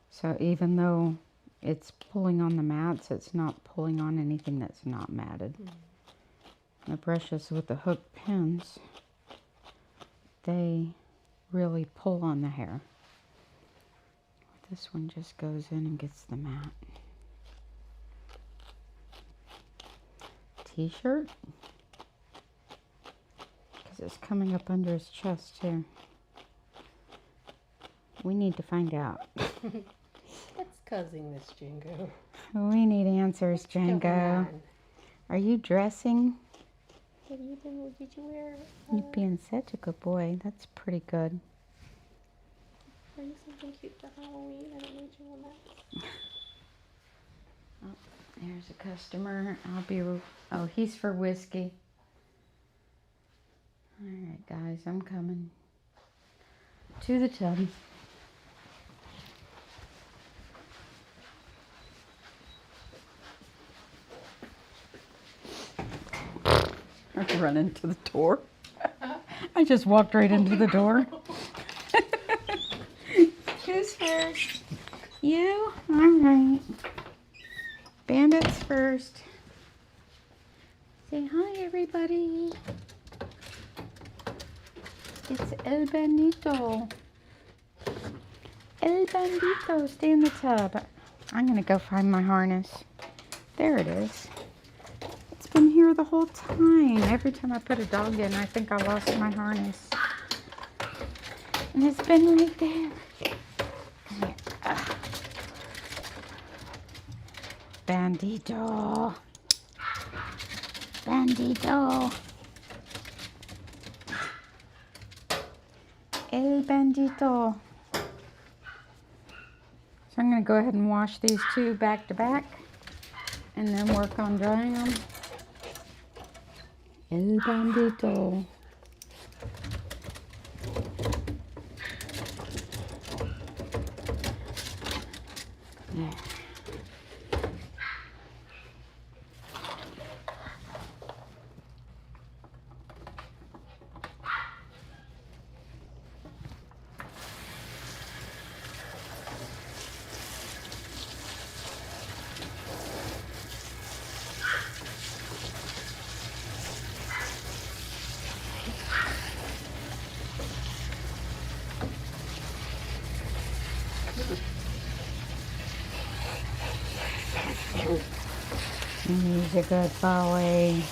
So even though it's pulling on the mats, it's not pulling on anything that's not matted. The brushes with the hook pins, they really pull on the hair. This one just goes in and gets the mat. T-shirt, because it's coming up under his chest too. We need to find out. What's causing this, Django? We need answers, Django. Are you dressing? What are you doing? Did you wear? You're being such a good boy. That's pretty good. Wearing something cute for Halloween? I don't need you on that. Oh, there's a customer. Oh, he's for whiskey. All right, guys, I'm coming to the tub. I run into the door. I just walked right into the door. Who's first? You? All right. Bandit's first. Say hi, everybody. It's El Bandito. El Bandito, stay in the tub. I'm going to go find my harness. There it is. It's been here the whole time. Every time I put a dog in, I think I lost my harness. And it's been right there. Come here. Bandito. Bandito. El Bandito. So I'm going to go ahead and wash these two back to back and then work on drying them. El Bandito. There. He's a good boy.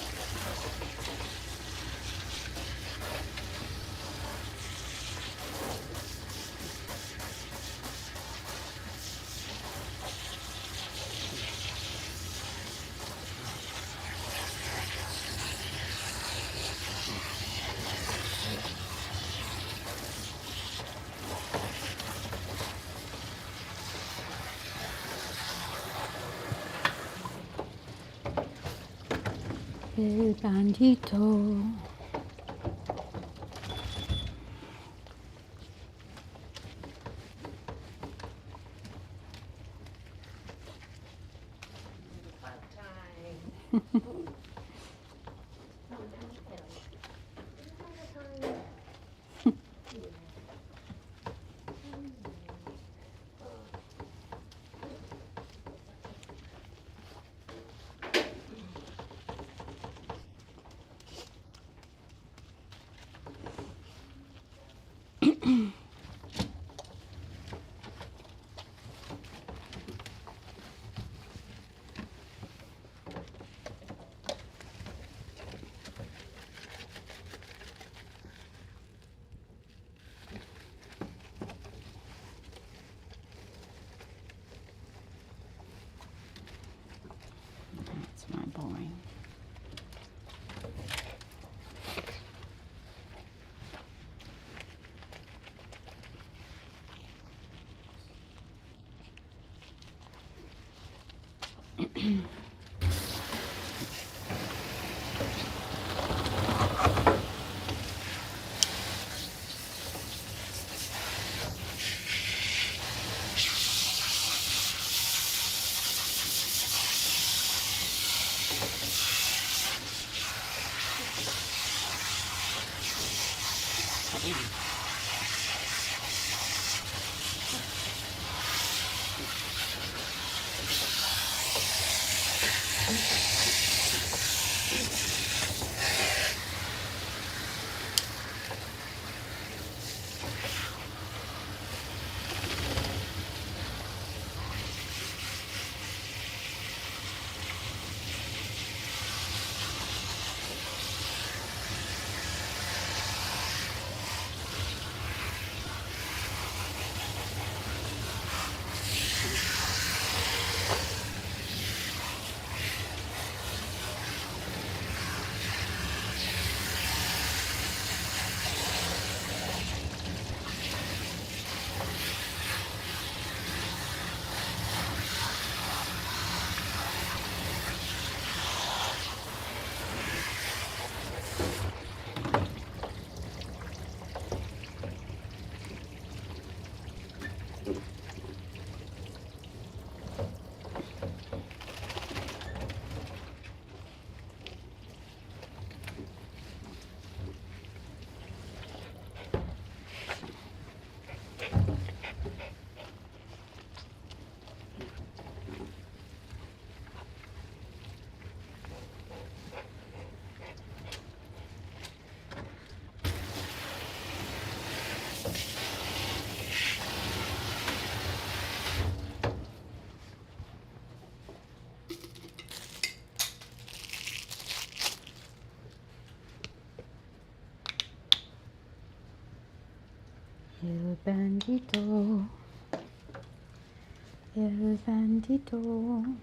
El Bandito. That's my boy. Bandito. El Bandito.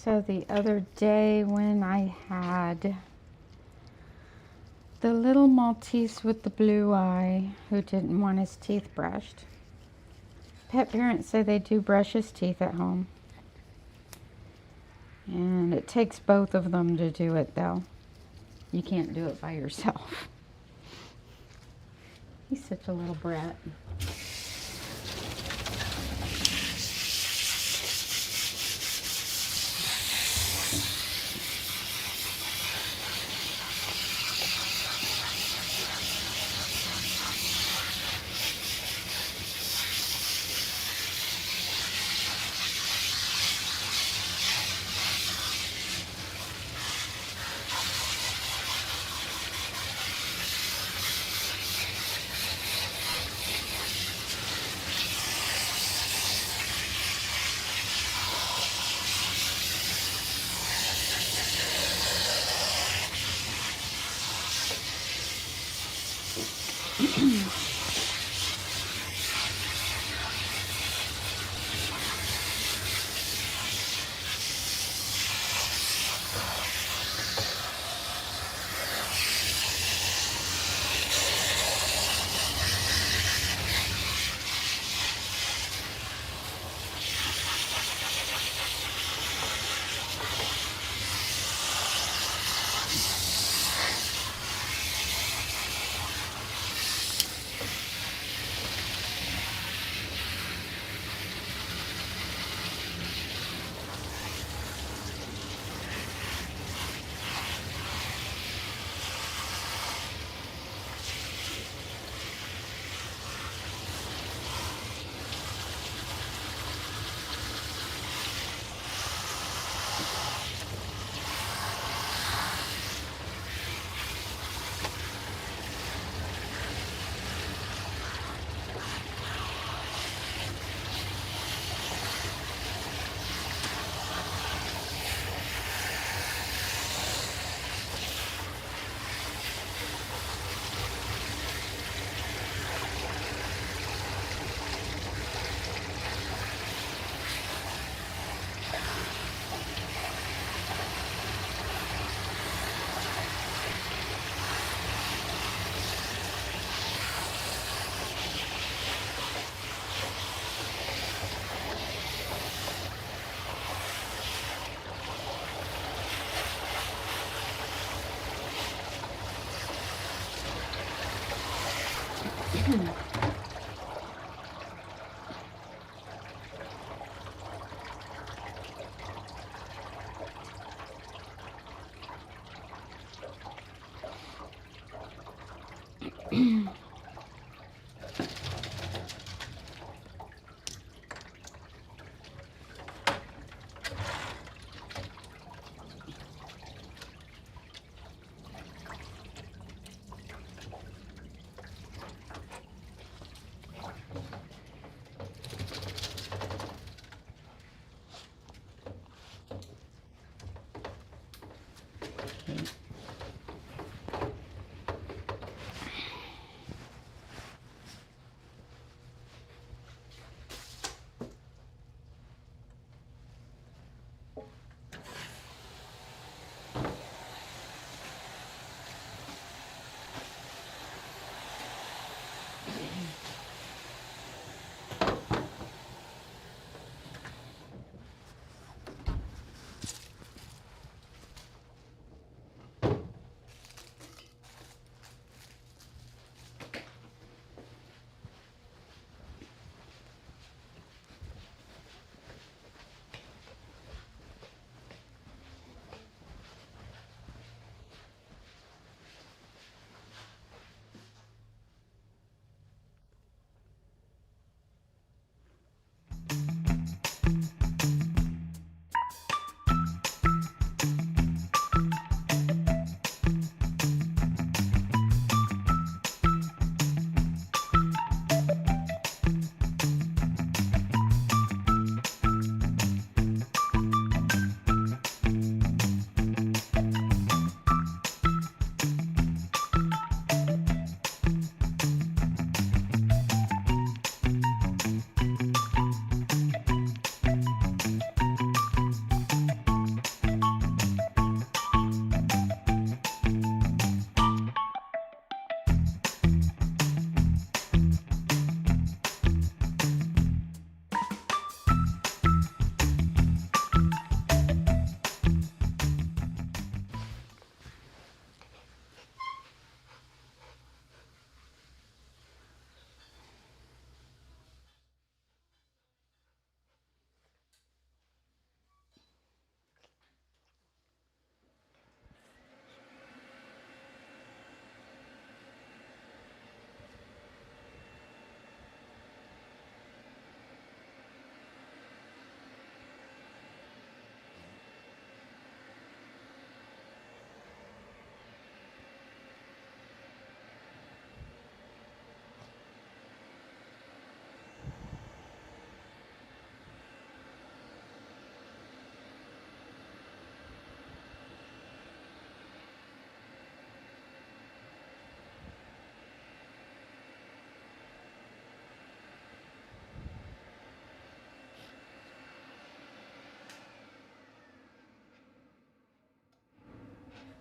So the other day when I had the little Maltese with the blue eye who didn't want his teeth brushed, pet parents say they do brush his teeth at home. And it takes both of them to do it though. You can't do it by yourself. He's such a little brat.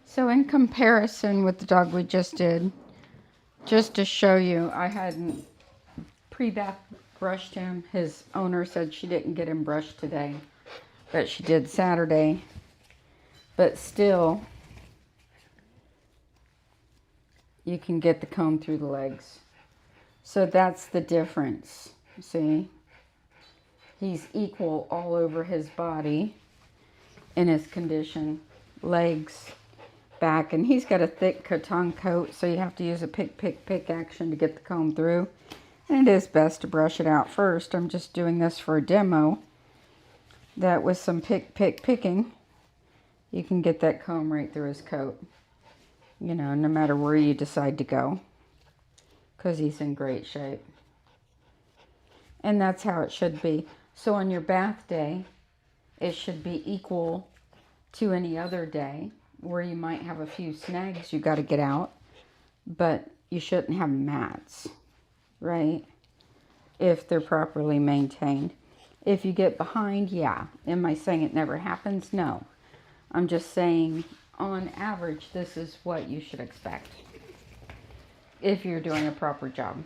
So in comparison with the dog we just did, just to show you, I hadn't pre-bath brushed him. His owner said she didn't get him brushed today, but she did Saturday. But still, you can get the comb through the legs. So that's the difference. See? He's equal all over his body in his condition. Legs, back, and he's got a thick Coton coat, so you have to use a pick action to get the comb through. And it is best to brush it out first. I'm just doing this for a demo. That with some picking, you can get that comb right through his coat. You know, no matter where you decide to go. Because he's in great shape. And that's how it should be. So on your bath day, it should be equal to any other day where you might have a few snags you got to get out. But you shouldn't have mats, right? If they're properly maintained. If you get behind, yeah. Am I saying it never happens? No. I'm just saying, on average, this is what you should expect if you're doing a proper job.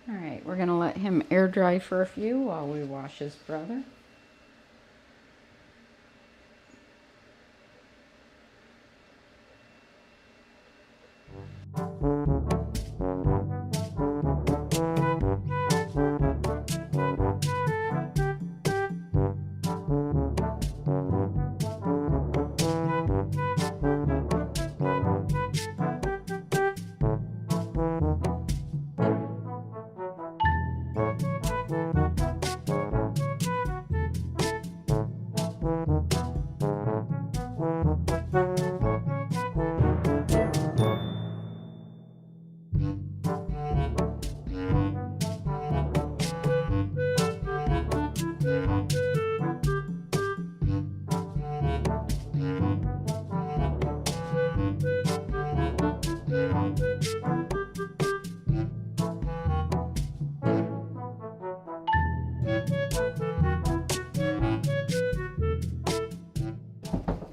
All right, we're gonna let him air dry for a few while we wash his brother.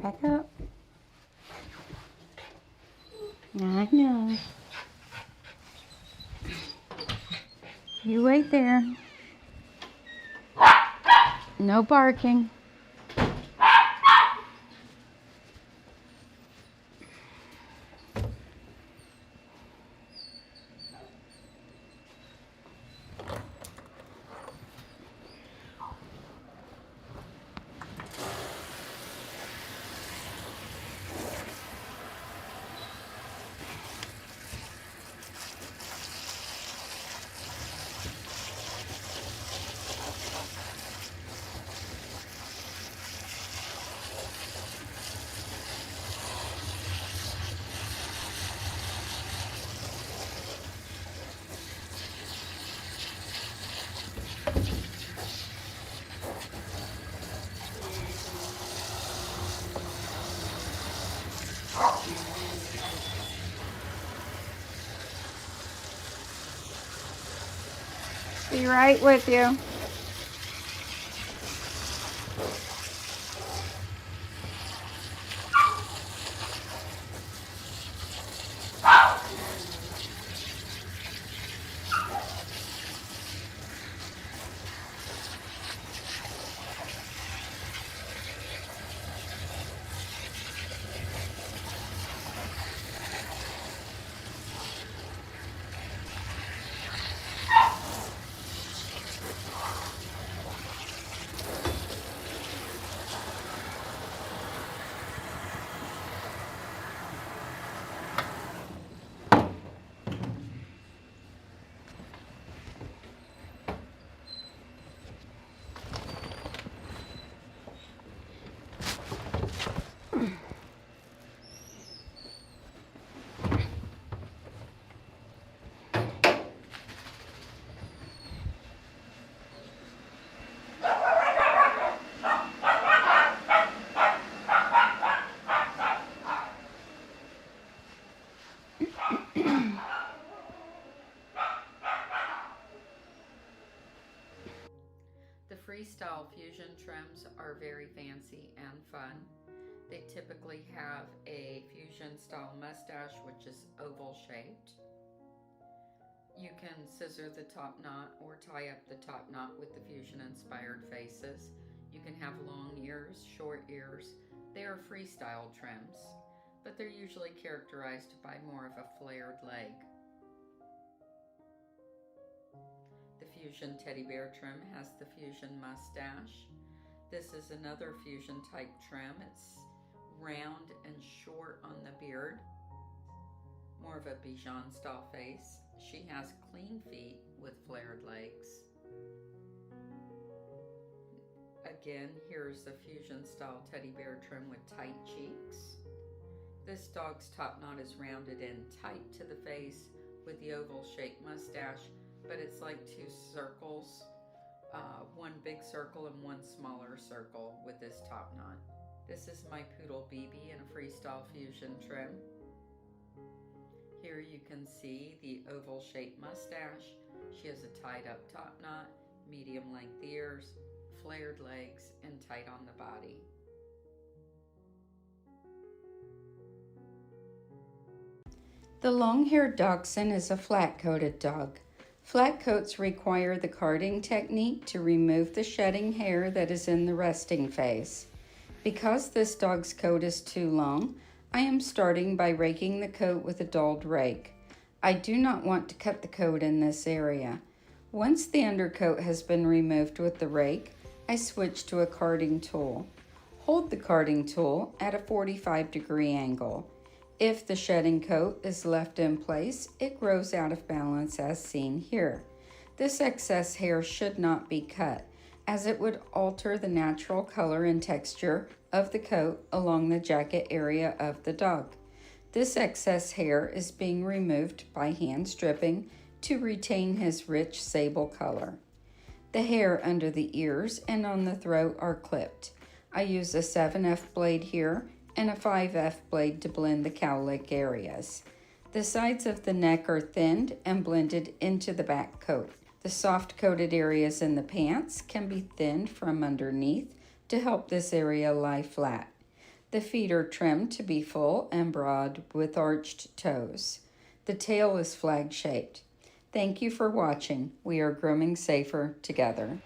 Back up. I know. You wait there. No barking. Be right with you. The freestyle fusion trims are very fancy and fun. They typically have a fusion style mustache, which is oval shaped. You can scissor the top knot or tie up the top knot with the fusion inspired faces. You can have long ears, short ears. They are freestyle trims, but they're usually characterized by more of a flared leg. The fusion teddy bear trim has the fusion mustache. This is another fusion type trim. It's round and short on the beard. More of a Bichon style face. She has clean feet with flared legs. Again, here's the fusion style teddy bear trim with tight cheeks. This dog's top knot is rounded in tight to the face with the oval shaped mustache, but it's like two circles, one big circle and one smaller circle with this top knot. This is my poodle BB in a freestyle fusion trim. Here you can see the oval shaped mustache. She has a tied up top knot, medium length ears, flared legs, and tight on the body. The long-haired dachshund is a flat-coated dog. Flat coats require the carding technique to remove the shedding hair that is in the resting phase. Because this dog's coat is too long, I am starting by raking the coat with a dulled rake. I do not want to cut the coat in this area. Once the undercoat has been removed with the rake, I switch to a carding tool. Hold the carding tool at a 45-degree angle. If the shedding coat is left in place, it grows out of balance as seen here. This excess hair should not be cut, as it would alter the natural color and texture of the coat along the jacket area of the dog. This excess hair is being removed by hand stripping to retain his rich sable color. The hair under the ears and on the throat are clipped. I use a 7F blade here and a 5F blade to blend the cowlick areas. The sides of the neck are thinned and blended into the back coat. The soft coated areas in the pants can be thinned from underneath to help this area lie flat. The feet are trimmed to be full and broad with arched toes. The tail is flag shaped. Thank you for watching. We are grooming safer together.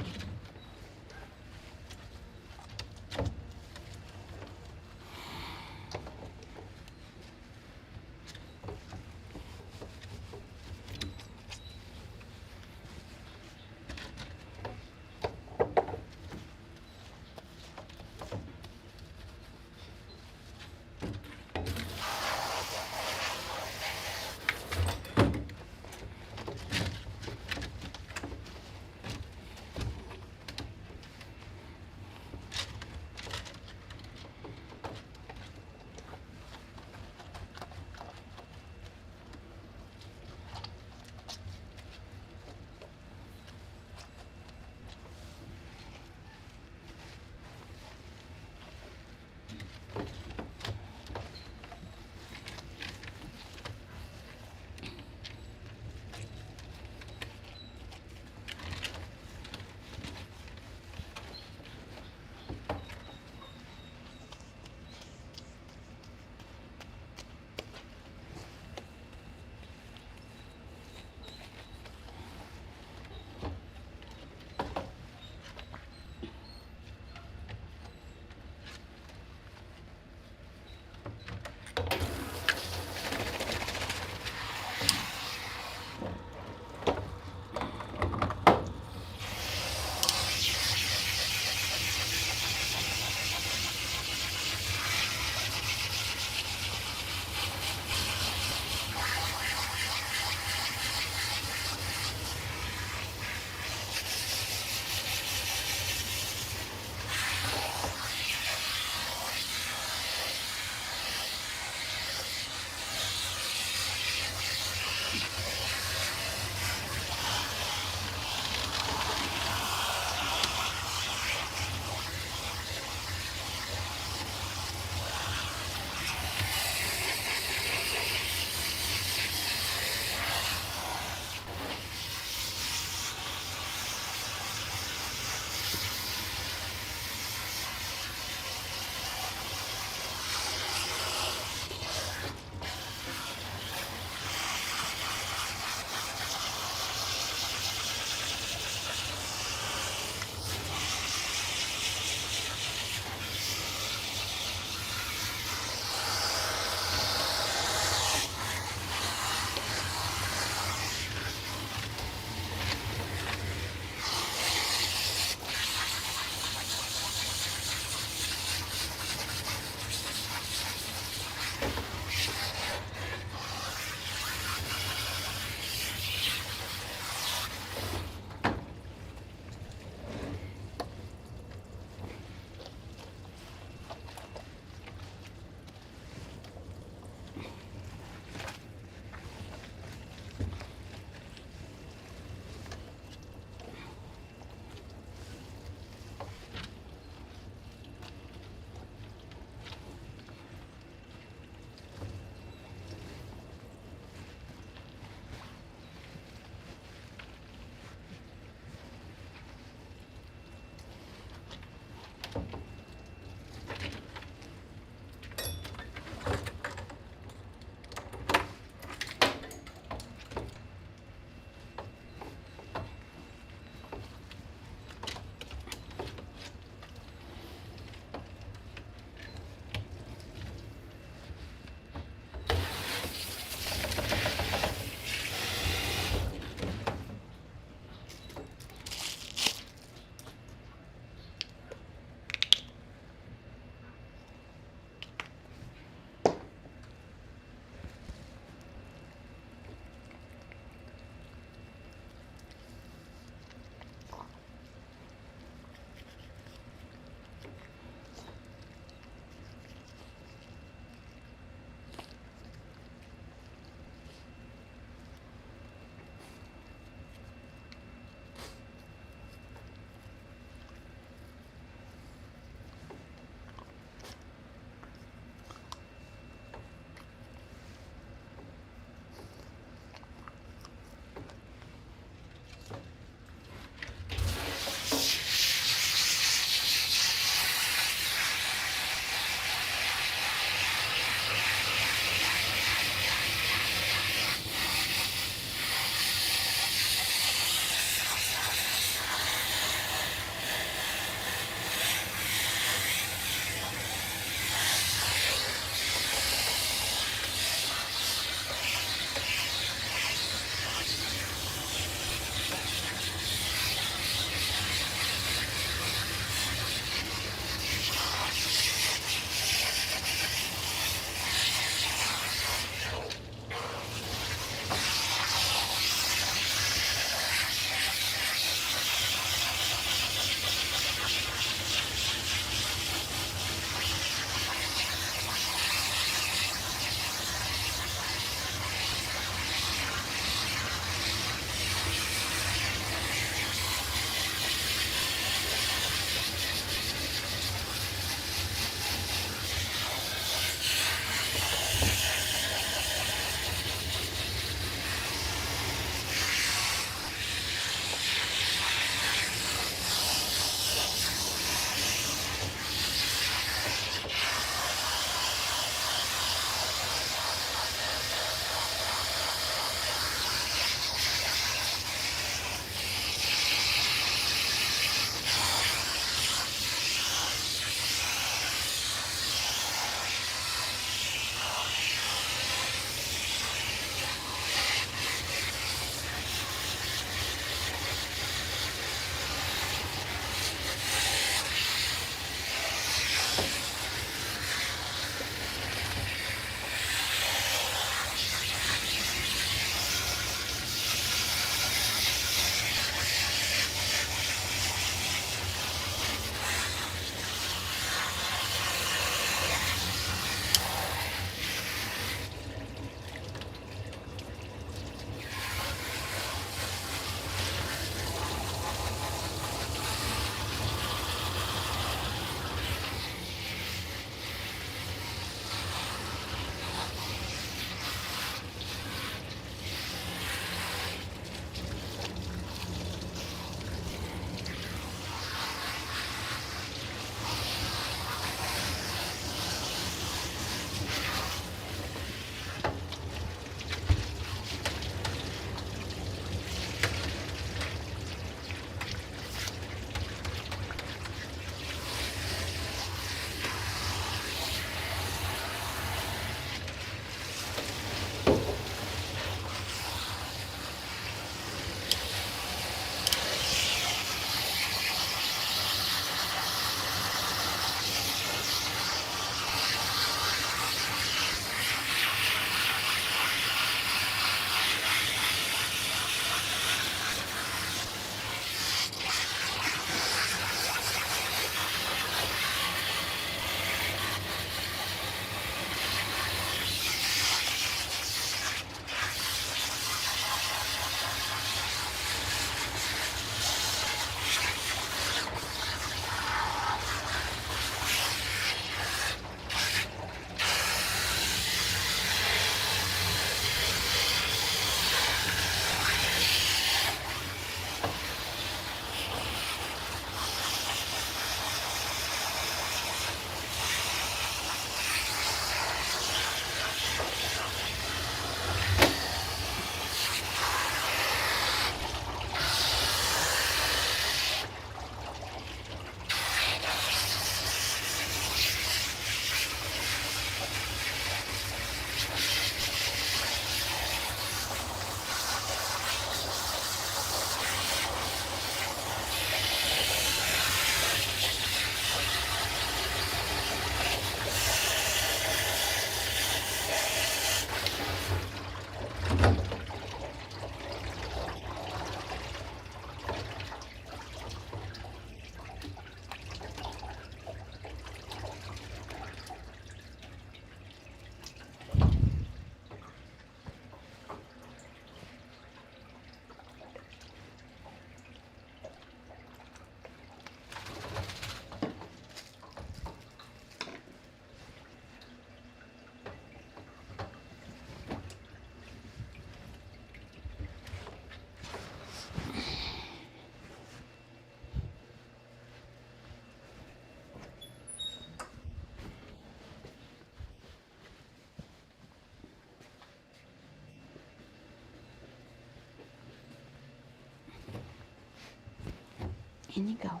In you go.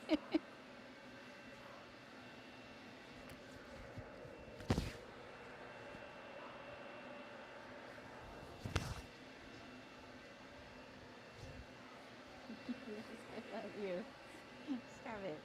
I love you. Stop it.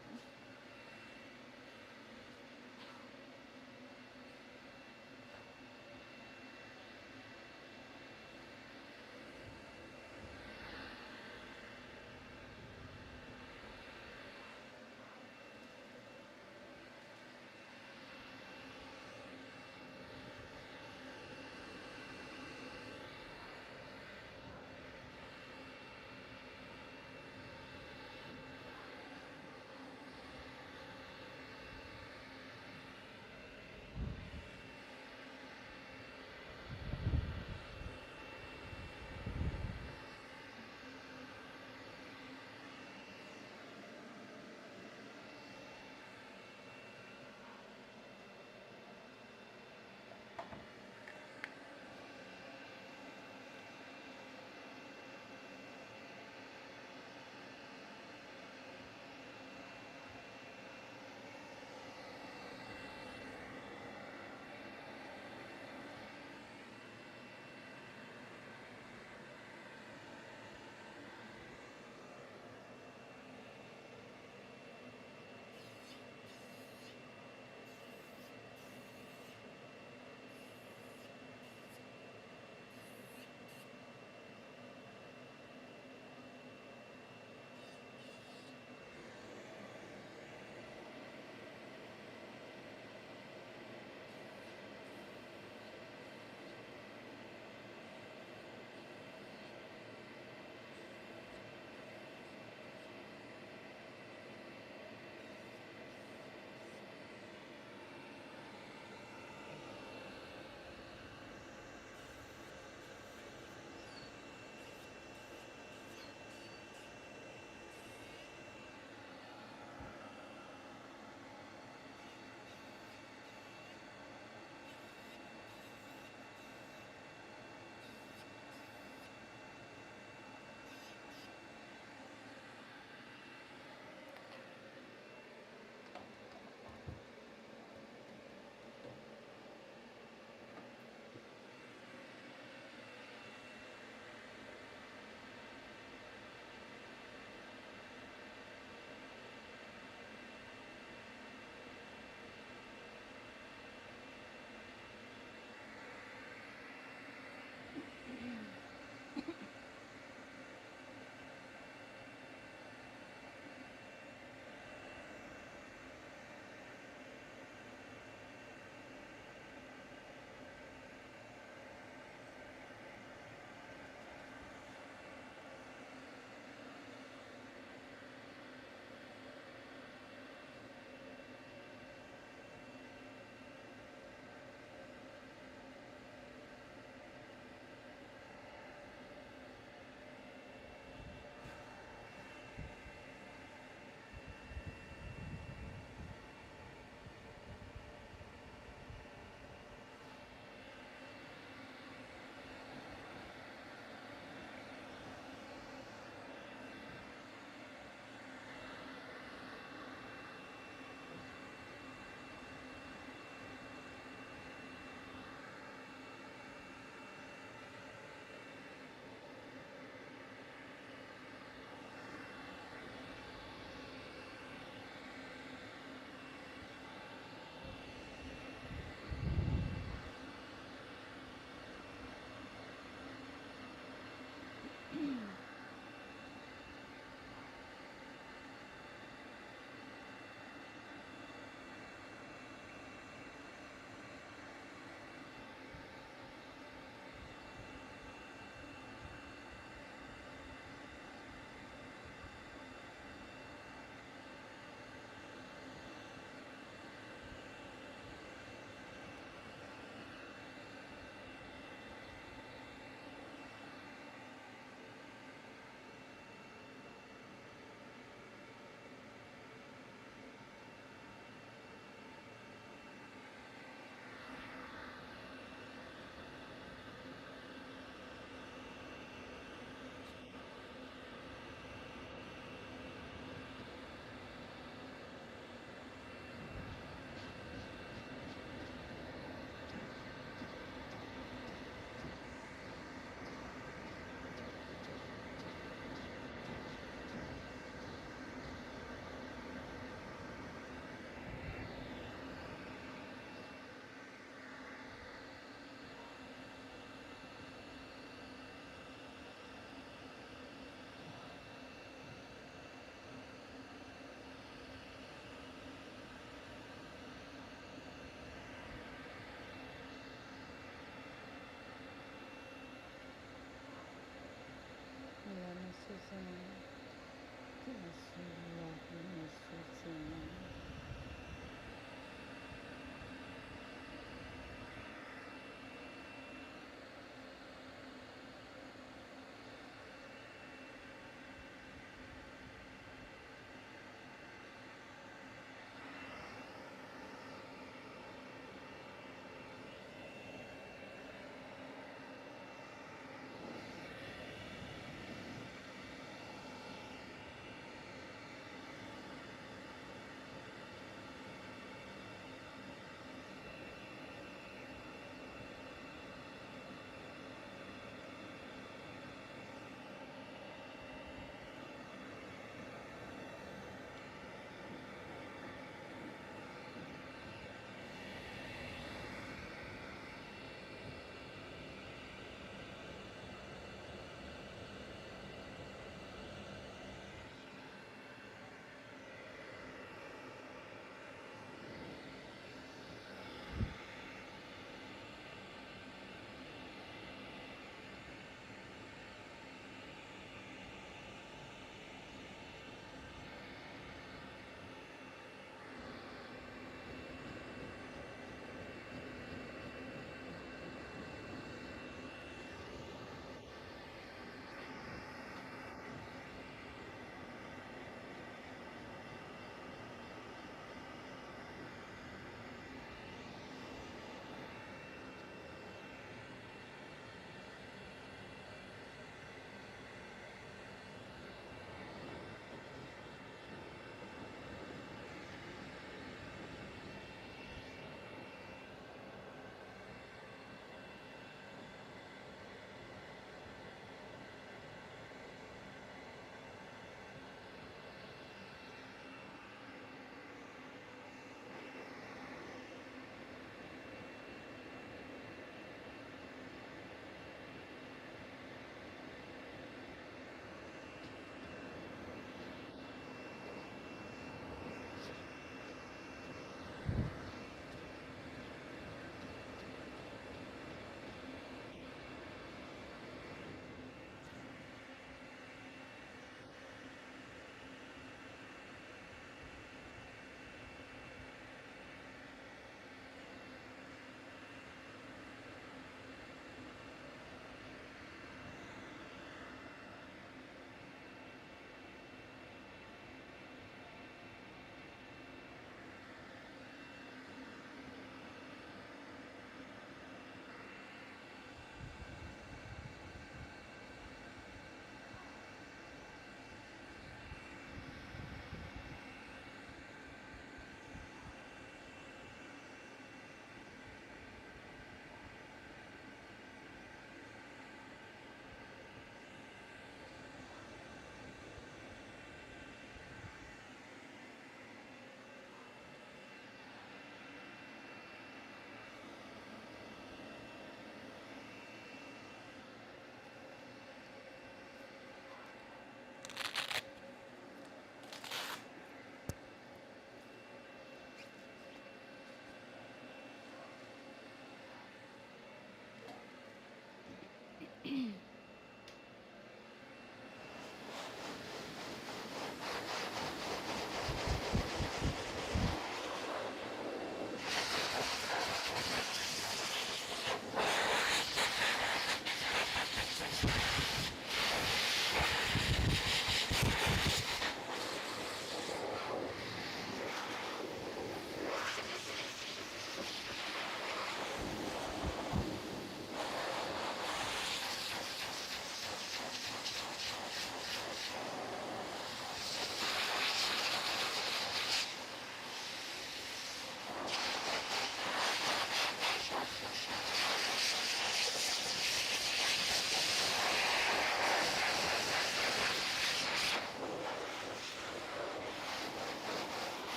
Hi.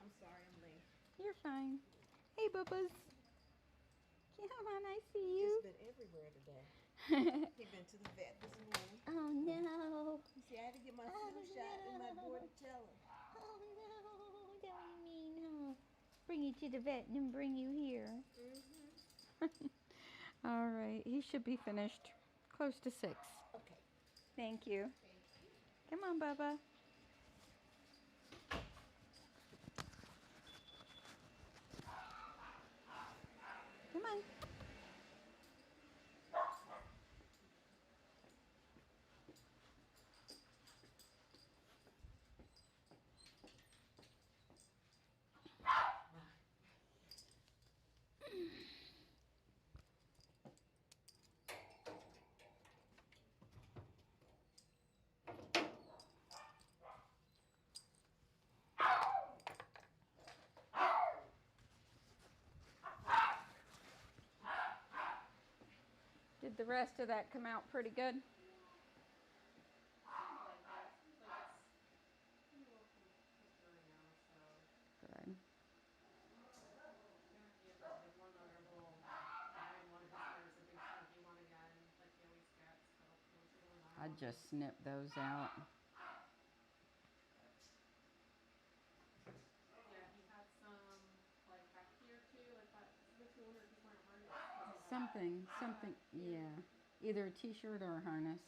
I'm sorry I'm late. You're fine. Hey, Bubba's. Come on, I see you. He's been everywhere today. Oh, He's been to the vet this morning. no. You see, I had to get my flu shot and my boy to tell him. Oh no, don't mean no. Bring you to the vet and then bring you here. All right, he should be finished close to 6. Okay. Thank you. Come on, Bubba. Come on. Did the rest of that come out pretty good? Good. I'd just snip those out. Something, yeah. Either a t-shirt or a harness.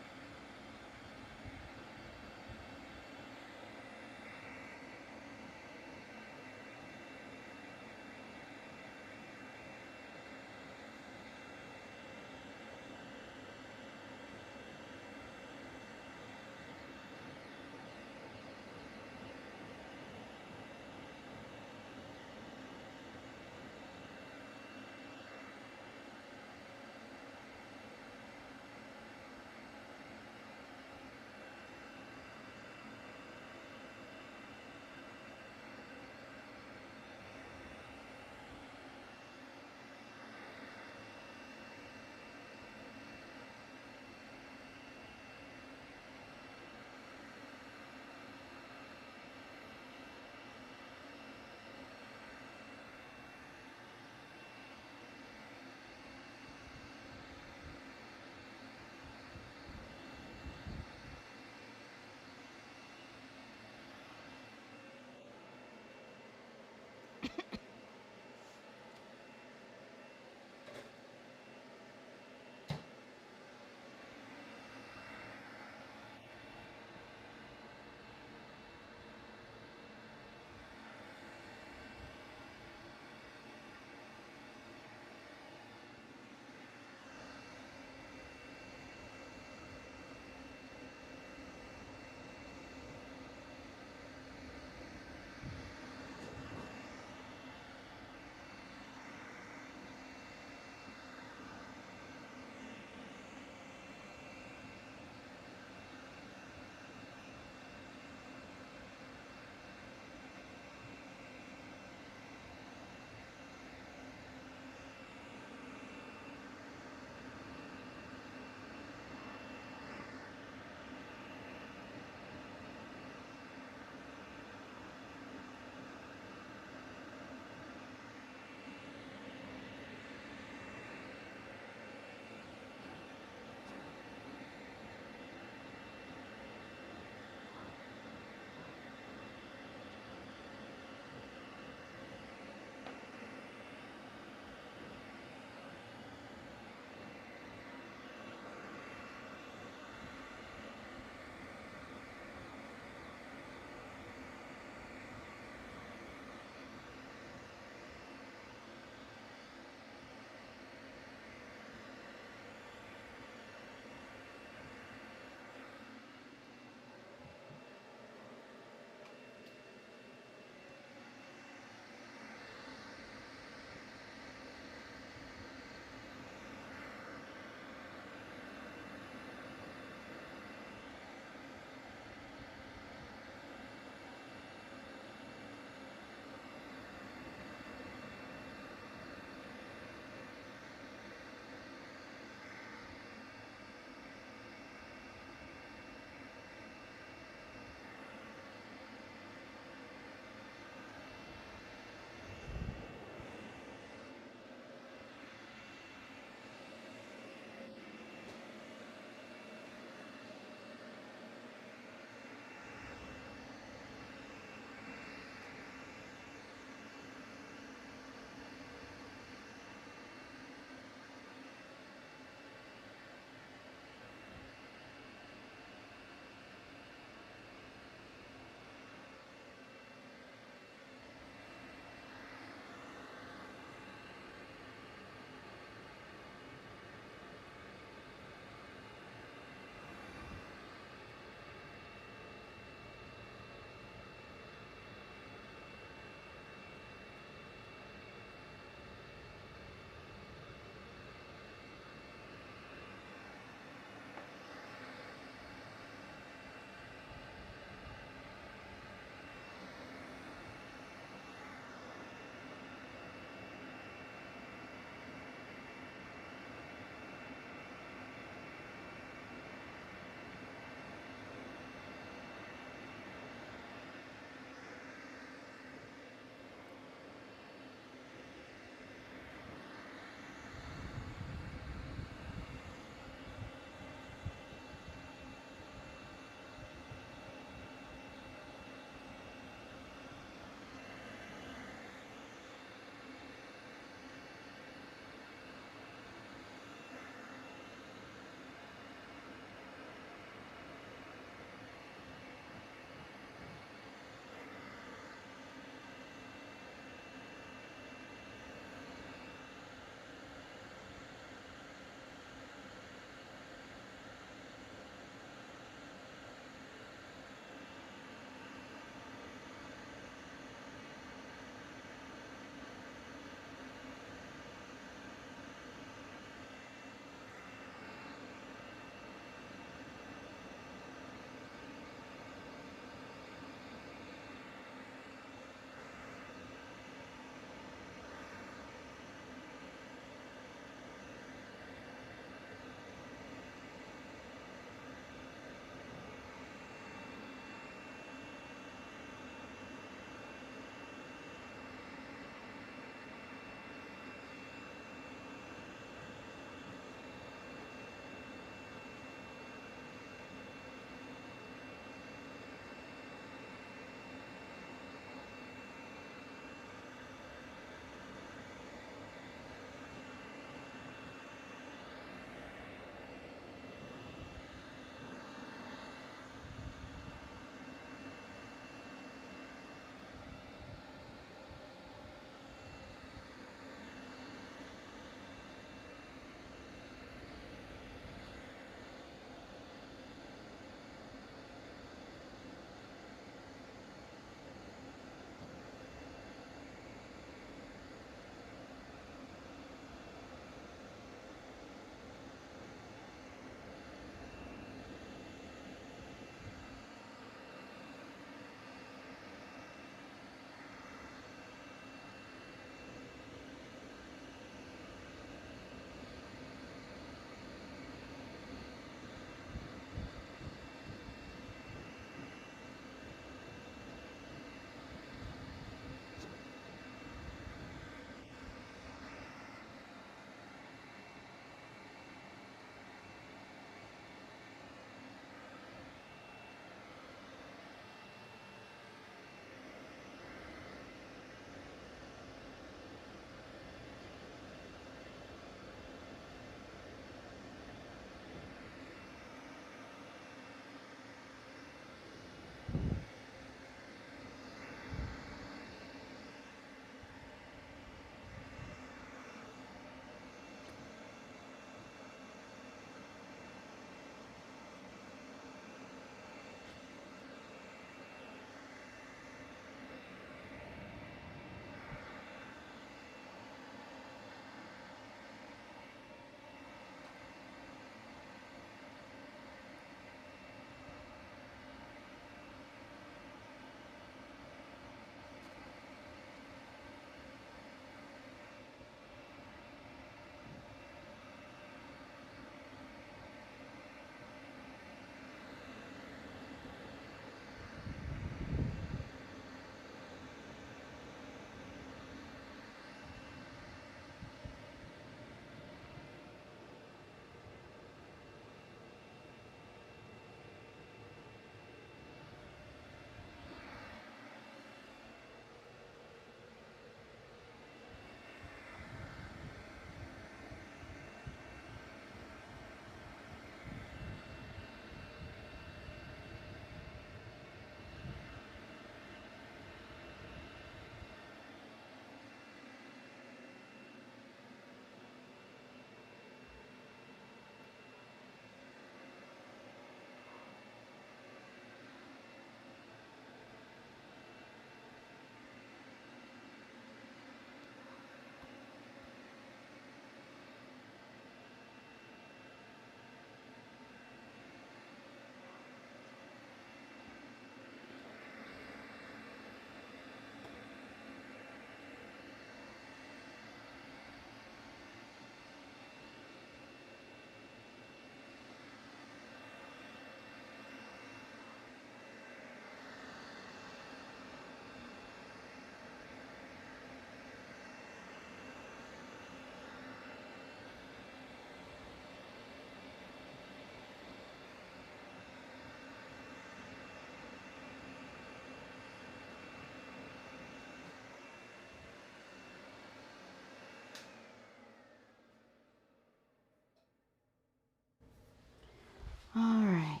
All right.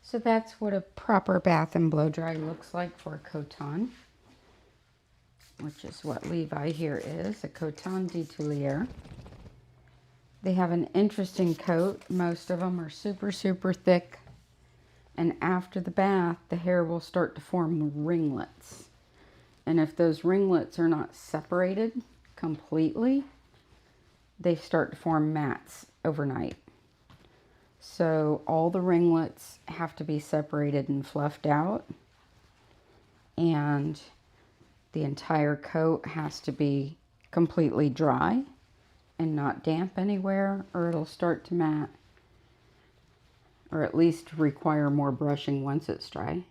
So that's what a proper bath and blow dry looks like for a Coton, which is what Levi here is, a Coton de Tulear. They have an interesting coat. Most of them are super, super thick. And after the bath, the hair will start to form ringlets. And if those ringlets are not separated completely, they start to form mats overnight. So all the ringlets have to be separated and fluffed out. And the entire coat has to be completely dry and not damp anywhere, or it'll start to mat, or at least require more brushing once it's dry,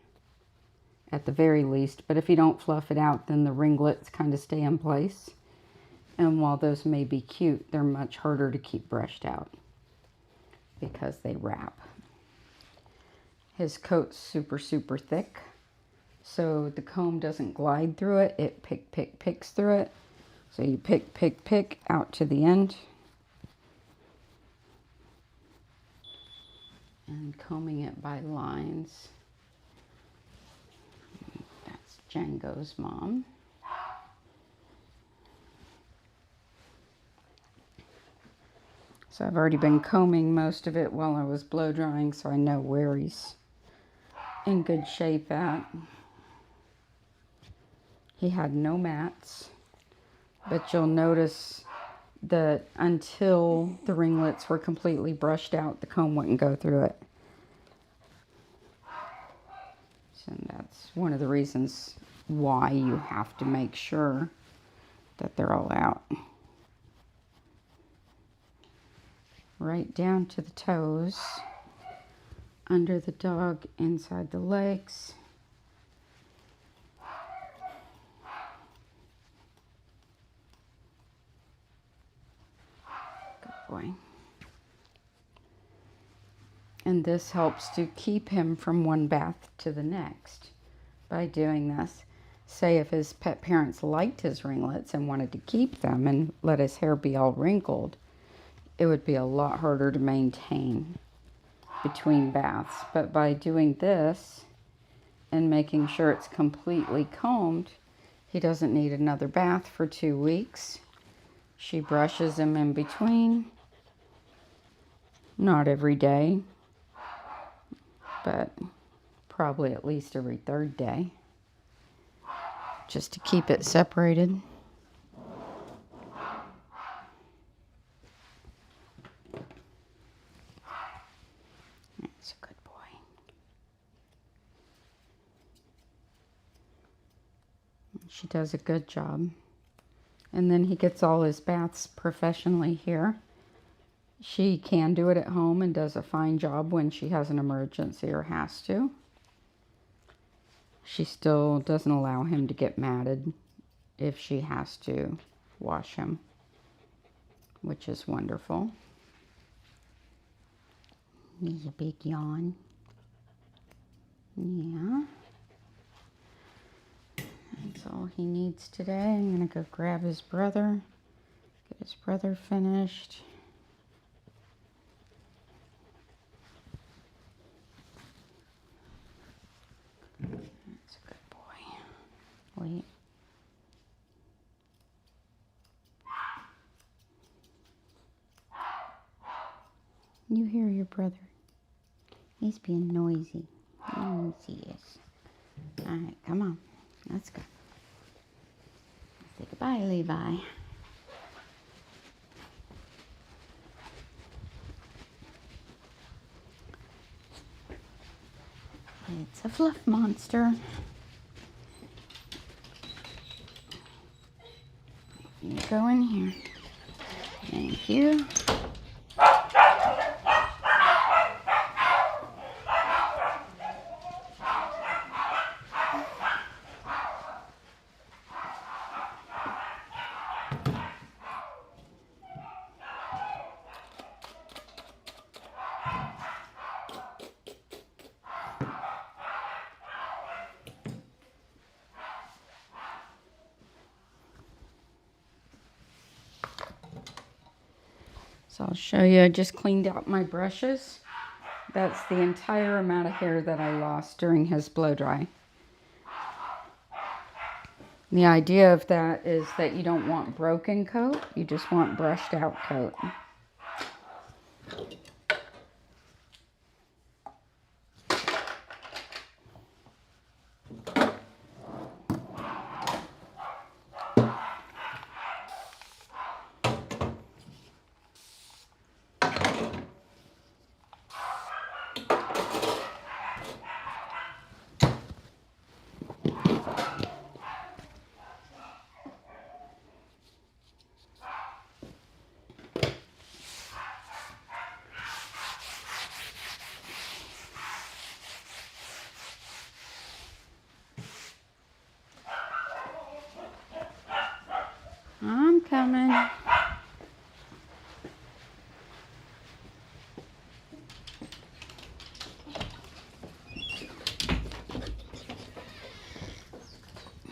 at the very least. But if you don't fluff it out, then the ringlets kind of stay in place. And while those may be cute, they're much harder to keep brushed out because they wrap. His coat's super, super thick, so the comb doesn't glide through it. It picks through it. So you pick out to the end. And combing it by lines. That's Django's mom. So I've already been combing most of it while I was blow drying, so I know where he's in good shape at. He had no mats, but you'll notice that until the ringlets were completely brushed out, the comb wouldn't go through it. So that's one of the reasons why you have to make sure that they're all out. Right down to the toes, under the dog, inside the legs. Good boy. And this helps to keep him from one bath to the next by doing this. Say if his pet parents liked his ringlets and wanted to keep them and let his hair be all wrinkled, it would be a lot harder to maintain between baths. But by doing this and making sure it's completely combed, he doesn't need another bath for 2 weeks. She brushes him in between. Not every day, but probably at least every 3rd day, just to keep it separated. That's a good boy. She does a good job. And then he gets all his baths professionally here. She can do it at home and does a fine job when she has an emergency or has to. She still doesn't allow him to get matted if she has to wash him, which is wonderful. He's a big yawn. Yeah. That's all he needs today. I'm going to go grab his brother, get his brother finished. That's a good boy. Wait. You hear your brother. He's being noisy. Yes, he is. All right, come on. Let's go. Say goodbye, Levi. It's a fluff monster. You go in here. Thank you. So I'll show you, I just cleaned out my brushes That's the entire amount of hair that I lost during his blow dry. The idea of that is that you don't want broken coat, you just want brushed out coat. I'm coming.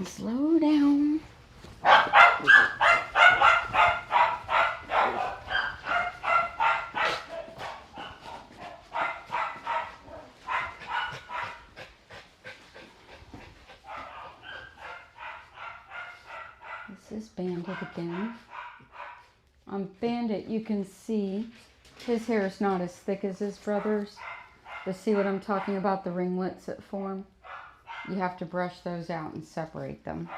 Slow down. This is Bandit again. On Bandit, you can see his hair is not as thick as his brother's. To see what I'm talking about, the ringlets that form, you have to brush those out and separate them.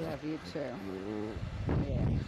love you too. Yes.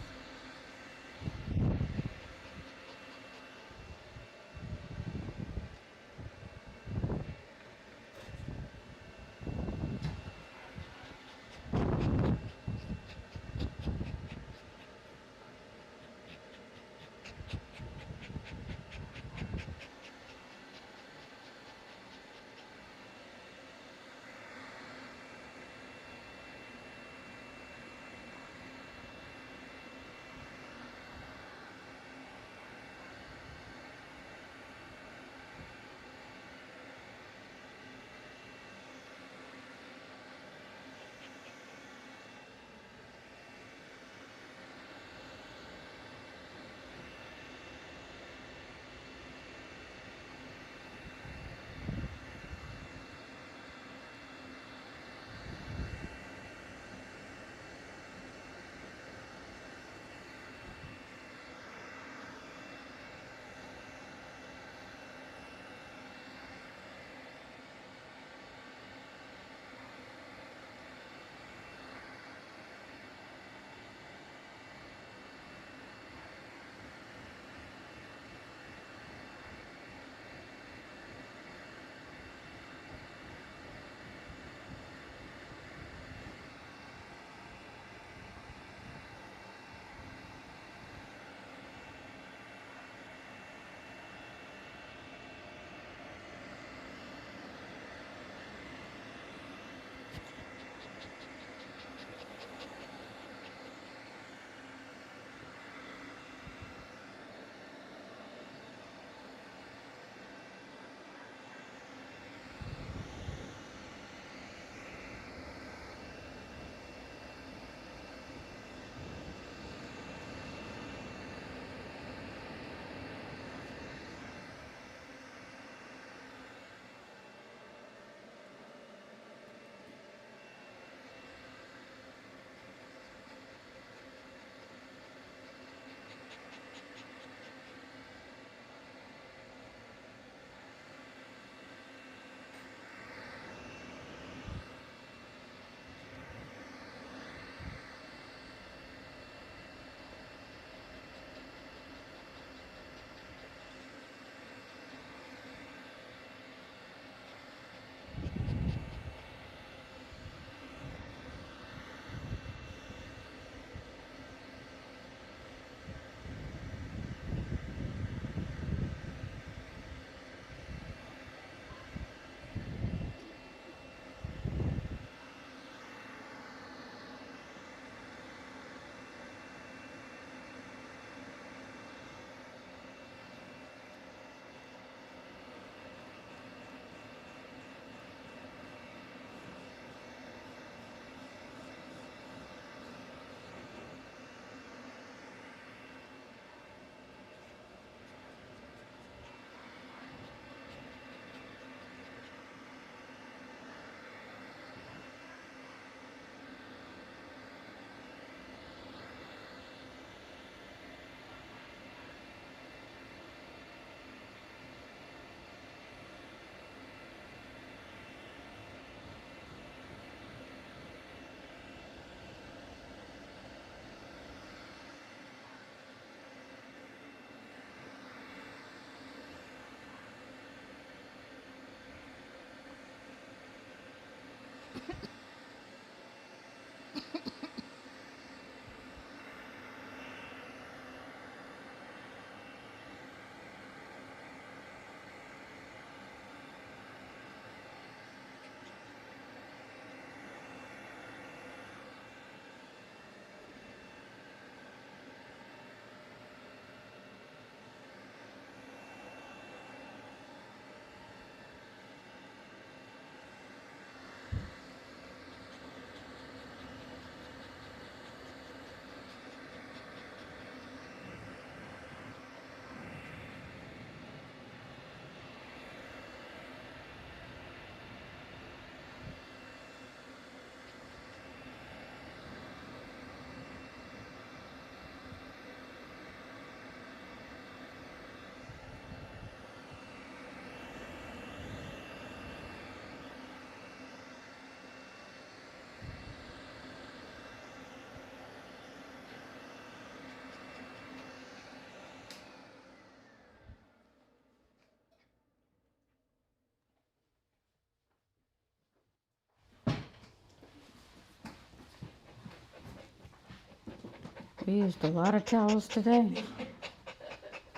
We used a lot of towels today.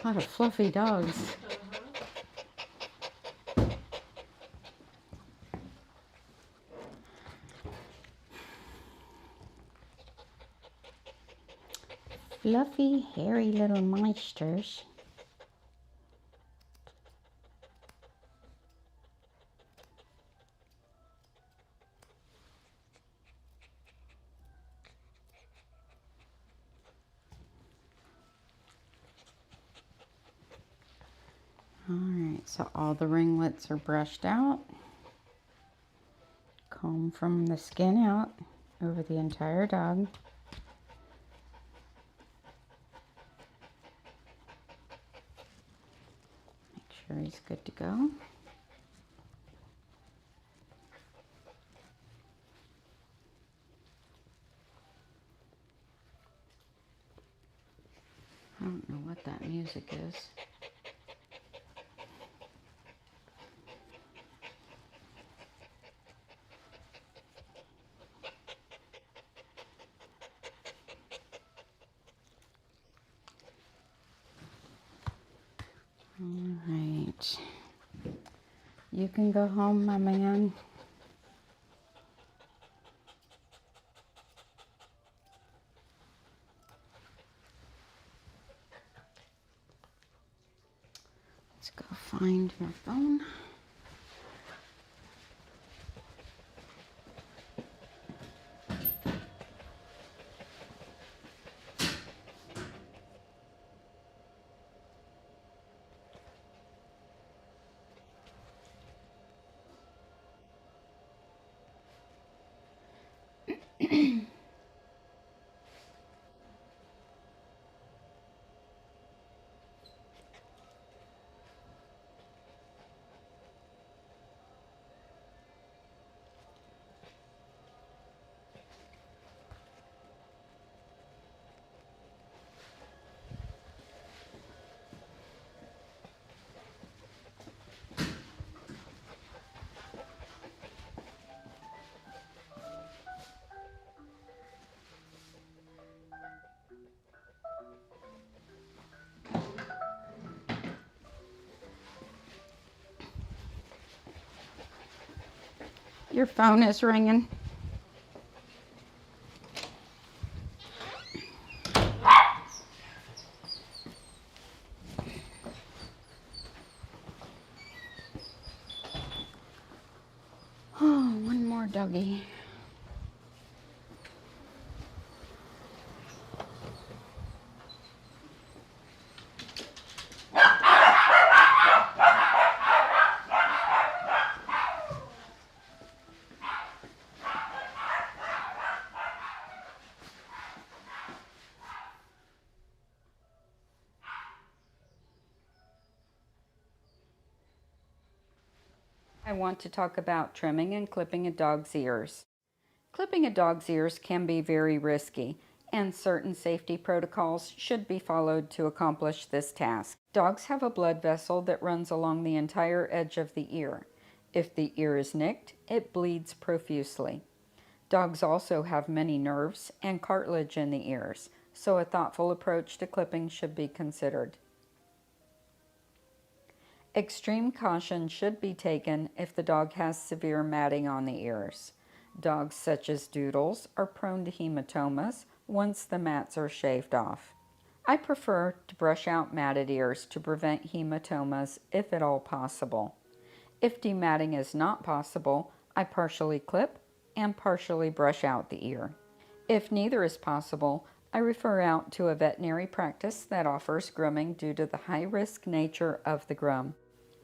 A lot of fluffy dogs. Fluffy, hairy little monsters. Alright, so all the ringlets are brushed out. Comb from the skin out over the entire dog. Make sure he's good to go. I don't know what that music is. Alright. You can go home, my man. Let's go find my phone. Your phone is ringing. Oh, one more doggy. I want to talk about trimming and clipping a dog's ears. Clipping a dog's ears can be very risky, and certain safety protocols should be followed to accomplish this task. Dogs have a blood vessel that runs along the entire edge of the ear. If the ear is nicked, it bleeds profusely. Dogs also have many nerves and cartilage in the ears, so a thoughtful approach to clipping should be considered. Extreme caution should be taken if the dog has severe matting on the ears. Dogs such as Doodles are prone to hematomas once the mats are shaved off. I prefer to brush out matted ears to prevent hematomas if at all possible. If dematting is not possible, I partially clip and partially brush out the ear. If neither is possible, I refer out to a veterinary practice that offers grooming due to the high-risk nature of the groom.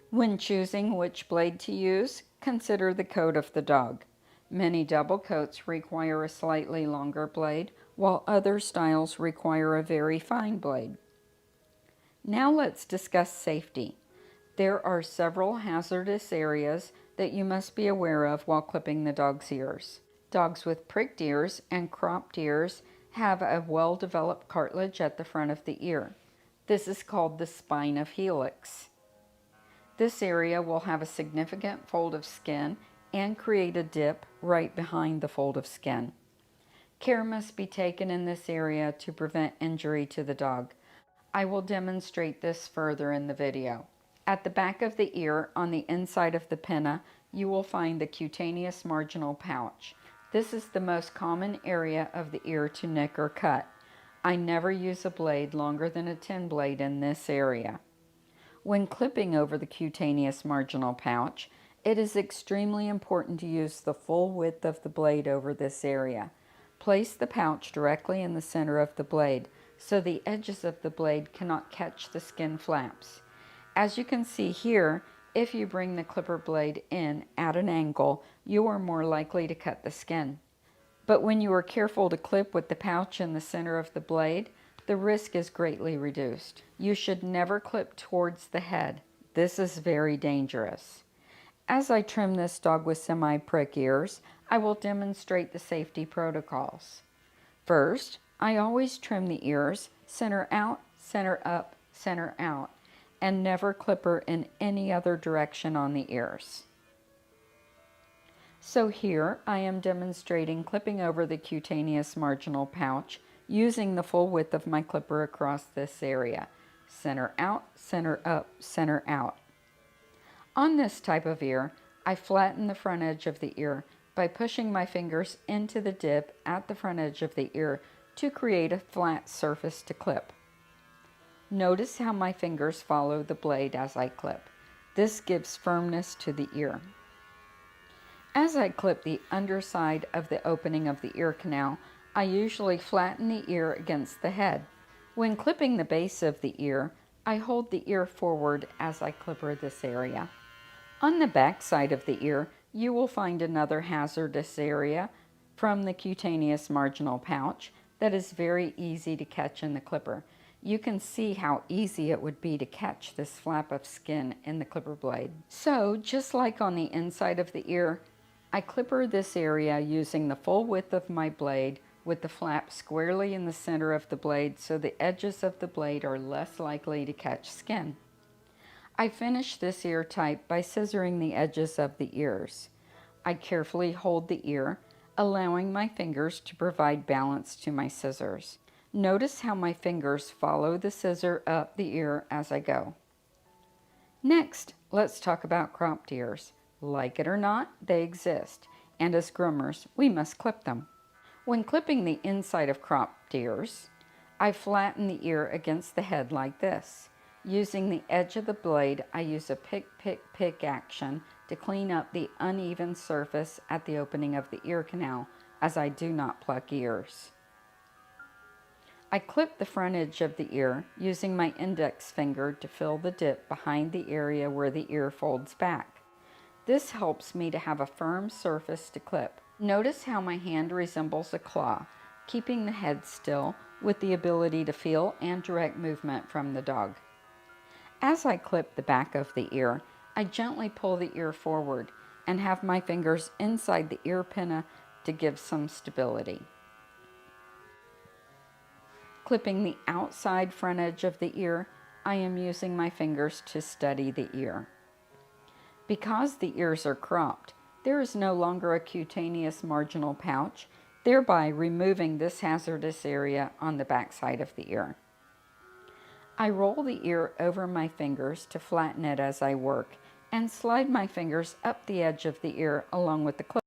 When choosing which blade to use, consider the coat of the dog. Many double coats require a slightly longer blade, while other styles require a very fine blade. Now let's discuss safety. There are several hazardous areas that you must be aware of while clipping the dog's ears. Dogs with pricked ears and cropped ears have a well-developed cartilage at the front of the ear. This is called the spine of helix. This area will have a significant fold of skin and create a dip right behind the fold of skin. Care must be taken in this area to prevent injury to the dog. I will demonstrate this further in the video. At the back of the ear, on the inside of the pinna, you will find the cutaneous marginal pouch. This is the most common area of the ear to nick or cut. I never use a blade longer than a 10 blade in this area. When clipping over the cutaneous marginal pouch, it is extremely important to use the full width of the blade over this area. Place the pouch directly in the center of the blade so the edges of the blade cannot catch the skin flaps. As you can see here, if you bring the clipper blade in at an angle, you are more likely to cut the skin. But when you are careful to clip with the pouch in the center of the blade, the risk is greatly reduced. You should never clip towards the head. This is very dangerous. As I trim this dog with semi-prick ears, I will demonstrate the safety protocols. First, I always trim the ears center out, center up, center out, and never clipper in any other direction on the ears. So here I am demonstrating clipping over the cutaneous marginal pouch using the full width of my clipper across this area. Center out, center up, center out. On this type of ear, I flatten the front edge of the ear by pushing my fingers into the dip at the front edge of the ear to create a flat surface to clip. Notice how my fingers follow the blade as I clip. This gives firmness to the ear. As I clip the underside of the opening of the ear canal, I usually flatten the ear against the head. When clipping the base of the ear, I hold the ear forward as I clipper this area. On the back side of the ear, you will find another hazardous area from the cutaneous marginal pouch that is very easy to catch in the clipper. You can see how easy it would be to catch this flap of skin in the clipper blade. So, just like on the inside of the ear, I clipper this area using the full width of my blade with the flap squarely in the center of the blade so the edges of the blade are less likely to catch skin. I finish this ear type by scissoring the edges of the ears. I carefully hold the ear, allowing my fingers to provide balance to my scissors. Notice how my fingers follow the scissor up the ear as I go. Next, let's talk about cropped ears. Like it or not, they exist, and as groomers, we must clip them. When clipping the inside of cropped ears, I flatten the ear against the head like this. Using the edge of the blade, I use a pick action to clean up the uneven surface at the opening of the ear canal, as I do not pluck ears. I clip the front edge of the ear using my index finger to fill the dip behind the area where the ear folds back. This helps me to have a firm surface to clip. Notice how my hand resembles a claw, keeping the head still with the ability to feel and direct movement from the dog. As I clip the back of the ear, I gently pull the ear forward and have my fingers inside the ear pinna to give some stability. Clipping the outside front edge of the ear, I am using my fingers to steady the ear. Because the ears are cropped, there is no longer a cutaneous marginal pouch, thereby removing this hazardous area on the back side of the ear. I roll the ear over my fingers to flatten it as I work and slide my fingers up the edge of the ear along with the clip.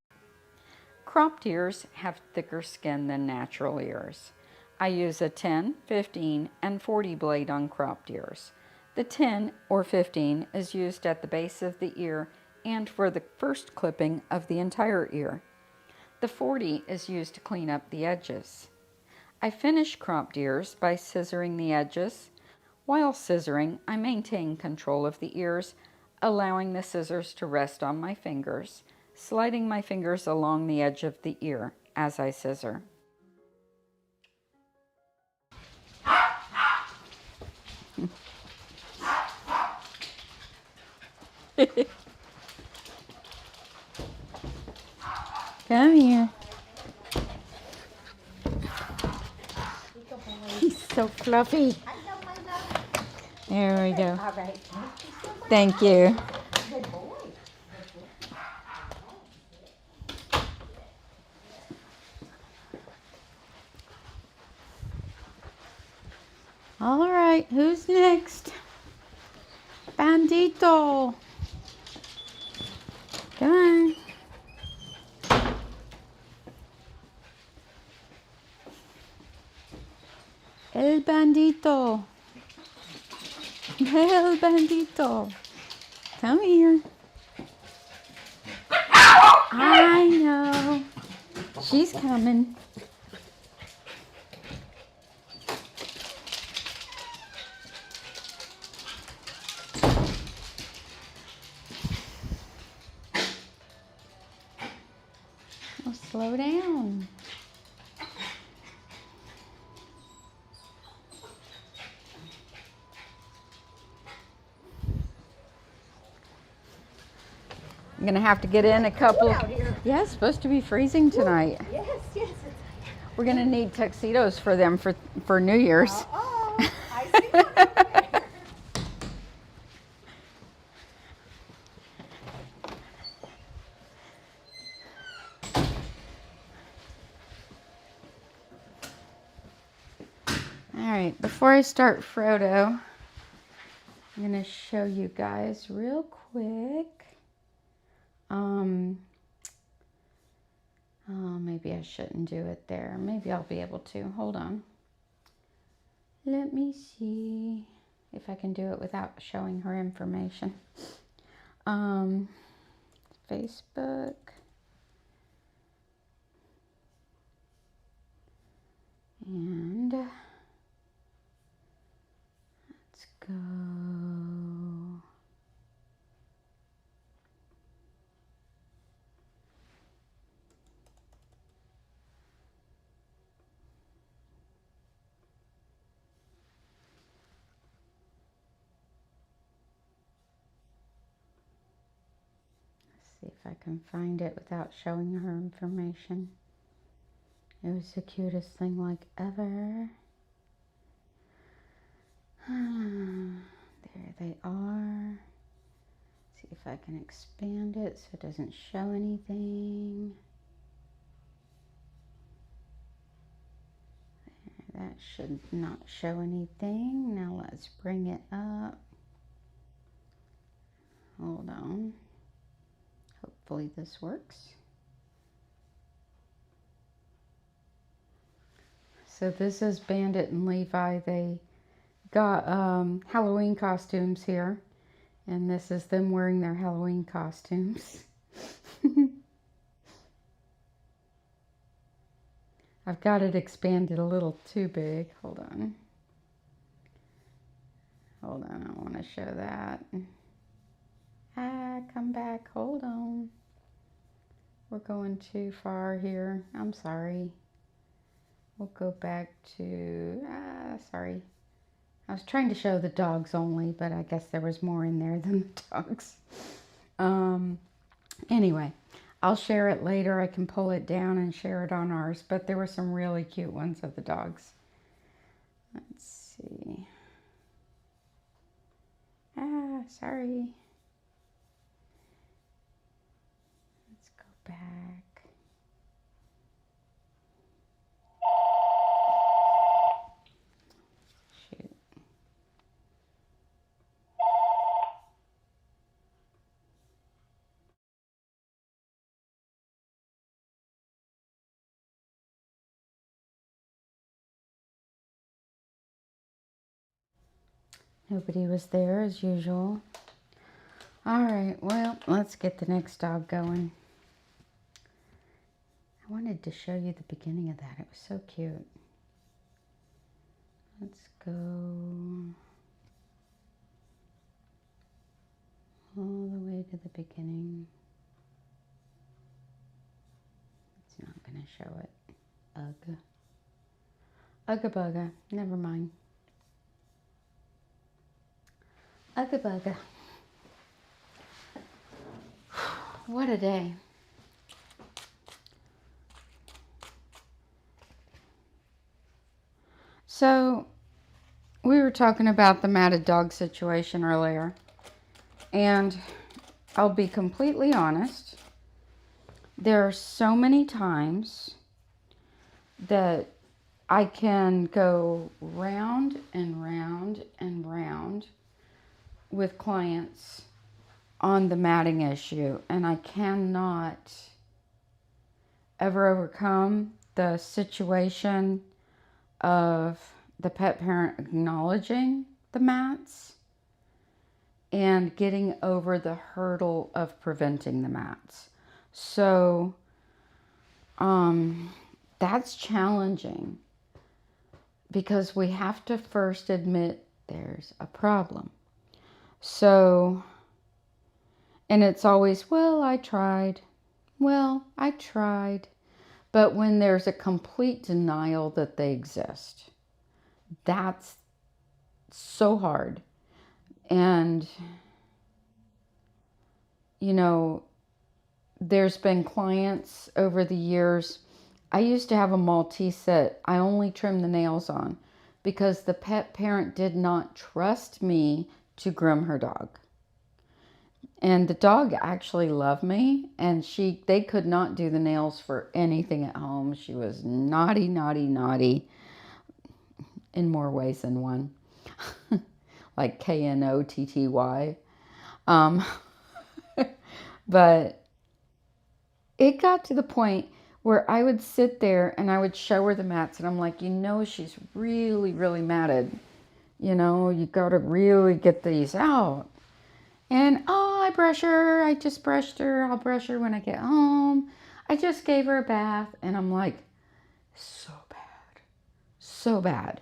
Cropped ears have thicker skin than natural ears. I use a 10, 15, and 40 blade on cropped ears. The 10 or 15 is used at the base of the ear and for the first clipping of the entire ear. The 40 is used to clean up the edges. I finish cropped ears by scissoring the edges. While scissoring, I maintain control of the ears, allowing the scissors to rest on my fingers, sliding my fingers along the edge of the ear as I scissor. Come here. He's so fluffy. There we go. All right. Thank you. Good boy. All right, who's next? Bandito. Come on. El Bandito. El Bandito. Come here. I know. She's coming. Oh, slow down. I'm gonna have to get in a couple. Yeah, it's supposed to be freezing tonight. Yes, yes. We're gonna need tuxedos for them for New Year's. Oh, I see one over there. All right, before I start Frodo, I'm gonna show you guys real quick. Oh, maybe I shouldn't do it there. Maybe I'll be able to. Hold on. Let me see if I can do it without showing her information. Facebook. And let's go. See if I can find it without showing her information. It was the cutest thing like ever. There they are. See if I can expand it so it doesn't show anything. There, that should not show anything. Now let's bring it up. Hold on. Hopefully this works. So this is Bandit and Levi. They got Halloween costumes here. And this is them wearing their Halloween costumes. I've got it expanded a little too big. Hold on. Hold on, I want to show that. Ah, come back. Hold on. We're going too far here. I'm sorry. We'll go back to, sorry. I was trying to show the dogs only, but I guess there was more in there than the dogs. Anyway, I'll share it later. I can pull it down and share it on ours, but there were some really cute ones of the dogs. Let's see. Sorry. Let's go back. Nobody was there as usual. All right, well, let's get the next dog going. I wanted to show you the beginning of that. It was so cute. Let's go all the way to the beginning. It's not going to show it. Ugh. Ugga bugga. Never mind. Ugga bugga. What a day. So, we were talking about the matted dog situation earlier. And I'll be completely honest. There are so many times that I can go round and round and round with clients on the matting issue, and I cannot ever overcome the situation of the pet parent acknowledging the mats and getting over the hurdle of preventing the mats. So that's challenging because we have to first admit there's a problem. So, and it's always, well, I tried. Well, I tried. But when there's a complete denial that they exist, that's so hard. And, you know, there's been clients over the years. I used to have a Maltese that I only trimmed the nails on because the pet parent did not trust me to groom her dog. And the dog actually loved me, and they could not do the nails for anything at home. She was naughty, naughty, naughty in more ways than one. Like Knotty. But it got to the point where I would sit there and I would show her the mats, and I'm like, you know, she's really, really matted. You know, you got to really get these out. And, oh, I brush her. I just brushed her. I'll brush her when I get home. I just gave her a bath. And I'm like, so bad. So bad.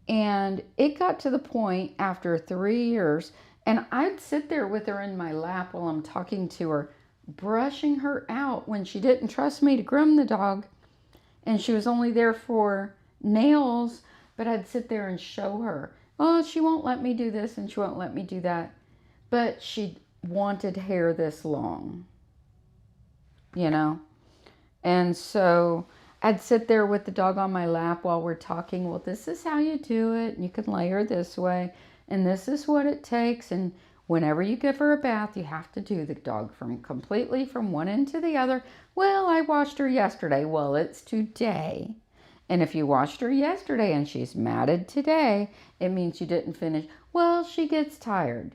And it got to the point after 3 years, and I'd sit there with her in my lap while I'm talking to her, brushing her out when she didn't trust me to groom the dog. And she was only there for nails, but I'd sit there and show her, oh, she won't let me do this and she won't let me do that. But she wanted hair this long, you know? And so I'd sit there with the dog on my lap while we're talking. Well, this is how you do it. And you can lay her this way. And this is what it takes. And whenever you give her a bath, you have to do the dog completely from one end to the other. Well, I washed her yesterday. Well, it's today. And if you washed her yesterday and she's matted today, it means you didn't finish. Well, she gets tired.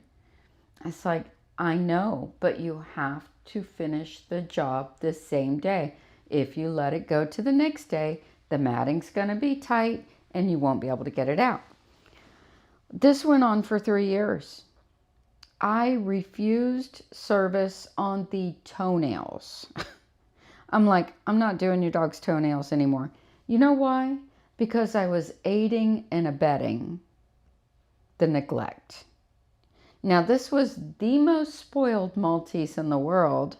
It's like, I know, but you have to finish the job the same day. If you let it go to the next day, the matting's going to be tight and you won't be able to get it out. This went on for 3 years. I refused service on the toenails. I'm like, I'm not doing your dog's toenails anymore. You know why? Because I was aiding and abetting the neglect. Now, this was the most spoiled Maltese in the world.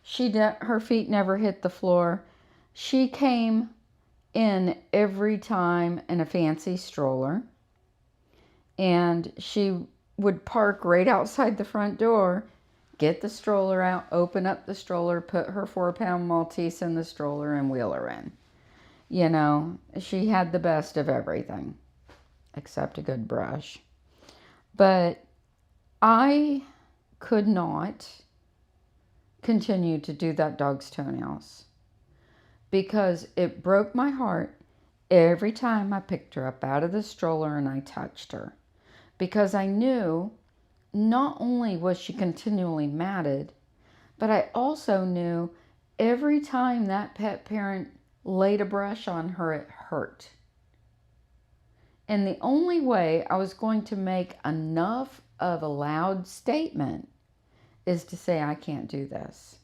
Her feet never hit the floor. She came in every time in a fancy stroller. And she would park right outside the front door, get the stroller out, open up the stroller, put her 4-pound Maltese in the stroller, and wheel her in. You know, she had the best of everything, except a good brush. But I could not continue to do that dog's toenails because it broke my heart every time I picked her up out of the stroller and I touched her. Because I knew not only was she continually matted, but I also knew every time that pet parent laid a brush on her, it hurt. And the only way I was going to make enough of a loud statement is to say, I can't do this.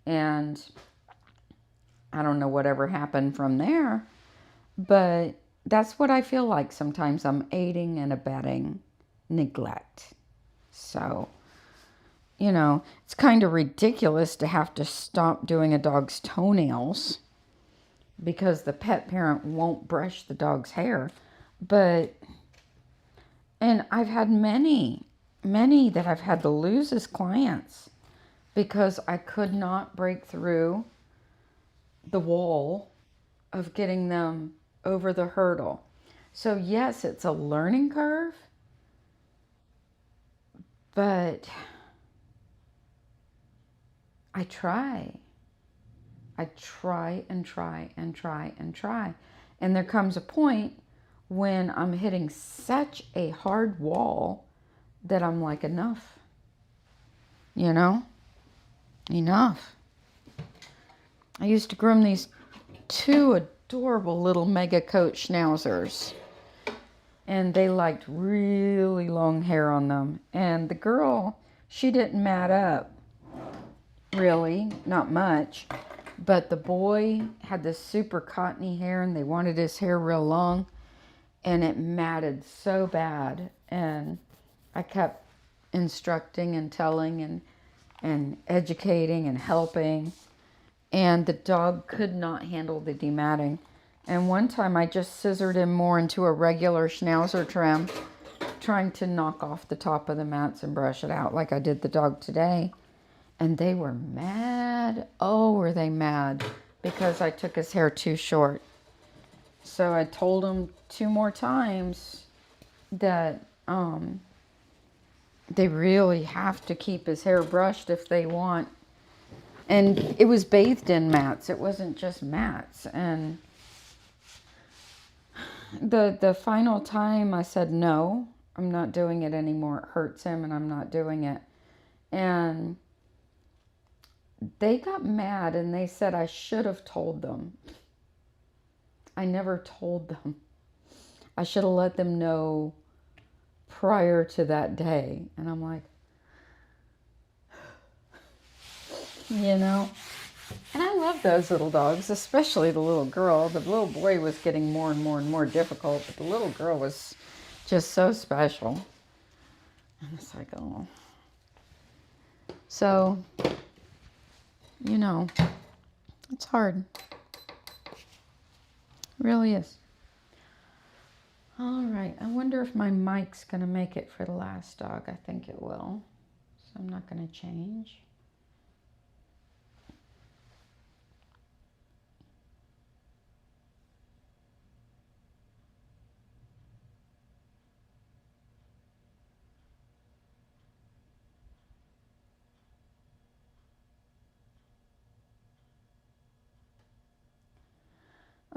And I don't know whatever happened from there, but that's what I feel like sometimes. I'm aiding and abetting neglect. So, you know, it's kind of ridiculous to have to stop doing a dog's toenails because the pet parent won't brush the dog's hair. But, and I've had many that I've had to lose as clients because I could not break through the wall of getting them over the hurdle. So yes, it's a learning curve, but I try. I try and try and try and try. And there comes a point when I'm hitting such a hard wall that I'm like, enough. You know? Enough. I used to groom these 2 adorable little mega coat schnauzers. And they liked really long hair on them. And the girl, she didn't mat up. Really, not much. But the boy had this super cottony hair and they wanted his hair real long. And it matted so bad. And I kept instructing and telling and educating and helping. And the dog could not handle the dematting. And one time I just scissored him more into a regular Schnauzer trim, trying to knock off the top of the mats and brush it out like I did the dog today. And they were mad. Oh, were they mad? Because I took his hair too short. So I told him 2 more times that they really have to keep his hair brushed if they want. And it was bathed in mats. It wasn't just mats. And the final time I said, no, I'm not doing it anymore. It hurts him and I'm not doing it. And they got mad and they said I should have told them. I never told them. I should have let them know prior to that day. And I'm like, you know. And I love those little dogs, especially the little girl. The little boy was getting more and more and more difficult, but the little girl was just so special. And it's like, oh. So, you know, it's hard. It really is. All right. I wonder if my mic's going to make it for the last dog. I think it will. So I'm not going to change.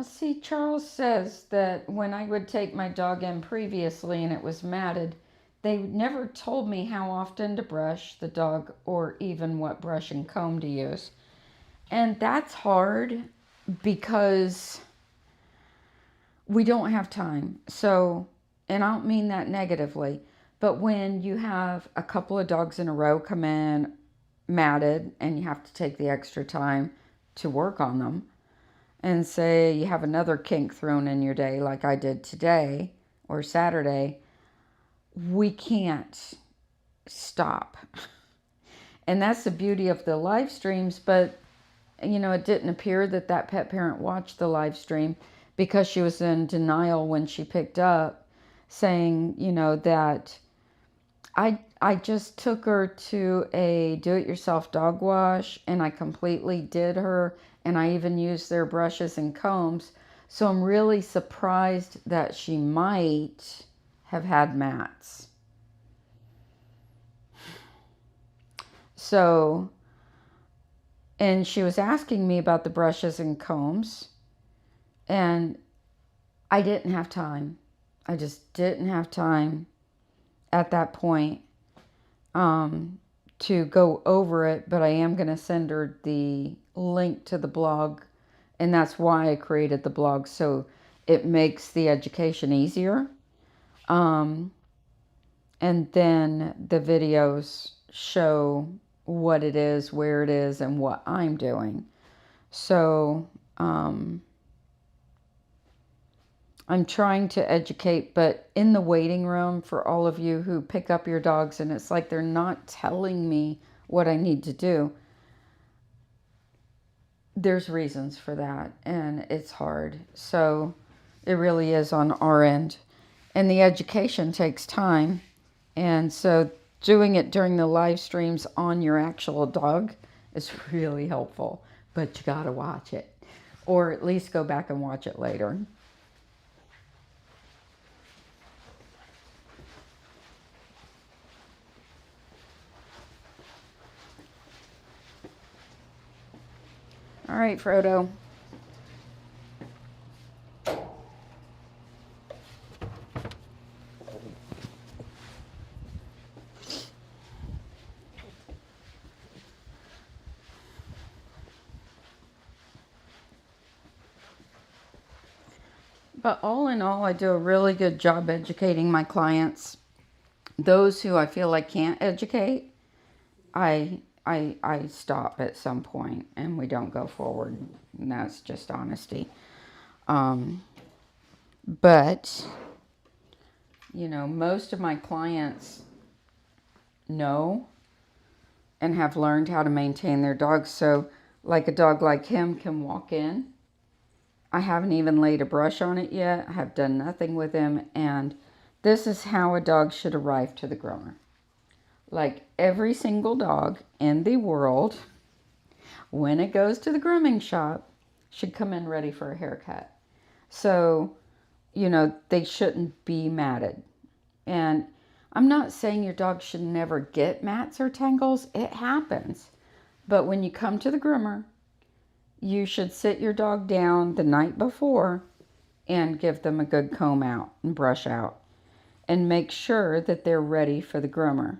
See, Charles says that when I would take my dog in previously and it was matted, they never told me how often to brush the dog or even what brush and comb to use. And that's hard because we don't have time. So, and I don't mean that negatively, but when you have a couple of dogs in a row come in matted and you have to take the extra time to work on them, and say you have another kink thrown in your day like I did today or Saturday, we can't stop. And that's the beauty of the live streams. But, you know, it didn't appear that that pet parent watched the live stream because she was in denial when she picked up, saying, you know, that I just took her to a do-it-yourself dog wash and I completely did her. And I even used their brushes and combs. So I'm really surprised that she might have had mats. So, and she was asking me about the brushes and combs. And I didn't have time. I just didn't have time at that point to go over it. But I am going to send her the link to the blog, and that's why I created the blog, so it makes the education easier. And then the videos show what it is, where it is, and what I'm doing. So I'm trying to educate, but in the waiting room for all of you who pick up your dogs and it's like they're not telling me what I need to do. There's reasons for that, and it's hard. So it really is on our end. And the education takes time. And so doing it during the live streams on your actual dog is really helpful. But you got to watch it. Or at least go back and watch it later. All right, Frodo. But all in all, I do a really good job educating my clients. Those who I feel I can't educate, I stop at some point and we don't go forward. And that's just honesty. But, you know, most of my clients know and have learned how to maintain their dogs. So, like a dog like him can walk in. I haven't even laid a brush on it yet. I have done nothing with him. And this is how a dog should arrive to the groomer. Like every single dog in the world, when it goes to the grooming shop, should come in ready for a haircut. So, you know, they shouldn't be matted. And I'm not saying your dog should never get mats or tangles. It happens. But when you come to the groomer, you should sit your dog down the night before and give them a good comb out and brush out. And make sure that they're ready for the groomer.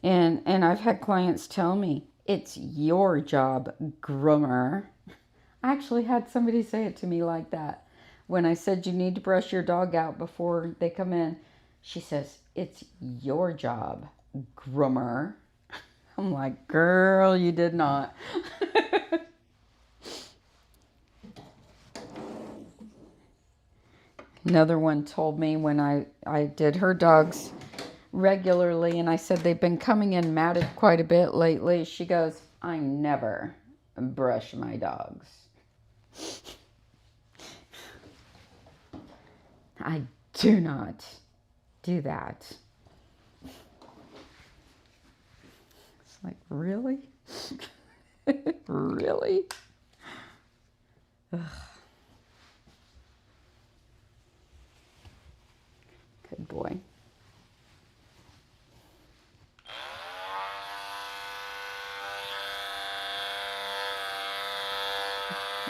And I've had clients tell me, it's your job, groomer. I actually had somebody say it to me like that. When I said you need to brush your dog out before they come in, she says, it's your job, groomer. I'm like, girl, you did not. Another one told me when I did her dogs regularly, and I said they've been coming in matted quite a bit lately. She goes, I never brush my dogs. I do not do that. It's like, really? Really? Ugh. Good boy.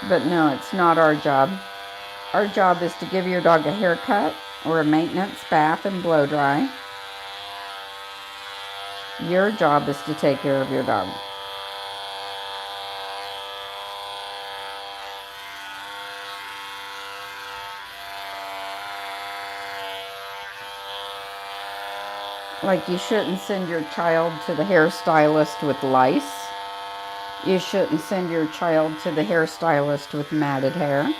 But no, it's not our job. Our job is to give your dog a haircut or a maintenance bath and blow dry. Your job is to take care of your dog. Like you shouldn't send your child to the hairstylist with lice. You shouldn't send your child to the hairstylist with matted hair.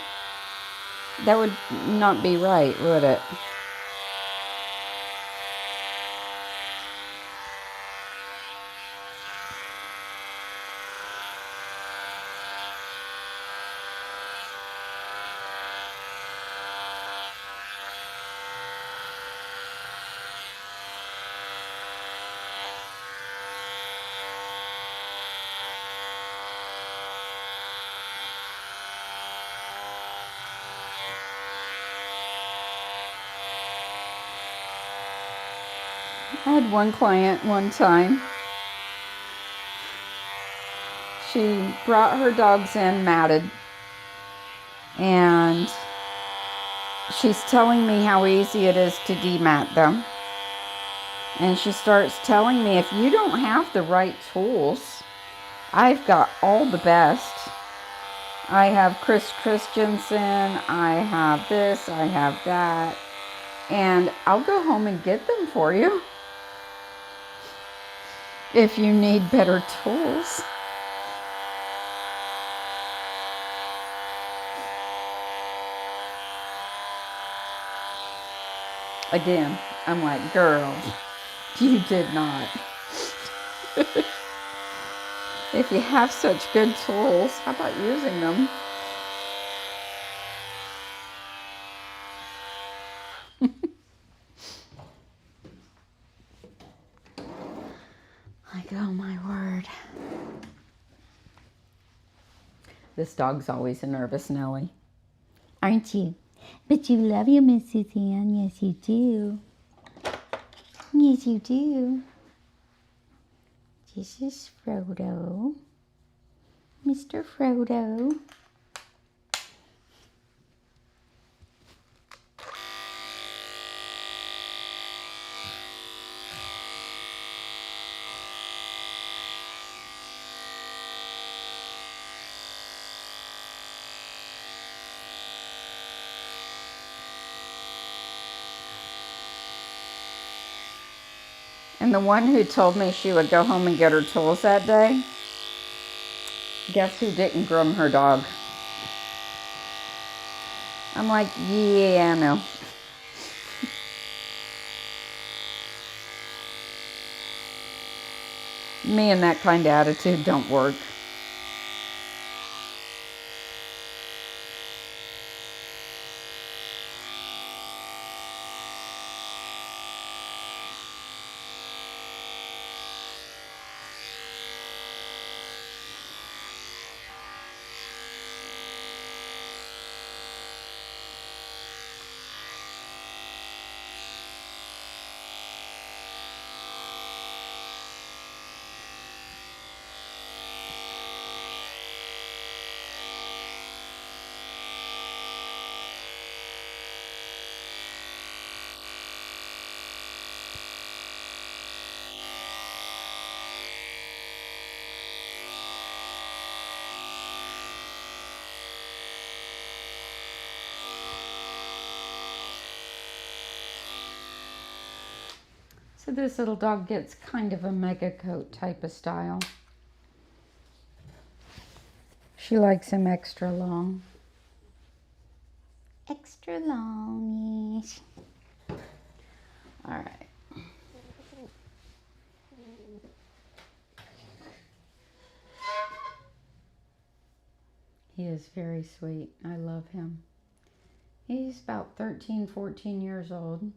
That would not be right, would it? I had one client one time. She brought her dogs in matted. And she's telling me how easy it is to demat them. And she starts telling me, if you don't have the right tools, I've got all the best. I have Chris Christensen, I have this, I have that. And I'll go home and get them for you if you need better tools. Again, I'm like, girl, you did not. If you have such good tools, how about using them? Like, oh my word. This dog's always a nervous Nelly. Aren't you? But you love your Miss Suzanne. Yes, you do. Yes, you do. This is Frodo. Mr. Frodo. And the one who told me she would go home and get her tools that day, guess who didn't groom her dog? I'm like, yeah, no. Me and that kind of attitude don't work. So this little dog gets kind of a mega coat type of style. She likes him extra long. Extra long, yes. All right. He is very sweet. I love him. He's about 13, 14 years old.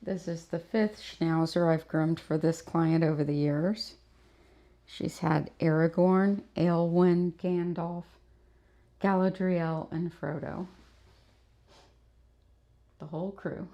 This is the 5th Schnauzer I've groomed for this client over the years. She's had Aragorn, Aelwyn, Gandalf, Galadriel, and Frodo. The whole crew.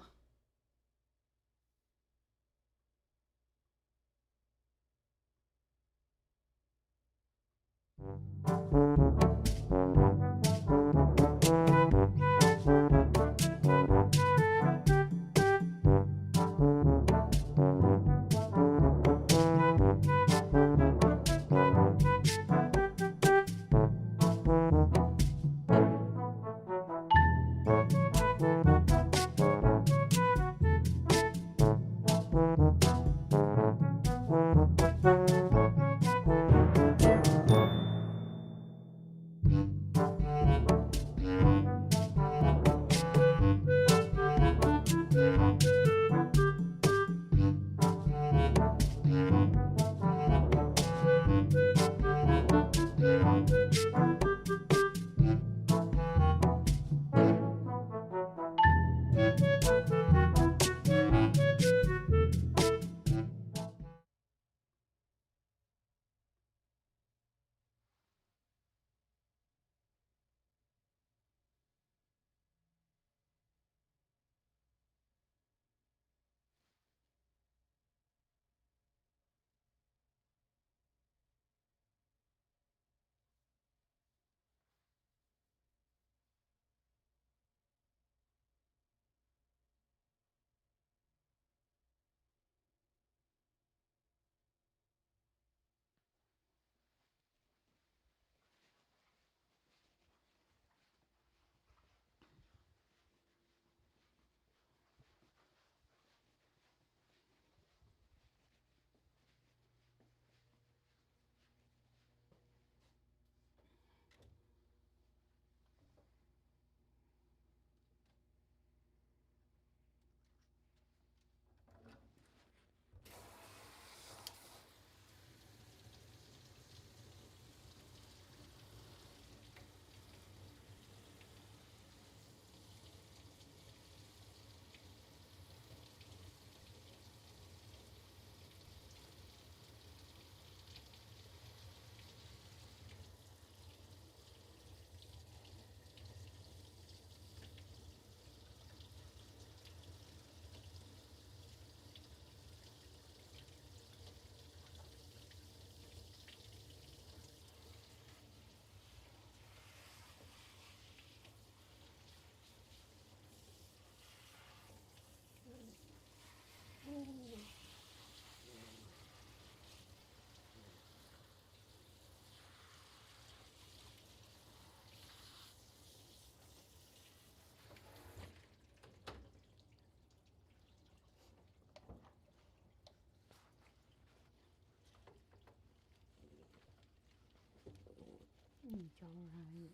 all right.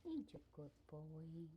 He's a good boy.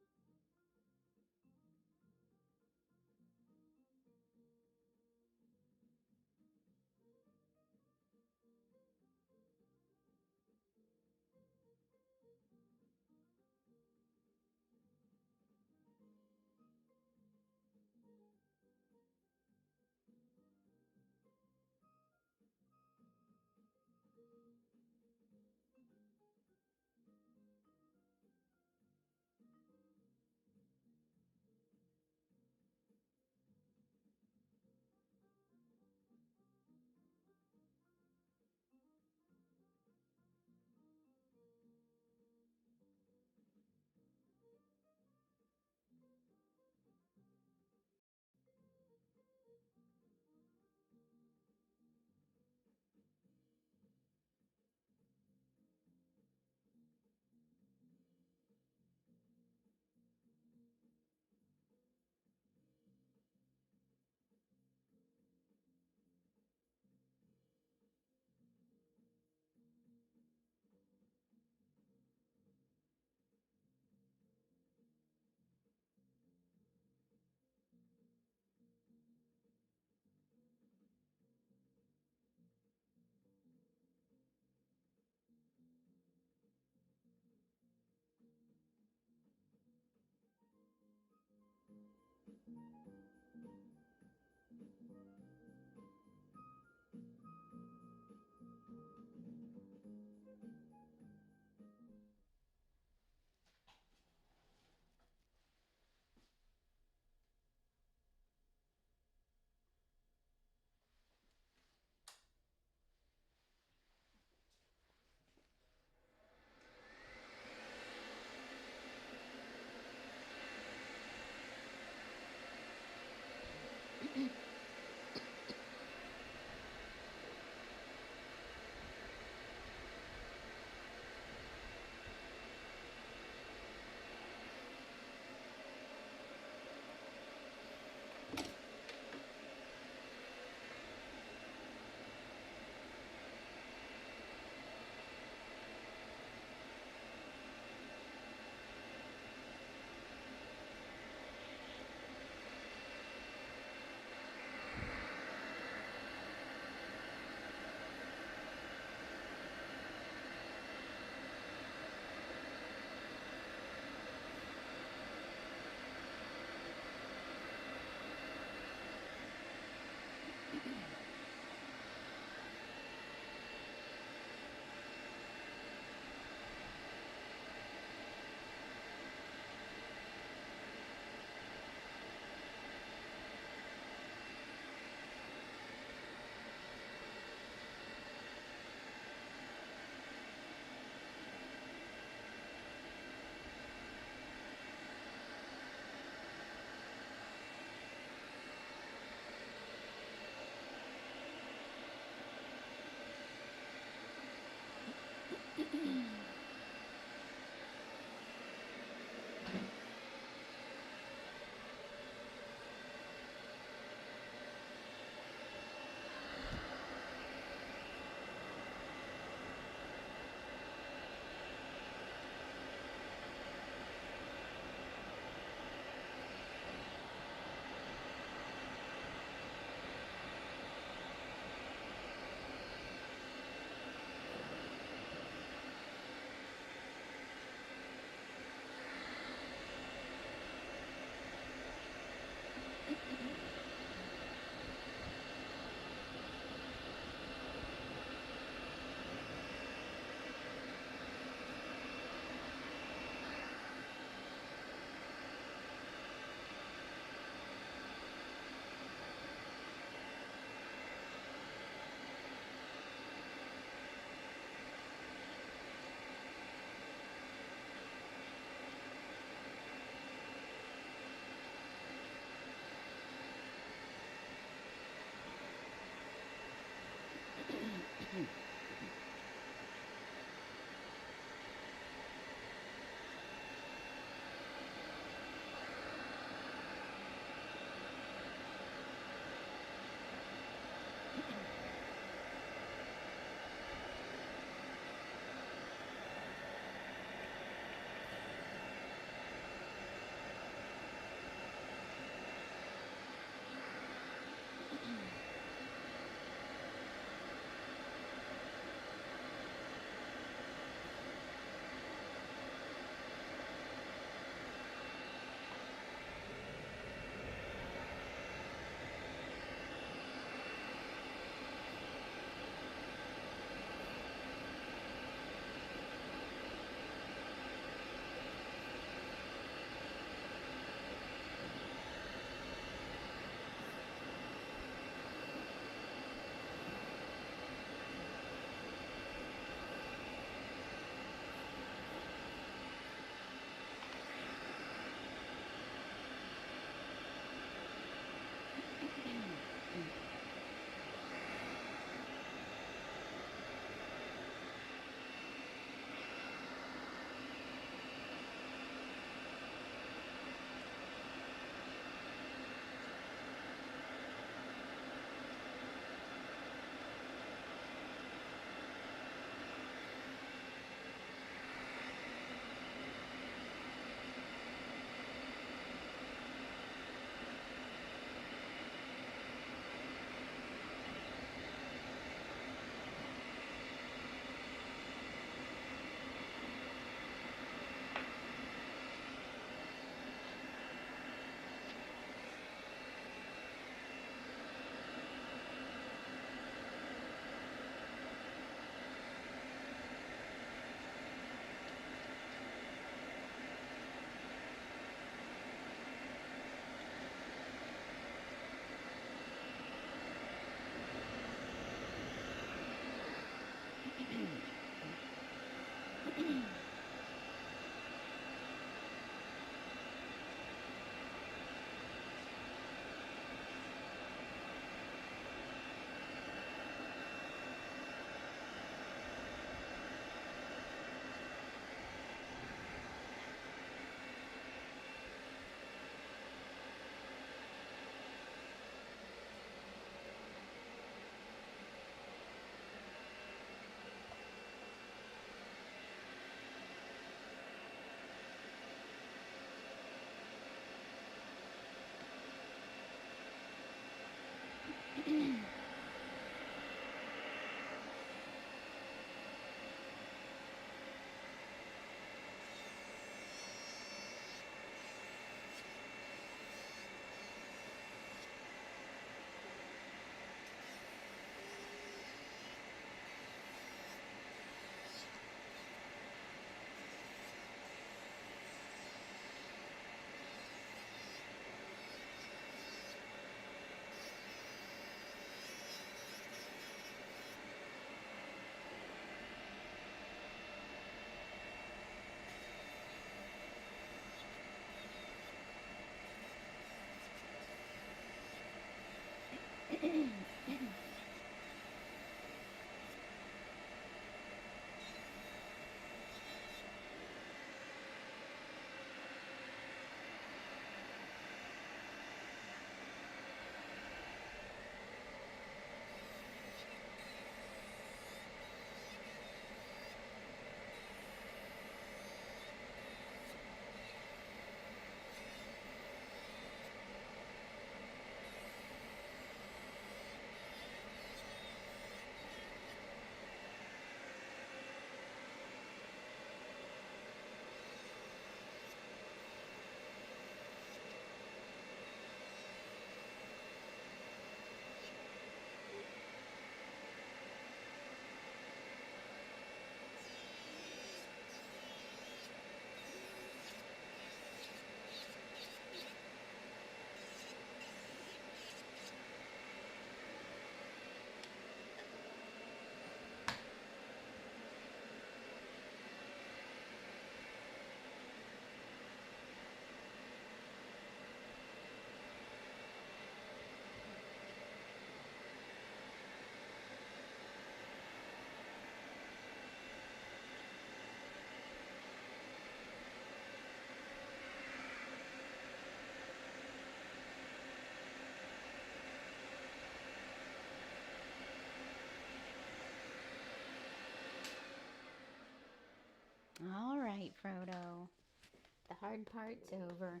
hard part's over.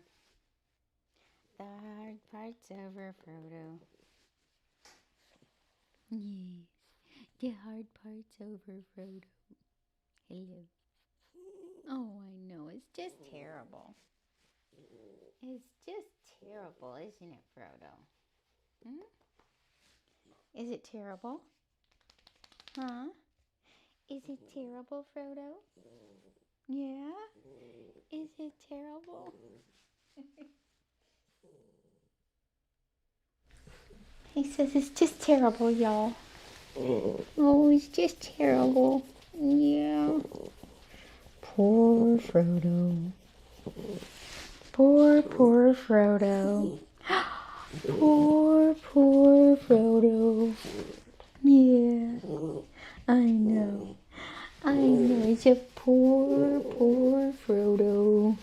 The hard part's over, Frodo. Yes, the hard part's over, Frodo. Hello. Oh, I know. It's just terrible. It's just terrible, isn't it, Frodo? Hmm? Is it terrible? Huh? Is it terrible, Frodo? Yeah? Is it terrible? He says it's just terrible, y'all. Oh, it's just terrible. Yeah. Poor Frodo. Poor Frodo. Poor Frodo. Yeah. I know. It's a poor Frodo.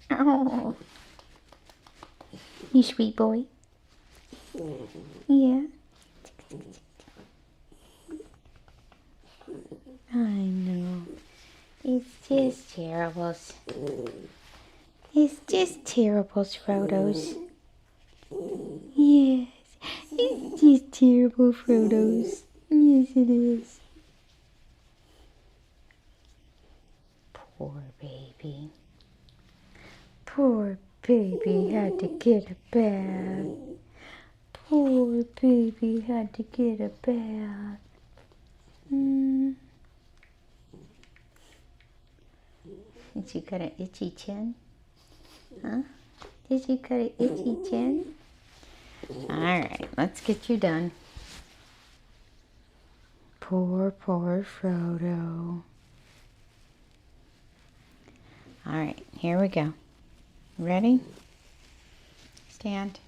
Oh. You sweet boy. Yeah. I know. It's just terrible. It's just terrible, Frodo's. Yes. It's just terrible, Frodo's. Yes, it is. Poor baby. Poor baby had to get a bath. Poor baby had to get a bath. Did you got an itchy chin? Huh? Did you got an itchy chin? Alright, let's get you done. Poor Frodo. Alright, here we go. Ready? Stand.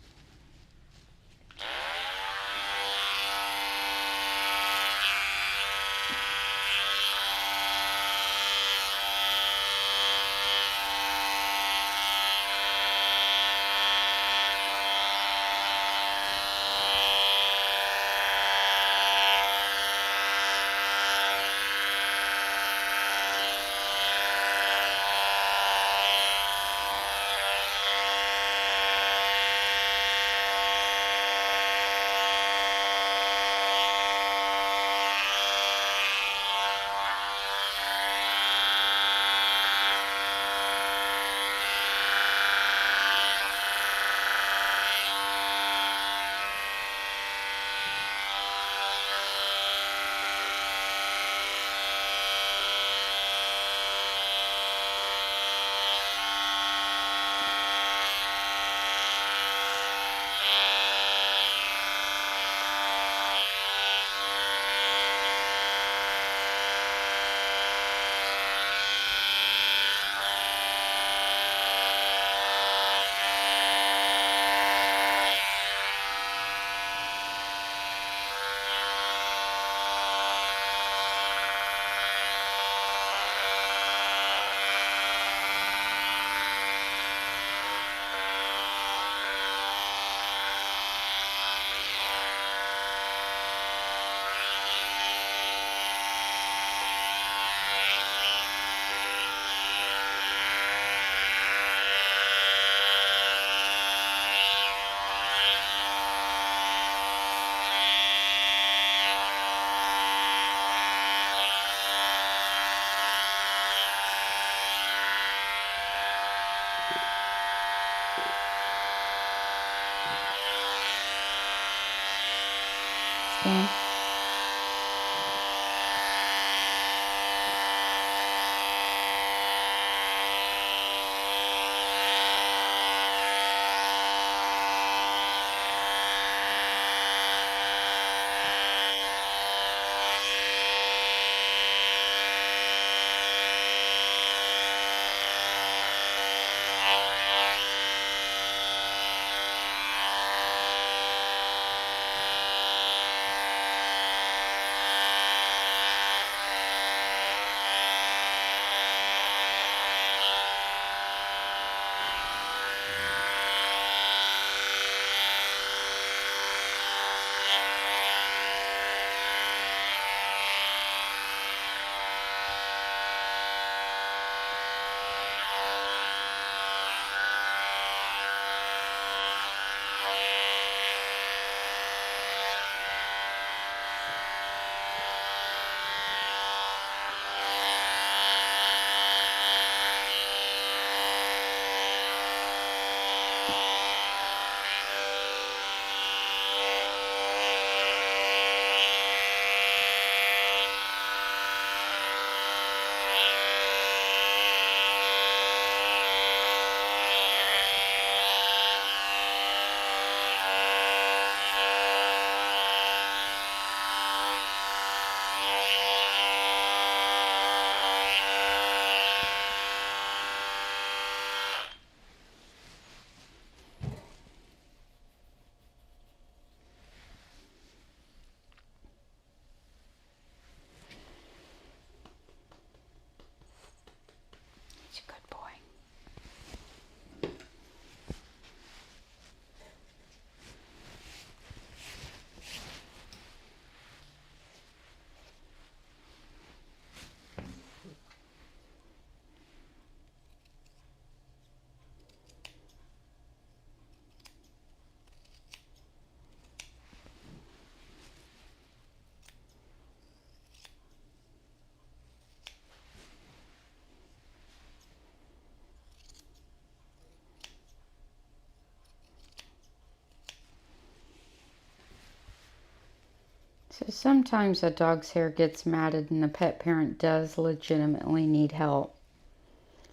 So sometimes a dog's hair gets matted and the pet parent does legitimately need help.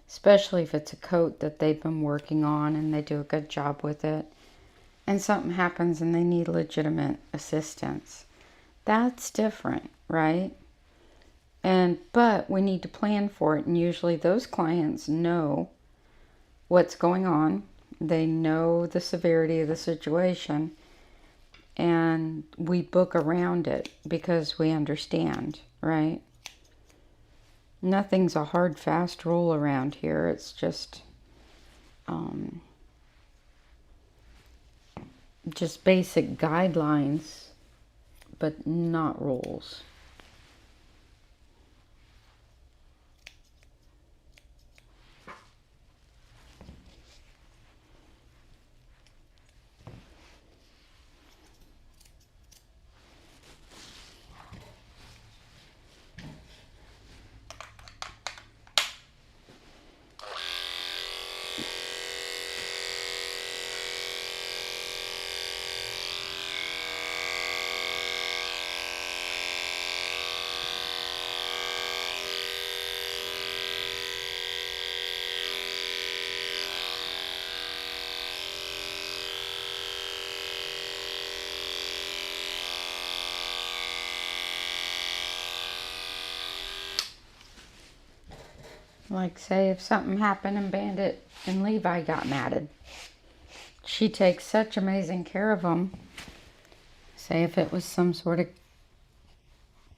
Especially if it's a coat that they've been working on and they do a good job with it. And something happens and they need legitimate assistance. That's different, right? But we need to plan for it, and usually those clients know what's going on. They know the severity of the situation, and we book around it because we understand, right? Nothing's a hard, fast rule around here. It's just basic guidelines, but not rules. Like, say if something happened and Bandit and Levi got matted. She takes such amazing care of them. Say if it was some sort of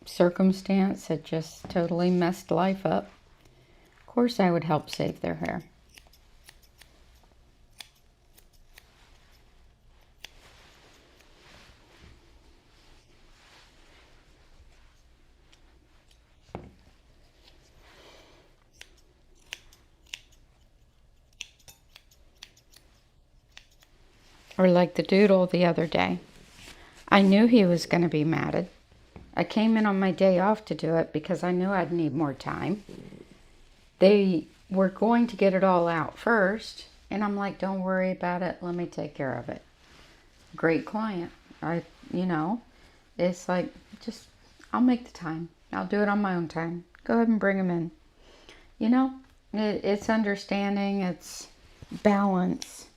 circumstance that just totally messed life up. Of course I would help save their hair. Or like the doodle the other day. I knew he was going to be matted. I came in on my day off to do it because I knew I'd need more time. They were going to get it all out first. And I'm like, don't worry about it. Let me take care of it. Great client. It's like, just, I'll make the time. I'll do it on my own time. Go ahead and bring him in. It's understanding. It's balance.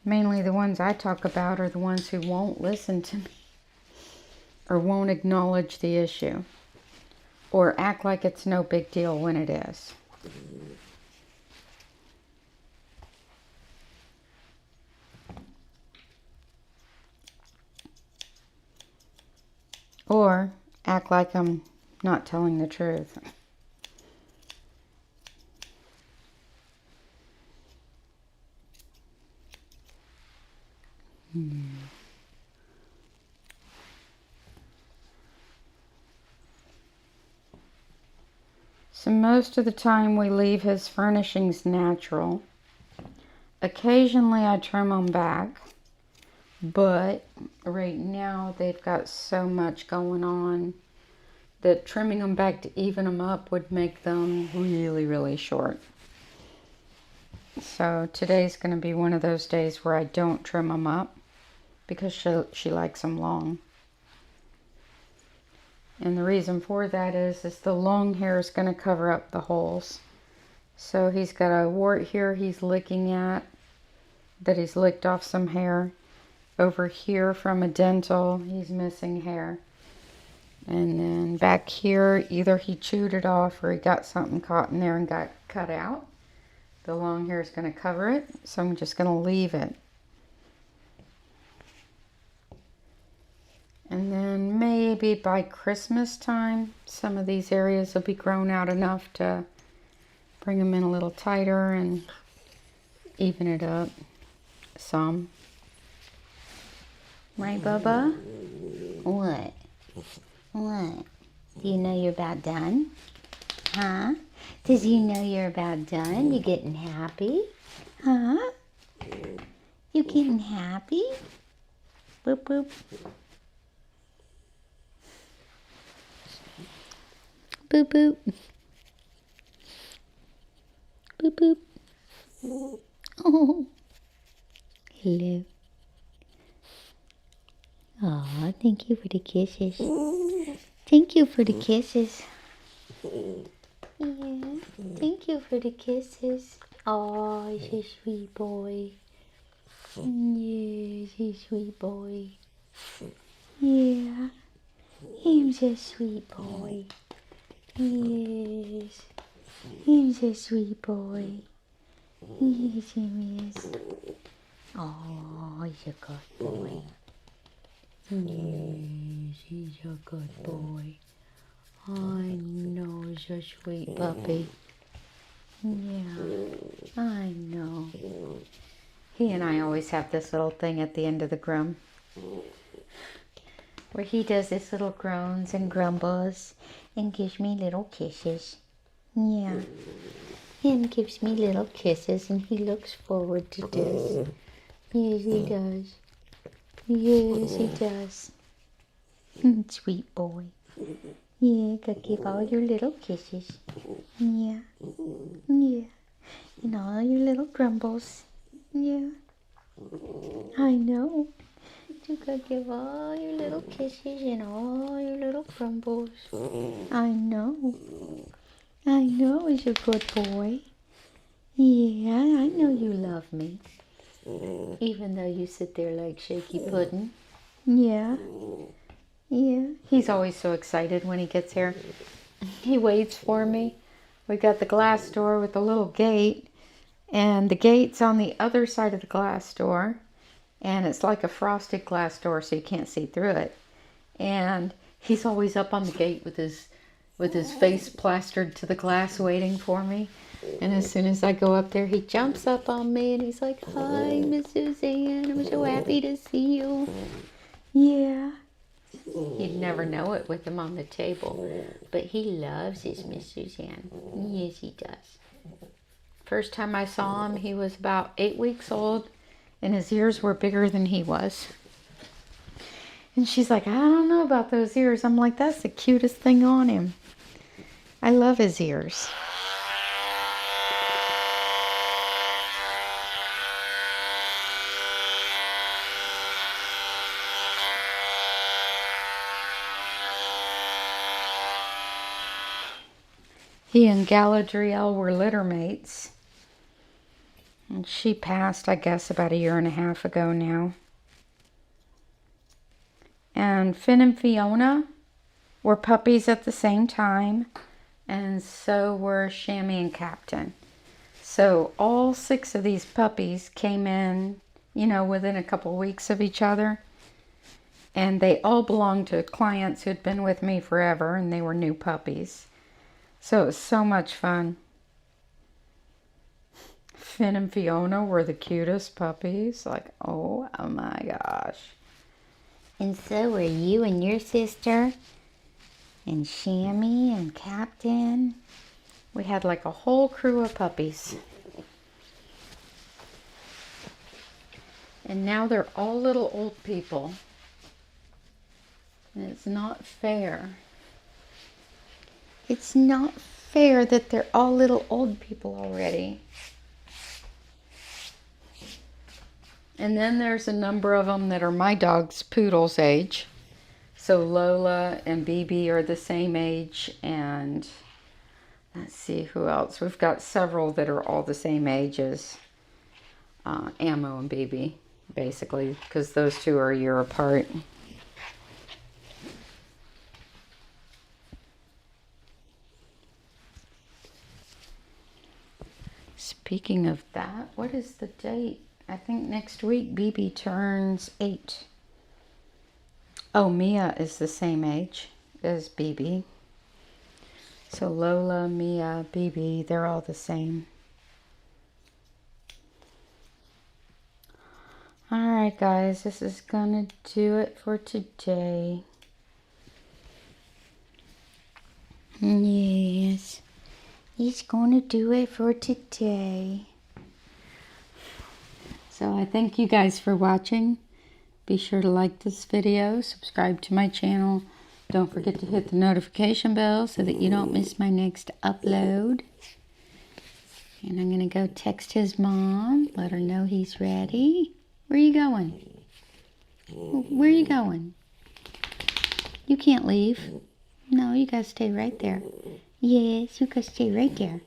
Mainly the ones I talk about are the ones who won't listen to me or won't acknowledge the issue or act like it's no big deal when it is. Or act like I'm not telling the truth. So most of the time we leave his furnishings natural. Occasionally I trim them back, but right now they've got so much going on that trimming them back to even them up would make them really, really short. So today's going to be one of those days where I don't trim them up because she likes them long. And the reason for that is the long hair is going to cover up the holes. So he's got a wart here he's licking at, that he's licked off some hair. Over here from a dental, he's missing hair. And then back here, either he chewed it off or he got something caught in there and got cut out. The long hair is going to cover it, so I'm just going to leave it. And then maybe by Christmas time, some of these areas will be grown out enough to bring them in a little tighter and even it up some. Right, Bubba? What? What? Do you know you're about done? Huh? Does you know you're about done? You getting happy? Huh? You getting happy? Boop, boop. Boop, boop. Boop, boop. Oh. Hello. Aw, thank you for the kisses. Thank you for the kisses. Yeah, thank you for the kisses. Aw, he's a sweet boy. Yes, he's a sweet boy. Yeah, he's a sweet boy. Yes, he's a sweet boy. Yes, he is. Oh, he's a good boy. Yes, he's a good boy. I know he's a sweet puppy. Yeah, I know. He and I always have this little thing at the end of the groom where he does his little groans and grumbles and gives me little kisses. Yeah, and gives me little kisses, and he looks forward to this. Yes, he does. Yes, he does. Sweet boy. Yeah, go give all your little kisses. Yeah. Yeah. And all your little grumbles. Yeah. I know. You gotta give all your little kisses and all your little grumbles. I know. I know he's a good boy. Yeah, I know you love me. Even though you sit there like shaky pudding. Yeah. Yeah. He's always so excited when he gets here. He waits for me. We got the glass door with the little gate. And the gate's on the other side of the glass door. And it's like a frosted glass door so you can't see through it. And he's always up on the gate with his face plastered to the glass waiting for me. And as soon as I go up there, he jumps up on me and he's like, "Hi, Miss Suzanne. I'm so happy to see you." Yeah. You'd never know it with him on the table. But he loves his Miss Suzanne. Yes, he does. First time I saw him, he was about 8 weeks old. And his ears were bigger than he was. And she's like, "I don't know about those ears." I'm like, "That's the cutest thing on him." I love his ears. He and Galadriel were litter mates. And she passed, I guess, about 1.5 years ago now. And Finn and Fiona were puppies at the same time. And so were Shammy and Captain. So all 6 of these puppies came in, within a couple weeks of each other. And they all belonged to clients who'd been with me forever. And they were new puppies. So it was so much fun. Finn and Fiona were the cutest puppies. Like, oh my gosh. And so were you and your sister. And Shammy and Captain. We had like a whole crew of puppies. And now they're all little old people. And it's not fair. It's not fair that they're all little old people already. And then there's a number of them that are my dog's poodle's age. So Lola and BB are the same age. And let's see who else. We've got several that are all the same age as Ammo and BB, basically, because those two are a year apart. Speaking of that, what is the date? I think next week BB turns 8. Oh, Mia is the same age as BB. So Lola, Mia, BB, they're all the same. Alright guys, this is gonna do it for today. Yes, it's gonna do it for today. So I thank you guys for watching. Be sure to like this video, subscribe to my channel. Don't forget to hit the notification bell so that you don't miss my next upload. And I'm going to go text his mom, let her know he's ready. Where are you going? Where are you going? You can't leave. No, you gotta stay right there. Yes, you gotta stay right there.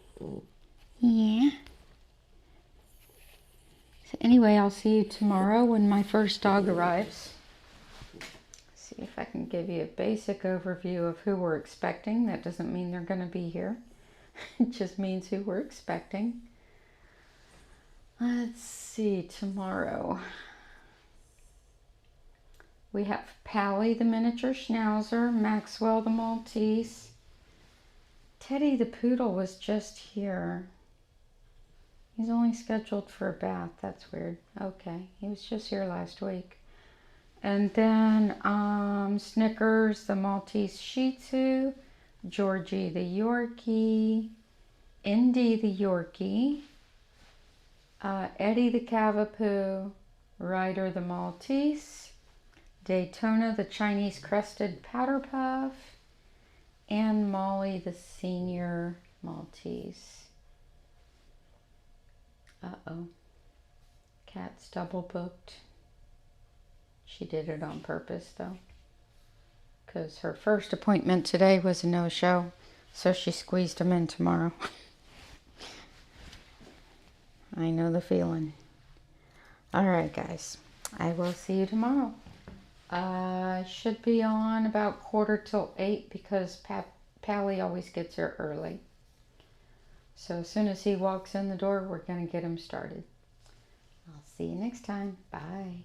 Yeah. So anyway, I'll see you tomorrow when my first dog arrives. See if I can give you a basic overview of who we're expecting. That doesn't mean they're going to be here. It just means who we're expecting. Let's see, tomorrow we have Pally the miniature Schnauzer, Maxwell the Maltese. Teddy the poodle was just here. He's only scheduled for a bath. That's weird. Okay, he was just here last week. And then Snickers the Maltese Shih Tzu, Georgie the Yorkie, Indy the Yorkie, Eddie the Cavapoo, Ryder the Maltese, Daytona the Chinese Crested Powder Puff, and Molly the Senior Maltese. Uh-oh. Cat's double booked. She did it on purpose though, because her first appointment today was a no-show, so she squeezed him in tomorrow. I know the feeling. All right, guys. I will see you tomorrow. I should be on about 7:45 because Pally always gets here early. So as soon as he walks in the door, we're going to get him started. I'll see you next time. Bye.